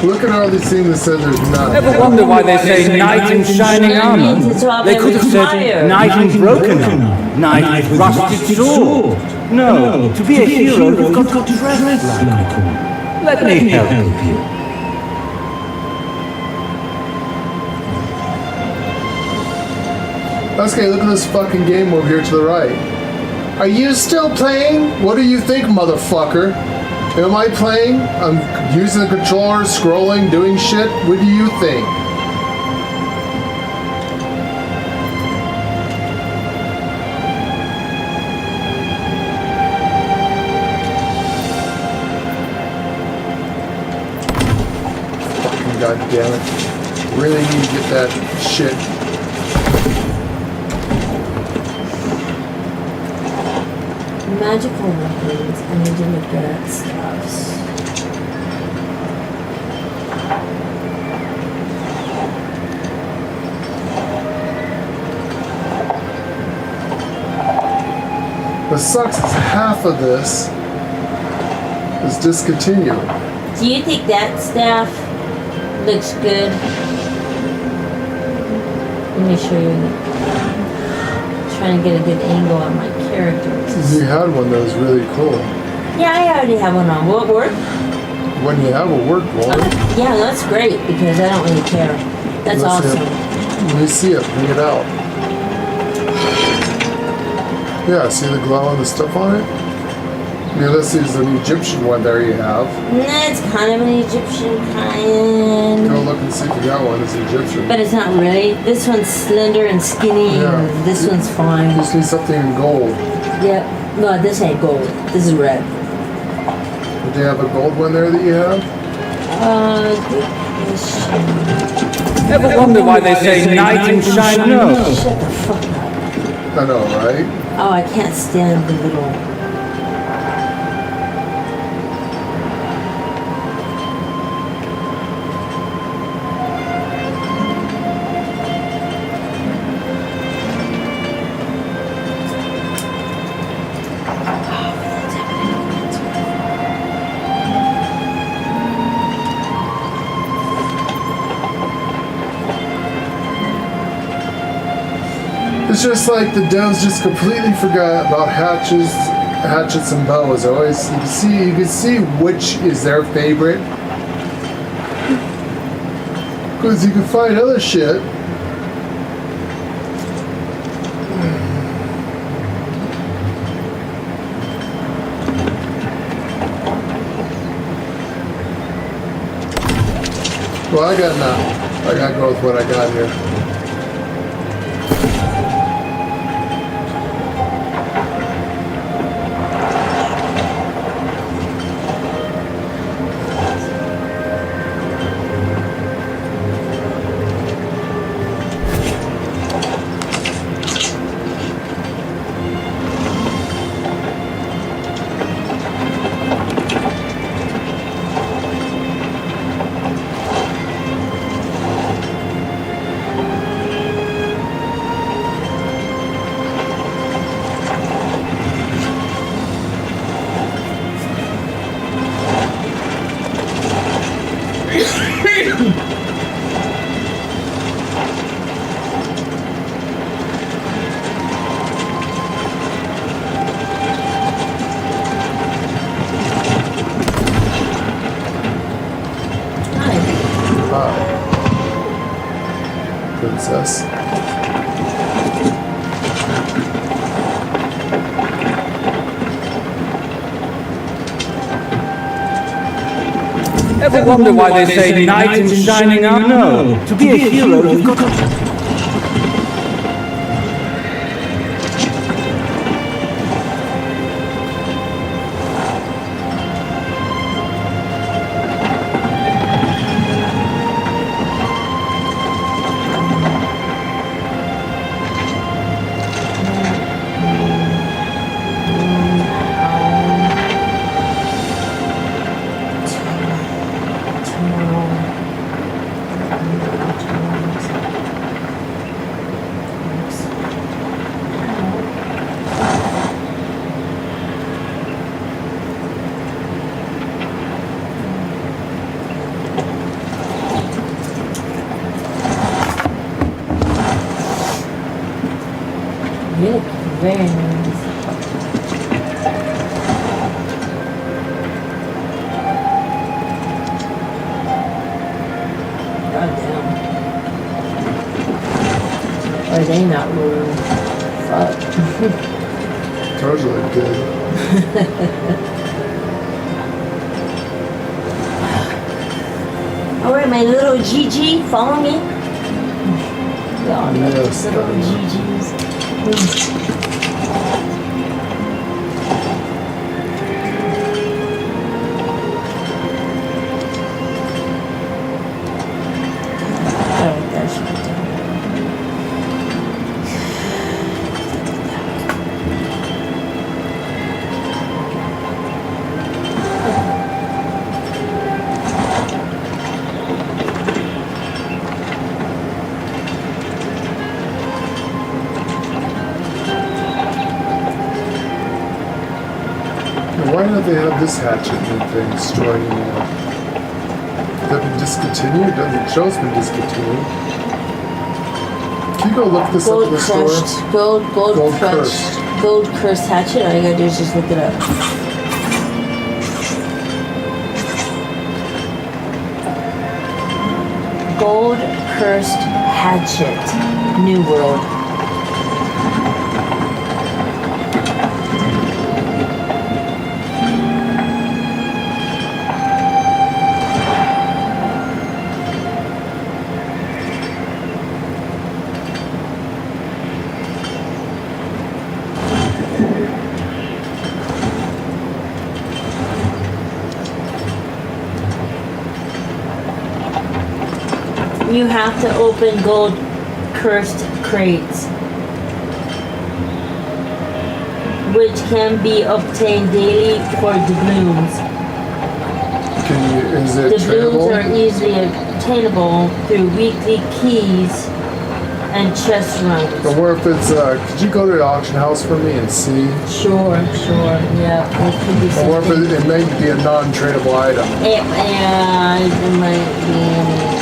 Look at all these things that said there's none. Ever wonder why they say knight in shining armor? They could have said knight in broken armor, knight with rusted sword. No, to be a hero, you've got to dress like one. Let me help you. Okay, look at this fucking game over here to the right. Are you still playing? What do you think, motherfucker? Am I playing? I'm using the controller, scrolling, doing shit. What do you think? Fucking goddamn it. Really need to get that shit. Magical weapons. I need to look at stuffs. What sucks is half of this is discontinued. Do you think that staff looks good? Let me show you. Trying to get a good angle on my characters. You had one that was really cool. Yeah, I already have one on. Will it work? When you have a work one. Yeah, that's great because I don't really care. That's awesome. Let me see it. Bring it out. Yeah, see the glow and the stuff on it? Yeah, this is an Egyptian one there you have. Nah, it's kind of an Egyptian kind. Go look and see if you got one. It's Egyptian. But it's not really. This one's slender and skinny, Yeah. and this one's fine. You just need something in gold. Yep. No, this ain't gold. This is red. Do you have a gold one there that you have? Good question. Ever wonder why they say knight in shining armor? Shut the fuck up. I know, right? Oh, I can't stand the little... It's just like the devs just completely forgot about hatchets and bows. Always you can see which is their favorite. Because you can find other shit. Well, I got none. I got to go with what I got here. Princess. Ever wonder why they say knight in shining armor? No. To be a hero, you've got to... You look very nice. Goddamn. Are they not rural? Fuck. Told you look good. Alright, my little Gigi, follow me. Yeah, Yes, little darling. Gigi's. Alright, that should be done. Why don't they have this hatchet and thing store anymore? They've been discontinued? Doesn't show it's been discontinued. Can you go look this up Gold in the crushed, store? gold Cursed. crushed, gold cursed hatchet. All you gotta do is just look it up. Gold cursed hatchet, New World. You have to open gold cursed crates, which can be obtained daily for doubloons. Is it Doubloons are tradable? easily obtainable through weekly keys and chest runs. But what if it's, could you go to the auction house for me and see? Sure, yeah, it could be Or what if something. it may be a non-tradable item? It might be.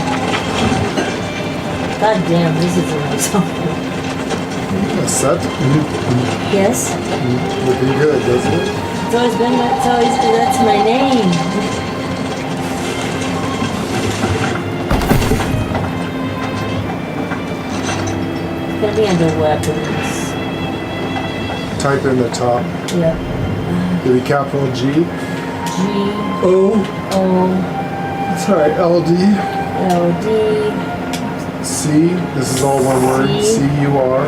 God damn, this is a nice one. A set? Yes, Would be good, doesn't it? it's always been, that's my name. It's gonna be under weapons. Type in the top. Yep. It'll be capital G. G O. O Sorry, LD. L D C. This is all one word. C. CUR.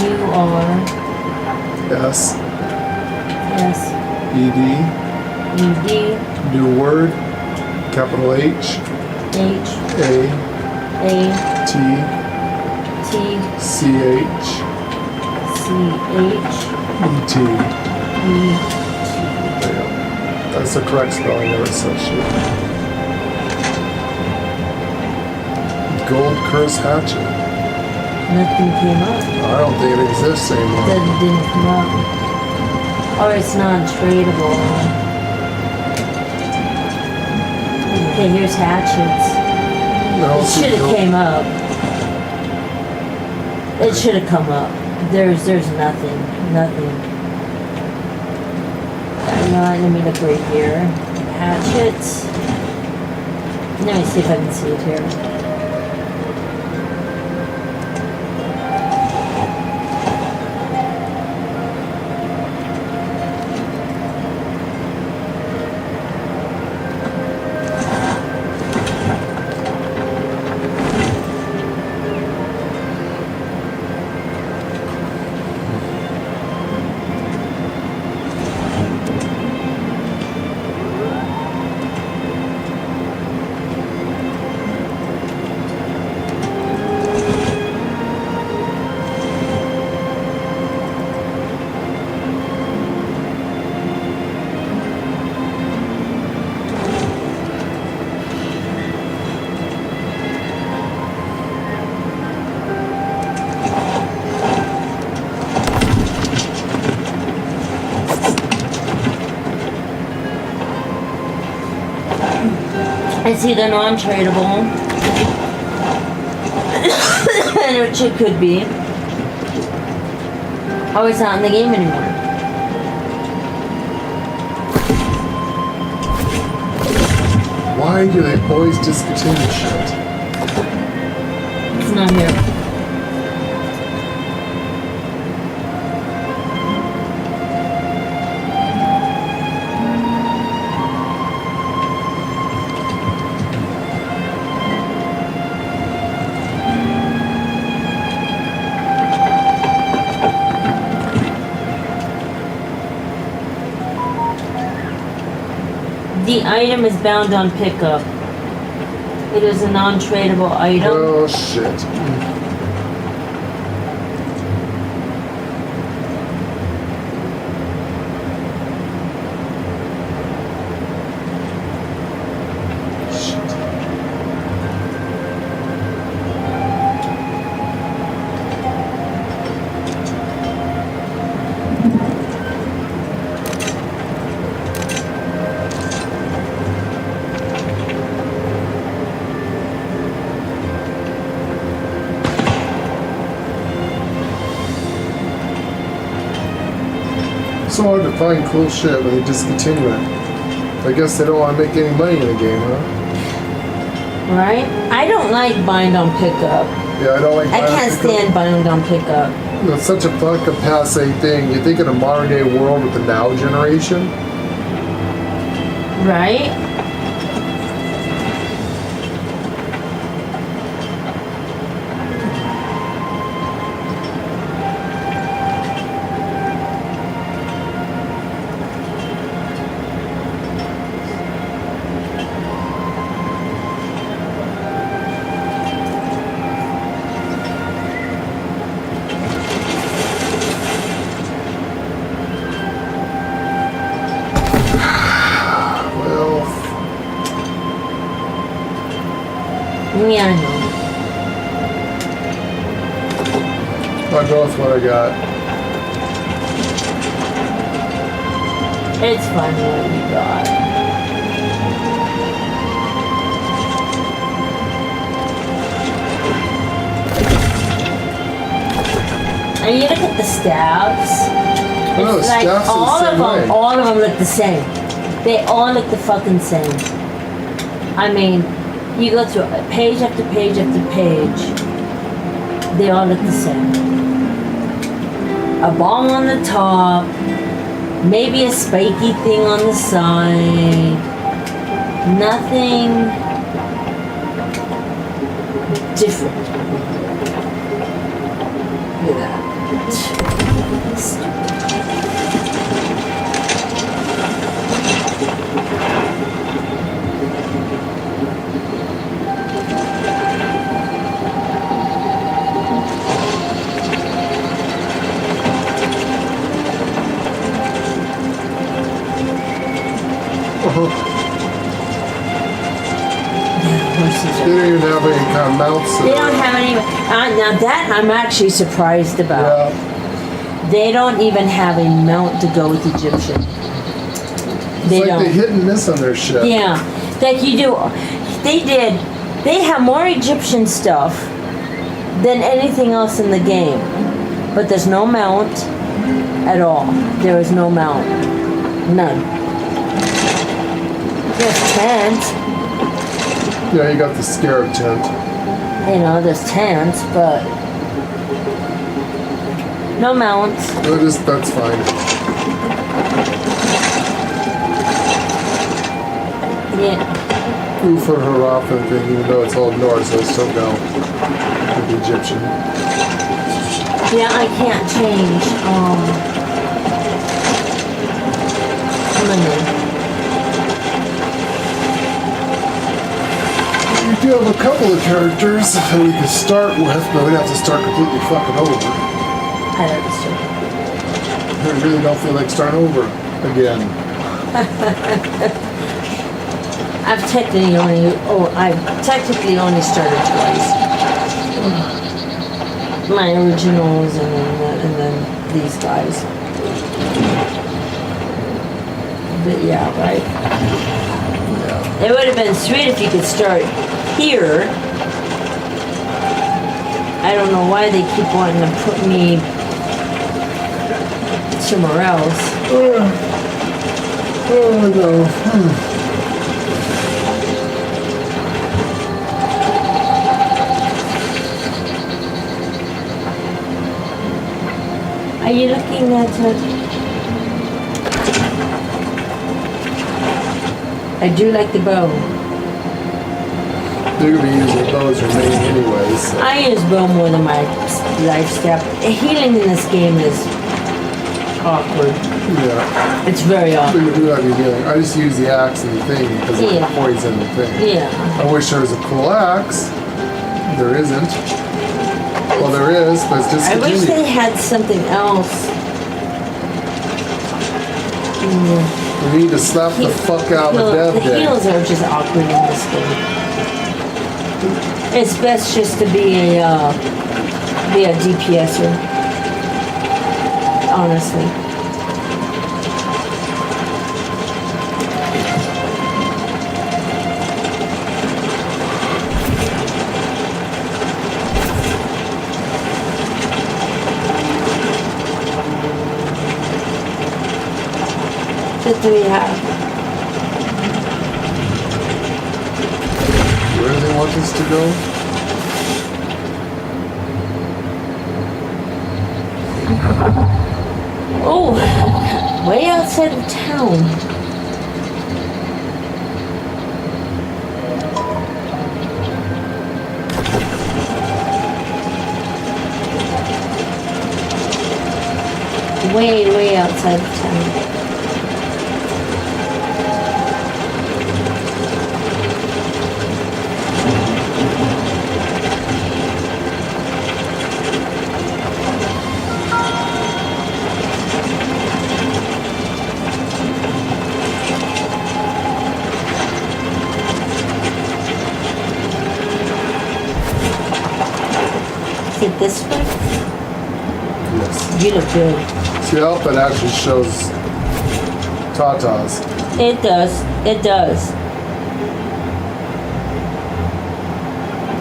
U R S. S ED. E D New word. Capital H. H A. A T. T C. H. C H E. T. E That's the correct spelling of it, so shit. Gold curse hatchet. Nothing came up. I don't think it exists anymore. That didn't come up. Or it's not tradable. Okay, here's hatchets. No, It should have came up. It should have come up. There's nothing. Let me look right here. Hatchets. Let me see if I can see it here. It's either non-tradable, which it could be, or it's not in the game anymore. Why do they always discontinue shit? It's not here. The item is bound on pickup. It is a non-tradable item. Oh shit. So hard to find cool shit when they discontinue it. I guess they don't want to make any money in the game, huh? Right? I don't like bind on pickup. Yeah, I don't like. I can't stand bind on pickup. It's such a fucking passe thing. You think in a modern day world with the now generation? Right? Yeah, I know. I'll go with what I got. It's fun what we got. And you look at the staffs. Oh, It's the like staffs are the all same of them, way. all of them look the same. They all look the fucking same. I mean, you go through page after page after page. They all look the same. A bomb on the top, maybe a spiky thing on the side. Nothing different. Look at that. They don't even have any kind of mounts. They don't have any. Now that I'm actually surprised about. Yeah. They don't even have a mount to go with Egyptian. It's They like don't. they hit and miss on their shit. Yeah, like you do. They have more Egyptian stuff than anything else in the game. But there's no mount at all. There is no mount. None. There's tents. Yeah, you got the scarab tent. You know, there's tents, but no mounts. That's fine. Yeah. Ooh, for Haraphan thing, even though it's Old Norse, I still go with the Egyptian. Yeah, I can't change. We do have a couple of characters that we could start with, but we'd have to start completely fucking over. I understand. I really don't feel like starting over again. I've technically only started twice. My originals and then these guys. But yeah, right? Yeah. It would have been sweet if you could start here. I don't know why they keep wanting to put me somewhere else. Oh no. Are you looking at it? I do like the bow. They're gonna be using bows or main anyways. So. I use bow more than my life step. Healing in this game is awkward. Yeah. It's very But awkward. you do have your healing. I just use the axe and the thing because of the Yeah. poison and thing. Yeah. I wish there was a cool axe. There isn't. Well, there is, but it's I wish discontinued. they had something else. Yeah. We need to slap the fuck out of The Dev Day. heals are just awkward in this game. It's best just to be a DPSer. Honestly. What do we have? Where do they want us to go? Oh, way outside of town. Way outside of town. Is it this way? Yes. You look good. See how it actually shows tatas. It does. It does.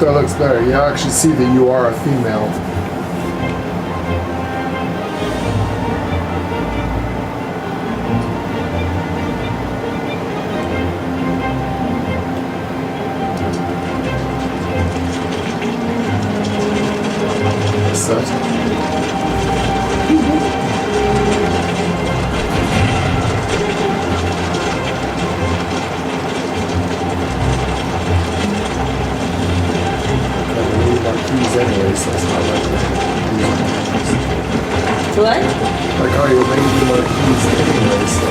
That looks better. You actually see that you are a female. Set. Keys anyway, so it's not like What? like how you're making more keys anyway, so.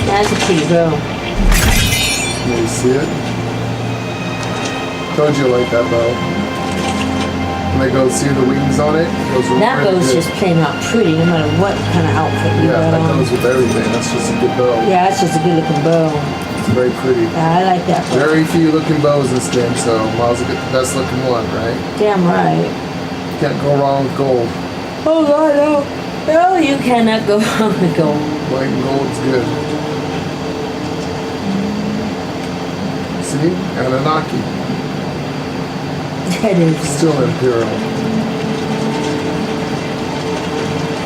That's a pretty bow. Can you see it? Told you like that bow. When they go see the wings on it, it goes That really bow's good. just plain out pretty, no matter what kind of outfit you Yeah, got that on. goes with everything. That's just a good bow. Yeah, it's just a good looking bow. It's very pretty. Yeah, I like that bow. Very few looking bows in this game, so might as well get the best looking one, right? Damn right. Can't go wrong with gold. Oh God, no. No, you cannot go wrong with gold. White and gold's good. See? Anunnaki. That is. Still Imperial.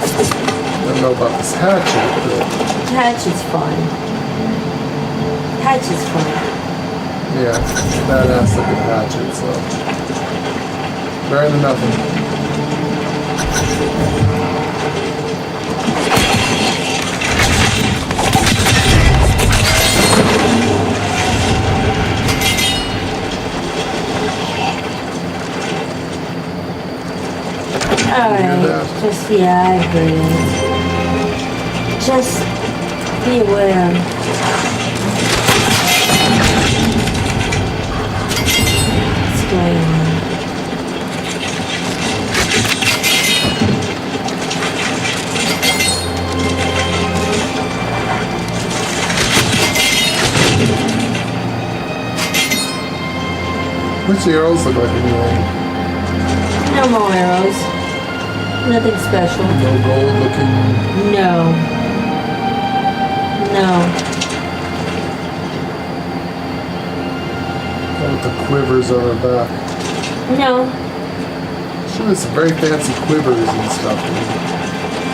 I don't know about this hatchet, but Hatchet's fine. Hatchet's fine. yeah, badass looking hatchet, so. Better than nothing. Alright, just, yeah, I agree. Just be aware. What's going on? Which arrows look like anyway? normal arrows. Nothing special. No gold looking. No. No. With the quivers on her back. No. She has some very fancy quivers and stuff.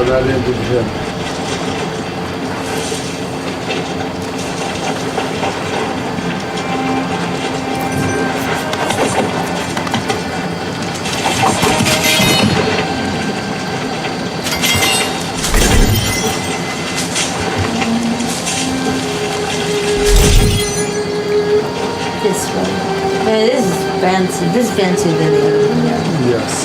That ended him. This one. Yeah, this is fancy. This is fancier than the other one. Yeah. Yes.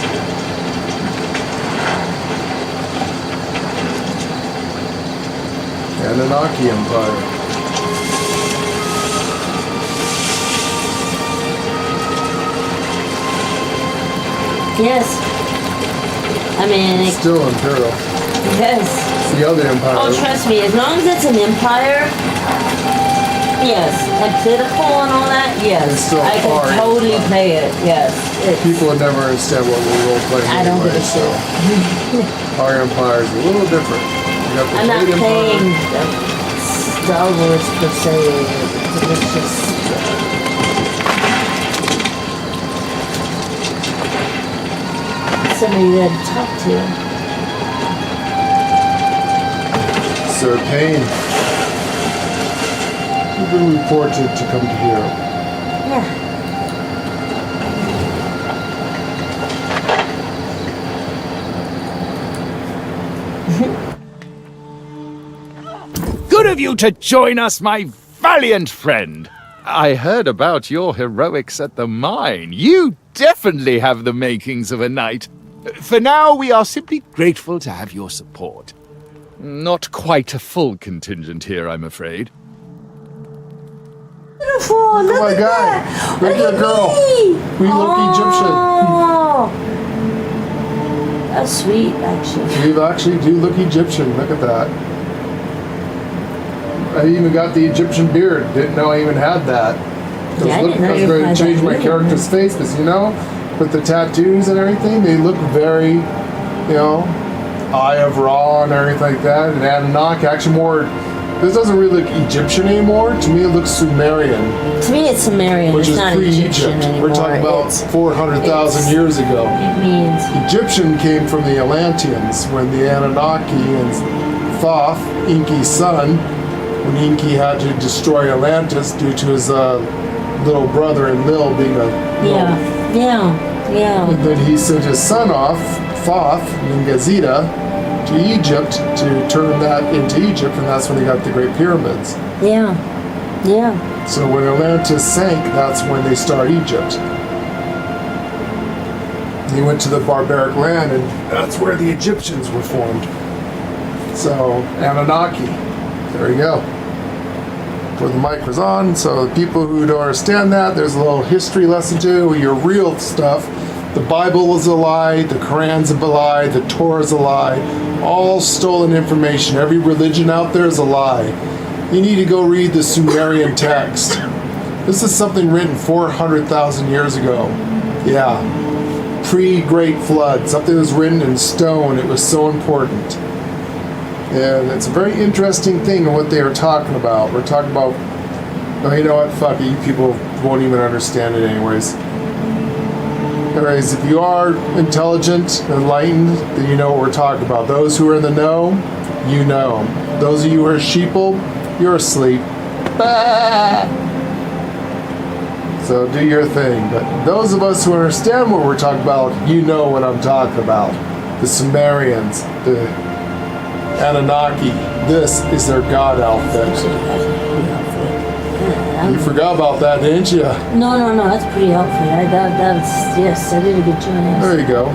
Anunnaki Empire. Yes. I mean, it, Still Imperial. yes. It's the other empire. Oh, trust me, as long as it's an empire, yes. And political and all that, It's yes. still I can hard. totally play it, yes. It's, People would never understand what we're role playing. I don't give a so shit. our empire is a little different. You got the I'm not Jade playing Empire. Star Wars per se. It's just. Somebody that to talk to. Sir Payne. You've been reported to come to here. Yeah. Good of you to join us, my valiant friend. I heard about your heroics at the mine. You definitely have the makings of a knight. For now, we are simply grateful to have your support. Not quite a full contingent here, I'm afraid. Beautiful. Look Oh my at God. that. Look at the girl. me. We look Egyptian. Oh. That's sweet, actually. We actually do look Egyptian. Look at that. I even got the Egyptian beard. Didn't know I even had that. Yeah, I didn't know I was you going had to change that my either. character's face, but you know, with the tattoos and everything, they look very, you know, Eye of Ra and everything like that. And Anunnaki, actually more. This doesn't really look Egyptian anymore. To me, it looks Sumerian, To me, it's Sumerian. which it's is not Egyptian pre-Egypt. anymore. We're talking about It's- 400,000 years ago. It means Egyptian came from the Atlanteans when the Anunnaki and Thoth, Enki's son, when Enki had to destroy Atlantis due to his little brother Enlil being a yeah, And then he sent his son off, Thoth, Ningazida, to Egypt to turn that into Egypt, and that's when he got the Great Pyramids. yeah. So when Atlantis sank, that's when they start Egypt. He went to the barbaric land, and that's where the Egyptians were formed. So, Anunnaki. There you go. Where the mic was on. So, the people who don't understand that, there's a little history lesson too. Your real stuff. The Bible is a lie, the Quran's a lie, the Torah is a lie. All stolen information. Every religion out there is a lie. You need to go read the Sumerian text. This is something written 400,000 years ago. Yeah. Pre-Great Flood. Something that was written in stone. It was so important. And it's a very interesting thing of what they are talking about. We're talking about, oh, you know what? Fuck it. You people won't even understand it anyways. Anyways, if you are intelligent, enlightened, then you know what we're talking about. Those who are in the know, you know. Those of you who are sheeple, you're asleep. So do your thing. But those of us who understand what we're talking about, you know what I'm talking about. The Sumerians, the Anunnaki. This is their god outfit. You forgot about that, didn't you? No, that's pretty outfit. Yes, I did a good job. Yes. There you go.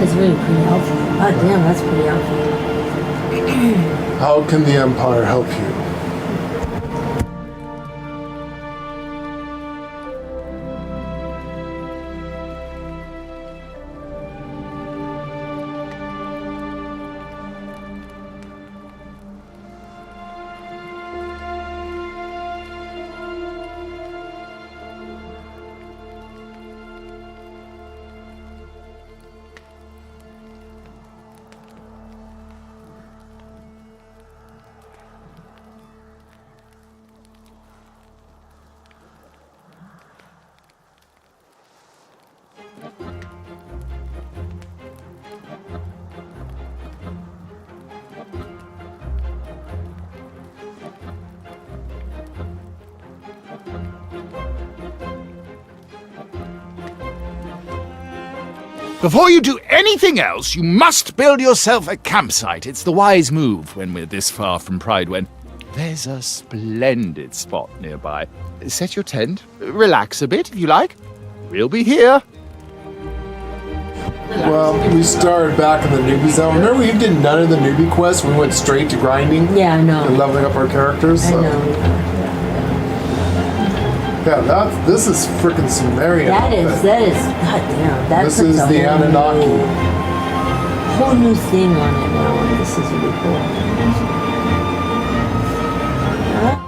That's really pretty outfit. God damn, that's pretty outfit. How can the Empire help you? Before you do anything else, you must build yourself a campsite. It's the wise move when we're this far from Pridewen. There's a splendid spot nearby. Set your tent, relax a bit if you like. We'll be here. Well, we started back in the newbie zone. Remember, we did none of the newbie quests. We went straight to grinding. Yeah, I know. And leveling up our characters. I So. know. Yeah, this is freaking Sumerian. That is, goddamn, that's This is the Anunnaki. Whole new thing on it now, and this is really cool. Huh?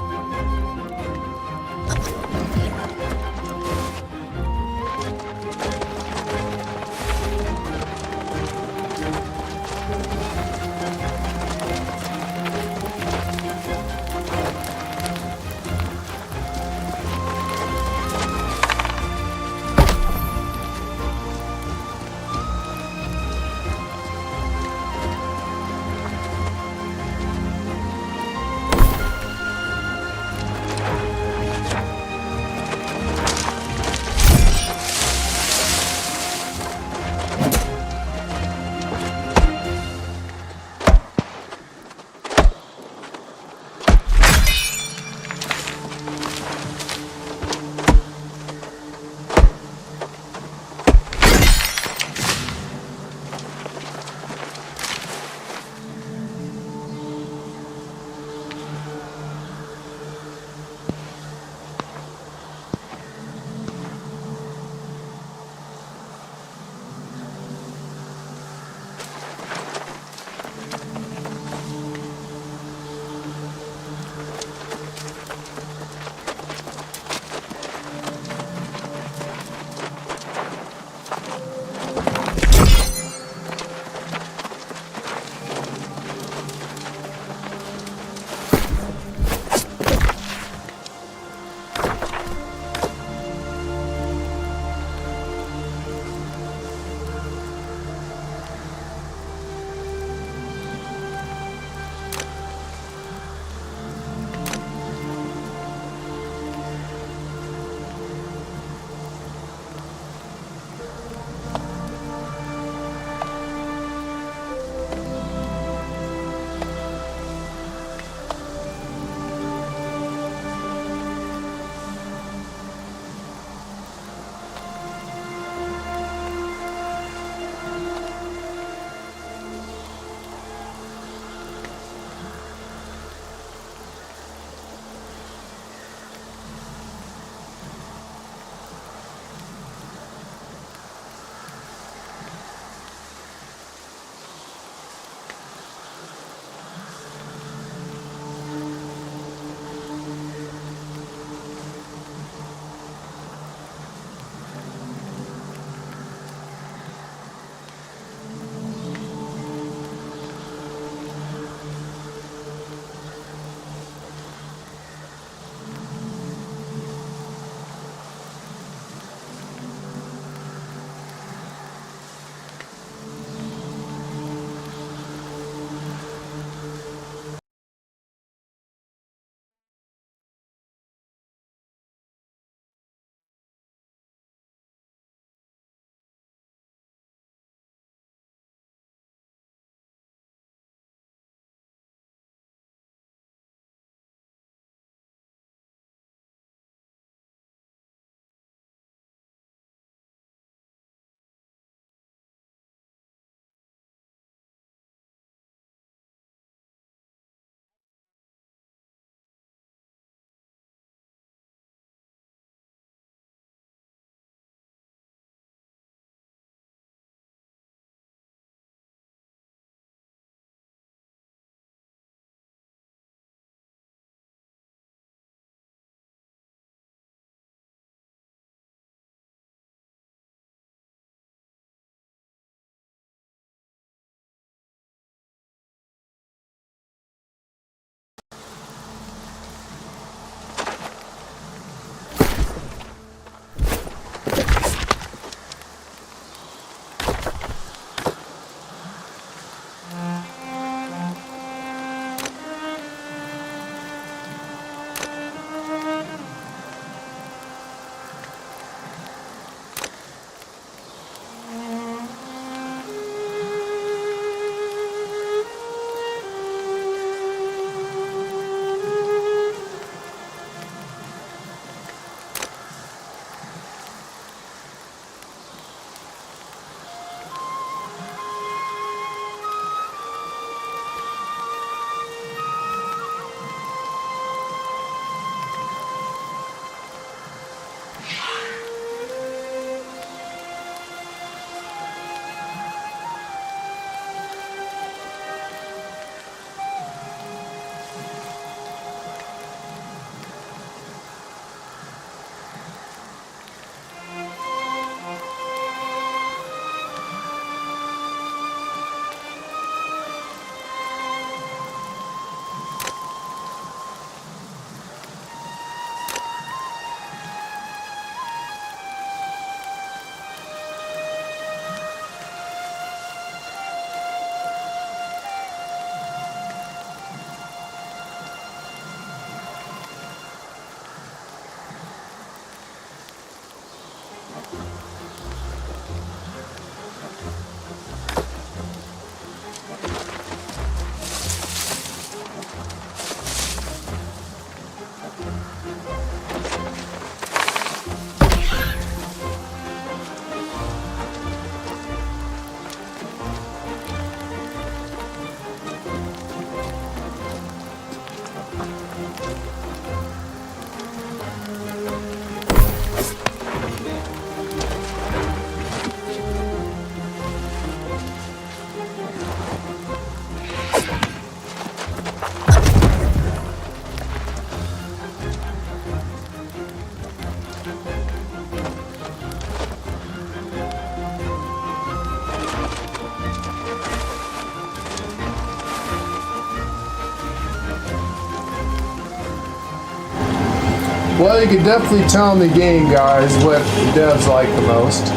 Well, you can definitely tell in the game, guys, what the devs like the most.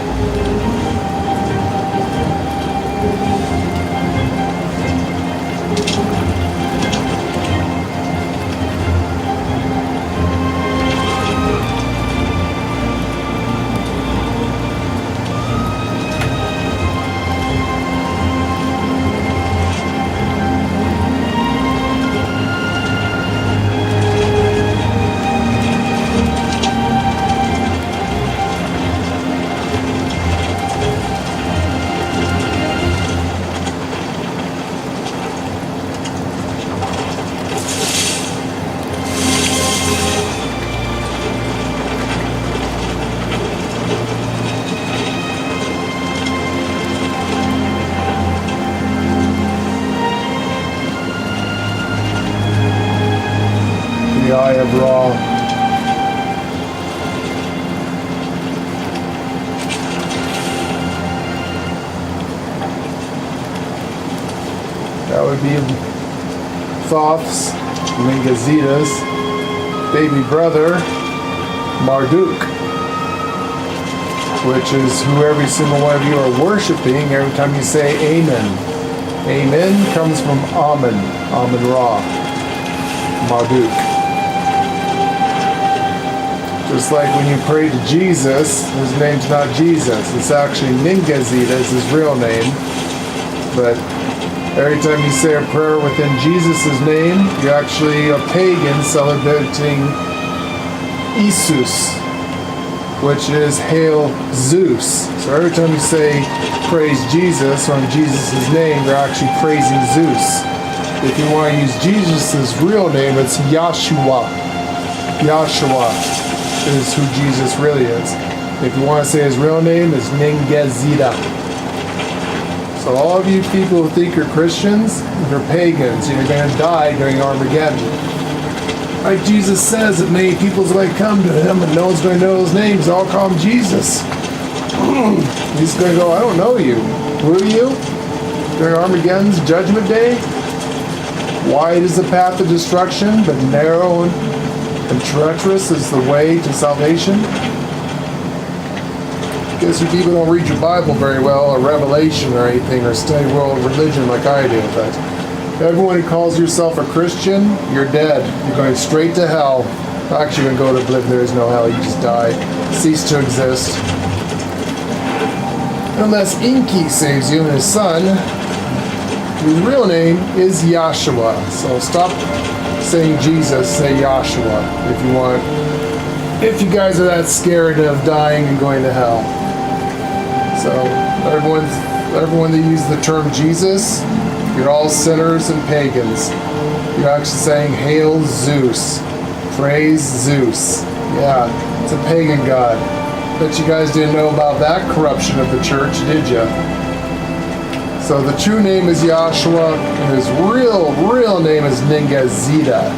The Eye of Ra. That would be Thoth's, Mingazita's baby brother, Marduk, which is who every single one of you are worshiping every time you say Amen. Amen comes from Amen, Amen Ra, Marduk. Just like when you pray to Jesus, his name's not Jesus. It's actually Ningazita is his real name. But every time you say a prayer within Jesus' name, you're actually a pagan celebrating Isus, which is Hail Zeus. So every time you say praise Jesus or in Jesus' name, you're actually praising Zeus. If you want to use Jesus' real name, it's Yahshua. Yahshua is who Jesus really is. If you want to say his real name, it's Ningazita. So all of you people who think you're Christians, you're pagans, and you're going to die during Armageddon. Like Jesus says that many people's going to come to him and no one's going to know his name, so I'll call him Jesus. He's going to go, I don't know you. Who are you? During Armageddon's judgment day? Wide is the path of destruction, but narrow and treacherous is the way to salvation. I guess you people don't read your Bible very well, or Revelation or anything, or study world religion like I do, but everyone who calls yourself a Christian, you're dead. You're going straight to hell. Actually, you're going to go to oblivion. There is no hell. You just die. Cease to exist. Unless Inky saves you and his son, whose real name is Yahshua. So stop saying Jesus, say Yahshua if you want. If you guys are that scared of dying and going to hell. So everyone that uses the term Jesus, you're all sinners and pagans. You're actually saying Hail Zeus. Praise Zeus. Yeah, it's a pagan god. Bet you guys didn't know about that corruption of the church, did you? So the true name is Yahshua, and his real name is Ningazita.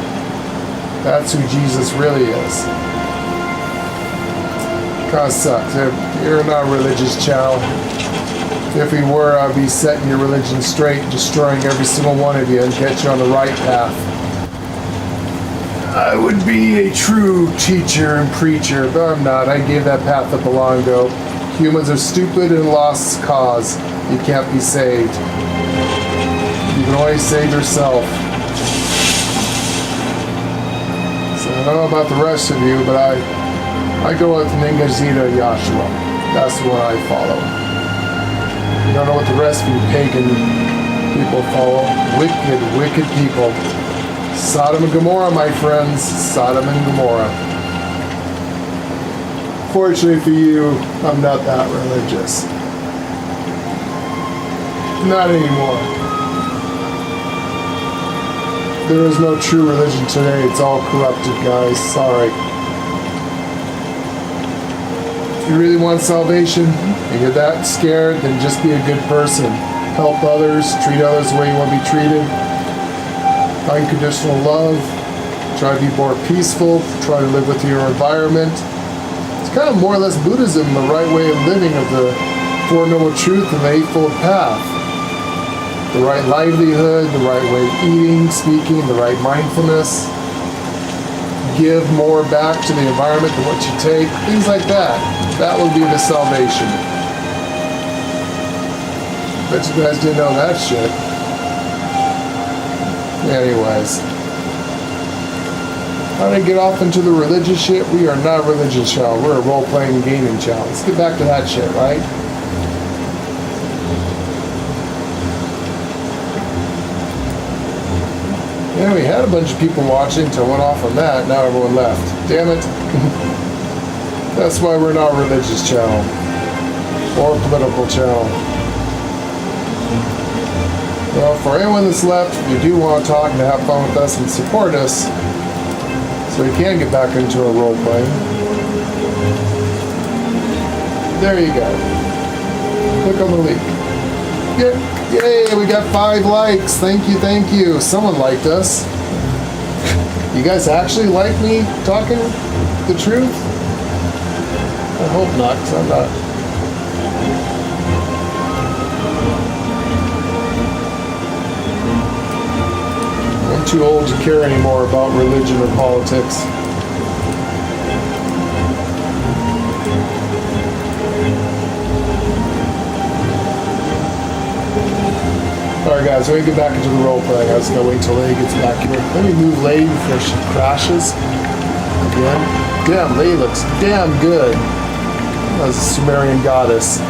That's who Jesus really is. Kinda sucks. You're not a religious channel. If we were, I'd be setting your religion straight, destroying every single one of you, and get you on the right path. I would be a true teacher and preacher, but I'm not. I gave that path up a long ago. Humans are stupid and lost cause. You can't be saved. You can only save yourself. So I don't know about the rest of you, but I go with Ningazita Yahshua. That's the one I follow. You don't know what the rest of you pagan people follow. Wicked people. Sodom and Gomorrah, my friends. Sodom and Gomorrah. Fortunately for you, I'm not that religious. Not anymore. There is no true religion today. It's all corrupted, guys. Sorry. If you really want salvation and you're that scared, then just be a good person. Help others, treat others the way you want to be treated. Unconditional love. Try to be more peaceful. Try to live with your environment. It's kind of more or less Buddhism, the right way of living of the Four Noble Truth and the Eightfold Path. The right livelihood, the right way of eating, speaking, the right mindfulness. Give more back to the environment than what you take. Things like that. That will be the salvation. Bet you guys didn't know that shit. Anyways. How to get off into the religious shit? We are not a religious channel. We're a role-playing gaming channel. Let's get back to that shit, right? Yeah, we had a bunch of people watching until I went off on that. Now everyone left. Damn it. That's why we're not a religious channel. Or a political channel. Well, for anyone that's left, if you do want to talk and have fun with us and support us, so we can get back into a role playing. There you go. Click on the link. Yeah. Yay, we got 5 likes. Thank you, thank you. Someone liked us. You guys actually like me talking the truth? I hope not, because I'm not. I'm too old to care anymore about religion or politics. Alright guys, when we get back into the role playing, I was gonna wait till Lady gets back here. Let me move Lady before she crashes. Again. Damn, Lady looks damn good. As a Sumerian goddess.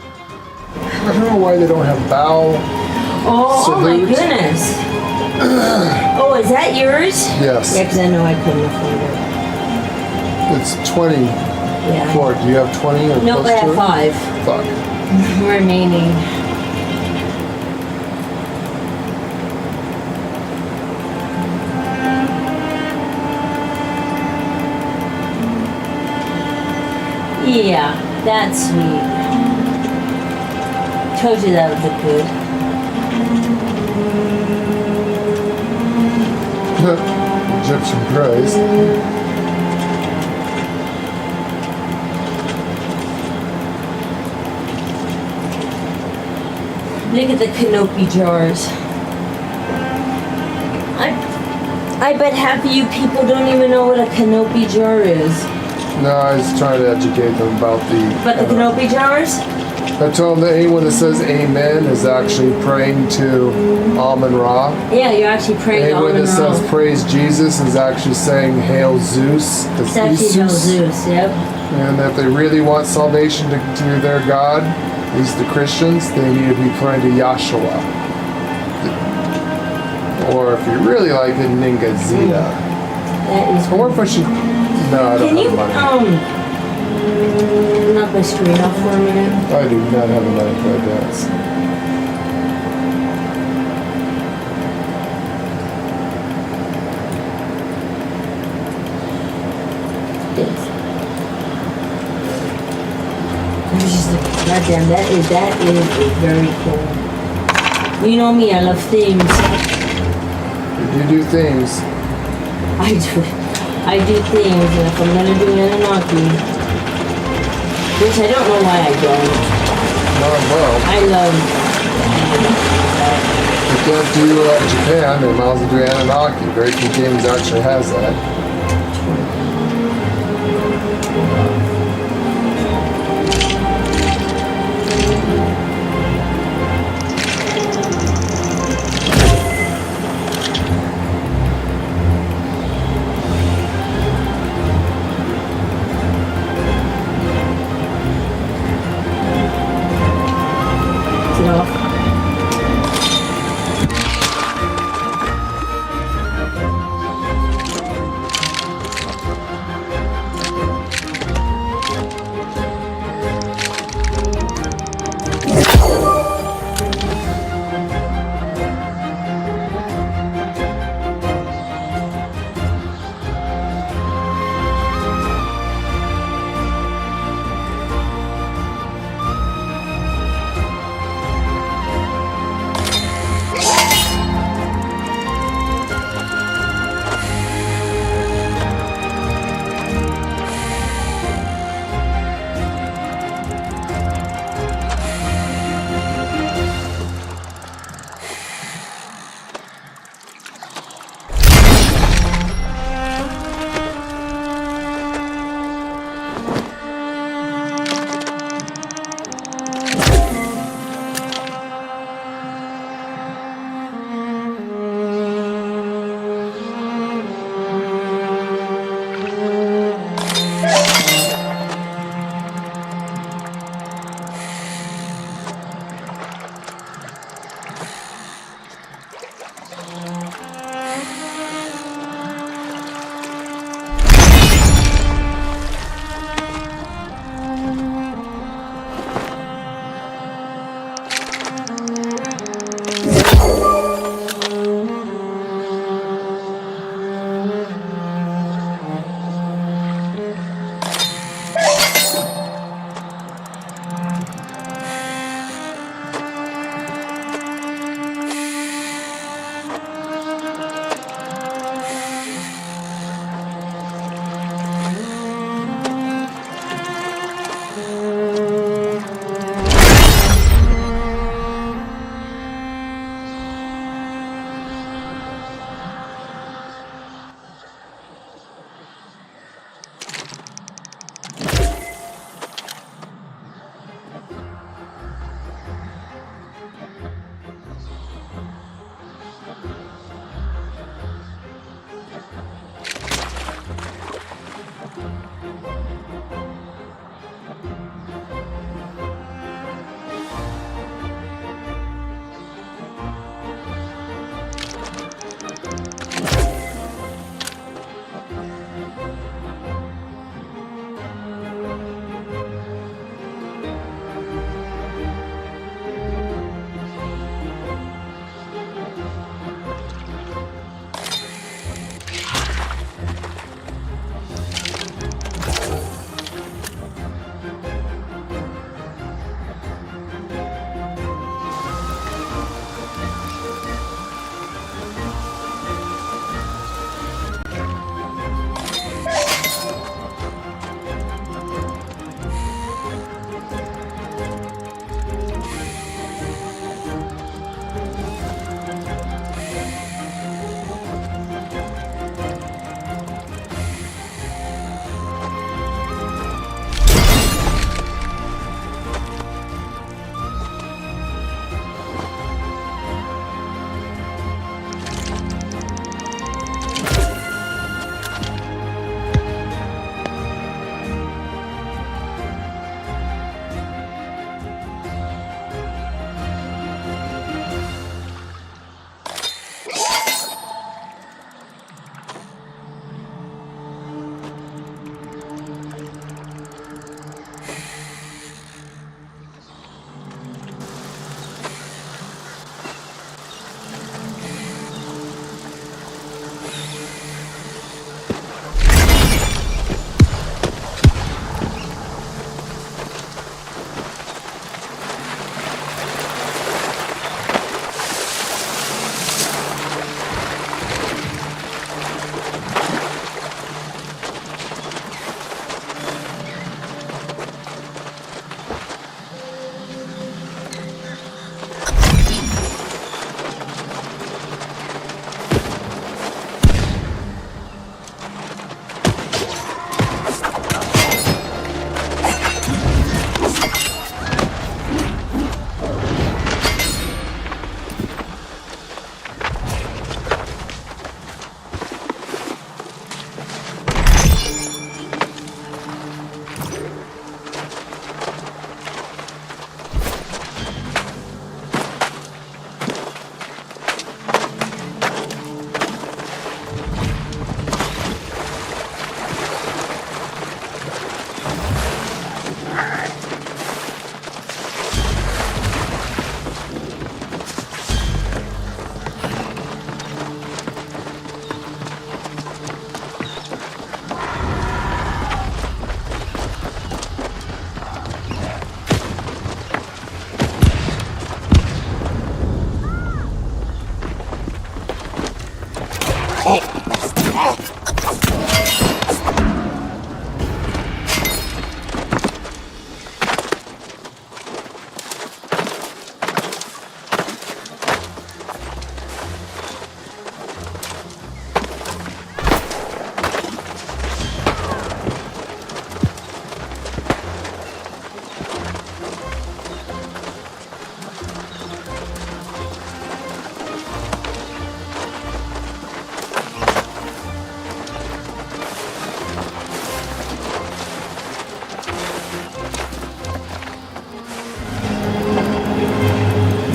I don't know why they don't have bow. Oh my salute. goodness. Oh, is that yours? Yes. Yeah, because I know I couldn't afford it. It's 20 Yeah. for it. Do you have 20 or No, close I to have it? 5 Fuck. remaining. Yeah, that's sweet. Told you that would look good. Egyptian Christ. Look at the canopy jars. I bet half of you people don't even know what a canopy jar is. No, I was trying to educate them about the... But the canopy jars? I told them that anyone that says amen is actually praying to Amun-Ra. Yeah, you're actually praying to Anyone that Amun-Ra. says praise Jesus is actually saying Hail Zeus. It's actually Hail Zeus, yep. And if they really want salvation to their God, at least the Christians, they need to be praying to Yahshua. Or if you really like it, Ningazia. That is. I wonder if I should... No, I don't Can you, have money. knock my screen off for a minute? I do not have a money for a dance. Goddamn, that is very cool. You know me, I love themes. You do things. I do things, and if I'm gonna do Anunnaki, which I don't know why I don't. Not well. I love. You can't do Japan, they might as well do Anunnaki. Very few games actually has that.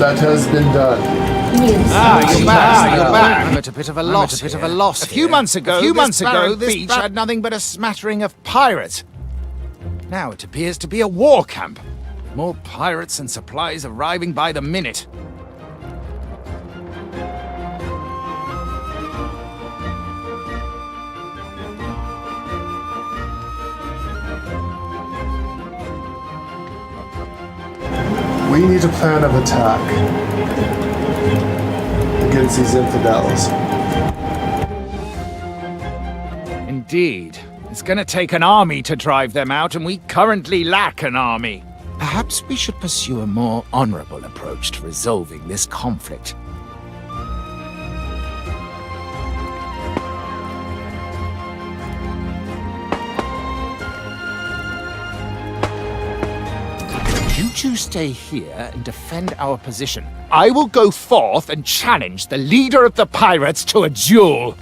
That has been done. You're back. I'm at a bit of a loss. A few months ago, this beach had nothing but a smattering of pirates. Now it appears to be a war camp. More pirates and supplies arriving by the minute. We need a plan of attack against these infidels. Indeed. It's gonna take an army to drive them out, and we currently lack an army. Perhaps we should pursue a more honorable approach to resolving this conflict. You two stay here and defend our position. I will go forth and challenge the leader of the pirates to a duel.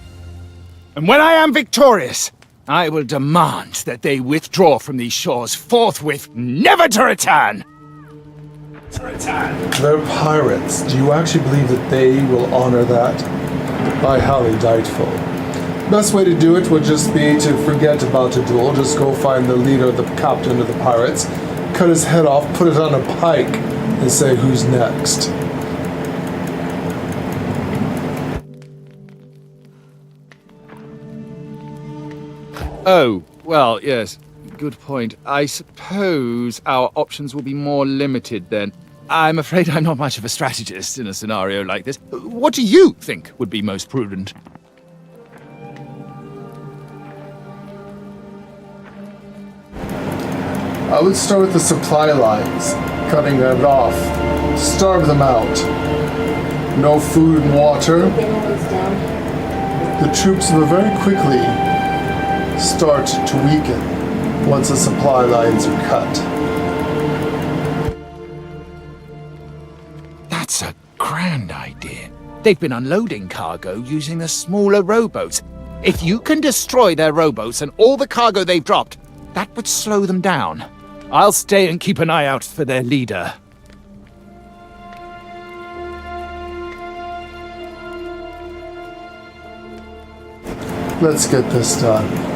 And when I am victorious, I will demand that they withdraw from these shores forthwith, never to return! They're pirates. Do you actually believe that they will honor that? I highly doubtful. Best way to do it would just be to forget about a duel. Just go find the leader, the captain of the pirates, cut his head off, put it on a pike, and say who's next. Oh, well, yes. Good point. I suppose our options will be more limited then. I'm afraid I'm not much of a strategist in a scenario like this. What do you think would be most prudent? I would start with the supply lines, cutting them off, starve them out. No food and water. The troops will very quickly start to weaken once the supply lines are cut. That's a grand idea. They've been unloading cargo using the smaller rowboats. If you can destroy their rowboats and all the cargo they've dropped, that would slow them down. I'll stay and keep an eye out for their leader. Let's get this done.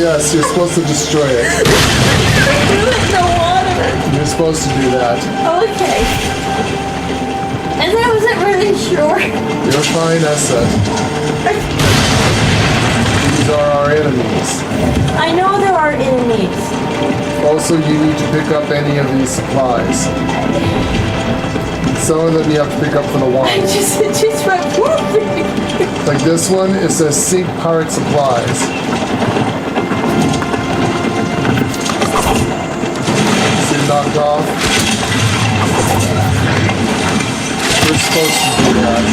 Yes, you're supposed to destroy it. Do it in the water. You're supposed to do that. Okay. And I wasn't really sure. You're fine, Essa. These are our enemies. I know there are enemies. Also, you need to pick up any of these supplies. Some of them you have to pick up for the It wine. just went whooping. Like this one, it says seek pirate supplies. See, knocked off. We're supposed to do that.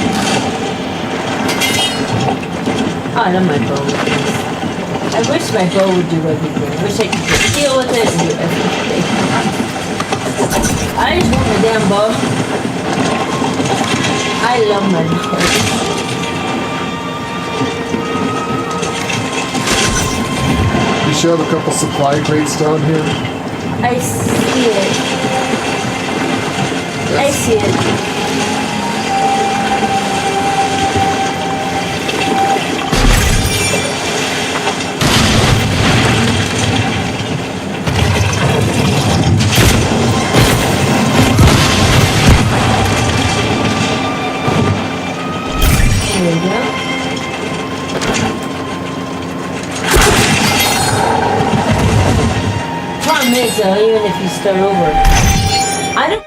I love my bow. I wish my bow would do everything. I wish I could just deal with it and do everything. I just want my damn bow. I love my bow. You should have a couple supply crates down here. I see it. I see it. There we go. Problem is though, even if you start over, I don't.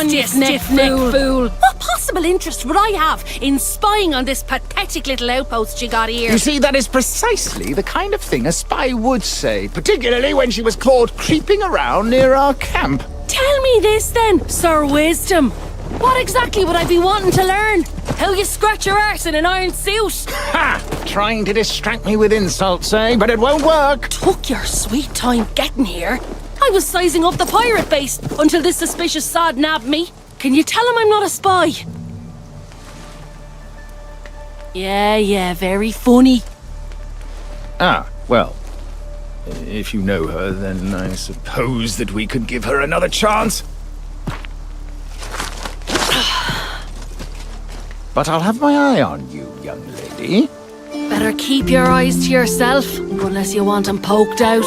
on, you stiff-necked fool. What possible interest would I have in spying on this pathetic little outpost you got here? You see, that is precisely the kind of thing a spy would say, particularly when she was caught creeping around near our camp. Tell me this then, Sir Wisdom. What exactly would I be wanting to learn? How you scratch your arse in an iron suit? Ha! Trying to distract me with insults, eh? But it won't work. Took your sweet time getting here. I was sizing up the pirate base until this suspicious sod nabbed me. Can you tell him I'm not a spy? Yeah, very funny. Ah, well, if you know her, then I suppose that we could give her another chance. But I'll have my eye on you, young lady. Better keep your eyes to yourself, unless you want 'em poked out.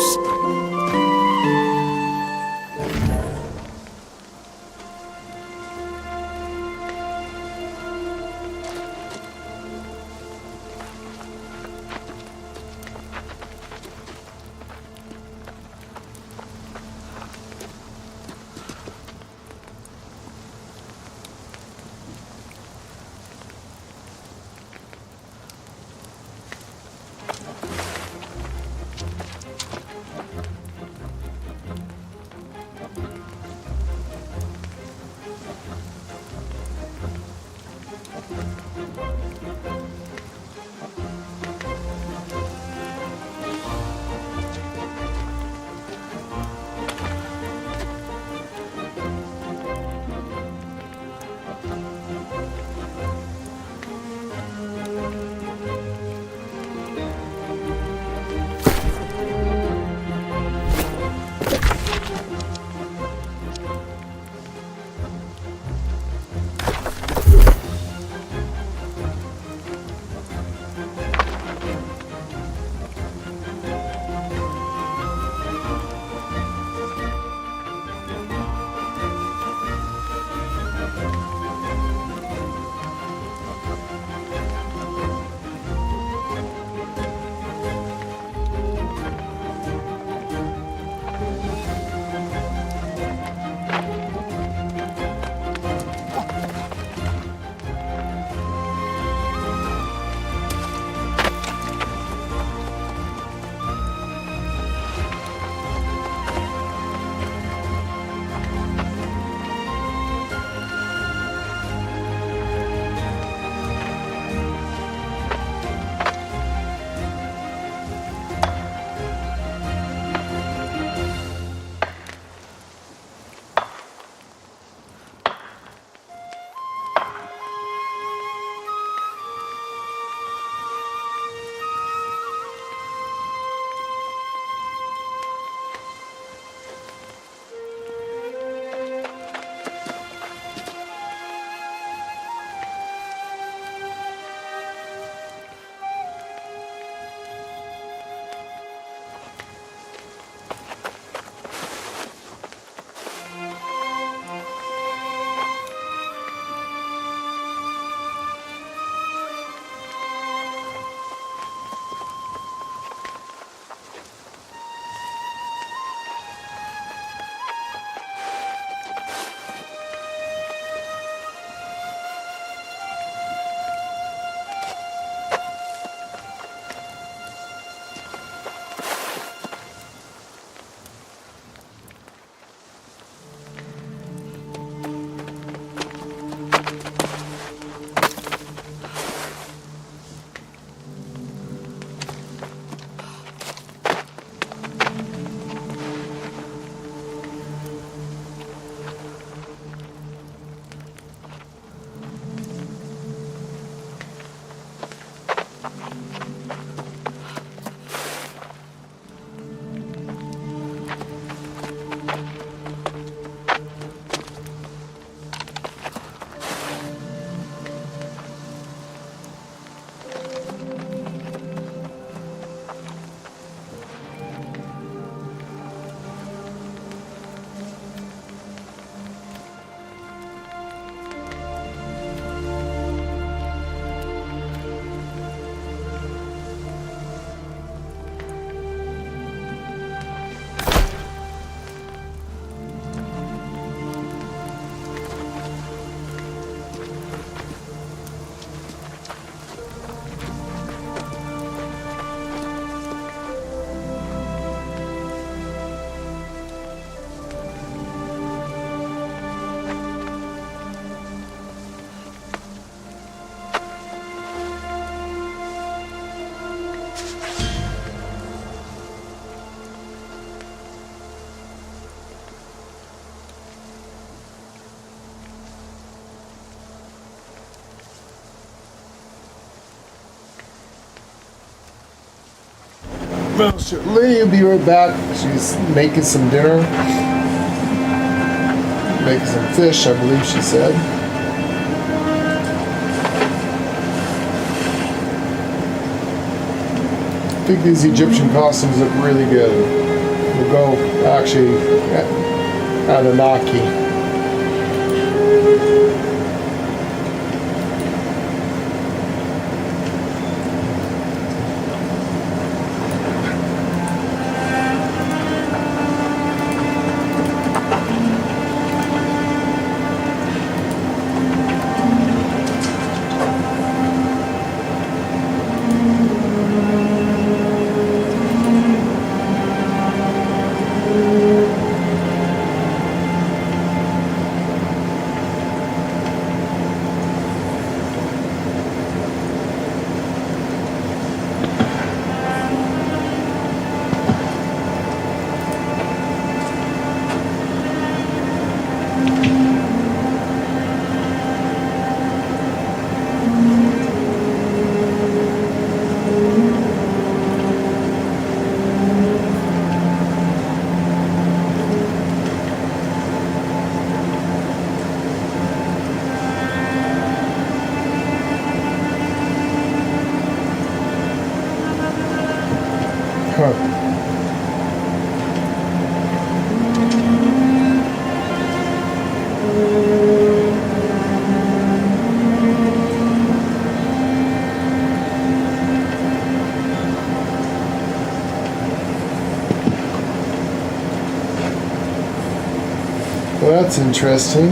Well, sure. Lily will be right back. She's making some dinner. Making some fish, I believe she said. I think these Egyptian costumes look really good. We'll go, actually, Anunnaki. Well, that's interesting.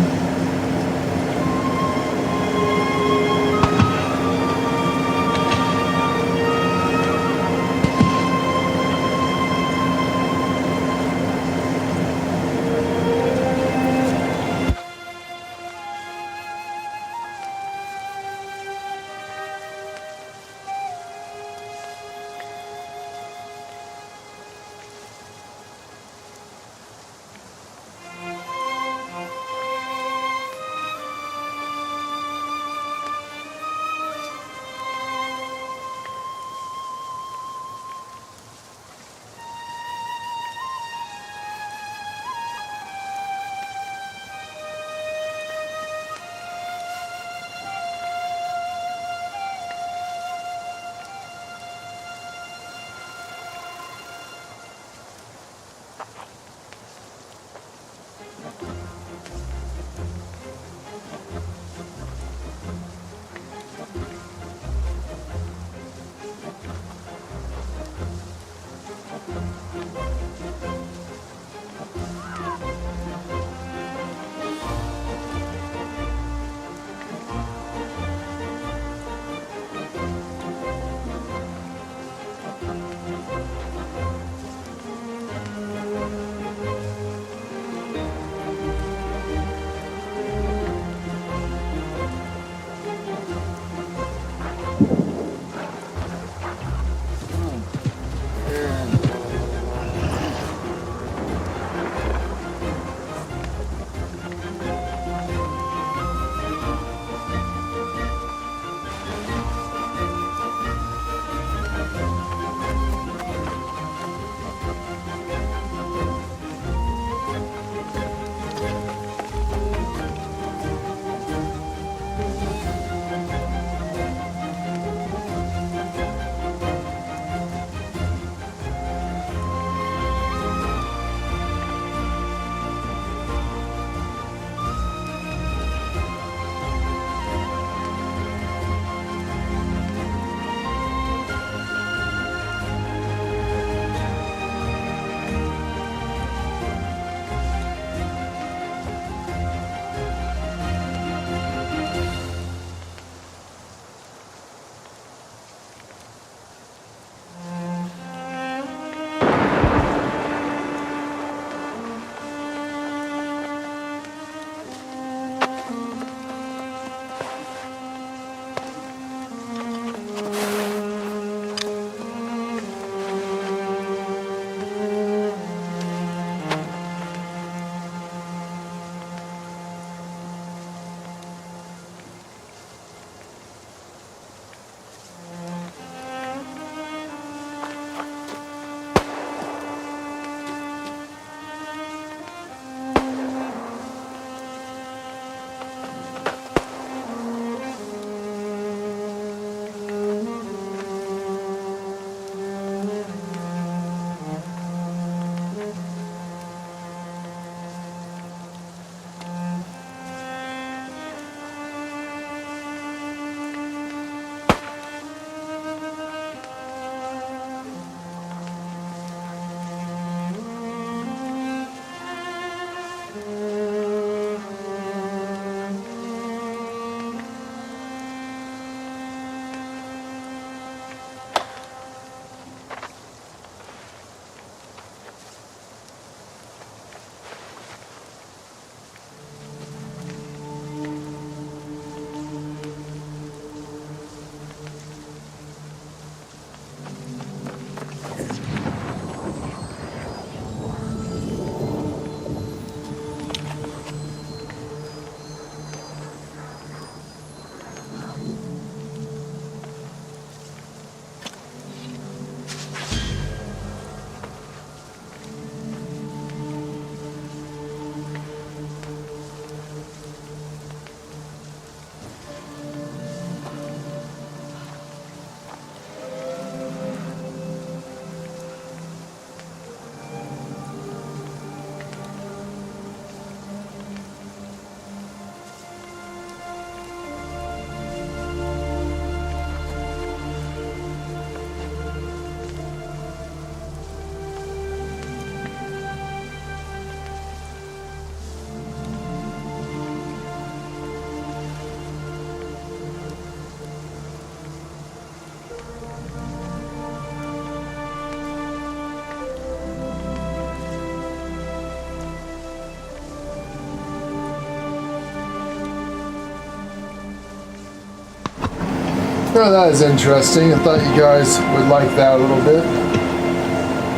Now that is interesting. I thought you guys would like that a little bit.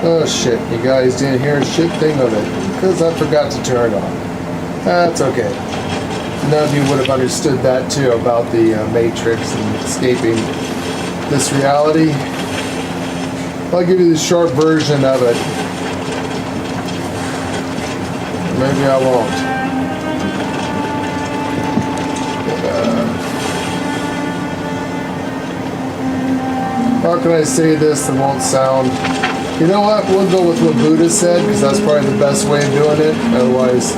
Oh shit, you guys didn't hear a shit thing of it because I forgot to turn it on. That's okay. None of you would have understood that too about the Matrix and escaping this reality. I'll give you the short version of it. Maybe I won't. How can I say this that won't sound... You know what? We'll go with what Buddha said, because that's probably the best way of doing it. Otherwise,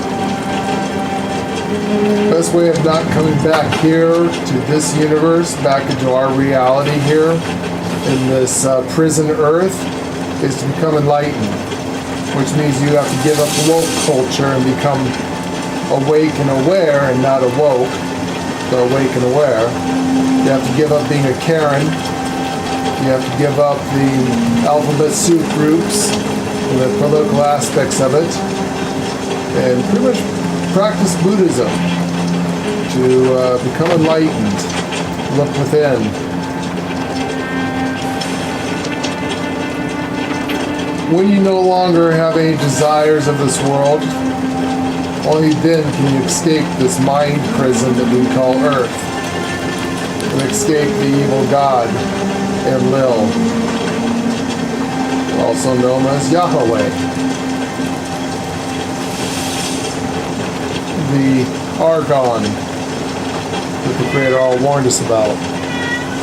best way of not coming back here to this universe, back into our reality here, in this prison earth, is to become enlightened. Which means you have to give up woke culture and become awake and aware, and not awoke, but awake and aware. You have to give up being a Karen. You have to give up the alphabet soup groups and the political aspects of it, and pretty much practice Buddhism to become enlightened, look within. When you no longer have any desires of this world, only then can you escape this mind prison that we call Earth, and escape the evil God, Enlil, also known as Yahweh, the Argon that the Creator all warned us about.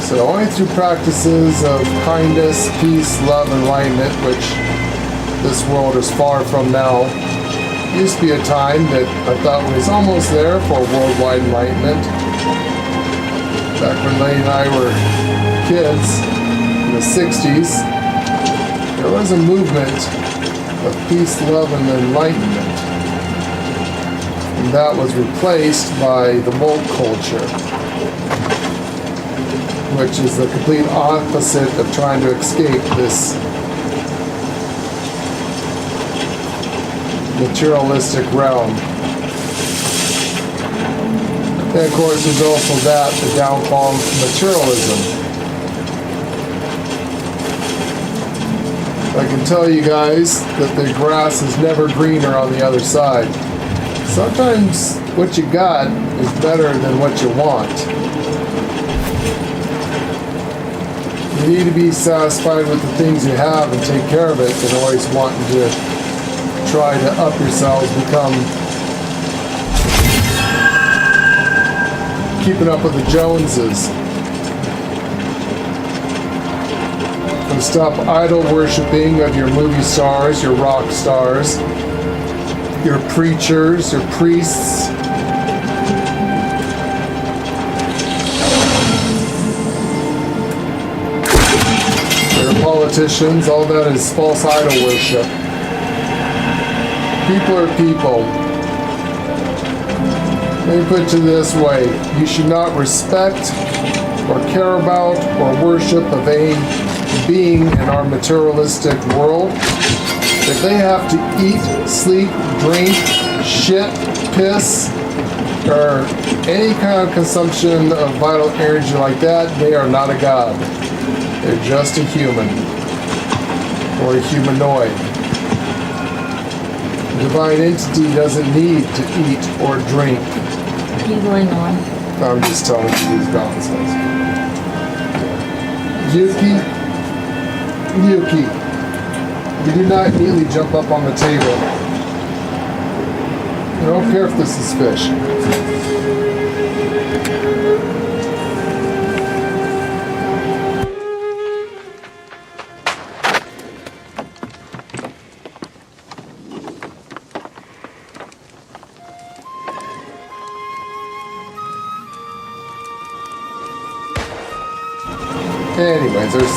So only through practices of kindness, peace, love, and enlightenment, which this world is far from now. Used to be a time that I thought was almost there for worldwide enlightenment. Back when Lane and I were kids, in the 60s, there was a movement of peace, love, and enlightenment. And that was replaced by the woke culture, which is the complete opposite of trying to escape this materialistic realm. And of course, there's also the downfall of materialism. I can tell you guys that the grass is never greener on the other side. Sometimes what you got is better than what you want. You need to be satisfied with the things you have and take care of it, and always wanting to try to up yourselves, become keeping up with the Joneses. And stop idol worshiping of your movie stars, your rock stars, your preachers, your priests. Your politicians, all that is false idol worship. People are people. Let me put it this way. You should not respect or care about or worship of any being in our materialistic world. If they have to eat, sleep, drink, shit, piss, or any kind of consumption of vital energy like that, they are not a god. They're just a human. Or a humanoid. The divine entity doesn't need to eat or drink. Keep going on. I'm just telling you these nonsense. Yuki, you do not immediately jump up on the table. I don't care if this is fish. Anyways, there's...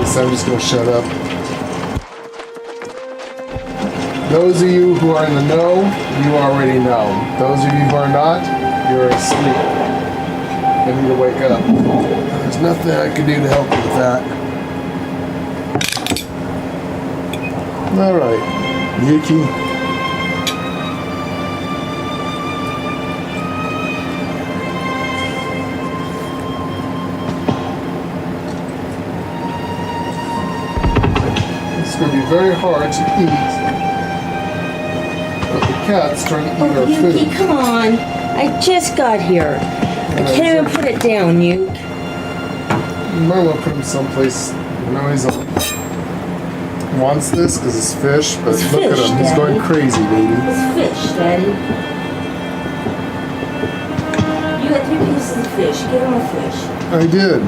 So I'm just going to shut up. Those of you who are in the know, you already know. Those of you who are not, you're asleep. I need to wake up. There's nothing I can do to help you with that. Alright. Yuki. very hard to eat. But the cat's trying to eat our Yuki, food. come on. I just got here. I can't even put it down, Yuki. You might want to put him someplace. No, he's wants this because it's fish, but It's look fish, at him. He's Daddy. going crazy, baby. It's fish, Daddy. You got 3 pieces of fish. Give him a fish. I did.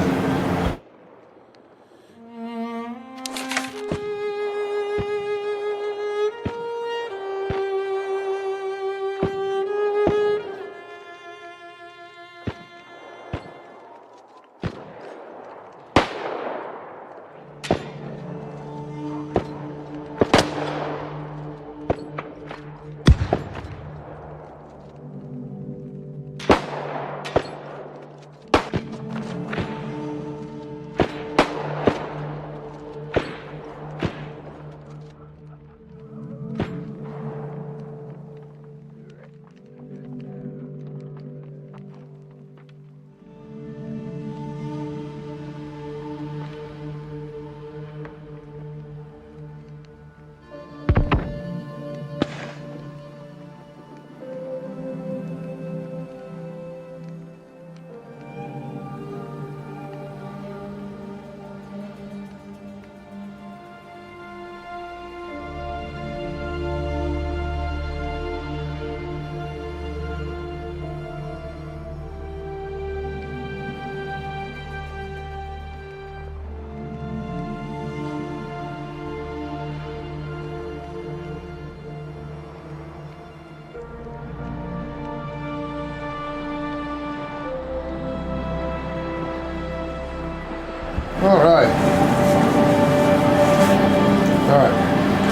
Alright.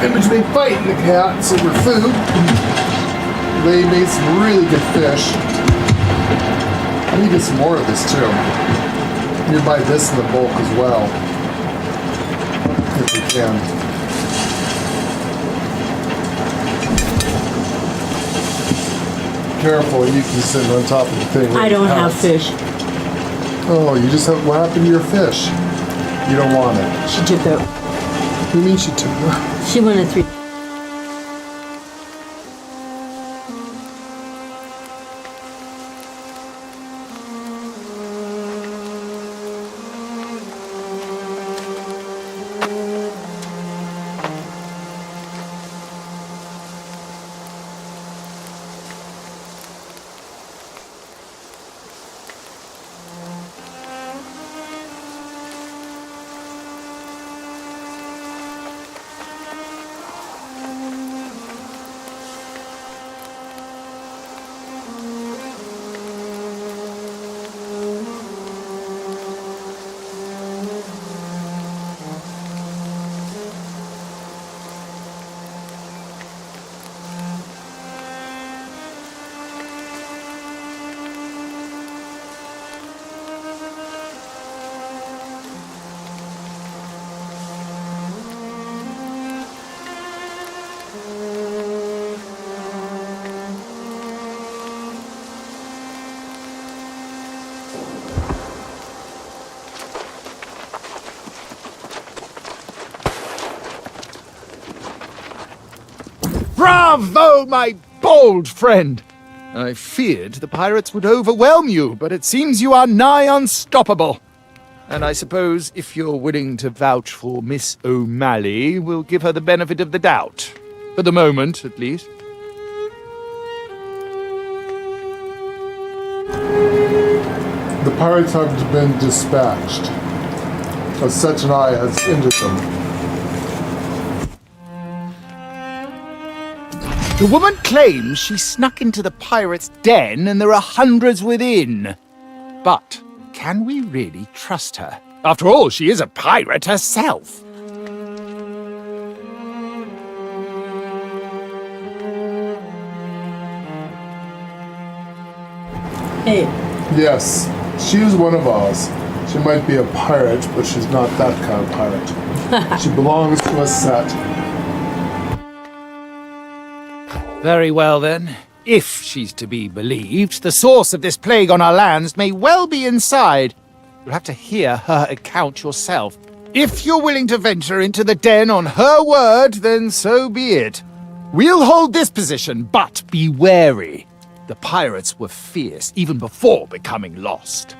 In between fighting the cats over food, they made some really good fish. I need to get some more of this too. I need to buy this in the bulk as well. If we can. Careful, you can sit on top of the thing. I don't have fish. Oh, you just have, what happened to your fish? You don't want it. She took it. What do you mean she took it? She wanted 3. Bravo, my bold friend! I feared the pirates would overwhelm you, but it seems you are nigh unstoppable. And I suppose if you're willing to vouch for Miss O'Malley, we'll give her the benefit of the doubt. For the moment, at least. The pirates have been dispatched, as such an eye has injured them. The woman claims she snuck into the pirates' den and there are hundreds within. But can we really trust her? After all, she is a pirate herself. Hey. Yes, she is one of ours. She might be a pirate, but she's not that kind of pirate. She belongs to a set. Very well, then. If she's to be believed, the source of this plague on our lands may well be inside. You'll have to hear her account yourself. If you're willing to venture into the den on her word, then so be it. We'll hold this position, but be wary. The pirates were fierce even before becoming lost.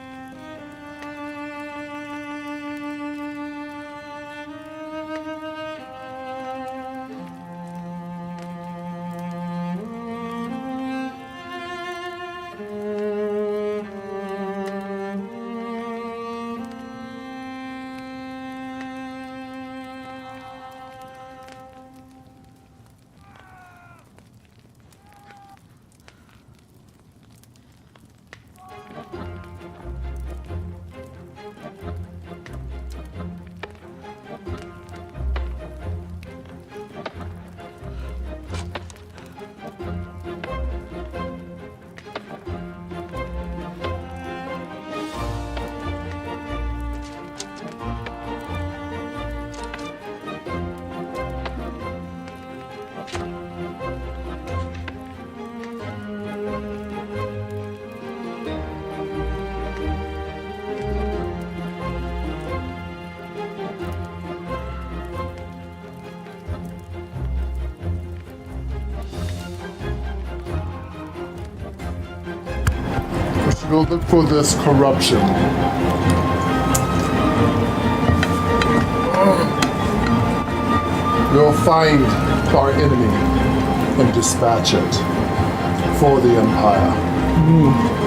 We'll look for this corruption. We'll find our enemy and dispatch it for the Empire.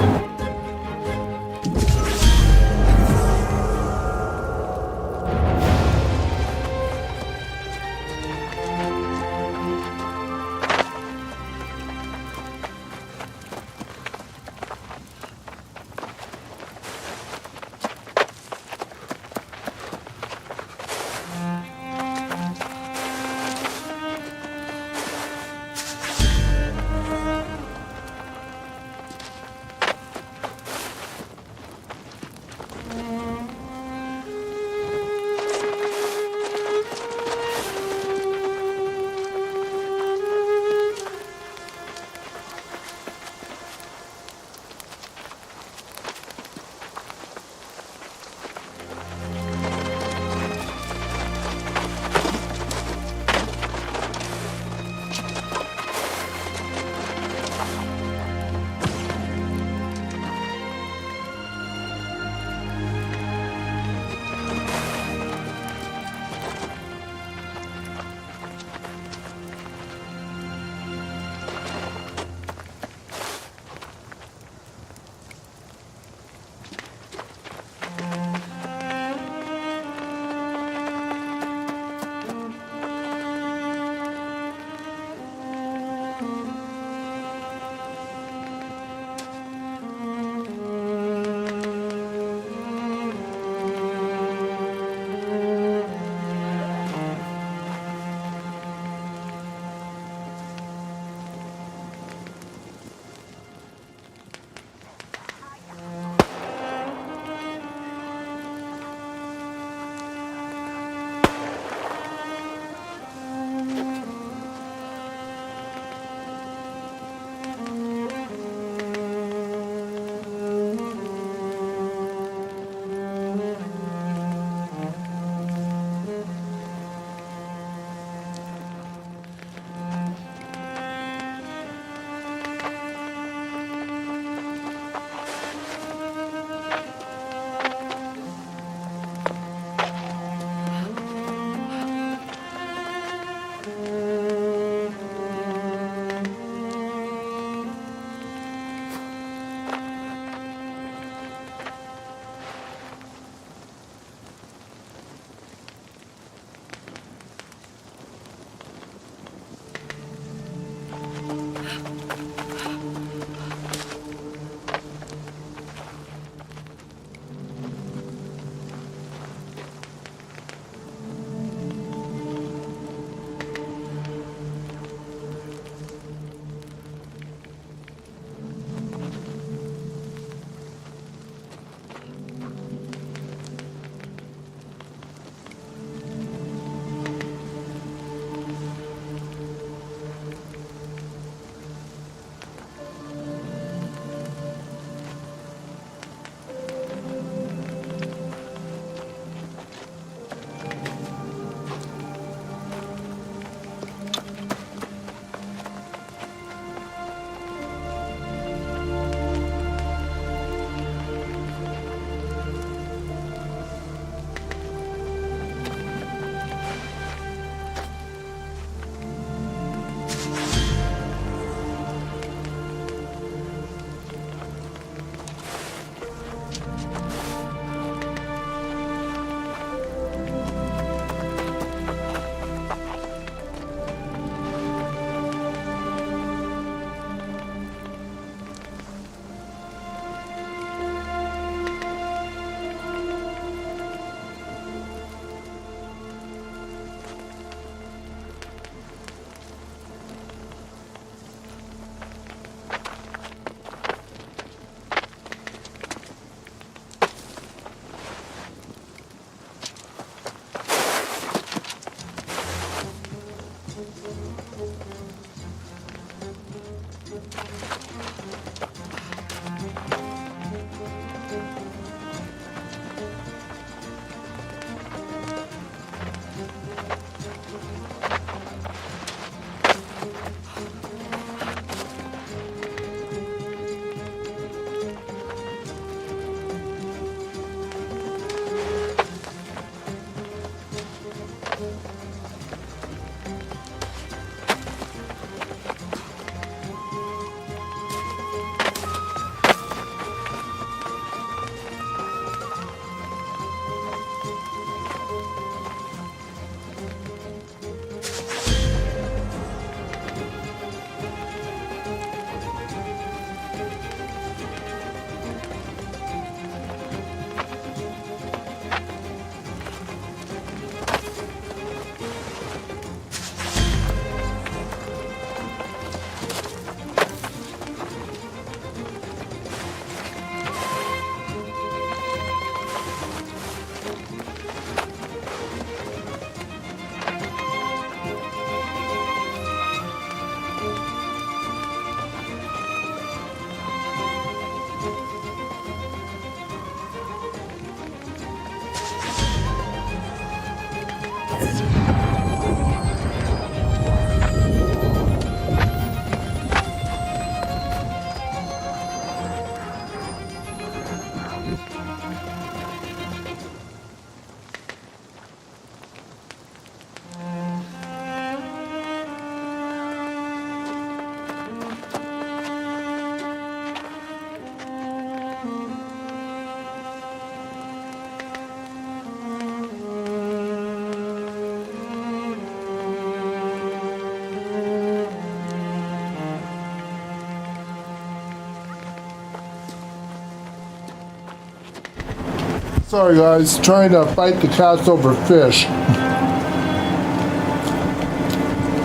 Sorry guys, trying to fight the cats over fish.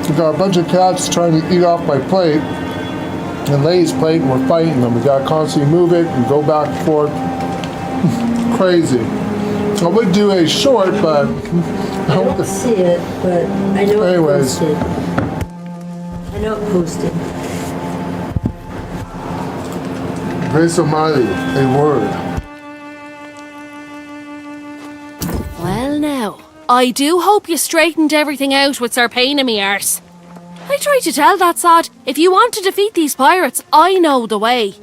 We got a bunch of cats trying to eat off my plate and Lay's plate, and we're fighting them. We gotta constantly move it and go back and forth. Crazy. I would do a short, but I don't see it, but I know it anyways. posted. I know it posted. Grace O'Malley, a word. Well now, I do hope you straightened everything out with Sir Pain in me arse. I tried to tell that sod, if you want to defeat these pirates, I know the way.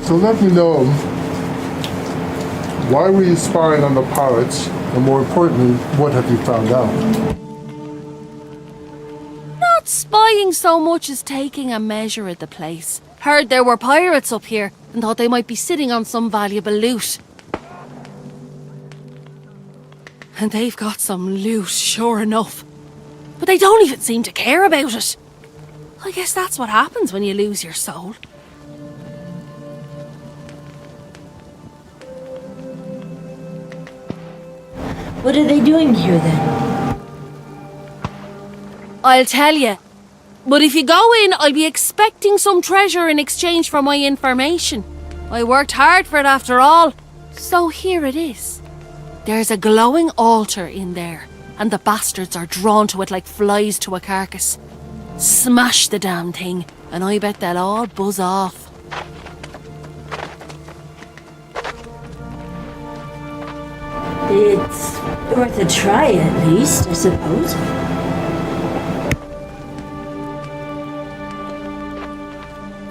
So let me know, why were you spying on the pirates? And more importantly, what have you found out? Not spying so much as taking a measure of the place. Heard there were pirates up here and thought they might be sitting on some valuable loot. And they've got some loot, sure enough. But they don't even seem to care about it. I guess that's what happens when you lose your soul. What are they doing here then? I'll tell you. But if you go in, I'll be expecting some treasure in exchange for my information. I worked hard for it after all. So here it is. There's a glowing altar in there, and the bastards are drawn to it like flies to a carcass. Smash the damn thing, and I bet they'll all buzz off. It's worth a try at least, I suppose.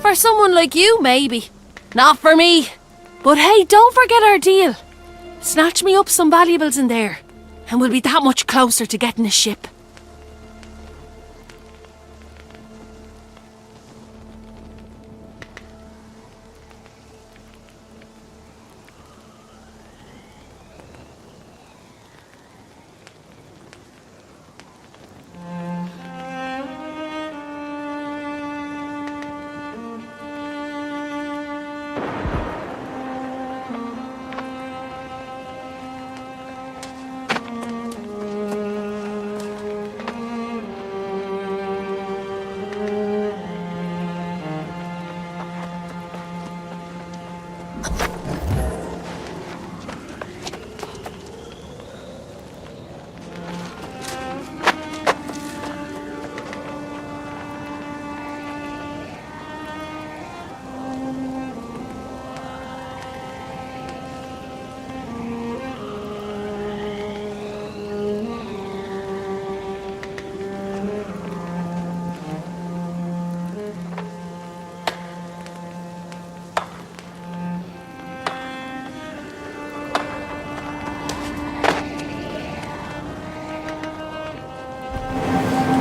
For someone like you, maybe. Not for me. But hey, don't forget our deal. Snatch me up some valuables in there, and we'll be that much closer to getting a ship.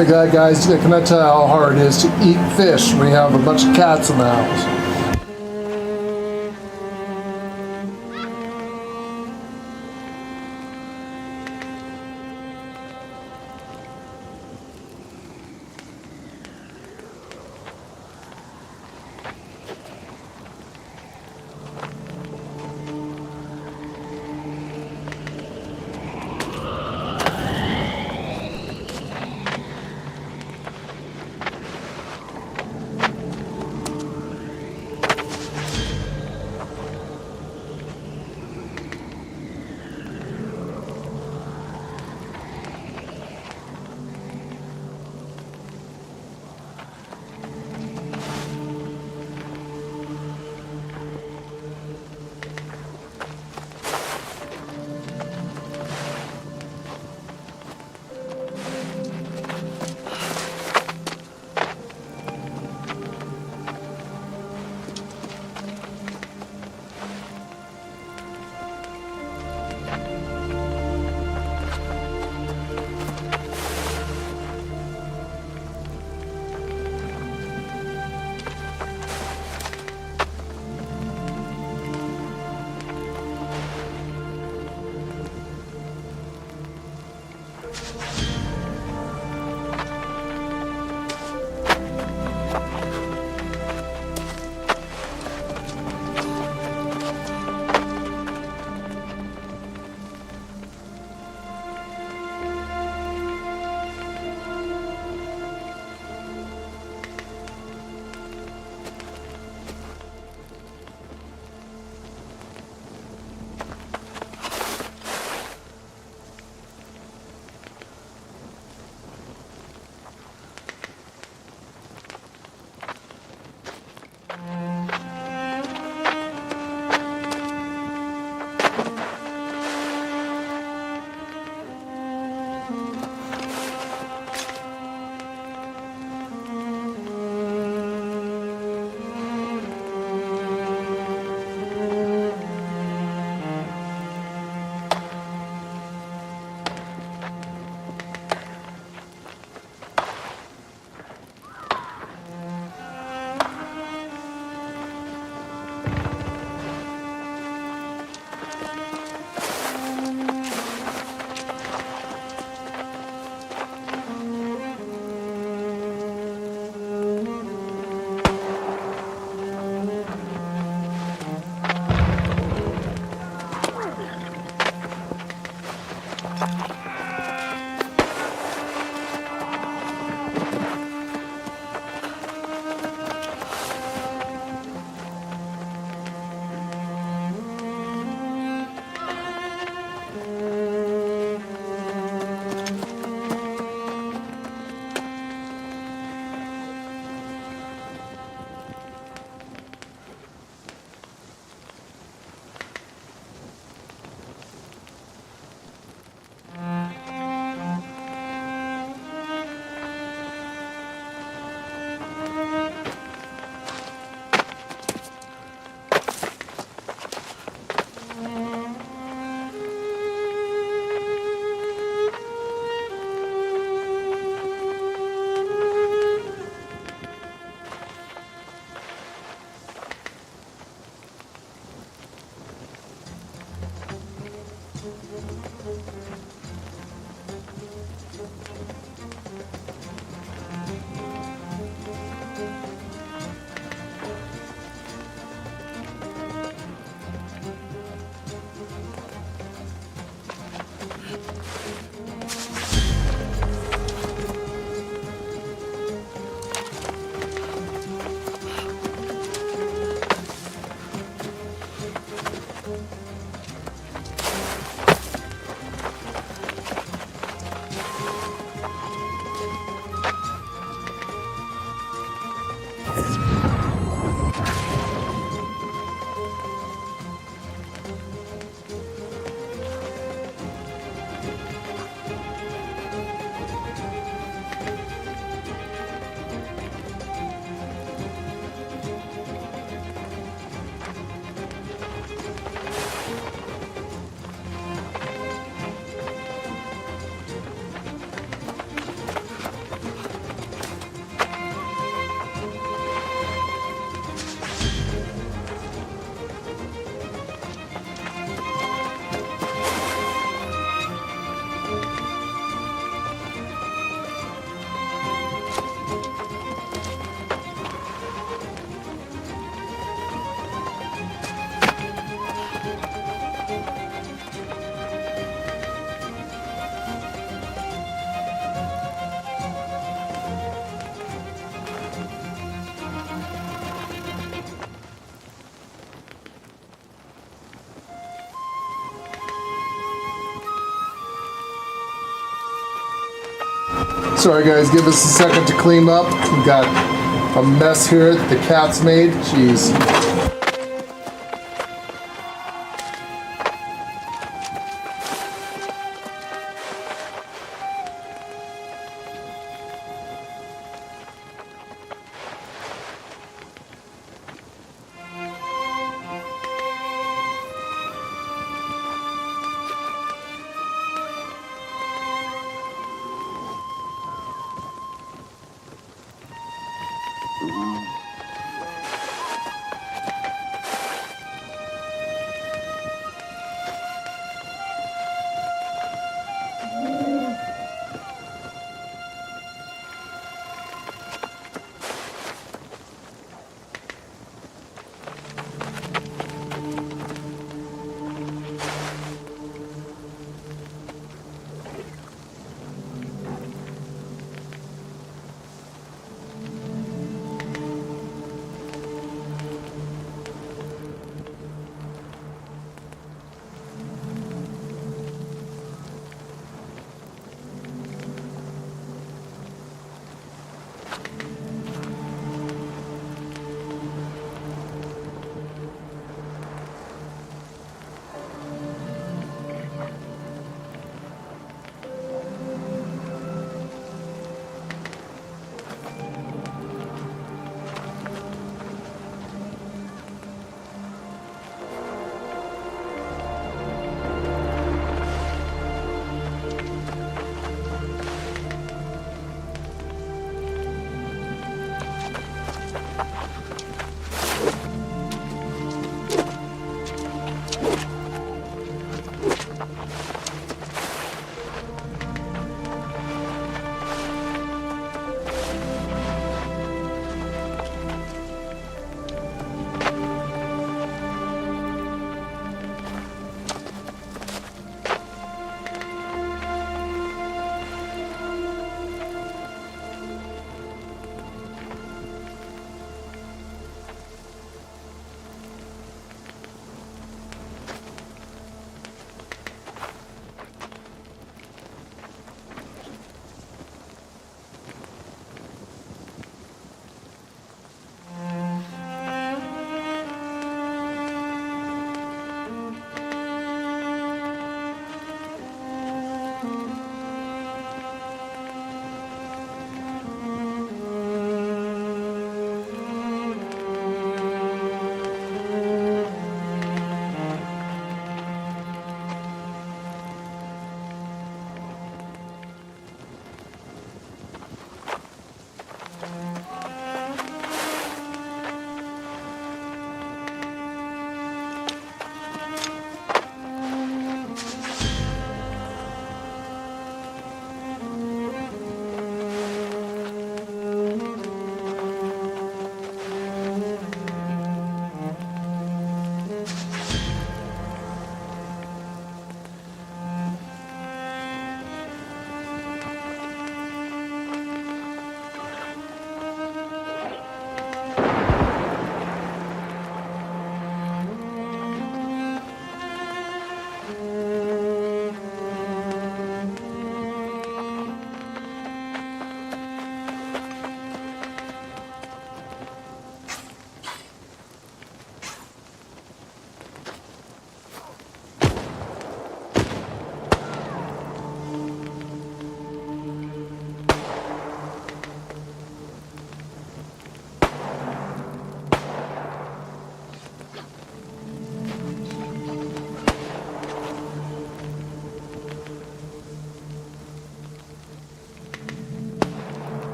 my God, guys, can I tell you how hard it is to eat fish when you have a bunch of cats in the house? Sorry guys, give us a second to clean up. We got a mess here that the cat's made. Jeez.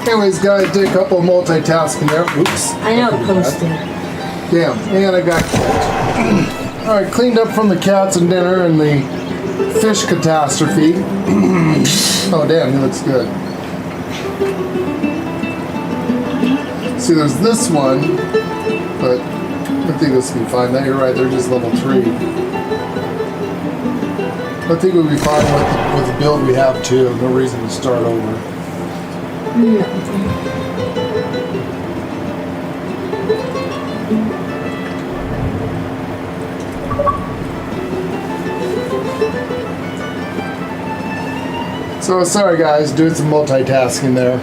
Anyways, guys, did a couple of multitasking there. Oops. I know, posted. Damn, and I got killed. Alright, cleaned up from the cats and dinner and the fish catastrophe. Oh, damn, he looks good. See, there's this one, but I think this will be fine. Now you're right, they're just level 3. I think we'll be fine with the build we have, too. No reason to start over. So sorry guys, doing some multitasking there.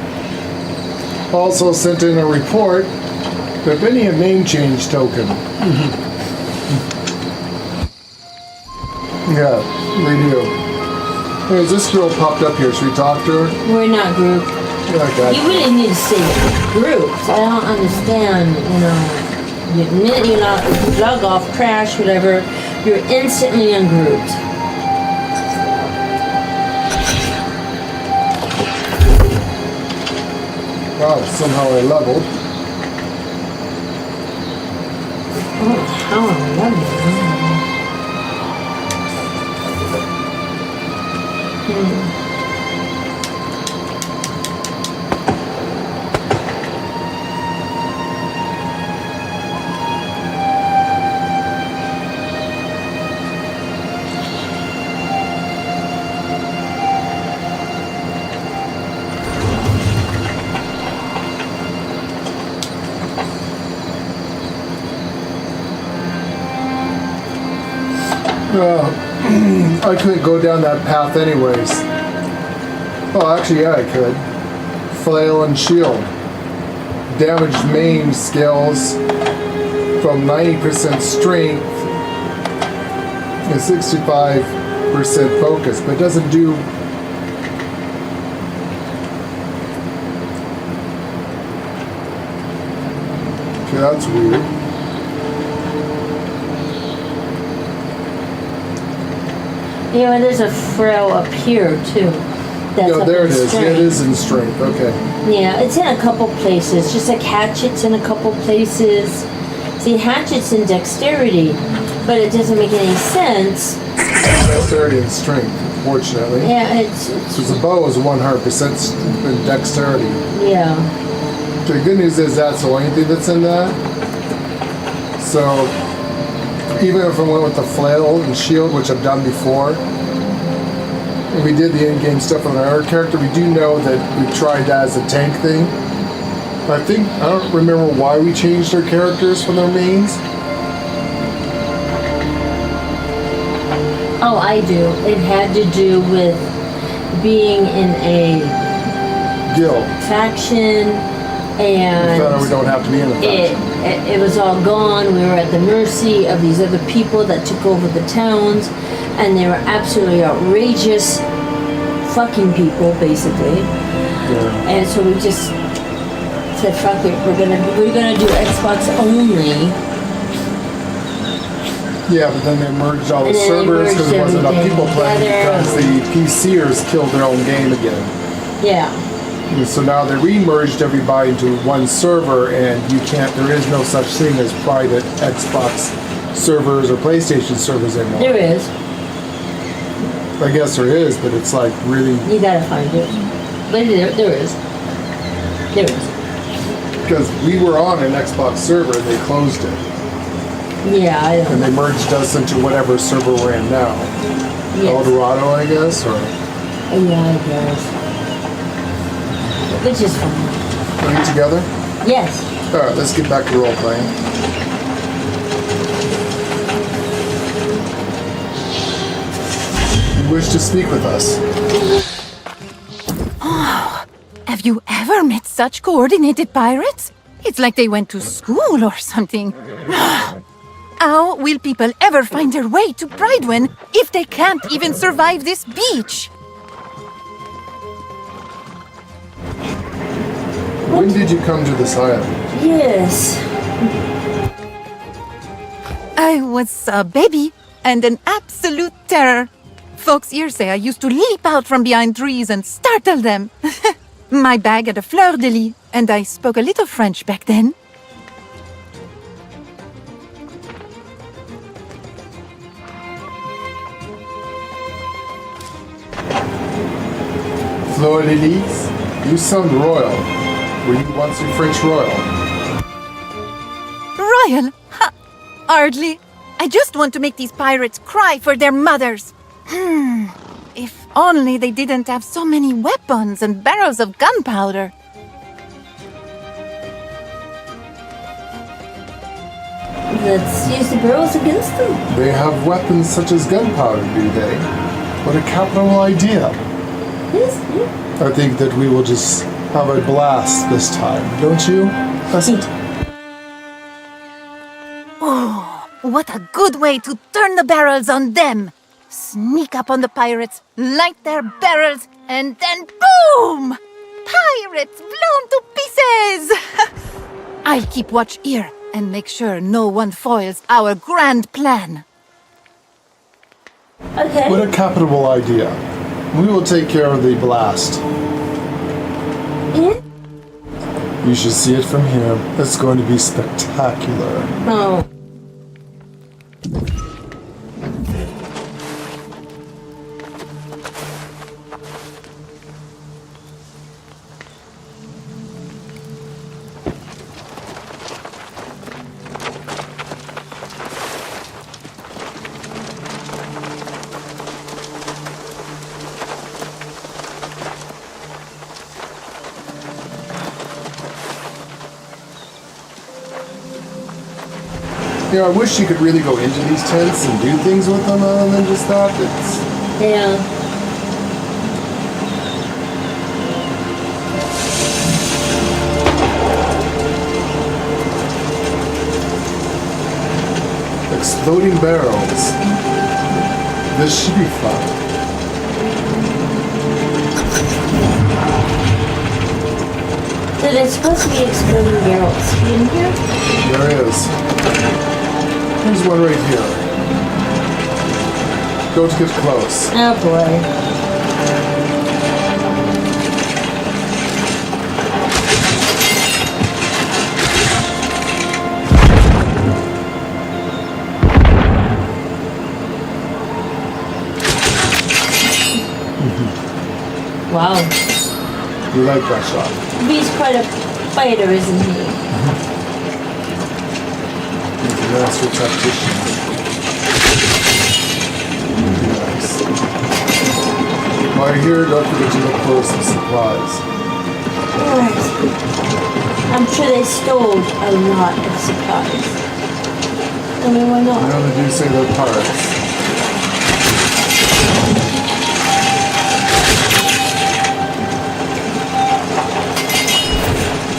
Also sent in a report that Benny a name change token. Yeah, they do. Anyways, this girl popped up here. Should we talk to her? We're not grouped. Okay. You really need to say groups. I don't understand, you know. You admit you're not, if you log off, crash, whatever, you're instantly ungrouped. Wow, somehow I leveled. Oh, how I leveled. I couldn't go down that path anyways. Oh, actually, yeah, I could. Flail and shield. Damaged main skills from 90% strength and 65% focus, but it doesn't do. Okay, that's weird. Yeah, there's a frail up here too. That's No, up there in it is. Yeah, it strength. is in strength. Okay. Yeah, it's in a couple places. Just like hatchet's in a couple places. See, hatchet's in dexterity, but it doesn't make any sense. Dexterity and strength. unfortunately. Yeah, it's Because the bow is 100% in dexterity. yeah. The good news is that's the only thing that's in that. So even if I went with the flail and shield, which I've done before, and we did the in-game stuff on our character, we do know that we tried that as a tank thing. I don't remember why we changed our characters from their mains. Oh, I do. It had to do with being in a Guild. faction, and We found out we don't have to be in a faction. it was all gone. We were at the mercy of these other people that took over the towns, and they were absolutely outrageous fucking people, basically. Yeah. And so we just said, "Fuck it, we're gonna do Xbox only." Yeah, but then they merged all the And then they servers because there merged wasn't enough people everything playing because the PCers killed their own game again. Yeah. And so now they re-merged everybody into one server, and there is no such thing as private Xbox servers or PlayStation servers anymore. There is. I guess there is, but it's like really, You gotta find it. But there is. There is. because we were on an Xbox server and they closed it. Yeah, I And don't they merged us into whatever server we're in now. Yes. Eldorado, I guess, or Yeah, I guess. Which is fine. are you together? Yes. Alright, let's get back to role playing. You wish to speak with us. Have you ever met such coordinated pirates? It's like they went to school or something. How will people ever find their way to Bridewin if they can't even survive this beach? When did you come to this island? Yes. I was a baby and an absolute terror. Folks here say I used to leap out from behind trees and startle them. My bag had a fleur-de-lis, and I spoke a little French back then. Fleur de Lis? You sound royal. Were you once a French royal? Royal? Ha! Hardly. I just want to make these pirates cry for their mothers. If only they didn't have so many weapons and barrels of gunpowder. Let's use the barrels against them. They have weapons such as gunpowder, do they? What a capital idea. Yes. I think that we will just have a blast this time, don't you, Pleasant? Oh, what a good way to turn the barrels on them! Sneak up on the pirates, light their barrels, and then boom! Pirates blown to pieces! I'll keep watch here and make sure no one foils our grand plan. Okay. What a capital idea. We will take care of the blast. Yeah? You should see it from here. It's going to be spectacular. Oh. You know, I wish you could really go into these tents and do things with them other than just that. It's Yeah. exploding barrels. This should be fun. So there's supposed to be exploding barrels in here? There is. There's one right here. Don't get close. Oh boy. Wow. You like that shot? He's quite a fighter, isn't he? He's a master tactician. Nice. While you're here, don't forget to look for some supplies. Alright. I'm sure they stole a lot of supplies. I mean, why not? I know they do say they're pirates.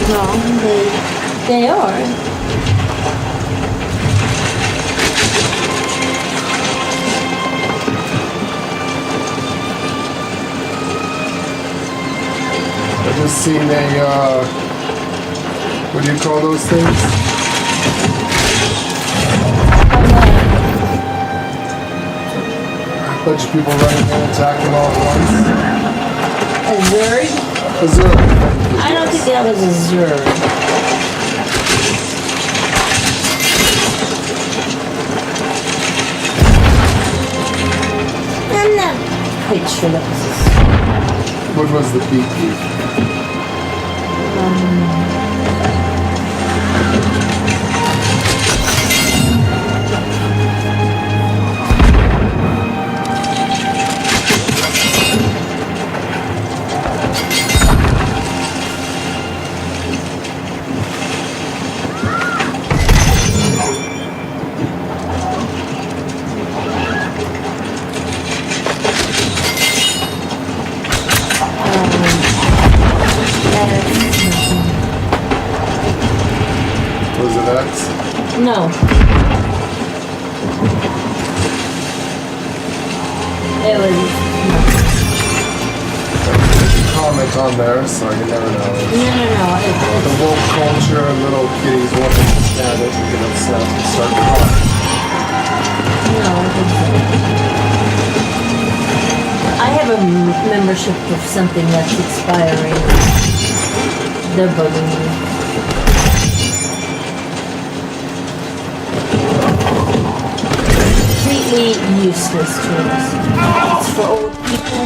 No, they are. I just seen a, what do you call those things? A bunch of people running in, attacking all at once. A Zerg? A Zerg. I don't think that was a Zerg. I'm not quite sure that was a Zerg. What was the beak? Was it X? No. It was Comment on there, so you never know. no. The woke culture and little kitties won't understand it and get upset and start crying. No, I think so. I have a membership of something that's expiring. They're bugging me. Completely useless to us. It's for old people.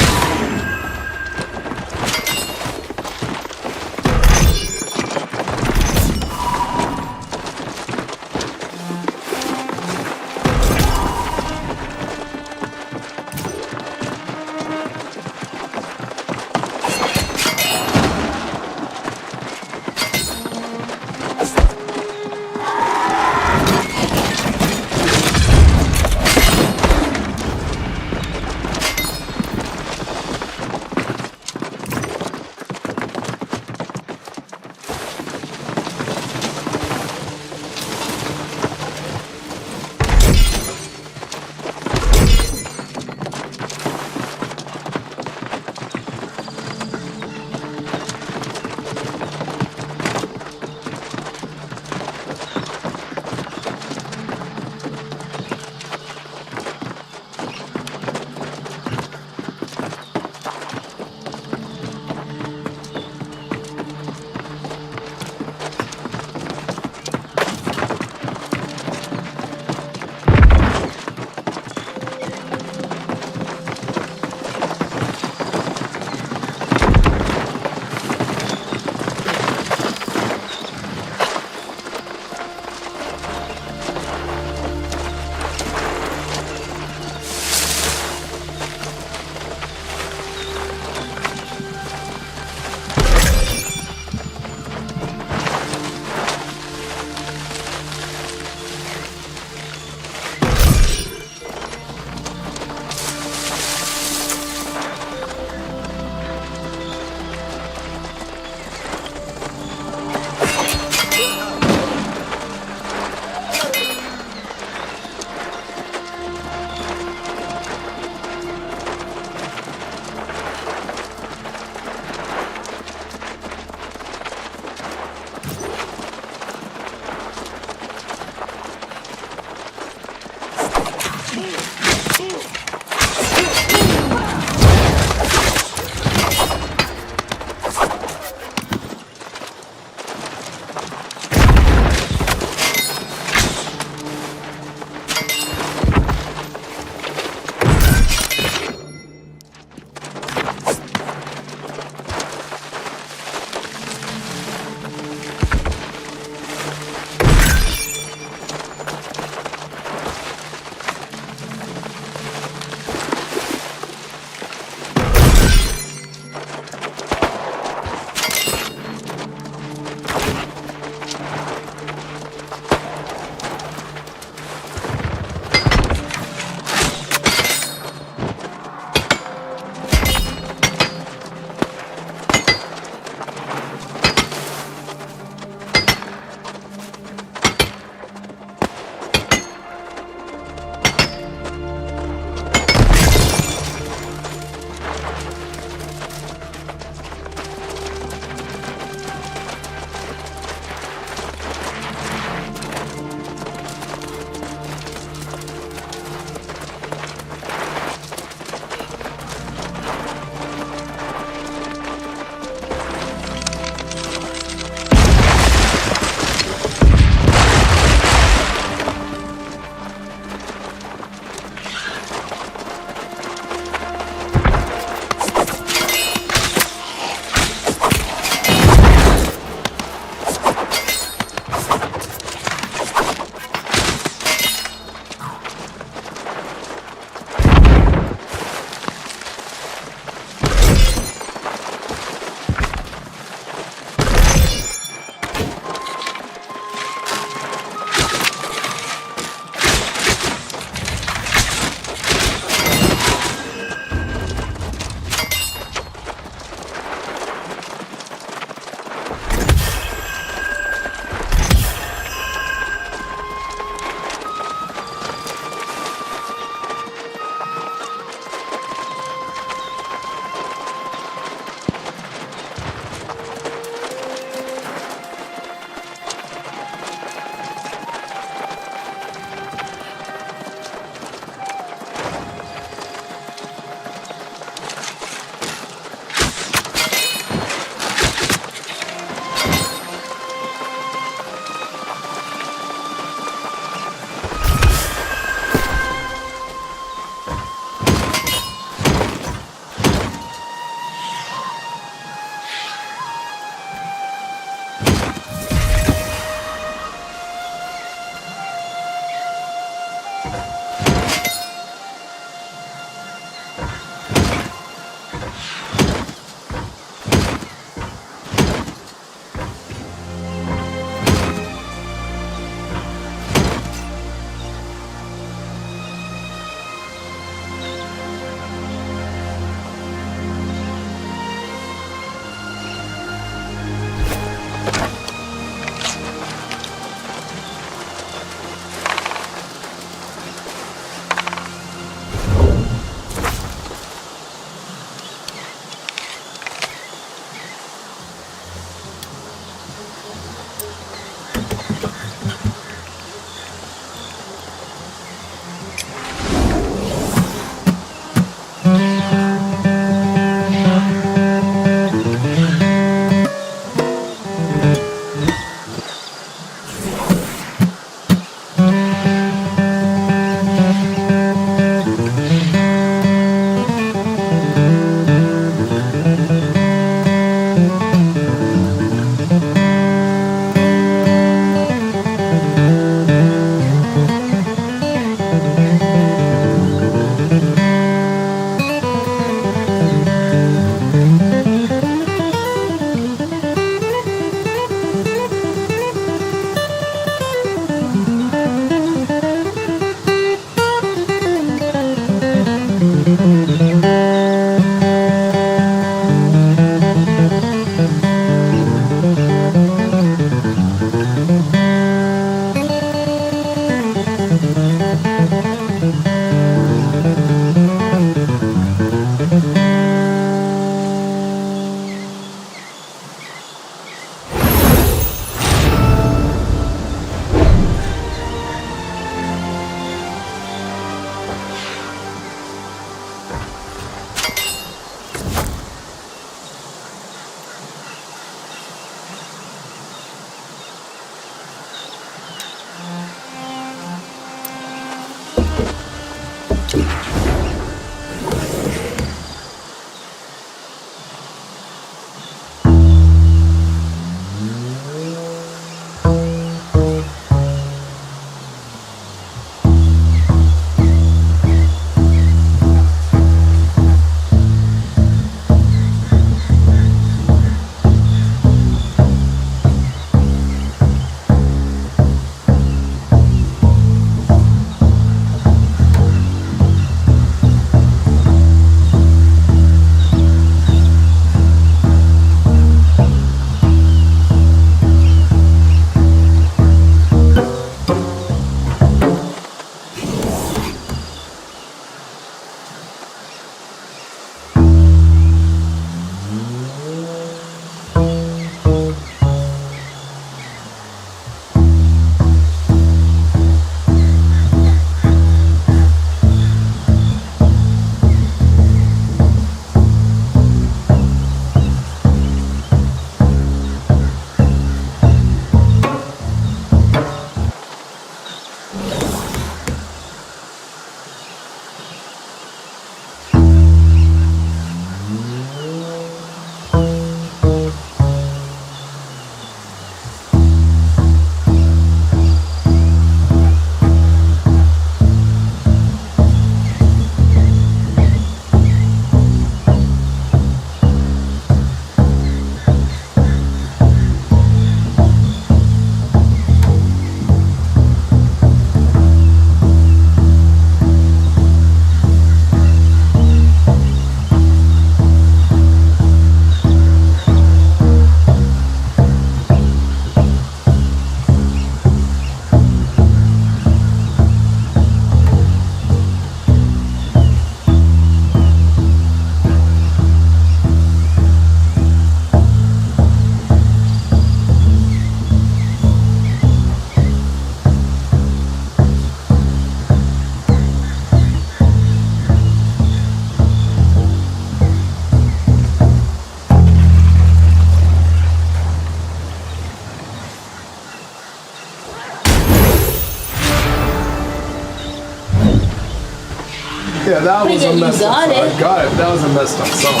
Yeah, that was a you messed up got song. it. I got it. That was a messed up song.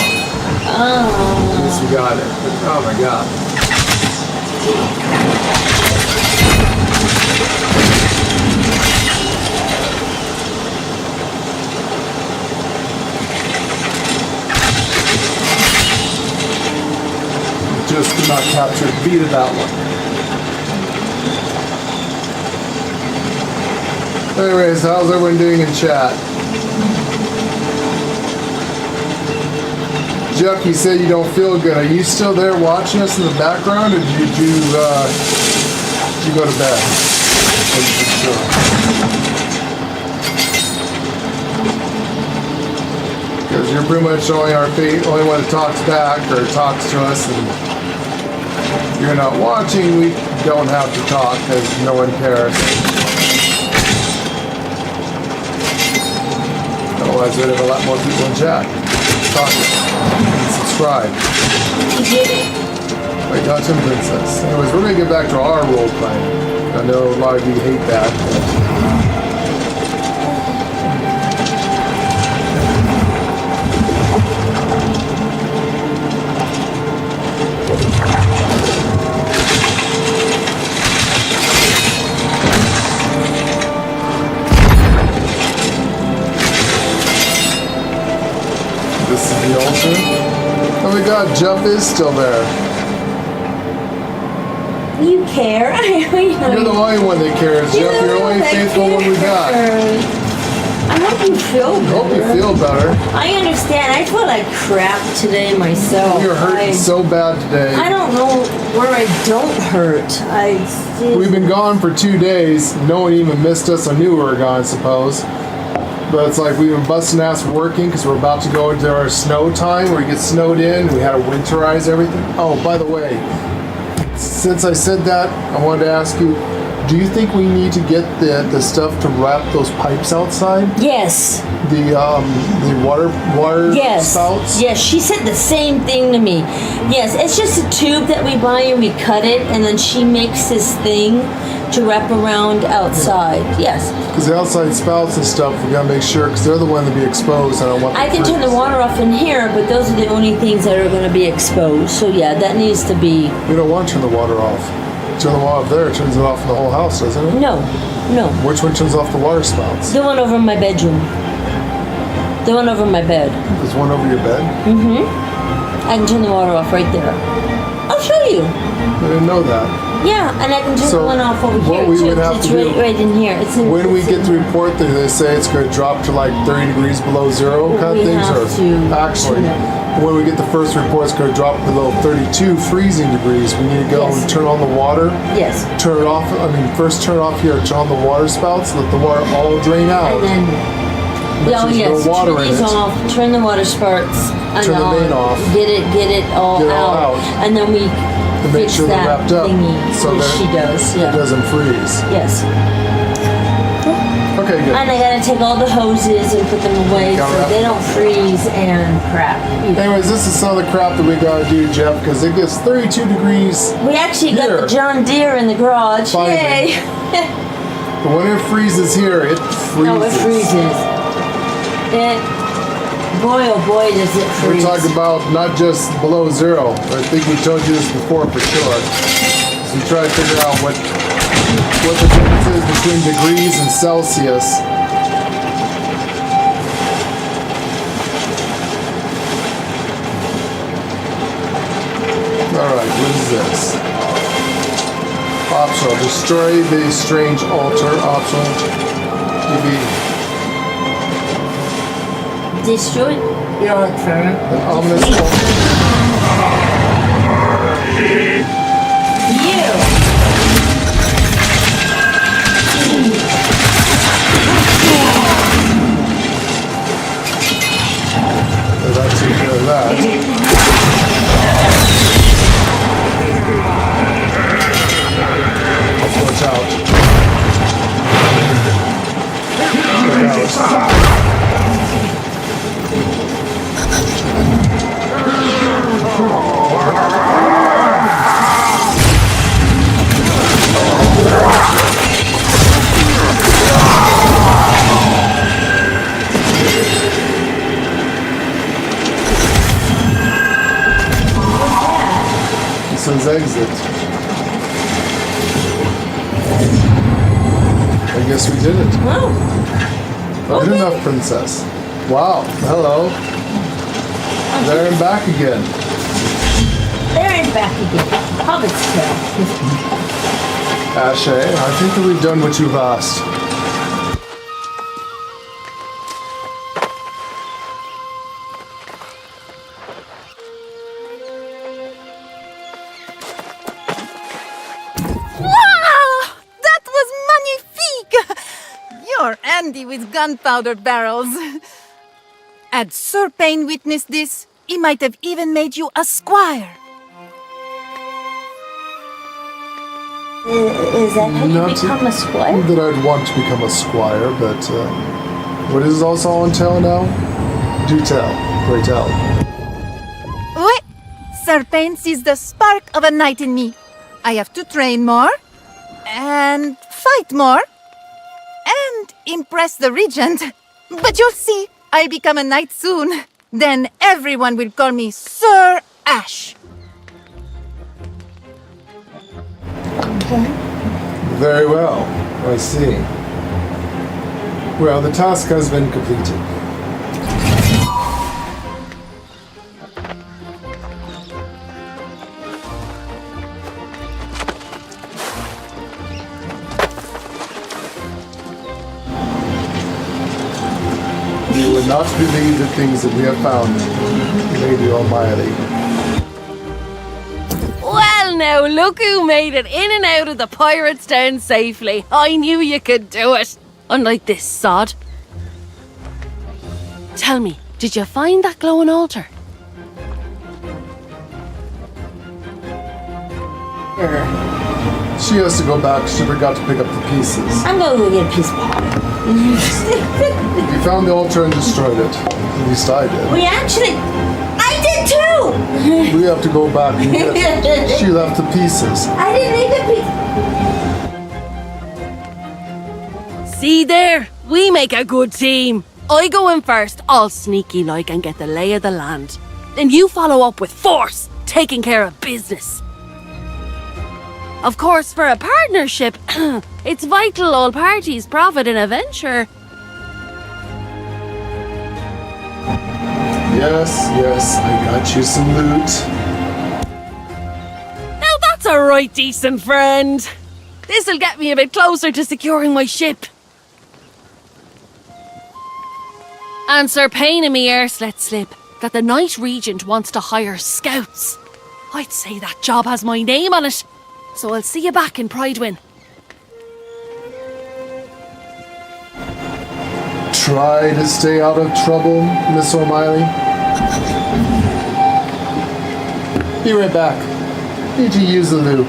Oh. At least we got it. Oh my god. not captured. Beat that one. Anyways, how's everyone doing in chat? Jeff, you said you don't feel good. Are you still there watching us in the background, or did you go to bed? Because you're pretty much only only one that talks back or talks to us, and if you're not watching, we don't have to talk because no one cares. Otherwise, we'd have a lot more people in chat talking. Subscribe. Like Aeternum Princess. Anyways, we're gonna get back to our role playing. I know a lot of you hate that. This is the altar. Oh my god, Jeff is still there. You care? You're the only one that cares, Jeff. You're the only faithful one we got. I hope you feel better. Hope you feel better. I understand. I feel like crap today myself. You're hurting so bad today. I don't know where I don't hurt. We've been gone for 2 days. No one even missed us. I knew we were gone, I suppose. But it's like we've been busting ass working because we're about to go into our snow time where we get snowed in. We had to winterize everything. Oh, by the way, since I said that, I wanted to ask you, do you think we need to get the stuff to wrap those pipes outside? Yes. The water spouts? Yes, she said the same thing to me. Yes, it's just a tube that we buy and we cut it, and then she makes this thing to wrap around outside. Yes. Because the outside spouts and stuff, we gotta make sure, because they're the one to be exposed. I don't want. I can turn the water off in here, but those are the only things that are going to be exposed. So yeah, that needs to be. We don't want to turn the water off. Turn the water off there, it turns it off in the whole house, doesn't it? No. Which one turns off the water spouts? The one over my bedroom. The one over my bed. There's one over your bed? Mm-hmm. I can turn the water off right there. I'll show you. I didn't know that. Yeah, and I can turn the one off over here we too. would have It's to do, right in here. It's in, when we get the report that they say it's going to drop to like 30 degrees below zero kind of things, or actually, when we get the first report, it's going to drop below 32 freezing degrees. We need to go and turn on the water. Yes. Turn it off. I mean, first turn it off here. Turn on the water spouts. Let the water all drain out. And then. Oh yes, water turn these off, turn the water spurts turn the main off. Get it all out. And then we to make sure they're wrapped up so that she does. Yeah. It doesn't freeze. Yes. Okay, good. And I gotta take all the hoses and put them away so they don't freeze and crap. Anyways, this is some of the crap that we gotta do, Jeff, because it gets 32 degrees. We actually got the John Deere in the garage. Finally. Yay! But when it freezes here, it freezes. Oh, it freezes. Boy, oh boy, does it freeze. We're talking about not just below zero. I think we told you this before for sure. So we try to figure out what the difference is between degrees and Celsius. Alright, what is this? Optional. Destroy the strange altar. Optional. Destroy your altar. An ominous altar. So that takes care of that. Watch out. This one's exit. I guess we did it. Oh. Good enough, princess. Wow. Hello. There and back again. There and back again. Hobbit's tail. Ashe, I think that we've done what you've asked. Wow! That was magnifique! You're Andy with gunpowder barrels. Had Sir Payne witnessed this, he might have even made you a squire. Is that how you Not become a squire? that I'd want to become a squire, but what is also on tell now? Do tell, pray tell. Oui, Sir Payne sees the spark of a knight in me. I have to train more, and fight more, and impress the regent. But you'll see, I'll become a knight soon. Then everyone will call me Sir Ash. Very well, I see. Well, the task has been completed. You would not believe the things that we have found, Lady Almighty. Well, now, look who made it in and out of the pirates' den safely. I knew you could do it. Unlike this sod. Tell me, did you find that glowing altar? She has to go back. She forgot to pick up the pieces. I'm gonna go get a piece of pie. We found the altar and destroyed it. At least I did. We actually... I did too! We have to go back and get it. She left the pieces. I didn't leave the piece. See there? We make a good team. I go in first, all sneaky like, and get the lay of the land. Then you follow up with force, taking care of business. Of course, for a partnership, it's vital all parties profit in a venture. Yes, I got you some loot. Now that's a right decent friend. This'll get me a bit closer to securing my ship. And Sir Payne and me ears let slip that the Knight Regent wants to hire scouts. I'd say that job has my name on it. So I'll see you back in Pridewin. Try to stay out of trouble, Miss O'Malley. Be right back. Need to use the loop.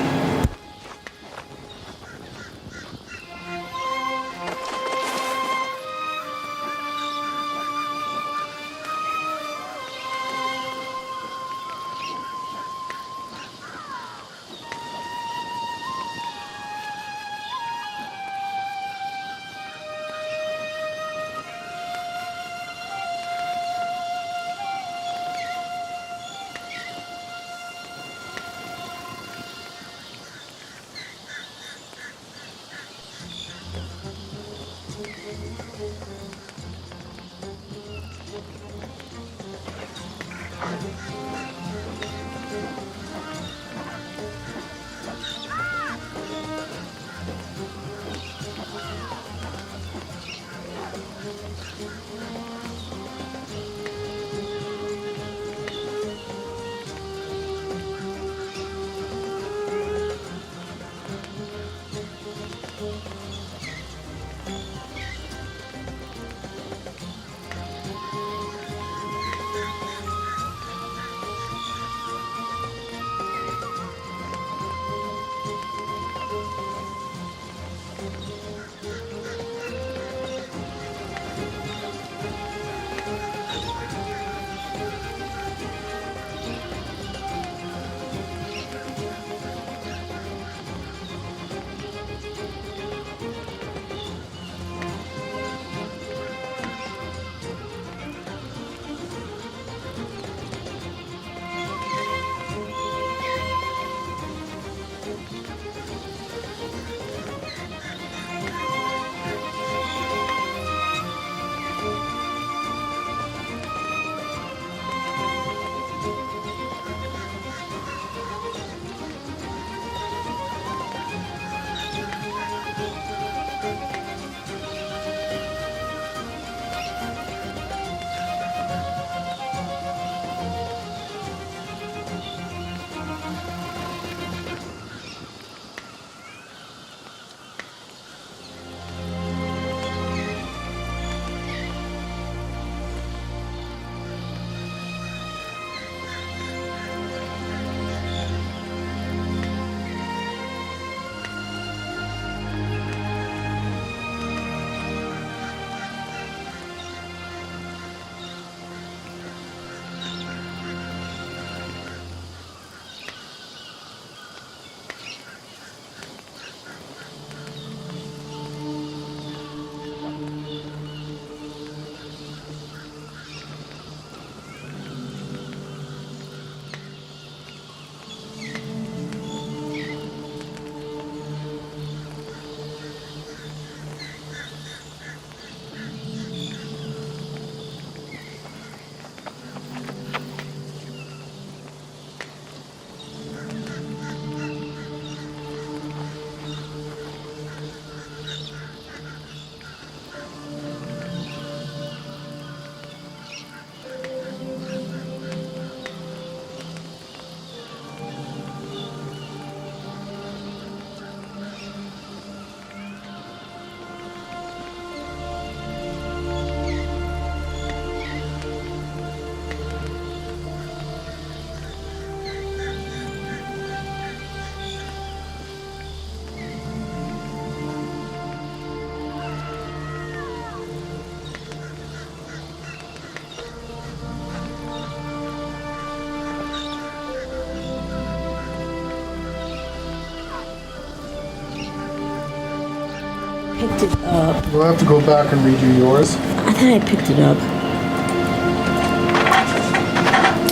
picked it up. We'll have to go back and redo yours. I thought I picked it up.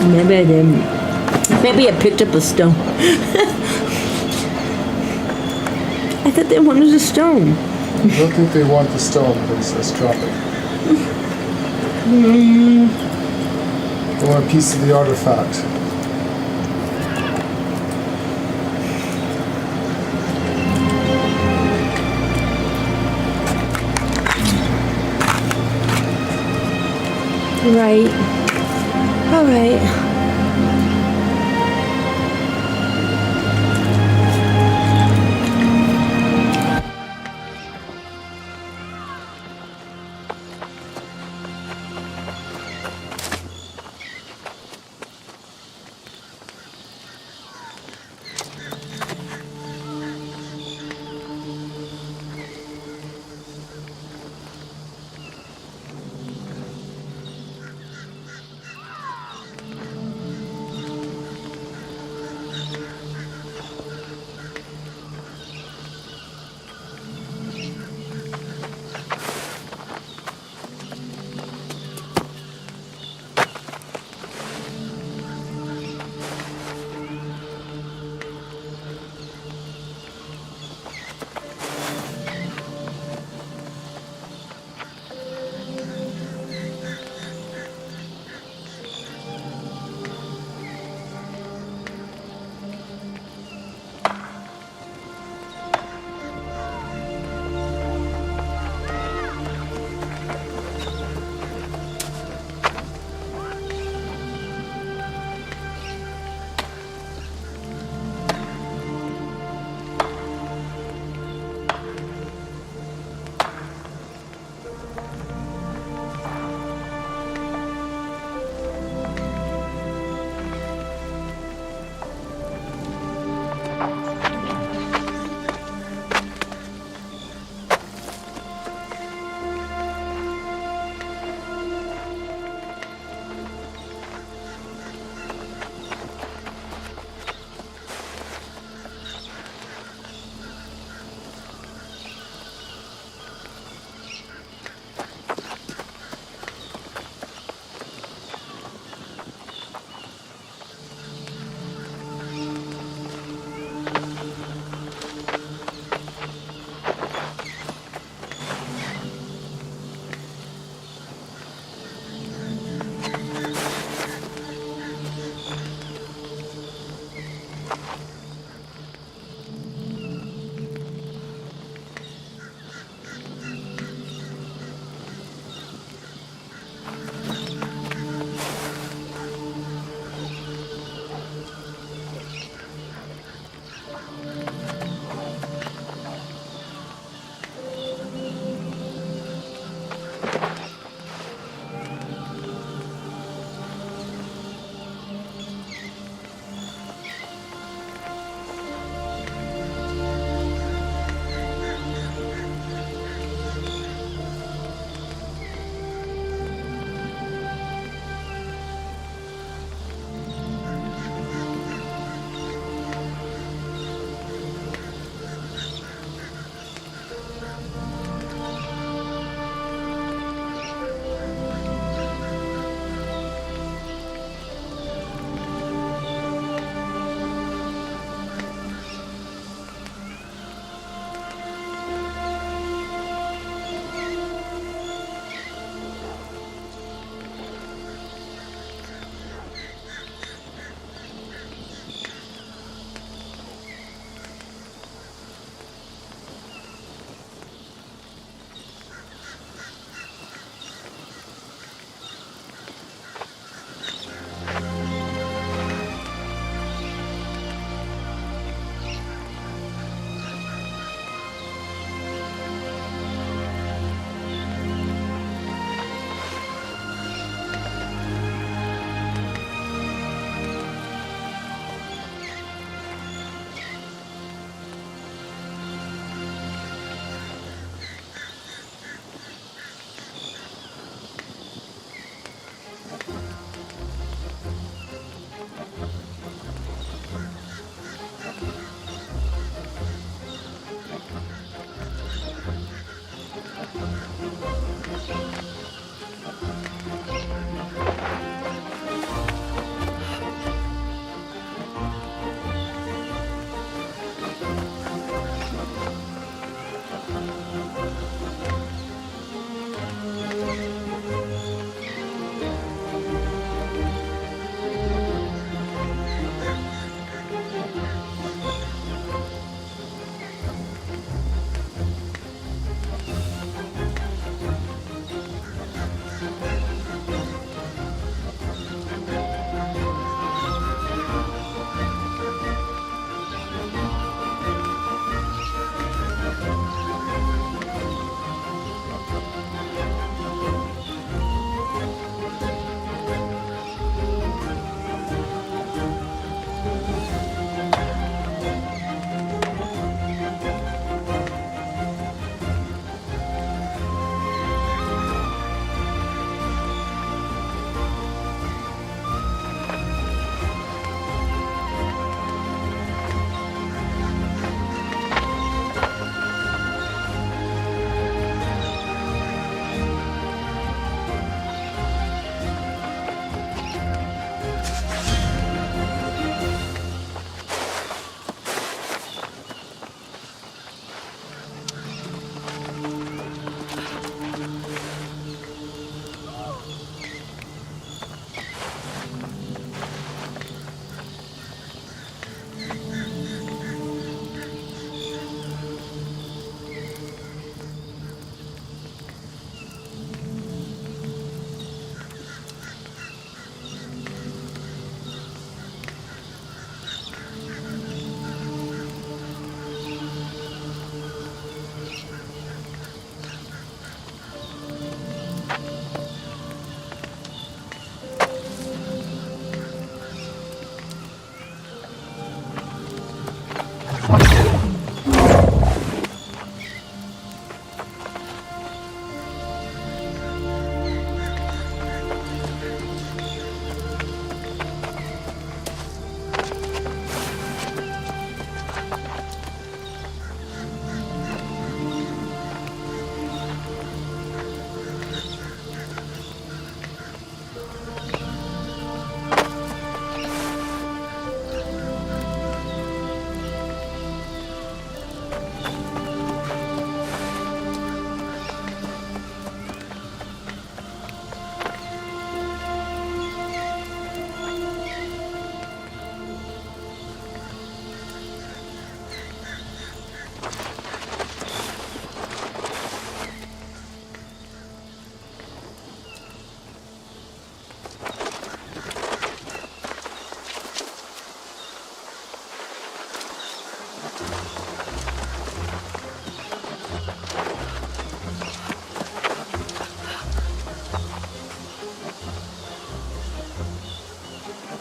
Maybe I didn't. Maybe I picked up a stone. I thought they wanted a stone. I don't think they want the stone, but let's drop it. They want a piece of the artifact. Right. All right.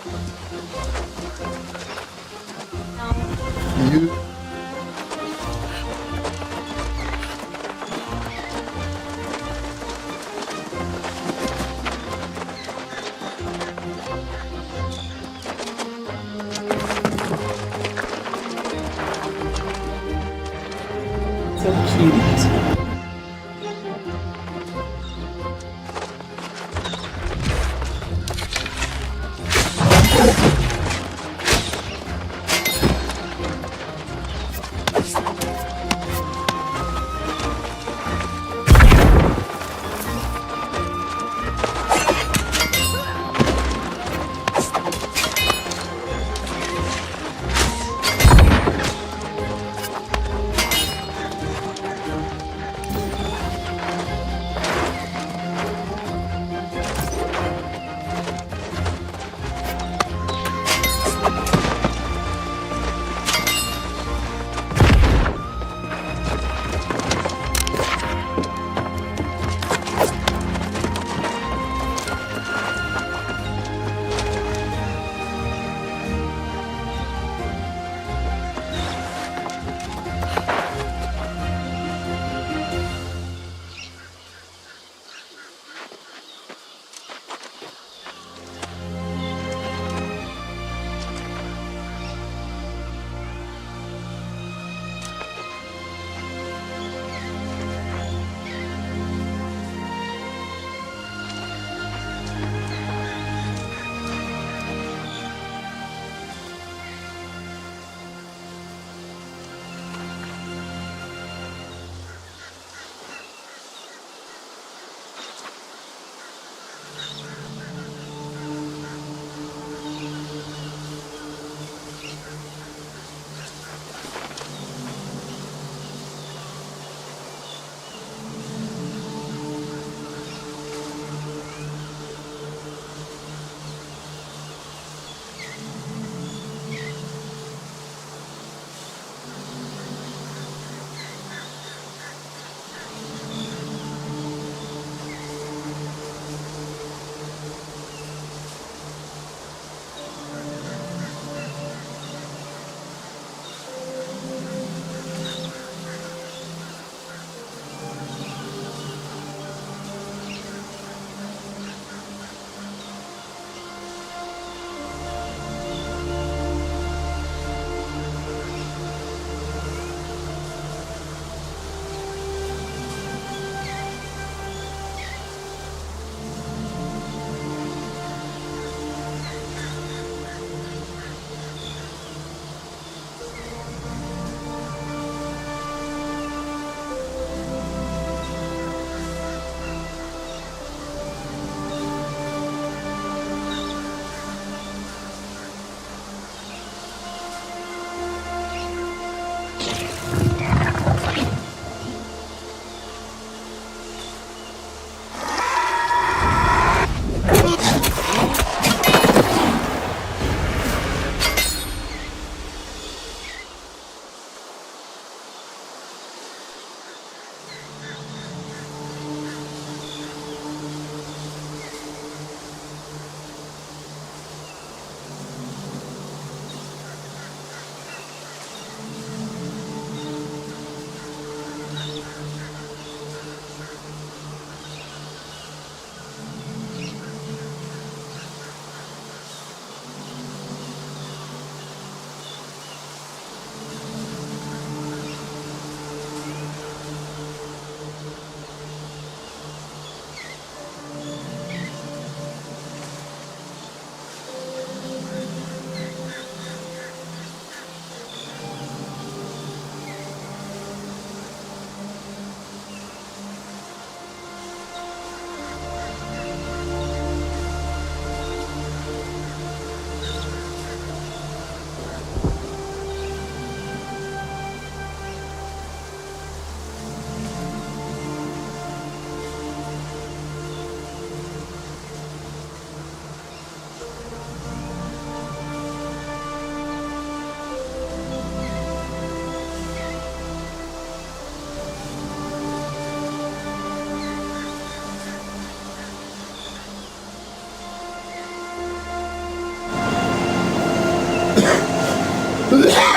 You. So cute.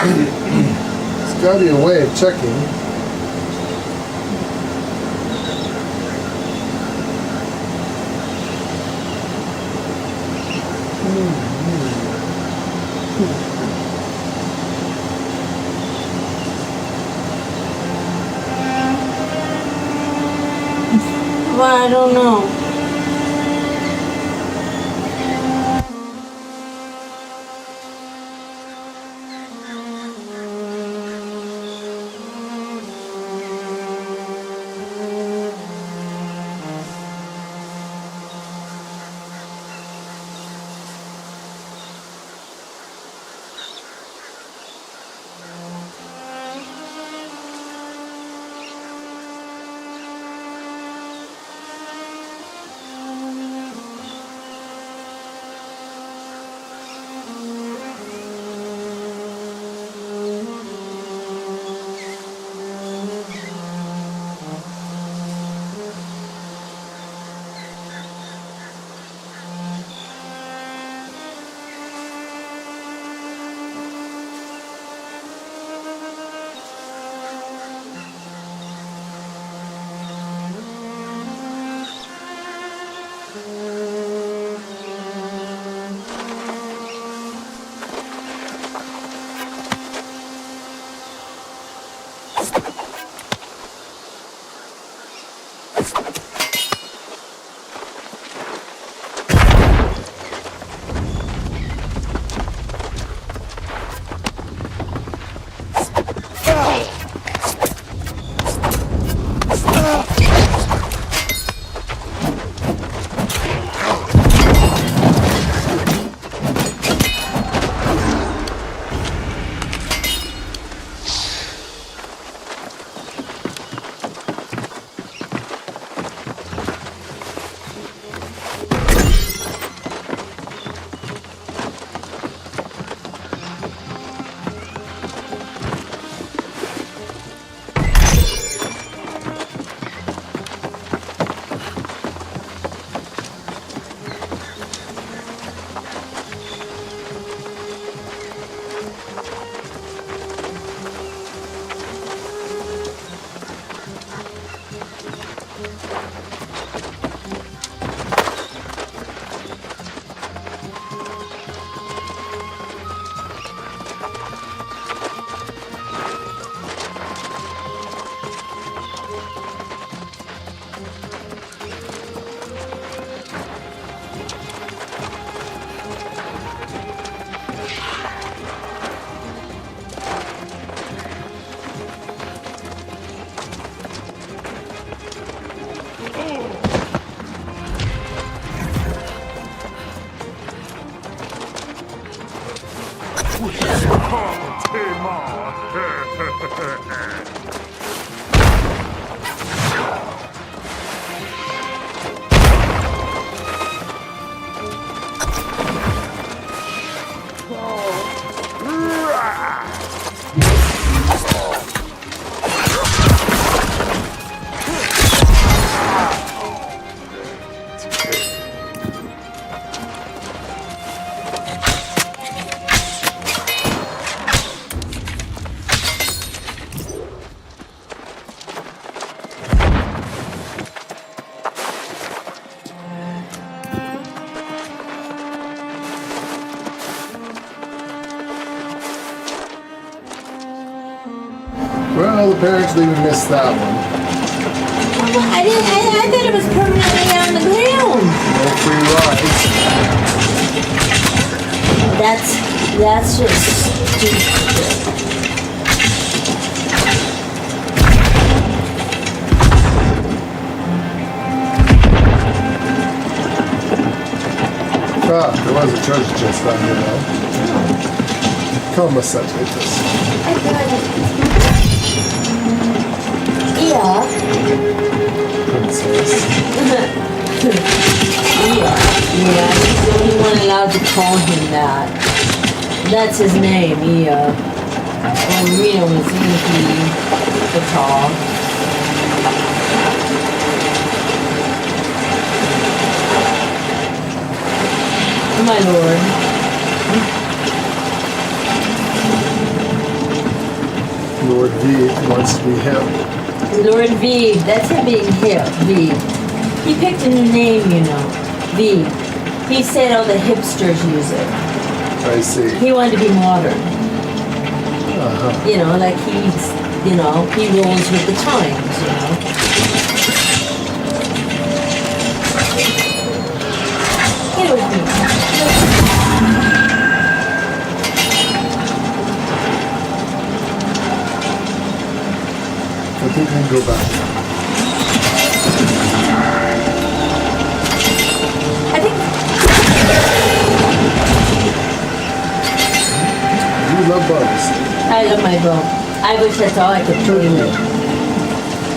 There's gotta be a way of checking. Well, I don't know. Well, apparently we missed that one. I thought it was permanently on the ground. No free rides. That's just stupid. Ah, there was a treasure chest down here though. Come with such like this. Yeah. Princess. Yeah, he's the only one allowed to call him that. That's his name, Iya. Well, Reno was Inky, the tall. My lord. Wants to be hip. Lord V, that's him being hip, V. He picked a new name, you know, V. He said all the hipsters use it. I see. He wanted to be modern. Uh-huh. You know, like he's, you know, he rolls with the times, you know. Get with me. I think we can go back. I think You love bugs. I love my bow. I wish that's all I could play with.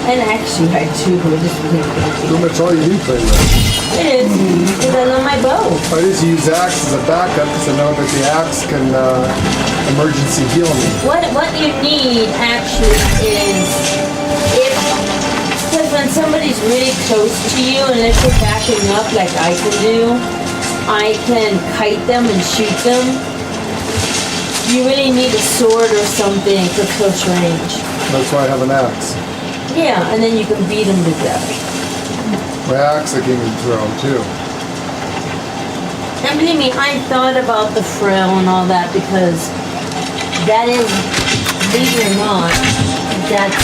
And actually, I do. Just really Pretty much all you do play with. It is, because I love my bow. I just use axe as a backup because I know that the axe can emergency heal me. What you need actually is because when somebody's really close to you and if you're backing up like I can do, I can kite them and shoot them. You really need a sword or something for close range. That's why I have an axe. Yeah, and then you can beat them to death. My axe I can even throw too. And believe me, I thought about the frail and all that because that is, believe it or not, that's,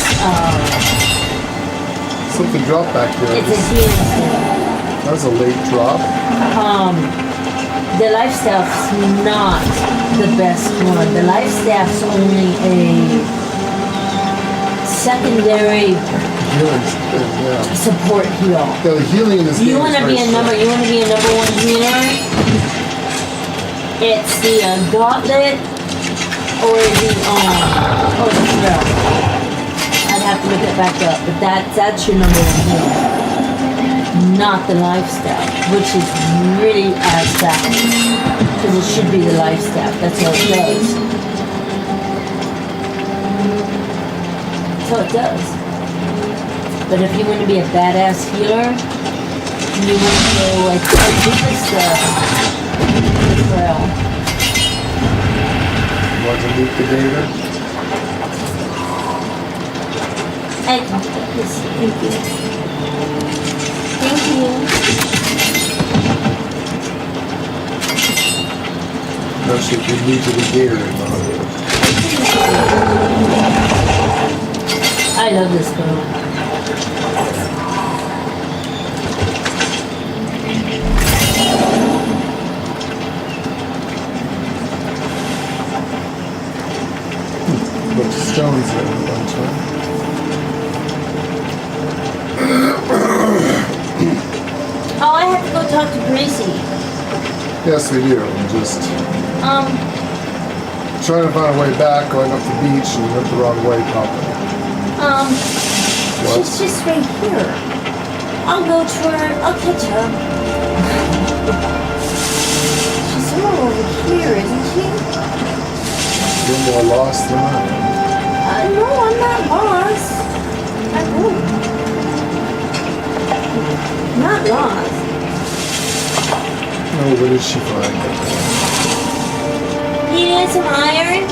Something dropped back there. it's a healing thing. That was a late drop. The life staff's not the best one. The life staff's only a secondary Healing, yeah. support heal. Yeah, the healing in this game You want to is be very a number. strong. You want to be a number one healer. It's the gauntlet or the spell. I'd have to look it back up, but that's your number one healer, not the life staff, which is really sad because it should be the life staff. That's what it does. That's what it does. But if you want to be a badass healer, you want to go like this trail. You want to loot the data? Yes, thank you. Thank you. No shit, you need to the gator. I love this bow. Bunch of stones there at one time. Oh, I have to go talk to Gracie. Yes, we do. I'm just trying to find a way back, going up the beach, and went the wrong way, probably. What? She's just right here. I'll go to her. I'll catch her. She's somewhere over here, isn't she? You're more lost than I am. No, I'm not lost. I'm not lost. No, what did she find? You need some iron?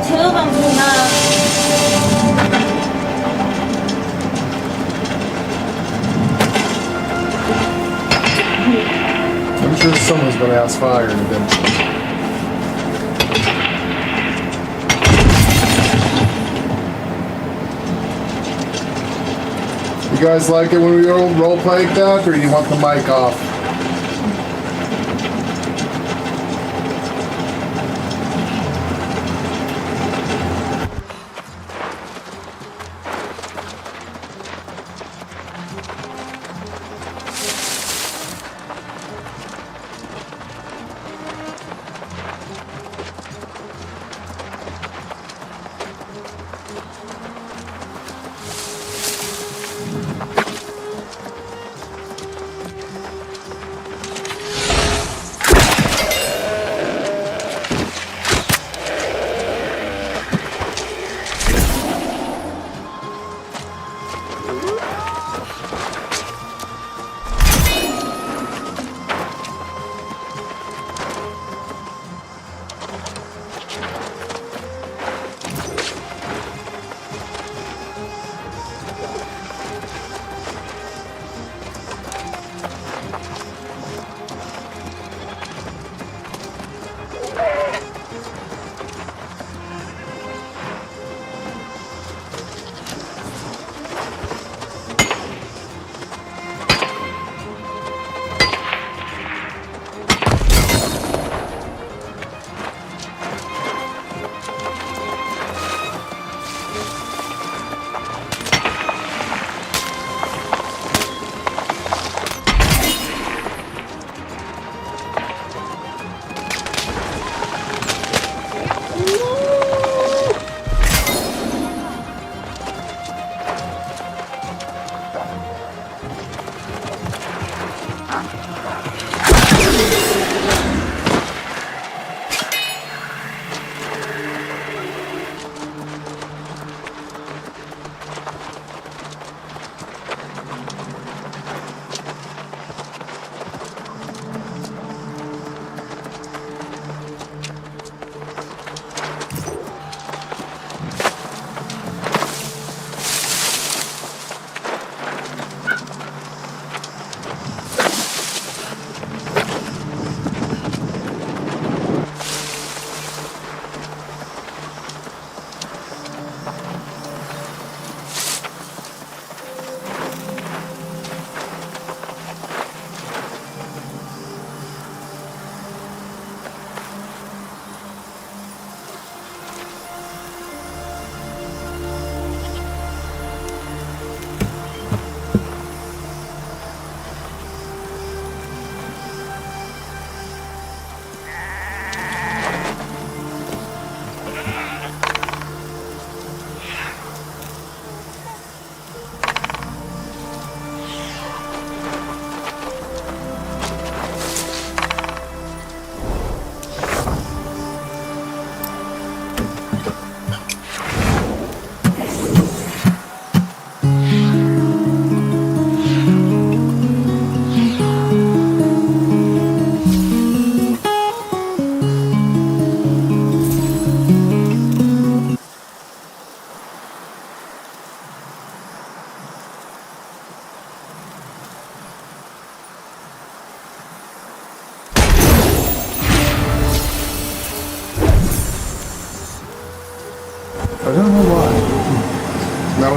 Two of them came up. I'm sure someone's going to ask for iron eventually. You guys like it when we role play like that, or do you want the mic off?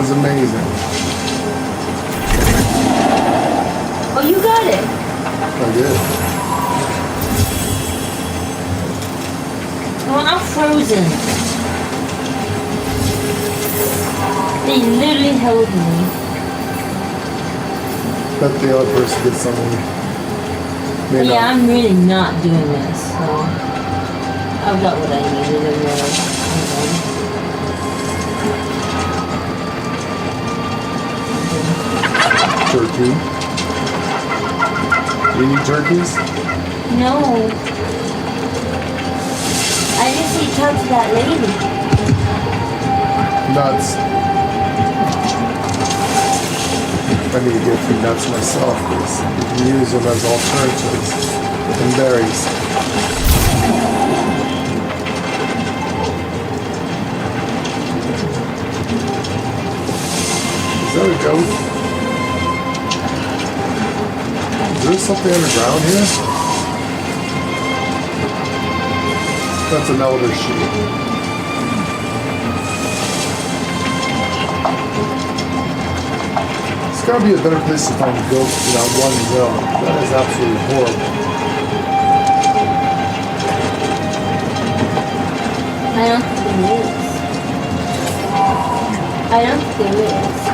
was amazing. Oh, you got it. I did. Oh, I'm frozen. They literally held me. Bet the other person did something. But yeah, I'm really not doing this, so I've got what I needed in there. Turkey. You need turkeys? No. I just need to talk to that lady. Nuts. I need to get a few nuts myself because you can use them as alternatives. And berries. Is that a goat? Is there something underground here? That's an elder sheep. It's gotta be a better place to find goats than that one hill. That is absolutely horrible. I don't think there is. I don't think there is.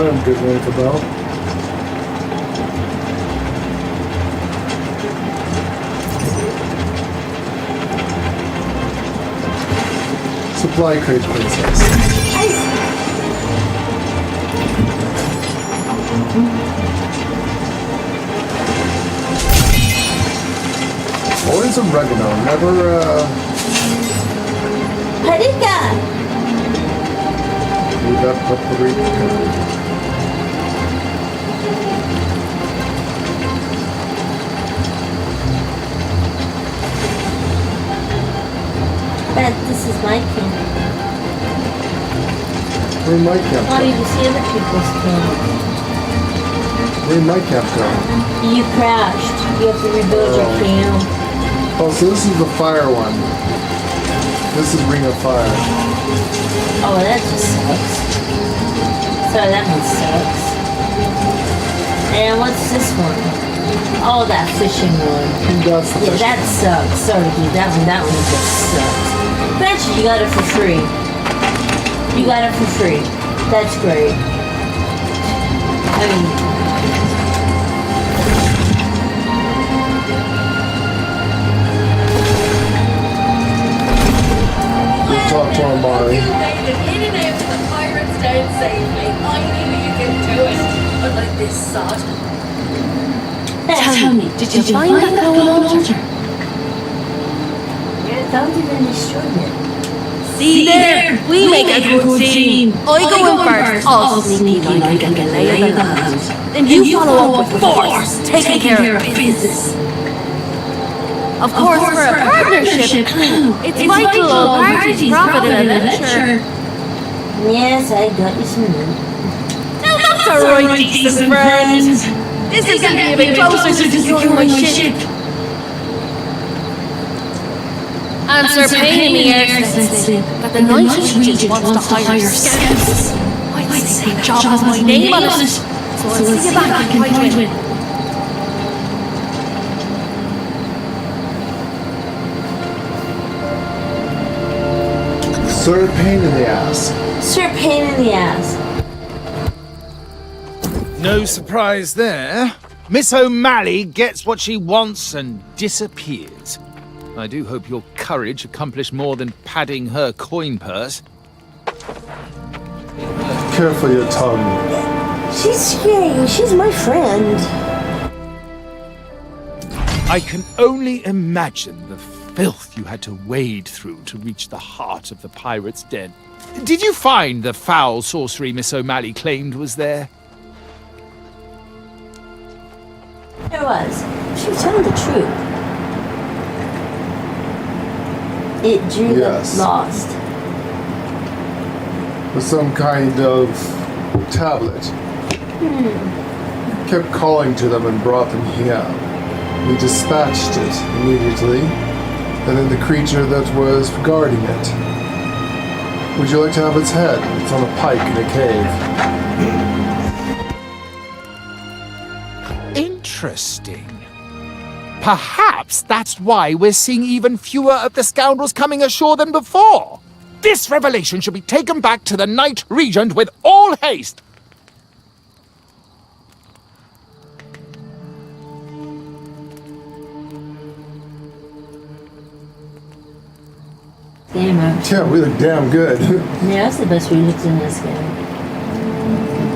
I'm good with about. Supply crate princess. Always oregano, never Paprika! we got paprika. Bet this is my camp. Where'd my camp Oh, go? you can see other people's camp. Where'd my camp go? You crashed. You have to rebuild your camp. Oh, so this is the fire one. This is Ring of Fire. Oh, that just sucks. Sorry, that one sucks. And what's this one? Oh, that fishing one. That's the Yeah, fishing that sucks. Sorry, dude. That one just sucks. But actually, you got it for free. You got it for free. That's great. I mean, We'll talk to Amari. In and out of the pirates down safely. I knew you could do it. Unlike this sod. Tell me, did you find that glowing altar? yeah, found it and destroyed it. See there? We make a good team. I go in first, all sneaky like and lay of the land. Then you follow up with force, taking care of business. Of course, for a partnership, it's vital all parties profit in a venture. Yes, I got you some money. Now that's a right decent friend. This is getting me a bit closer to securing my ship. Answer pain in the air says that the Night Regent wants to hire scouts. I'd say the job has my name on it, so I'll see you back in Whitewind. Sort of pain in the ass. Sure, pain in the ass. No surprise there. Miss O'Malley gets what she wants and disappears. I do hope your courage accomplished more than padding her coin purse. Careful your tongue. She's scary. She's my friend. I can only imagine the filth you had to wade through to reach the heart of the pirate's den. Did you find the foul sorcery Miss O'Malley claimed was there? There was. She was telling the truth. It drew Yes. them lost. With some kind of tablet. Kept calling to them and brought them here. We dispatched it immediately, and then the creature that was guarding it. Would you like to have its head? It's on a pike in a cave. Interesting. Perhaps that's why we're seeing even fewer of the scoundrels coming ashore than before. This revelation should be taken back to the Knight Regent with all haste. Game over. Yeah, we look damn good. Yeah, that's the best we looked in this game.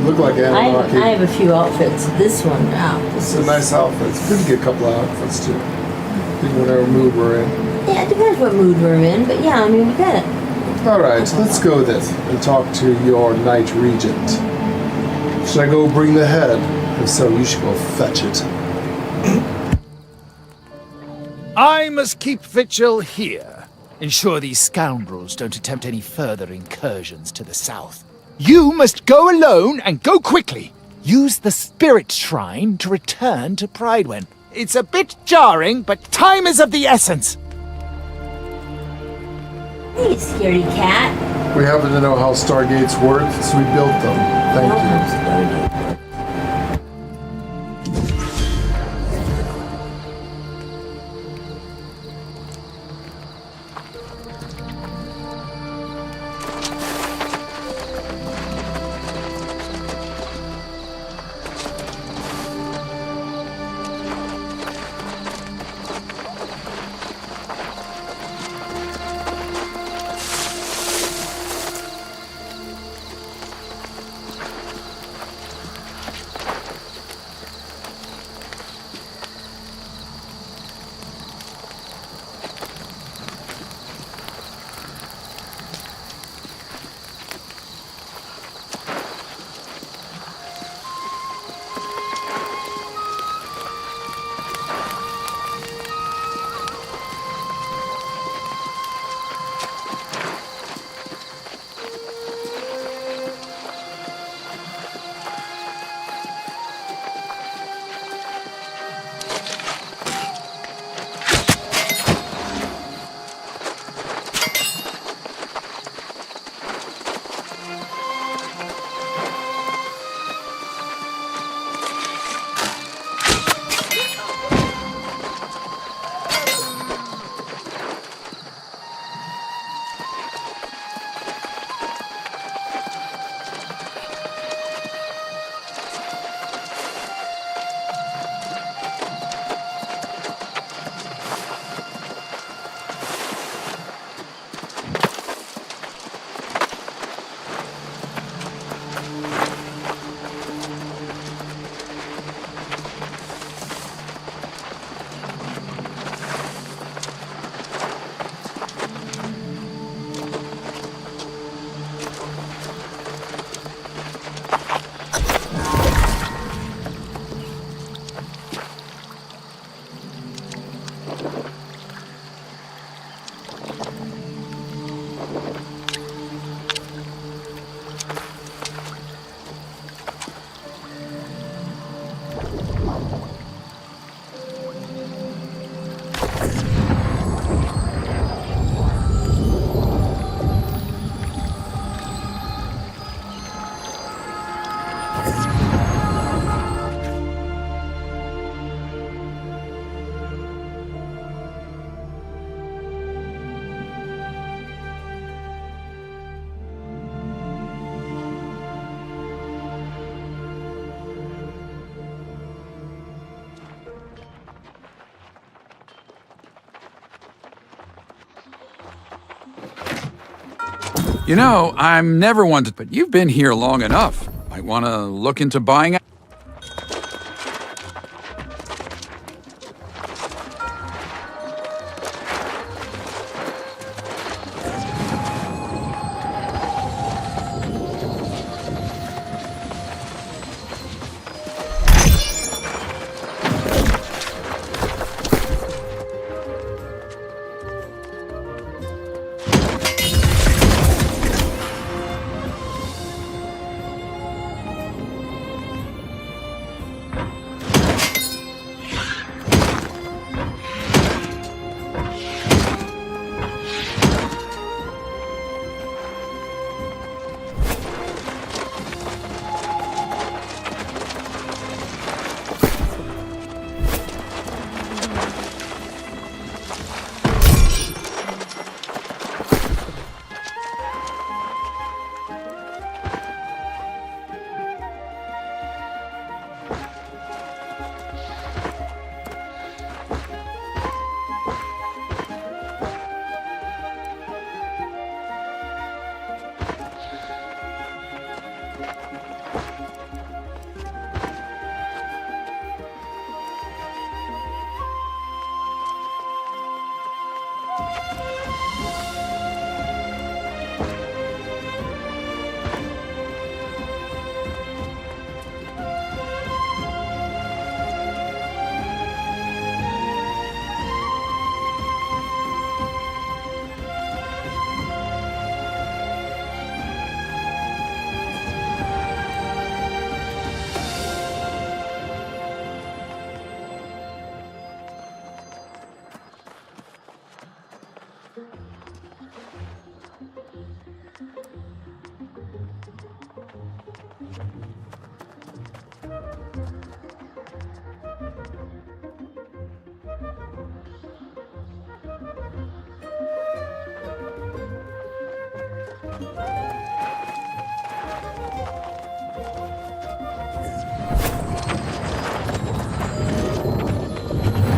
Look like I Anunnaki. have a few outfits. This one, wow. This It's a nice outfit. It's good to get a couple of outfits too. Depending whatever mood we're in. Yeah, it depends what mood we're in, but yeah, I mean, we got it. Alright, let's go then and talk to your Knight Regent. Should I go bring the head? If so, you should go fetch it. I must keep vigil here. Ensure these scoundrels don't attempt any further incursions to the south. You must go alone and go quickly. Use the spirit shrine to return to Pridewen. It's a bit jarring, but time is of the essence. Hey, scaredy cat. We happen to know how Stargates work, so we built them. Thank you. You know, I'm never one to, but you've been here long enough. Might want to look into buying.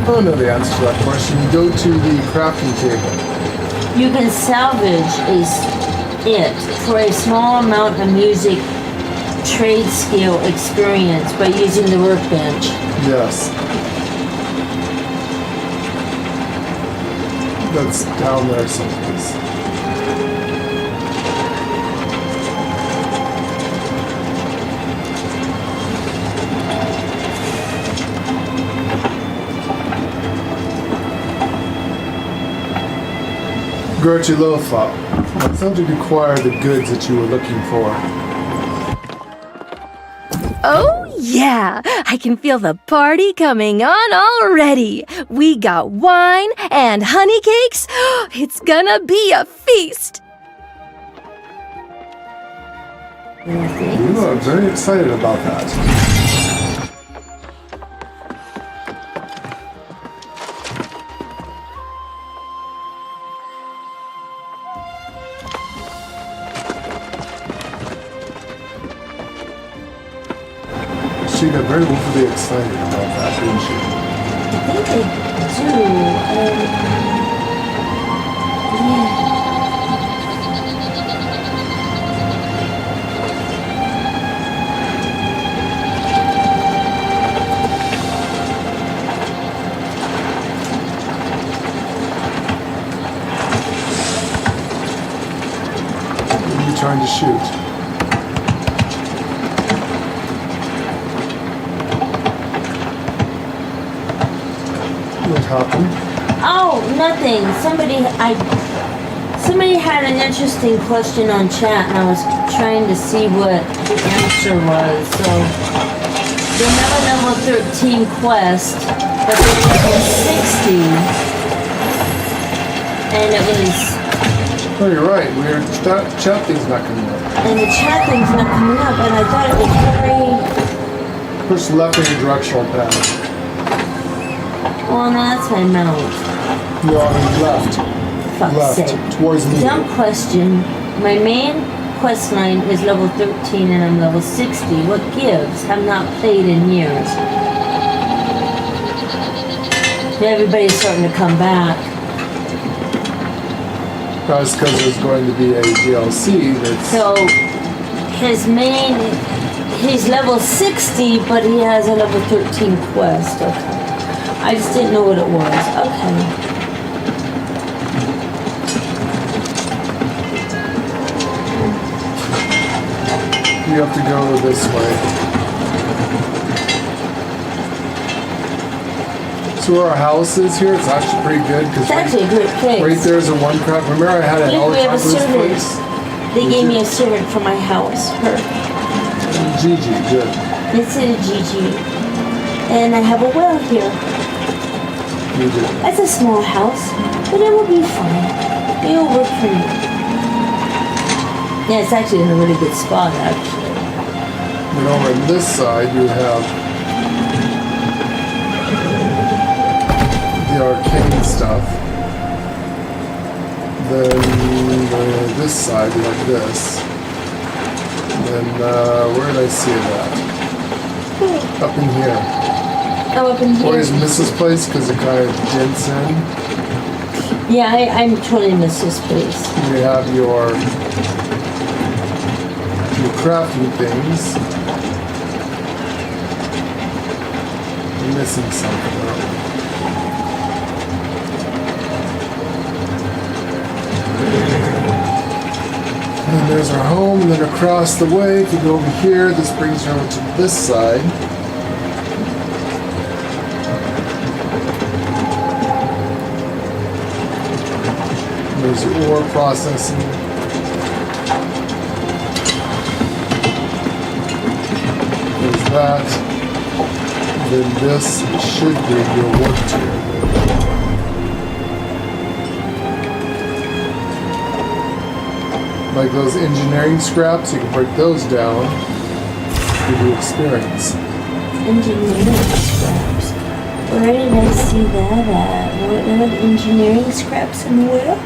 I don't know the answer to that question. You go to the crafting table. You can salvage it for a small amount of music trade skill experience by using the workbench. Yes. That's down there someplace. Gertie Lothop. It sounds like you acquired the goods that you were looking for. Oh, yeah! I can feel the party coming on already! We got wine and honey cakes! It's gonna be a feast! You are very excited about that. She got very overly excited about that, didn't she? I think they do. Yeah. What are you trying to shoot? What happened? Oh, nothing. Somebody had an interesting question on chat, and I was trying to see what the answer was. So they have a level 13 quest, but they were level 60, and it was. Oh, you're right. That chat thing's not coming up. And the chat thing's not coming up, and I thought it was very. Push left in the directional pad. Well, no, that's my mount. No, I mean left. Fuck's Left, sake. towards me. Dumb question. My main quest line is level 13 and I'm level 60. What gives? Have not played in years. Everybody's starting to come back. That's because there's going to be a DLC that's... So he's level 60, but he has a level 13 quest. Okay. I just didn't know what it was. Okay. You have to go this way. So where our house is here, it's actually pretty good. It's actually a great place. Right there's a one crap. Remember I had an all the We time have a for this servant. place? They gave me a servant for my house. Her. Gigi, good. It's a Gigi. And I have a well here. You do. That's a small house, but it will be fine. It will work for me. Yeah, it's actually in a really good spot, actually. And over on this side, you have the arcane stuff. Then this side, you have this. And then, where did I see that? Up in here. Oh, up in here. Always miss this place because it kind of dents in. Yeah, I totally miss this place. You have your crafting things. You're missing something, aren't we? And there's our home, and then across the way, if you go over here, this brings you over to this side. There's your ore processing. There's that. Then this should be your work tier. Like those engineering scraps, you can break those down. Give you experience. Engineering scraps. Where did I see that at? What engineering scraps and where?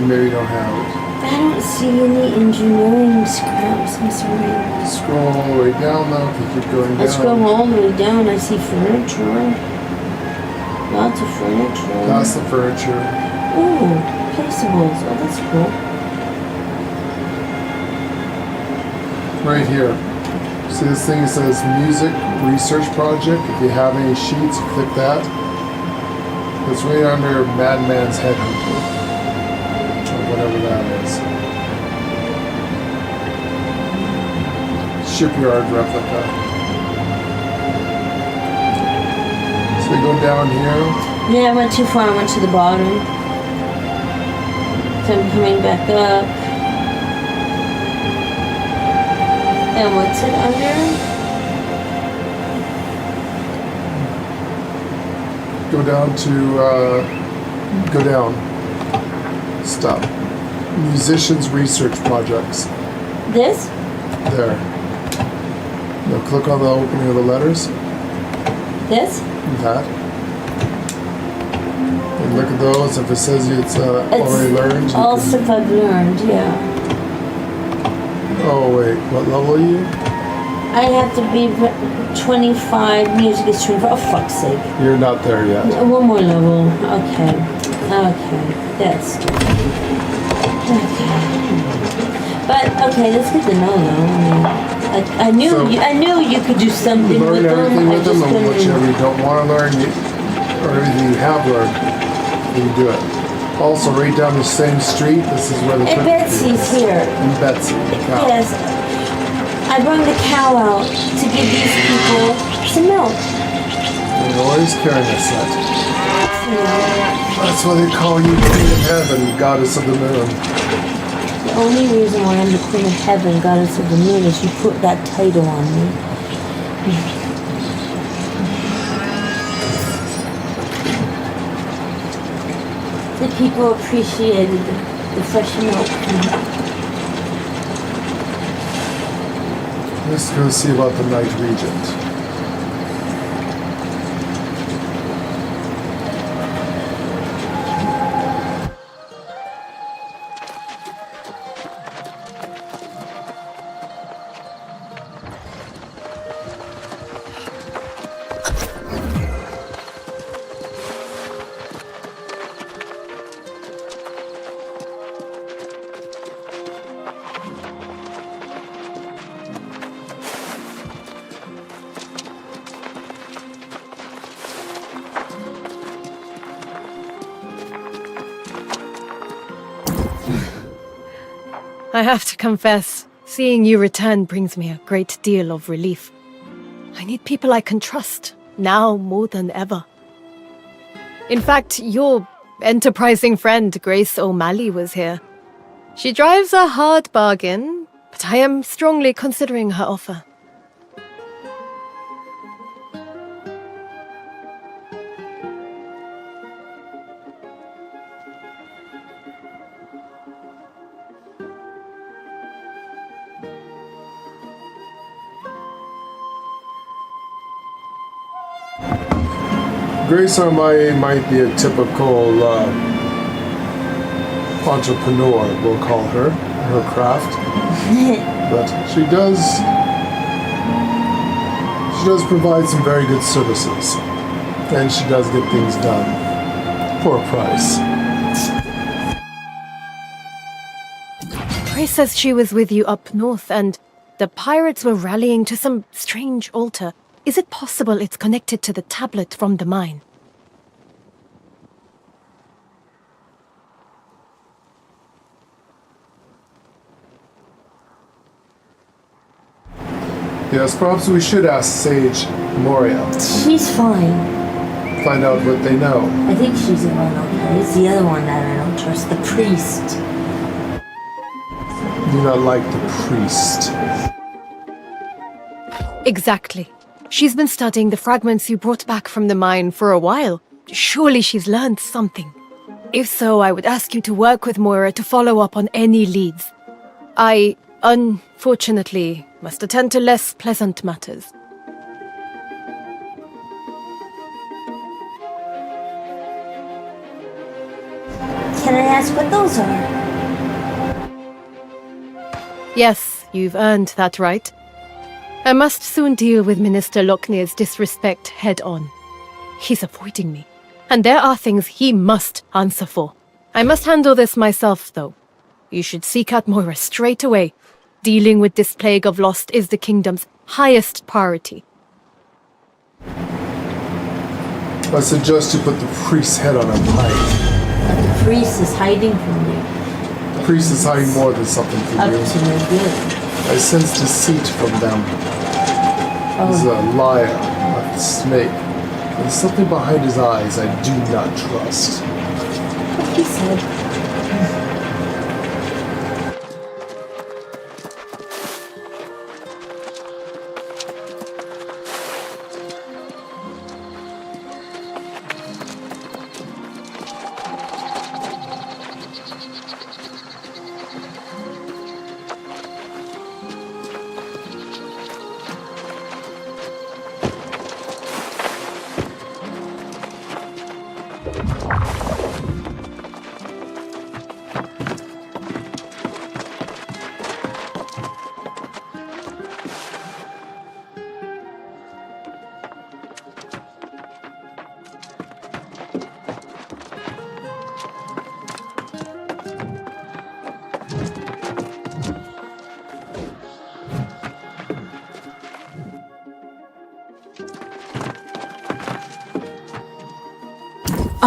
Maybe you don't have it. I don't see any engineering scraps. I'm sorry. Scroll all the way down though, if you keep going down. I scroll all the way down. I see furniture. Lots of furniture. That's the furniture. Ooh, placeables. Oh, that's cool. Right here. See this thing that says Music Research Project? If you have any sheets, click that. It's right under Madman's Headhunter. Or whatever that is. Shipyard replica. So we go down here. Yeah, I went too far. I went to the bottom. So I'm coming back up. And what's it under? Go down to, go down. Stop. Musicians Research Projects. This? There. Now click on the opening of the letters. This? That. And look at those. If it says it's already learned. All stuff I've learned, yeah. Oh wait, what level are you? I have to be 25. Music is 25. Oh, fuck's sake. You're not there yet. One more level. Okay. Okay. That's okay. But okay, that's good to know, though. I knew So, I knew you could do something Learn with them. everything I with them, just and whichever couldn't. you don't want to learn, or everything you have learned, you can do it. Also, right down the same street, this is where the And cookie Betsy's is. here. And Betsy, the cow. Yes. I brought the cow out to give these people some milk. You're always carrying a set. That's why they call you Queen of Heaven, Goddess of the Moon. The only reason why I'm the Queen of Heaven, Goddess of the Moon, is you put that title on me. The people appreciated the fresh milk. Let's go see about the Night Regent. I have to confess, seeing you return brings me a great deal of relief. I need people I can trust, now more than ever. In fact, your enterprising friend Grace O'Malley was here. She drives a hard bargain, but I am strongly considering her offer. Grace Armaye might be a typical entrepreneur, we'll call her craft. But she does provide some very good services. And she does get things done for a price. Grace says she was with you up north and the pirates were rallying to some strange altar. Is it possible it's connected to the tablet from the mine? Yes, perhaps we should ask Sage Moria. She's fine. Find out what they know. I think she's the one okay. It's the other one that I don't trust, the priest. Do not like the priest. Exactly. She's been studying the fragments you brought back from the mine for a while. Surely she's learned something. If so, I would ask you to work with Moira to follow up on any leads. I, unfortunately, must attend to less pleasant matters. Can I ask what those are? Yes, you've earned that right. I must soon deal with Minister Lochner's disrespect head-on. He's avoiding me, and there are things he must answer for. I must handle this myself, though. You should seek out Moira straight away. Dealing with this plague of lost is the kingdom's highest priority. I suggest you put the priest's head on a pike. But the priest is hiding from you. The priest is hiding more than something from Up you. to no good. I sense deceit from them. He's a liar, a snake. There's something behind his eyes I do not trust. What he said.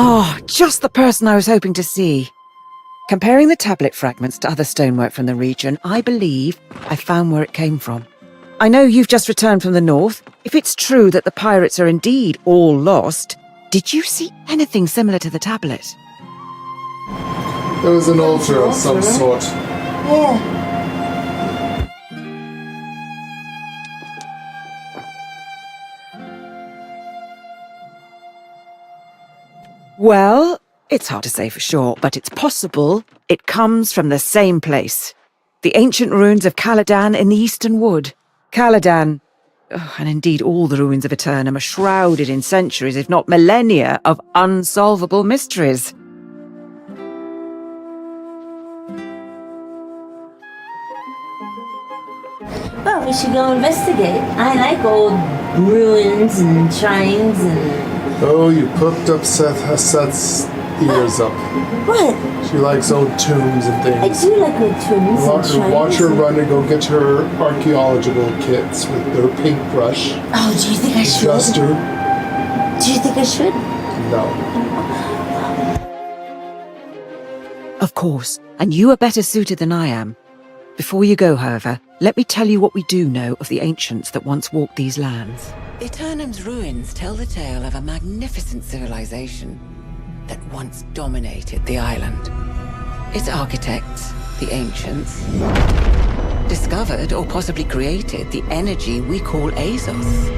Oh, just the person I was hoping to see. Comparing the tablet fragments to other stonework from the region, I believe I found where it came from. I know you've just returned from the north. If it's true that the pirates are indeed all lost, did you see anything similar to the tablet? There was an altar of some sort. Yeah. Well, it's hard to say for sure, but it's possible it comes from the same place. The ancient ruins of Caladan in the Eastern Wood. Caladan, and indeed all the ruins of Aeternum, are shrouded in centuries, if not millennia, of unsolvable mysteries. Well, we should go investigate. I like old ruins and shrines and... Oh, you perked up Seth's ears up. What? She likes old tombs and I things. do like old tombs and shrines. Watch her run and go get her archaeological kits with their paintbrush. Oh, do you think I should? Dust her. Do you think I should? No. Of course, and you are better suited than I am. Before you go, however, let me tell you what we do know of the ancients that once walked these lands. Aeternum's ruins tell the tale of a magnificent civilization that once dominated the island. Its architects, the ancients, discovered or possibly created the energy we call Azos.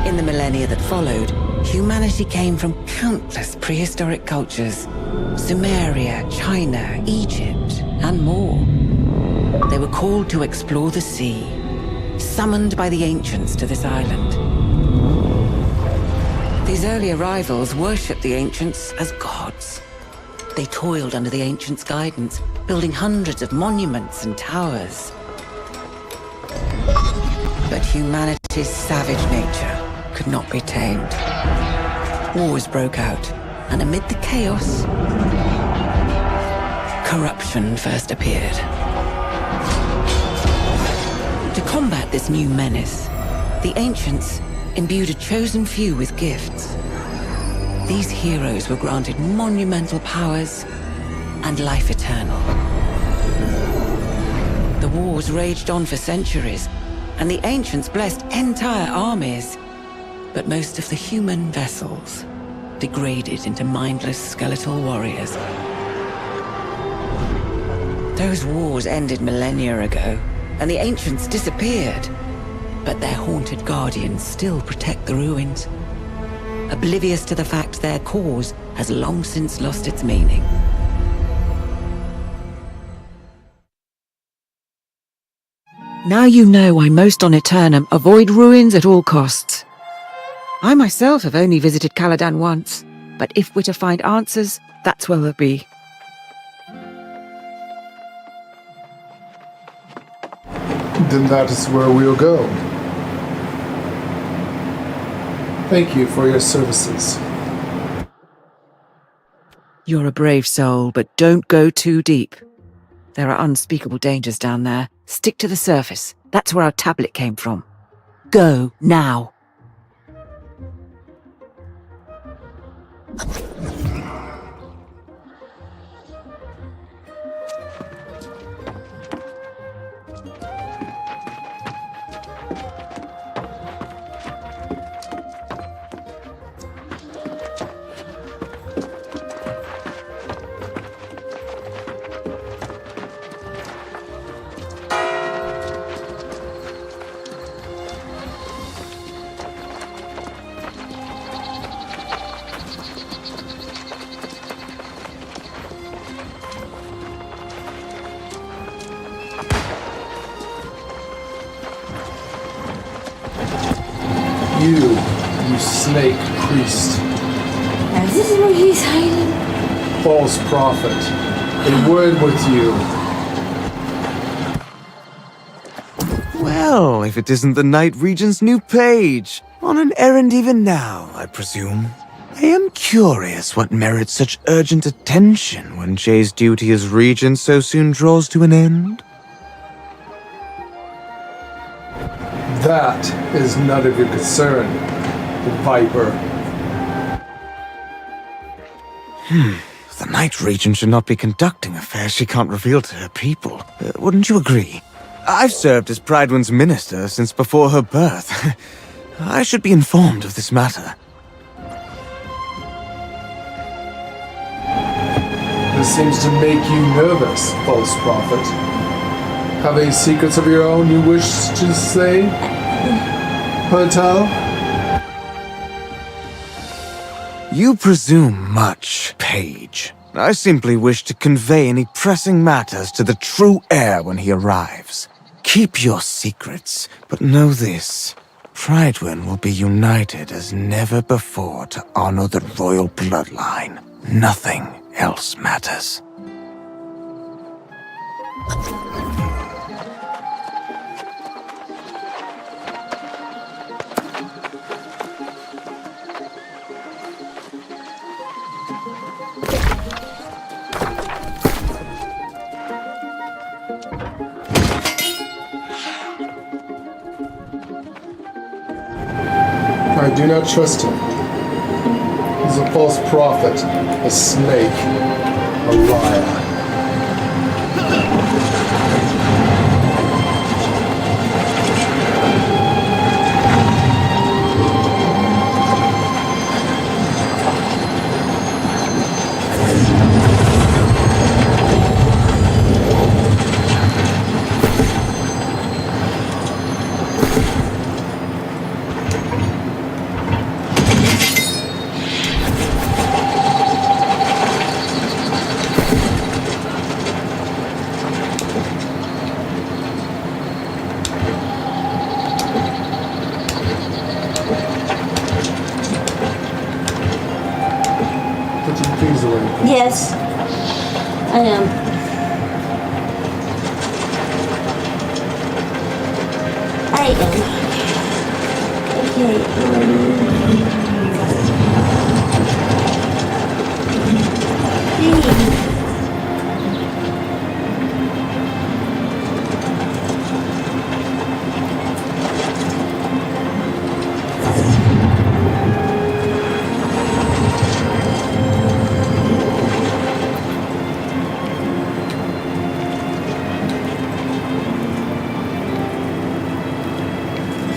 In the millennia that followed, humanity came from countless prehistoric cultures: Sumeria, China, Egypt, and more. They were called to explore the sea, summoned by the ancients to this island. These early arrivals worshipped the ancients as gods. They toiled under the ancients' guidance, building hundreds of monuments and towers. But humanity's savage nature could not be tamed. Wars broke out, and amid the chaos, corruption first appeared. To combat this new menace, the ancients imbued a chosen few with gifts. These heroes were granted monumental powers and life eternal. The wars raged on for centuries, and the ancients blessed entire armies. But most of the human vessels degraded into mindless skeletal warriors. Those wars ended millennia ago, and the ancients disappeared. But their haunted guardians still protect the ruins, oblivious to the fact their cause has long since lost its meaning. Now you know why most on Aeternum avoid ruins at all costs. I myself have only visited Caladan once, but if we're to find answers, that's where we'll be. Then that is where we'll go. Thank you for your services. You're a brave soul, but don't go too deep. There are unspeakable dangers down there. Stick to the surface. That's where our tablet came from. Go, now. You snake priest. Is this where he's hiding? False prophet. A word with you. Well, if it isn't the Night Regent's new page. On an errand even now, I presume. I am curious what merits such urgent attention when Jay's duty as regent so soon draws to an end. That is none of your concern, Viper. The Night Regent should not be conducting affairs she can't reveal to her people. Wouldn't you agree? I've served as Pridewin's minister since before her birth. I should be informed of this matter. This seems to make you nervous, false prophet. Have any secrets of your own you wish to say? Patel? You presume much, Page. I simply wish to convey any pressing matters to the true heir when he arrives. Keep your secrets, but know this. Pridewin will be united as never before to honor the royal bloodline. Nothing else matters. I do not trust him. He's a false prophet, a snake, a liar.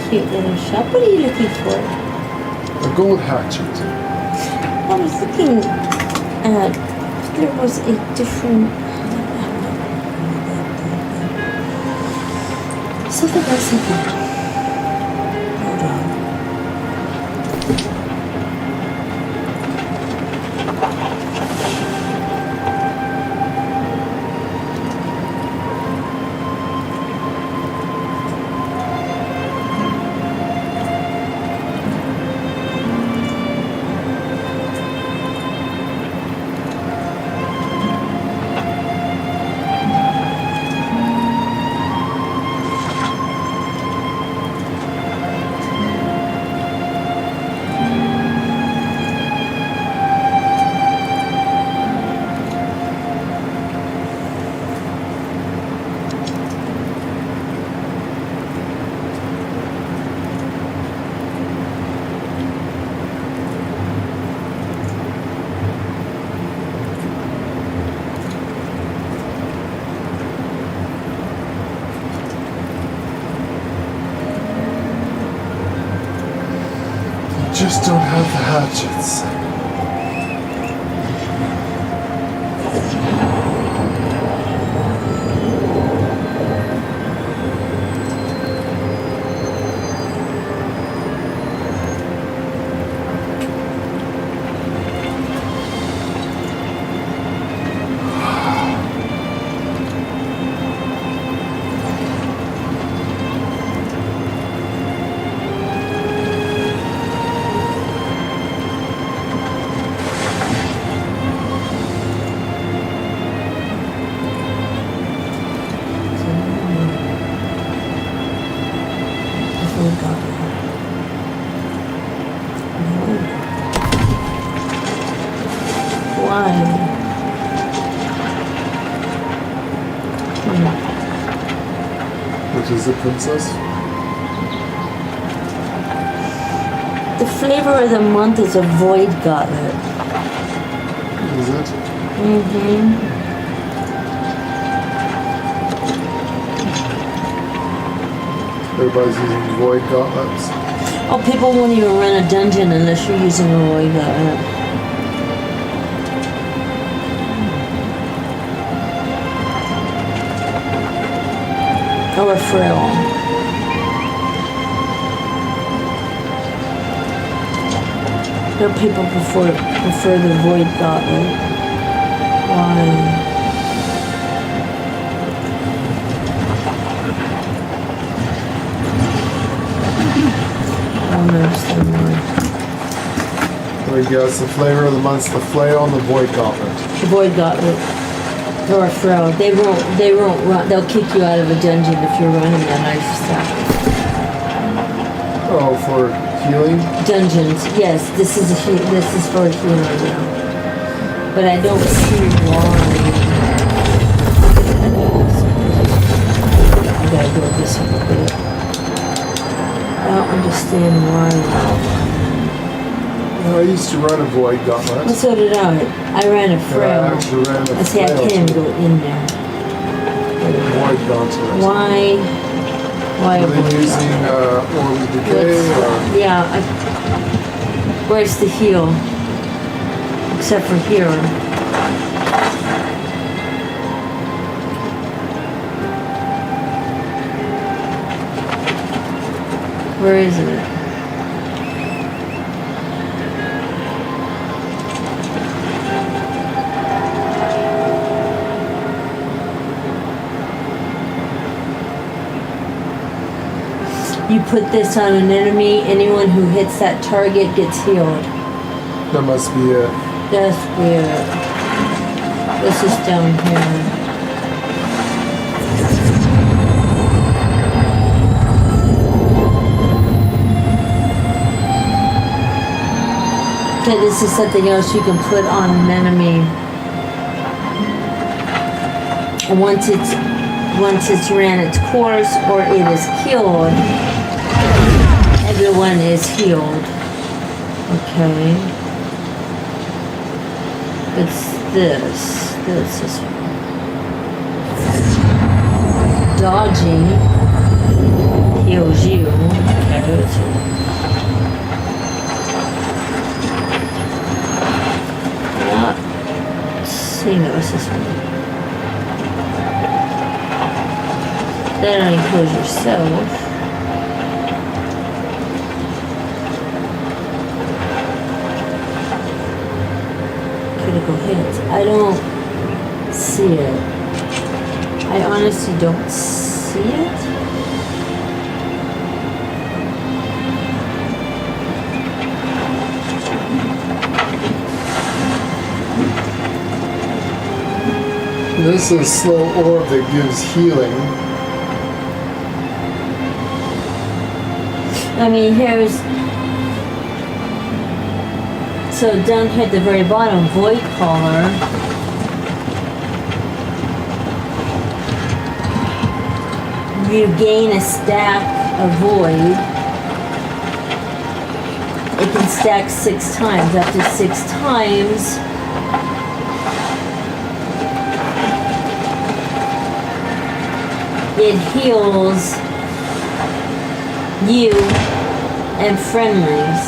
cute little shop. What are you looking for? A gold hatchet. I was looking at. There was a different. Something else in here. Hold on. Just don't have the hatchets. Which is the princess? The flavor of the month is a void gauntlet. Is it? Mm-hmm. Everybody's using void gauntlets. Oh, people won't even run a dungeon unless you're using a void gauntlet. Or a frill. There are people prefer the void gauntlet. Why? I don't understand why. I guess the flavor of the month's the flail and the void gauntlet. The void gauntlet. Or a throw. They won't run. They'll kick you out of a dungeon if you're running a knife stuff. Oh, for healing? Dungeons. Yes, this is for healing now. But I don't see why. I gotta go this a bit. I don't understand why. I used to run a void gauntlet. Well, so did I. I ran a frail. I actually ran a I say I can't even go in there. Void gauntlet. Why a Are they void using Orb of Decay? Or? Yeah. Where's the heal? Except for here. Where is it? You put this on an enemy, anyone who hits that target gets healed. That must be it. That's weird. This is down here. Okay, this is something else you can put on an enemy. And once it's ran its course or it is killed, everyone is healed. Okay. It's this. This is dodging heals you. Okay. go to? Not seeing it was this one. Then enclose yourself. Critical hits. I don't see it. I honestly don't see it. This is a slow orb that gives healing. I mean, here's... So down here at the very bottom, Void Caller. You gain a stack of Void. It can stack 6 times. After 6 times... it heals you and friendlies.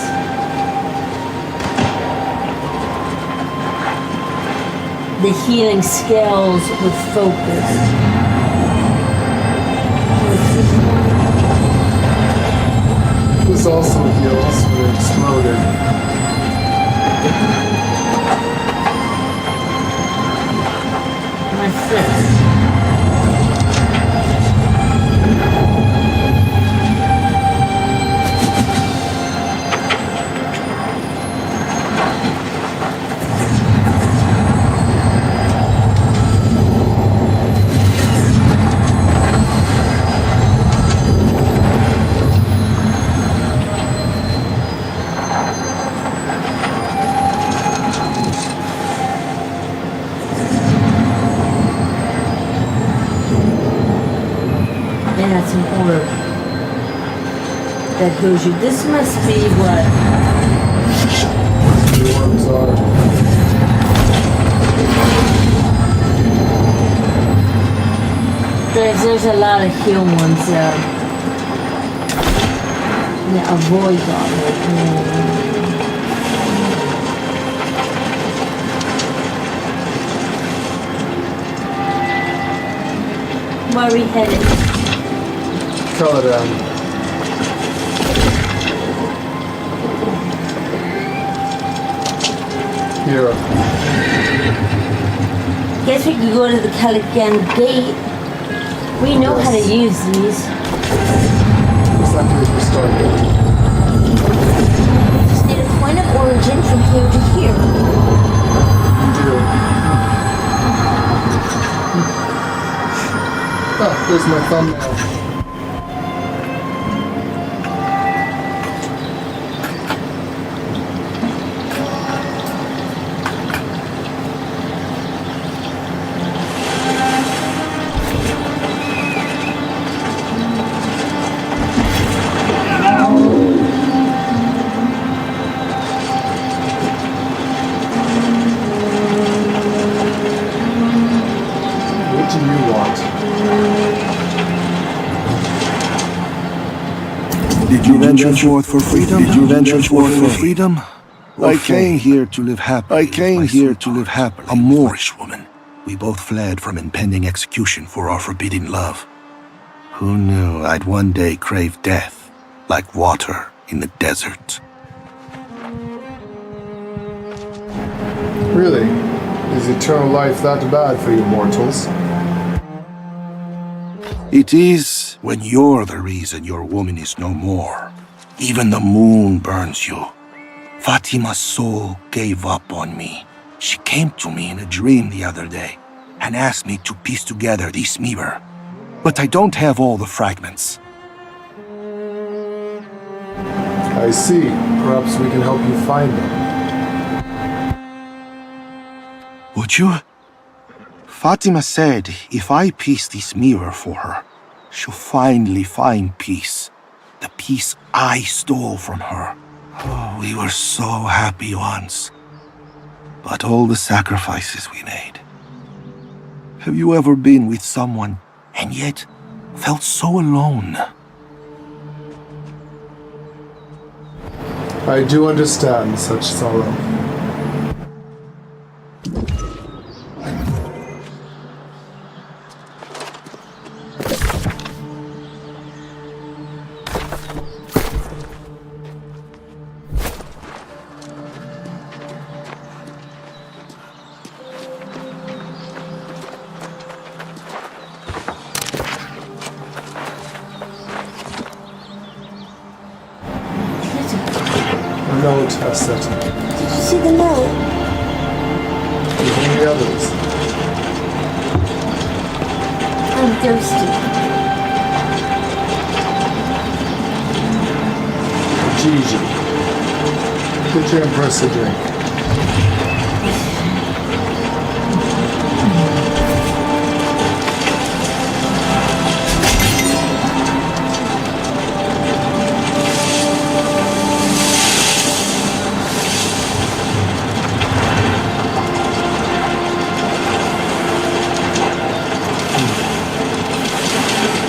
The healing scales with focus. This also heals when exploded. What's this? That's an orb that heals you. This must be what the orbs are. There's a lot of heal ones there. Yeah, avoid all it. Where are we headed? Caladan. Here. Guess we could go to the Caladan Gate. We know how to use these. Looks like here's the start gate. Just need a point of origin from here to here. You do. Ah, there's my thumbnail. What do you want? Did you venture forth for freedom? Did you venture forth for freedom? I came here to live happily. I came here to live happily. A Moorish woman. We both fled from impending execution for our forbidden love. Who knew I'd one day crave death, like water in the desert? Really? Is eternal life that bad for you mortals? It is when you're the reason your woman is no more. Even the moon burns you. Fatima's soul gave up on me. She came to me in a dream the other day and asked me to piece together this mirror. But I don't have all the fragments. I see. Perhaps we can help you find them. Would you? Fatima said if I piece this mirror for her, she'll finally find peace. The peace I stole from her. Oh, we were so happy once. But all the sacrifices we made. Have you ever been with someone and yet felt so alone? I do understand such sorrow. No test setting. Did you see the note? Even the others. I'm thirsty. Gigi. Get your Empress a drink.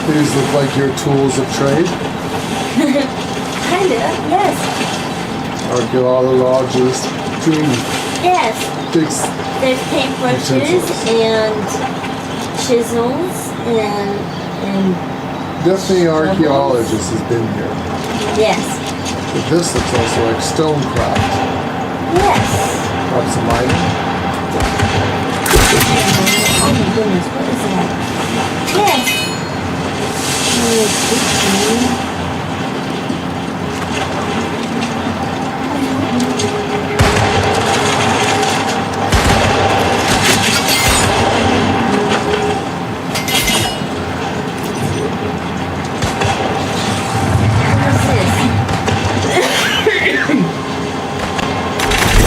These look like your tools of trade. Kinda, yes. Archaeologist, Yes. Fix. There's paintbrushes and chisels and Definitely archaeologist has been here. yes. But this looks also like stonecraft. Yes. Perhaps a mining? Oh my goodness, what is that? Yes.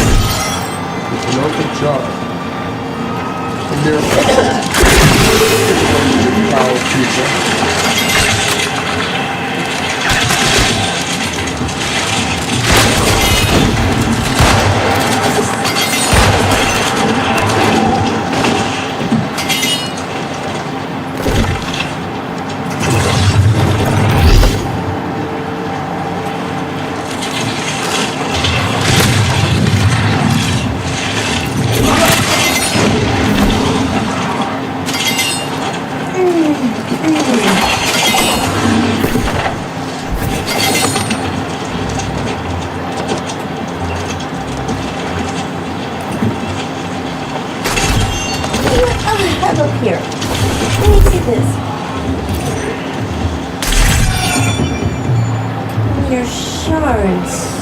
An open jar. A near foul creature. Look here. Let me see this. Your shards.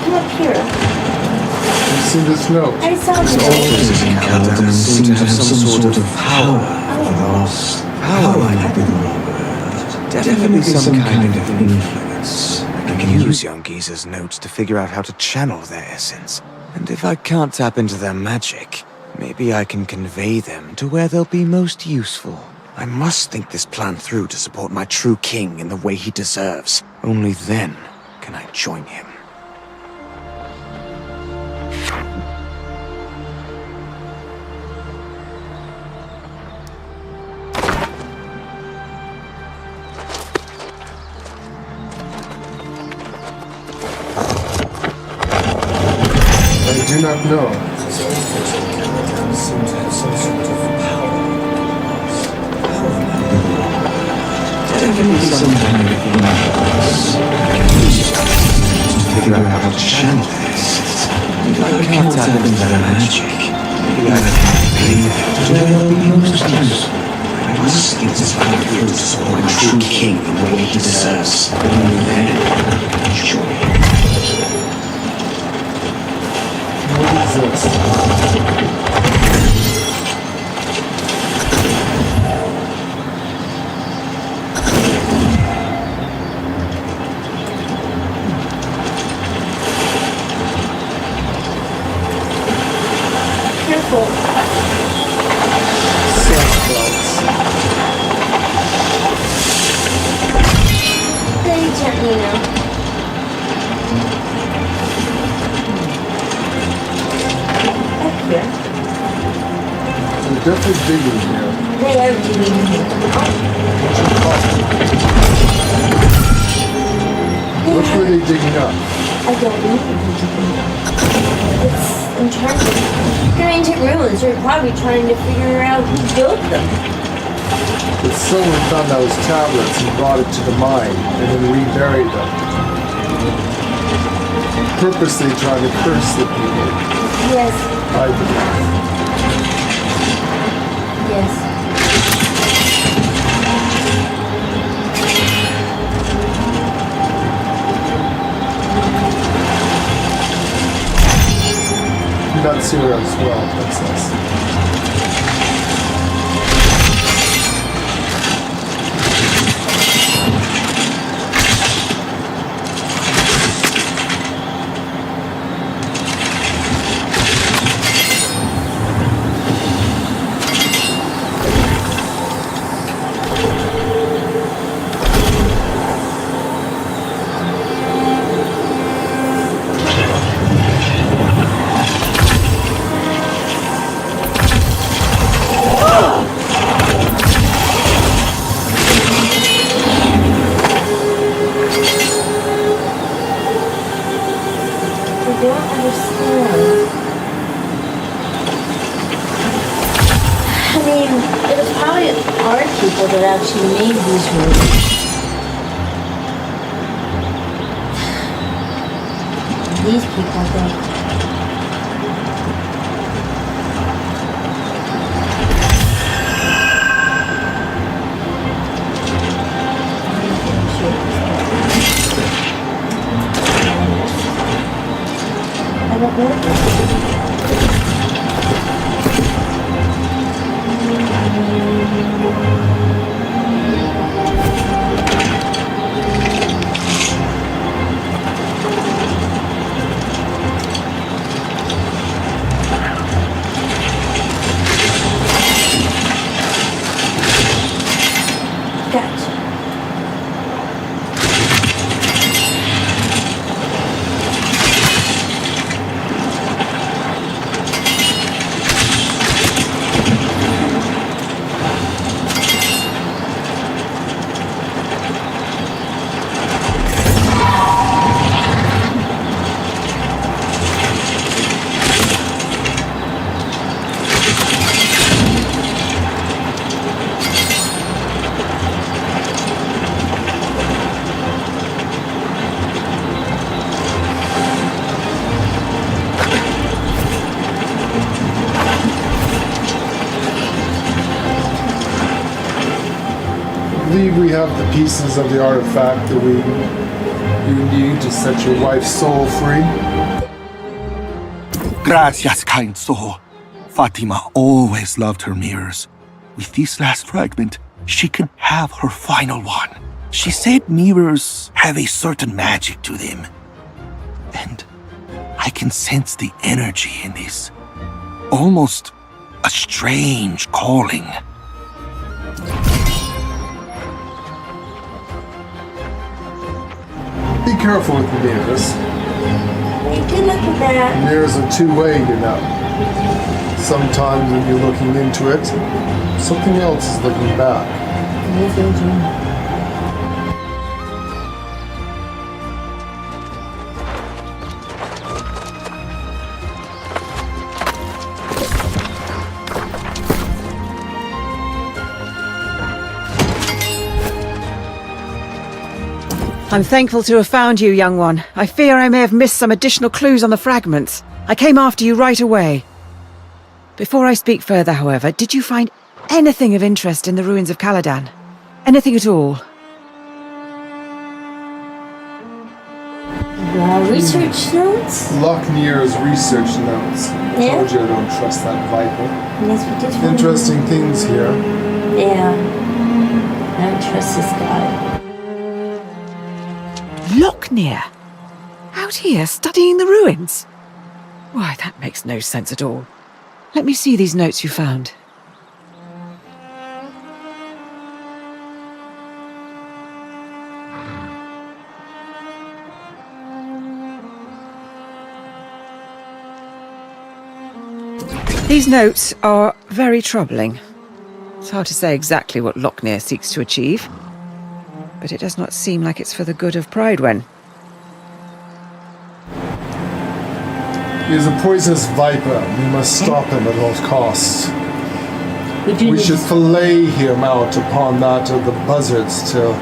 Come up here. You see this note? I saw this. Altars in Aeternum seem to have some sort of power over the lost. Power might be the wrong word. Definitely some kind of influence. I can use young geezer's notes to figure out how to channel their essence. And if I can't tap into their magic, maybe I can convey them to where they'll be most useful. I must think this plan through to support my true king in the way he deserves. Only then can I join him. I do not know. Seem to have some sort of power. Definitely some kind of influence. I can use it to figure out how to channel this. If I can't tap into their magic, maybe I can pay them to where they'll be most useful. I must get this plan through to support my true king in the way he deserves. Only then can I join him. What is this? They're definitely digging here. They are digging here. Which were they digging up? I don't know what they're digging up. I'm trying to... They're ancient ruins. They're probably trying to figure out who built them. But someone found those tablets and brought it to the mine and then reburied them. Purposely trying to curse the people. Yes. I believe. Yes. That's here as well, Princess. That actually made these rooms. These people, I think. I don't know. I believe we have the pieces of the artifact that you need to set your wife's soul free. Gracias, kind soul. Fatima always loved her mirrors. With this last fragment, she can have her final one. She said mirrors have a certain magic to them. And I can sense the energy in this. Almost a strange calling. Be careful with the mirrors. Good luck with that. Mirrors are two-way, you know. Sometimes when you're looking into it, something else is looking back. I'm thankful to have found you, young one. I fear I may have missed some additional clues on the fragments. I came after you right away. Before I speak further, however, did you find anything of interest in the ruins of Caladan? Anything at all? Research notes? Locknear's research notes. I told you I don't trust that Viper. Yes, we did. Interesting things here. Yeah. I don't trust this guy. Locknear? Out here, studying the ruins? Why, that makes no sense at all. Let me see these notes you found. These notes are very troubling. It's hard to say exactly what Lochner seeks to achieve, but it does not seem like it's for the good of Pridwen. He is a poisonous viper. We must stop him at all costs. We should fillet him out upon that of the buzzards to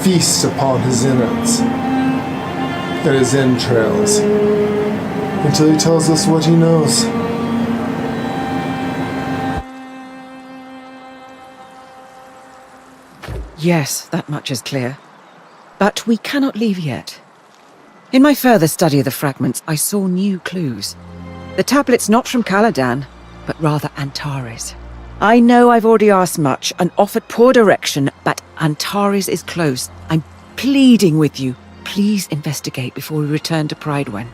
feast upon his innards and his entrails until he tells us what he knows. Yes, that much is clear. But we cannot leave yet. In my further study of the fragments, I saw new clues. The tablet's not from Caladan, but rather Antares. I know I've already asked much and offered poor direction, but Antares is close. I'm pleading with you. Please investigate before we return to Pridwen.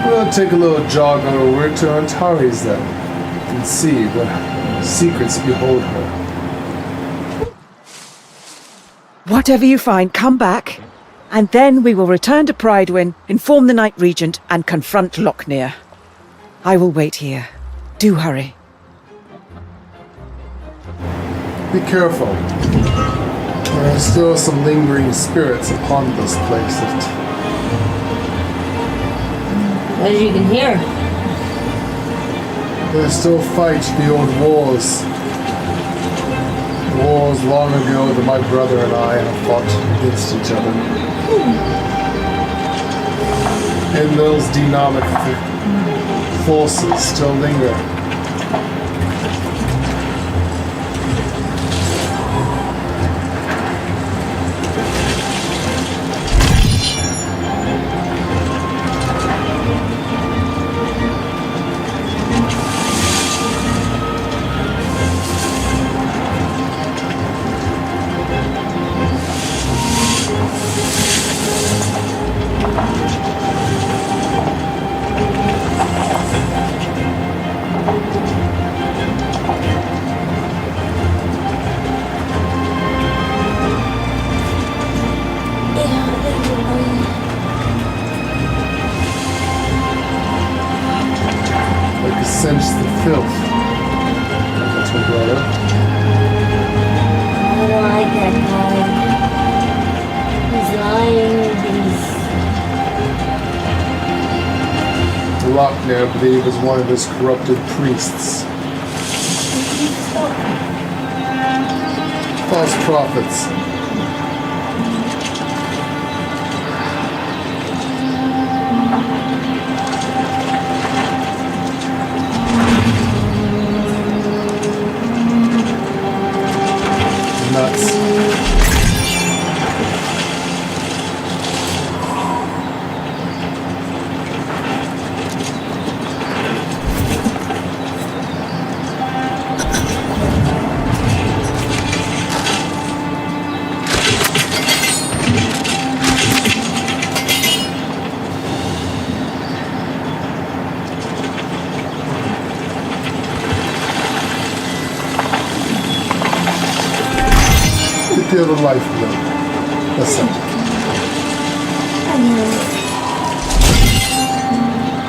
We'll take a little jog over to Antares then, and see what secrets behold her. Whatever you find, come back, and then we will return to Pridwen, inform the Night Regent, and confront Lochner. I will wait here. Do hurry. Be careful. There are still some lingering spirits upon this place. As you can hear. They still fight the old wars. Wars long ago that my brother and I have fought against each other. And those demonic forces still linger. Sense the filth. That's my brother. I don't like that guy. He's lying. Lochner, I believe, is one of his corrupted priests. False prophets. Nuts. Feel the lifeblood. Listen.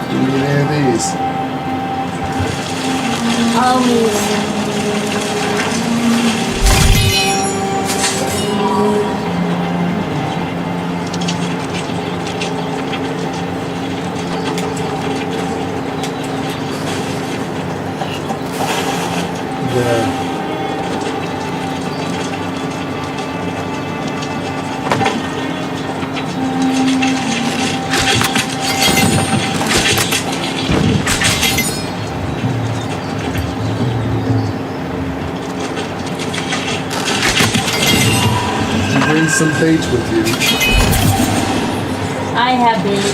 Do you need any of these? There. Bring some bait with you. I have bait.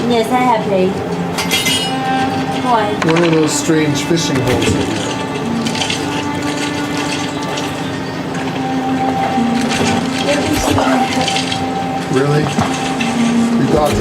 Yes, I have bait. Why? One of those strange fishing holes in here. Really? You got it.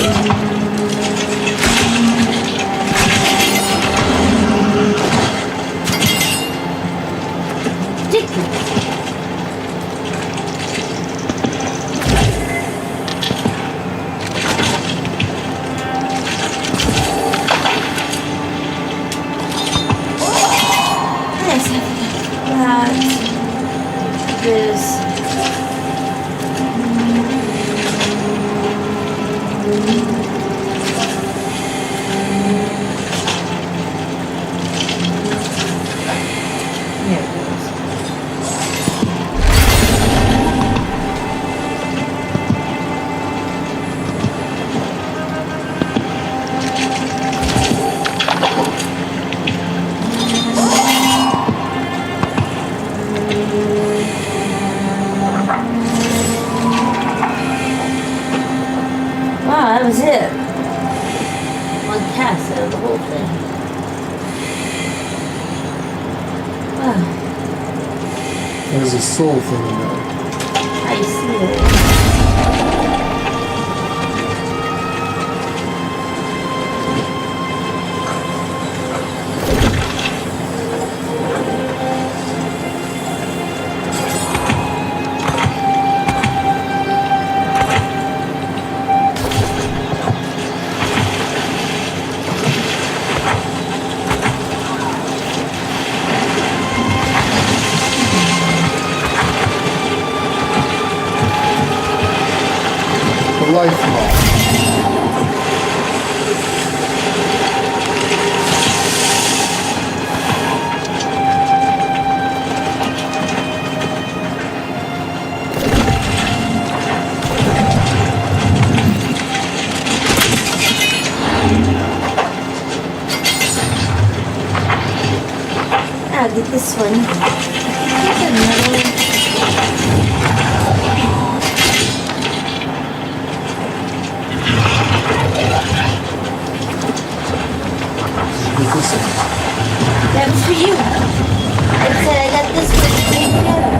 There's a soul thing in there. I see it. Life ball. I'll get this one. Here's another one. That was for you. I said I got this one together.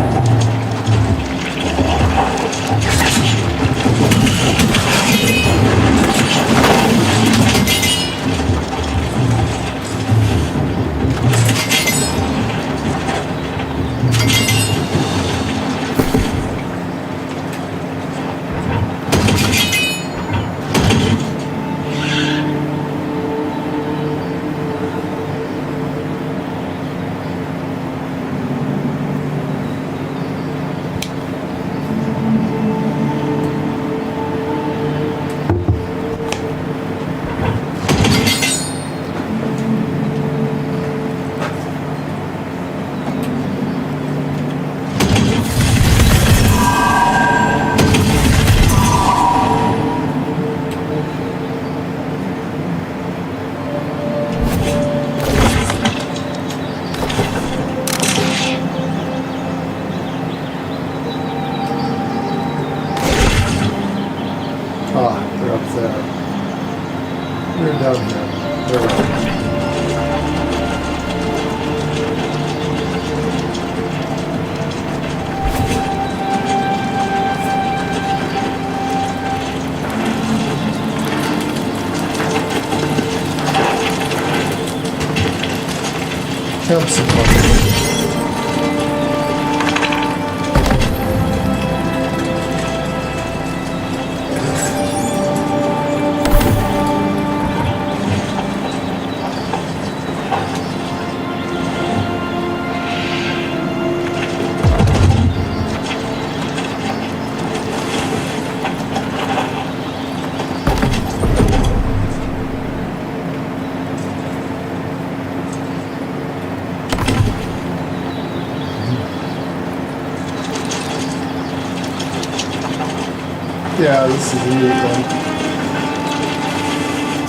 Yeah, this is a neat one.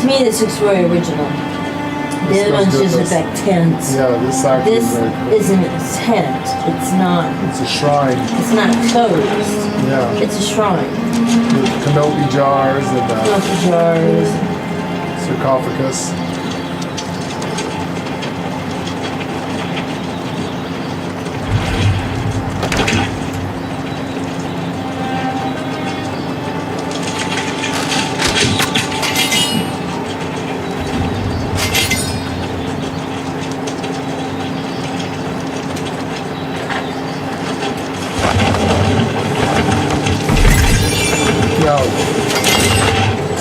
To me, this looks very original. The other one's just look like tents. Yeah, this actually This is very cool. isn't a tent. It's not. It's a shrine. It's not closed. Yeah. It's a shrine. With canopy jars and Canopy jars. sarcophagus.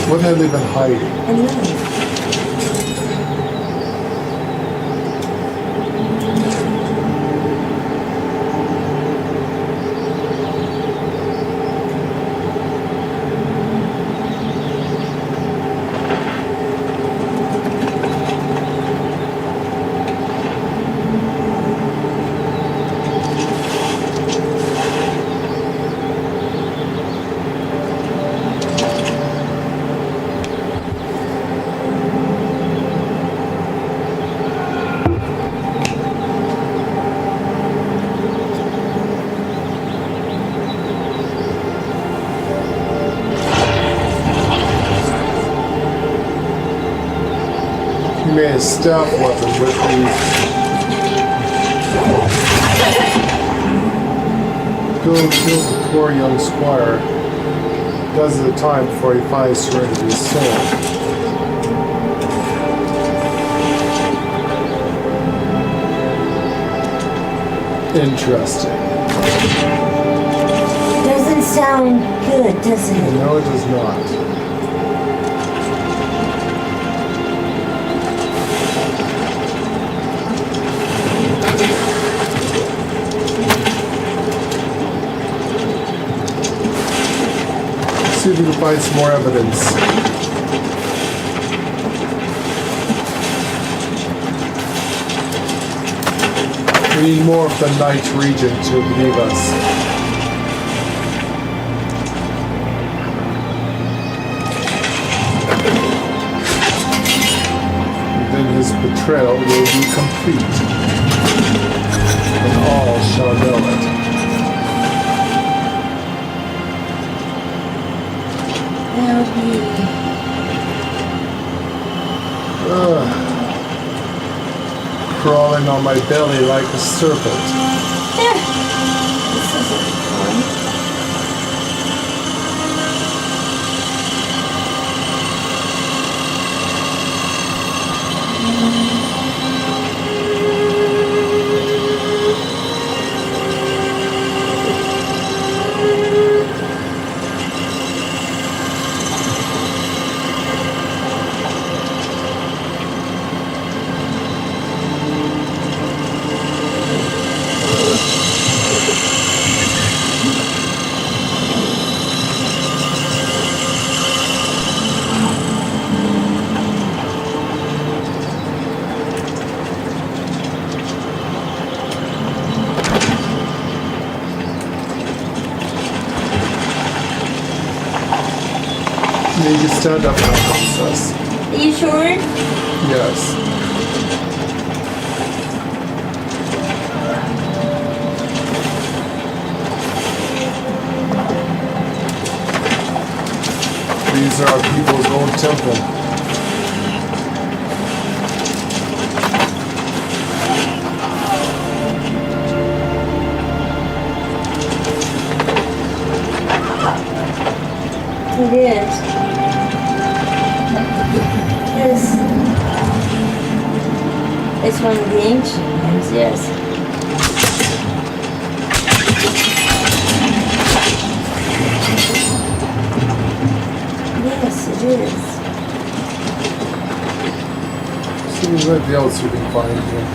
What have they been hiding? He made a stealth weapon with these go kill the poor young squire. Does the time before he finally surrendered his soul. Interesting. Doesn't sound good, does it? No, it does not. See if we can find some more evidence. We need more of the Night Regent to believe us. Then his betrayal will be complete, and all shall know it. That'll be... Crawling on my belly like a serpent. This isn't fun. Maybe stand up now, princess. Are you sure? Yes. These are our people's own temple. It is. Yes. It's one of the ancient ones, yes. Yes, it is. See what else we can find here.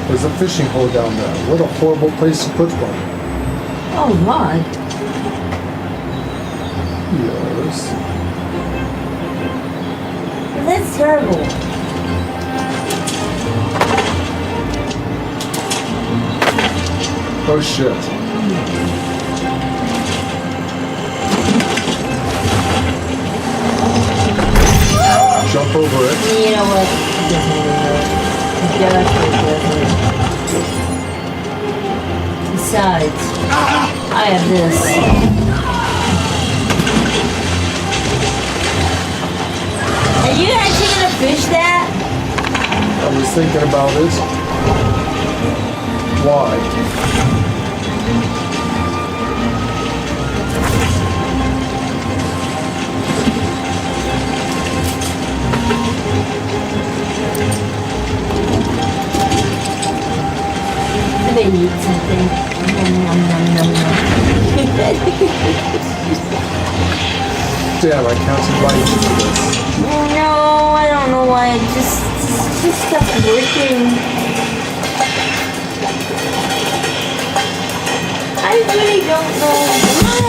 There's a fishing hole down there. What a horrible place to put one. Oh, my. Yes. That's terrible. Oh shit. Jump over it. You know what? It doesn't really work. It definitely doesn't. Besides, I have this. Are you actually gonna fish that? I was thinking about it. Why? I'm gonna eat something. Nom, nom, nom, nom. Damn, I can't invite you to this. No, I don't know why. It just stopped working. I really don't know why.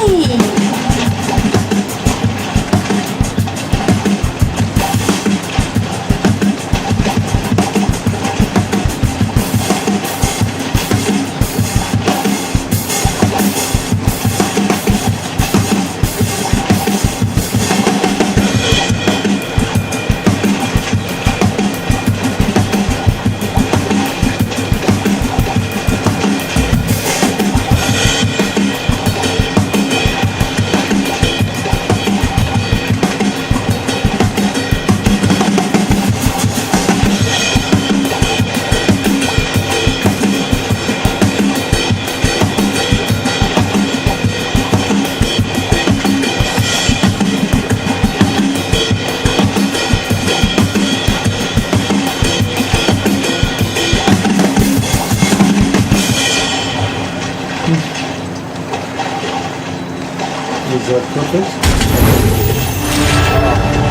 Is that perfect?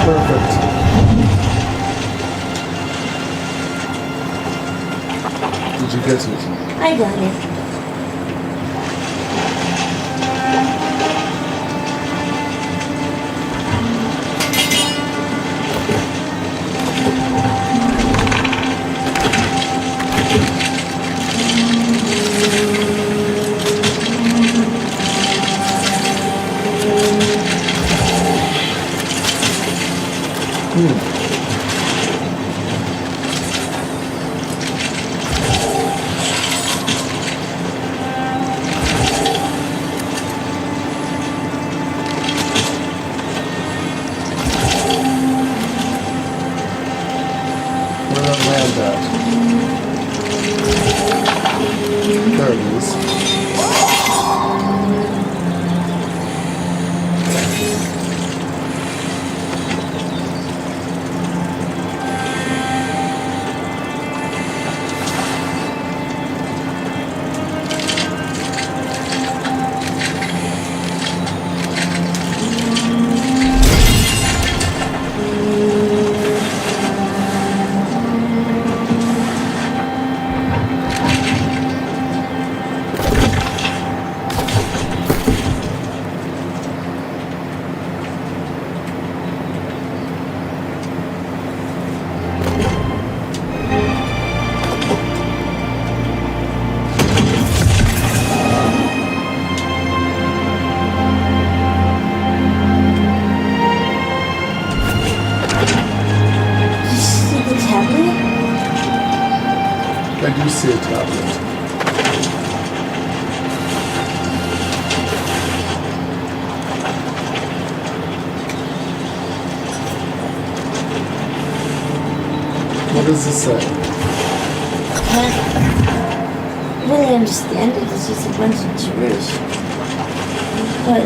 Perfect. Did you get it? I got it. Where did that land at? There it is. I do see a tablet. What does it say? I can't really understand it. It's just a bunch of gibberish. But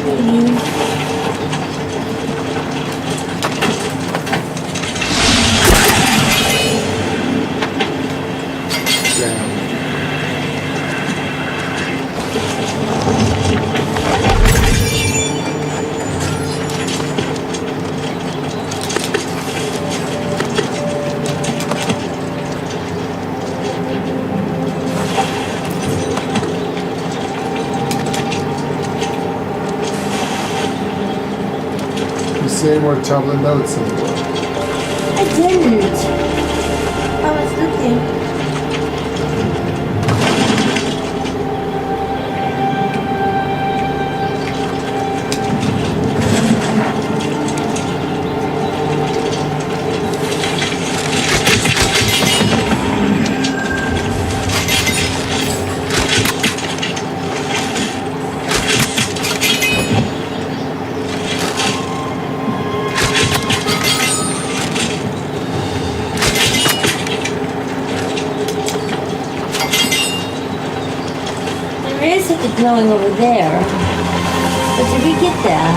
maybe. Say more tablet notes anymore. I didn't. I was looking. There is something glowing over there. But did we get that?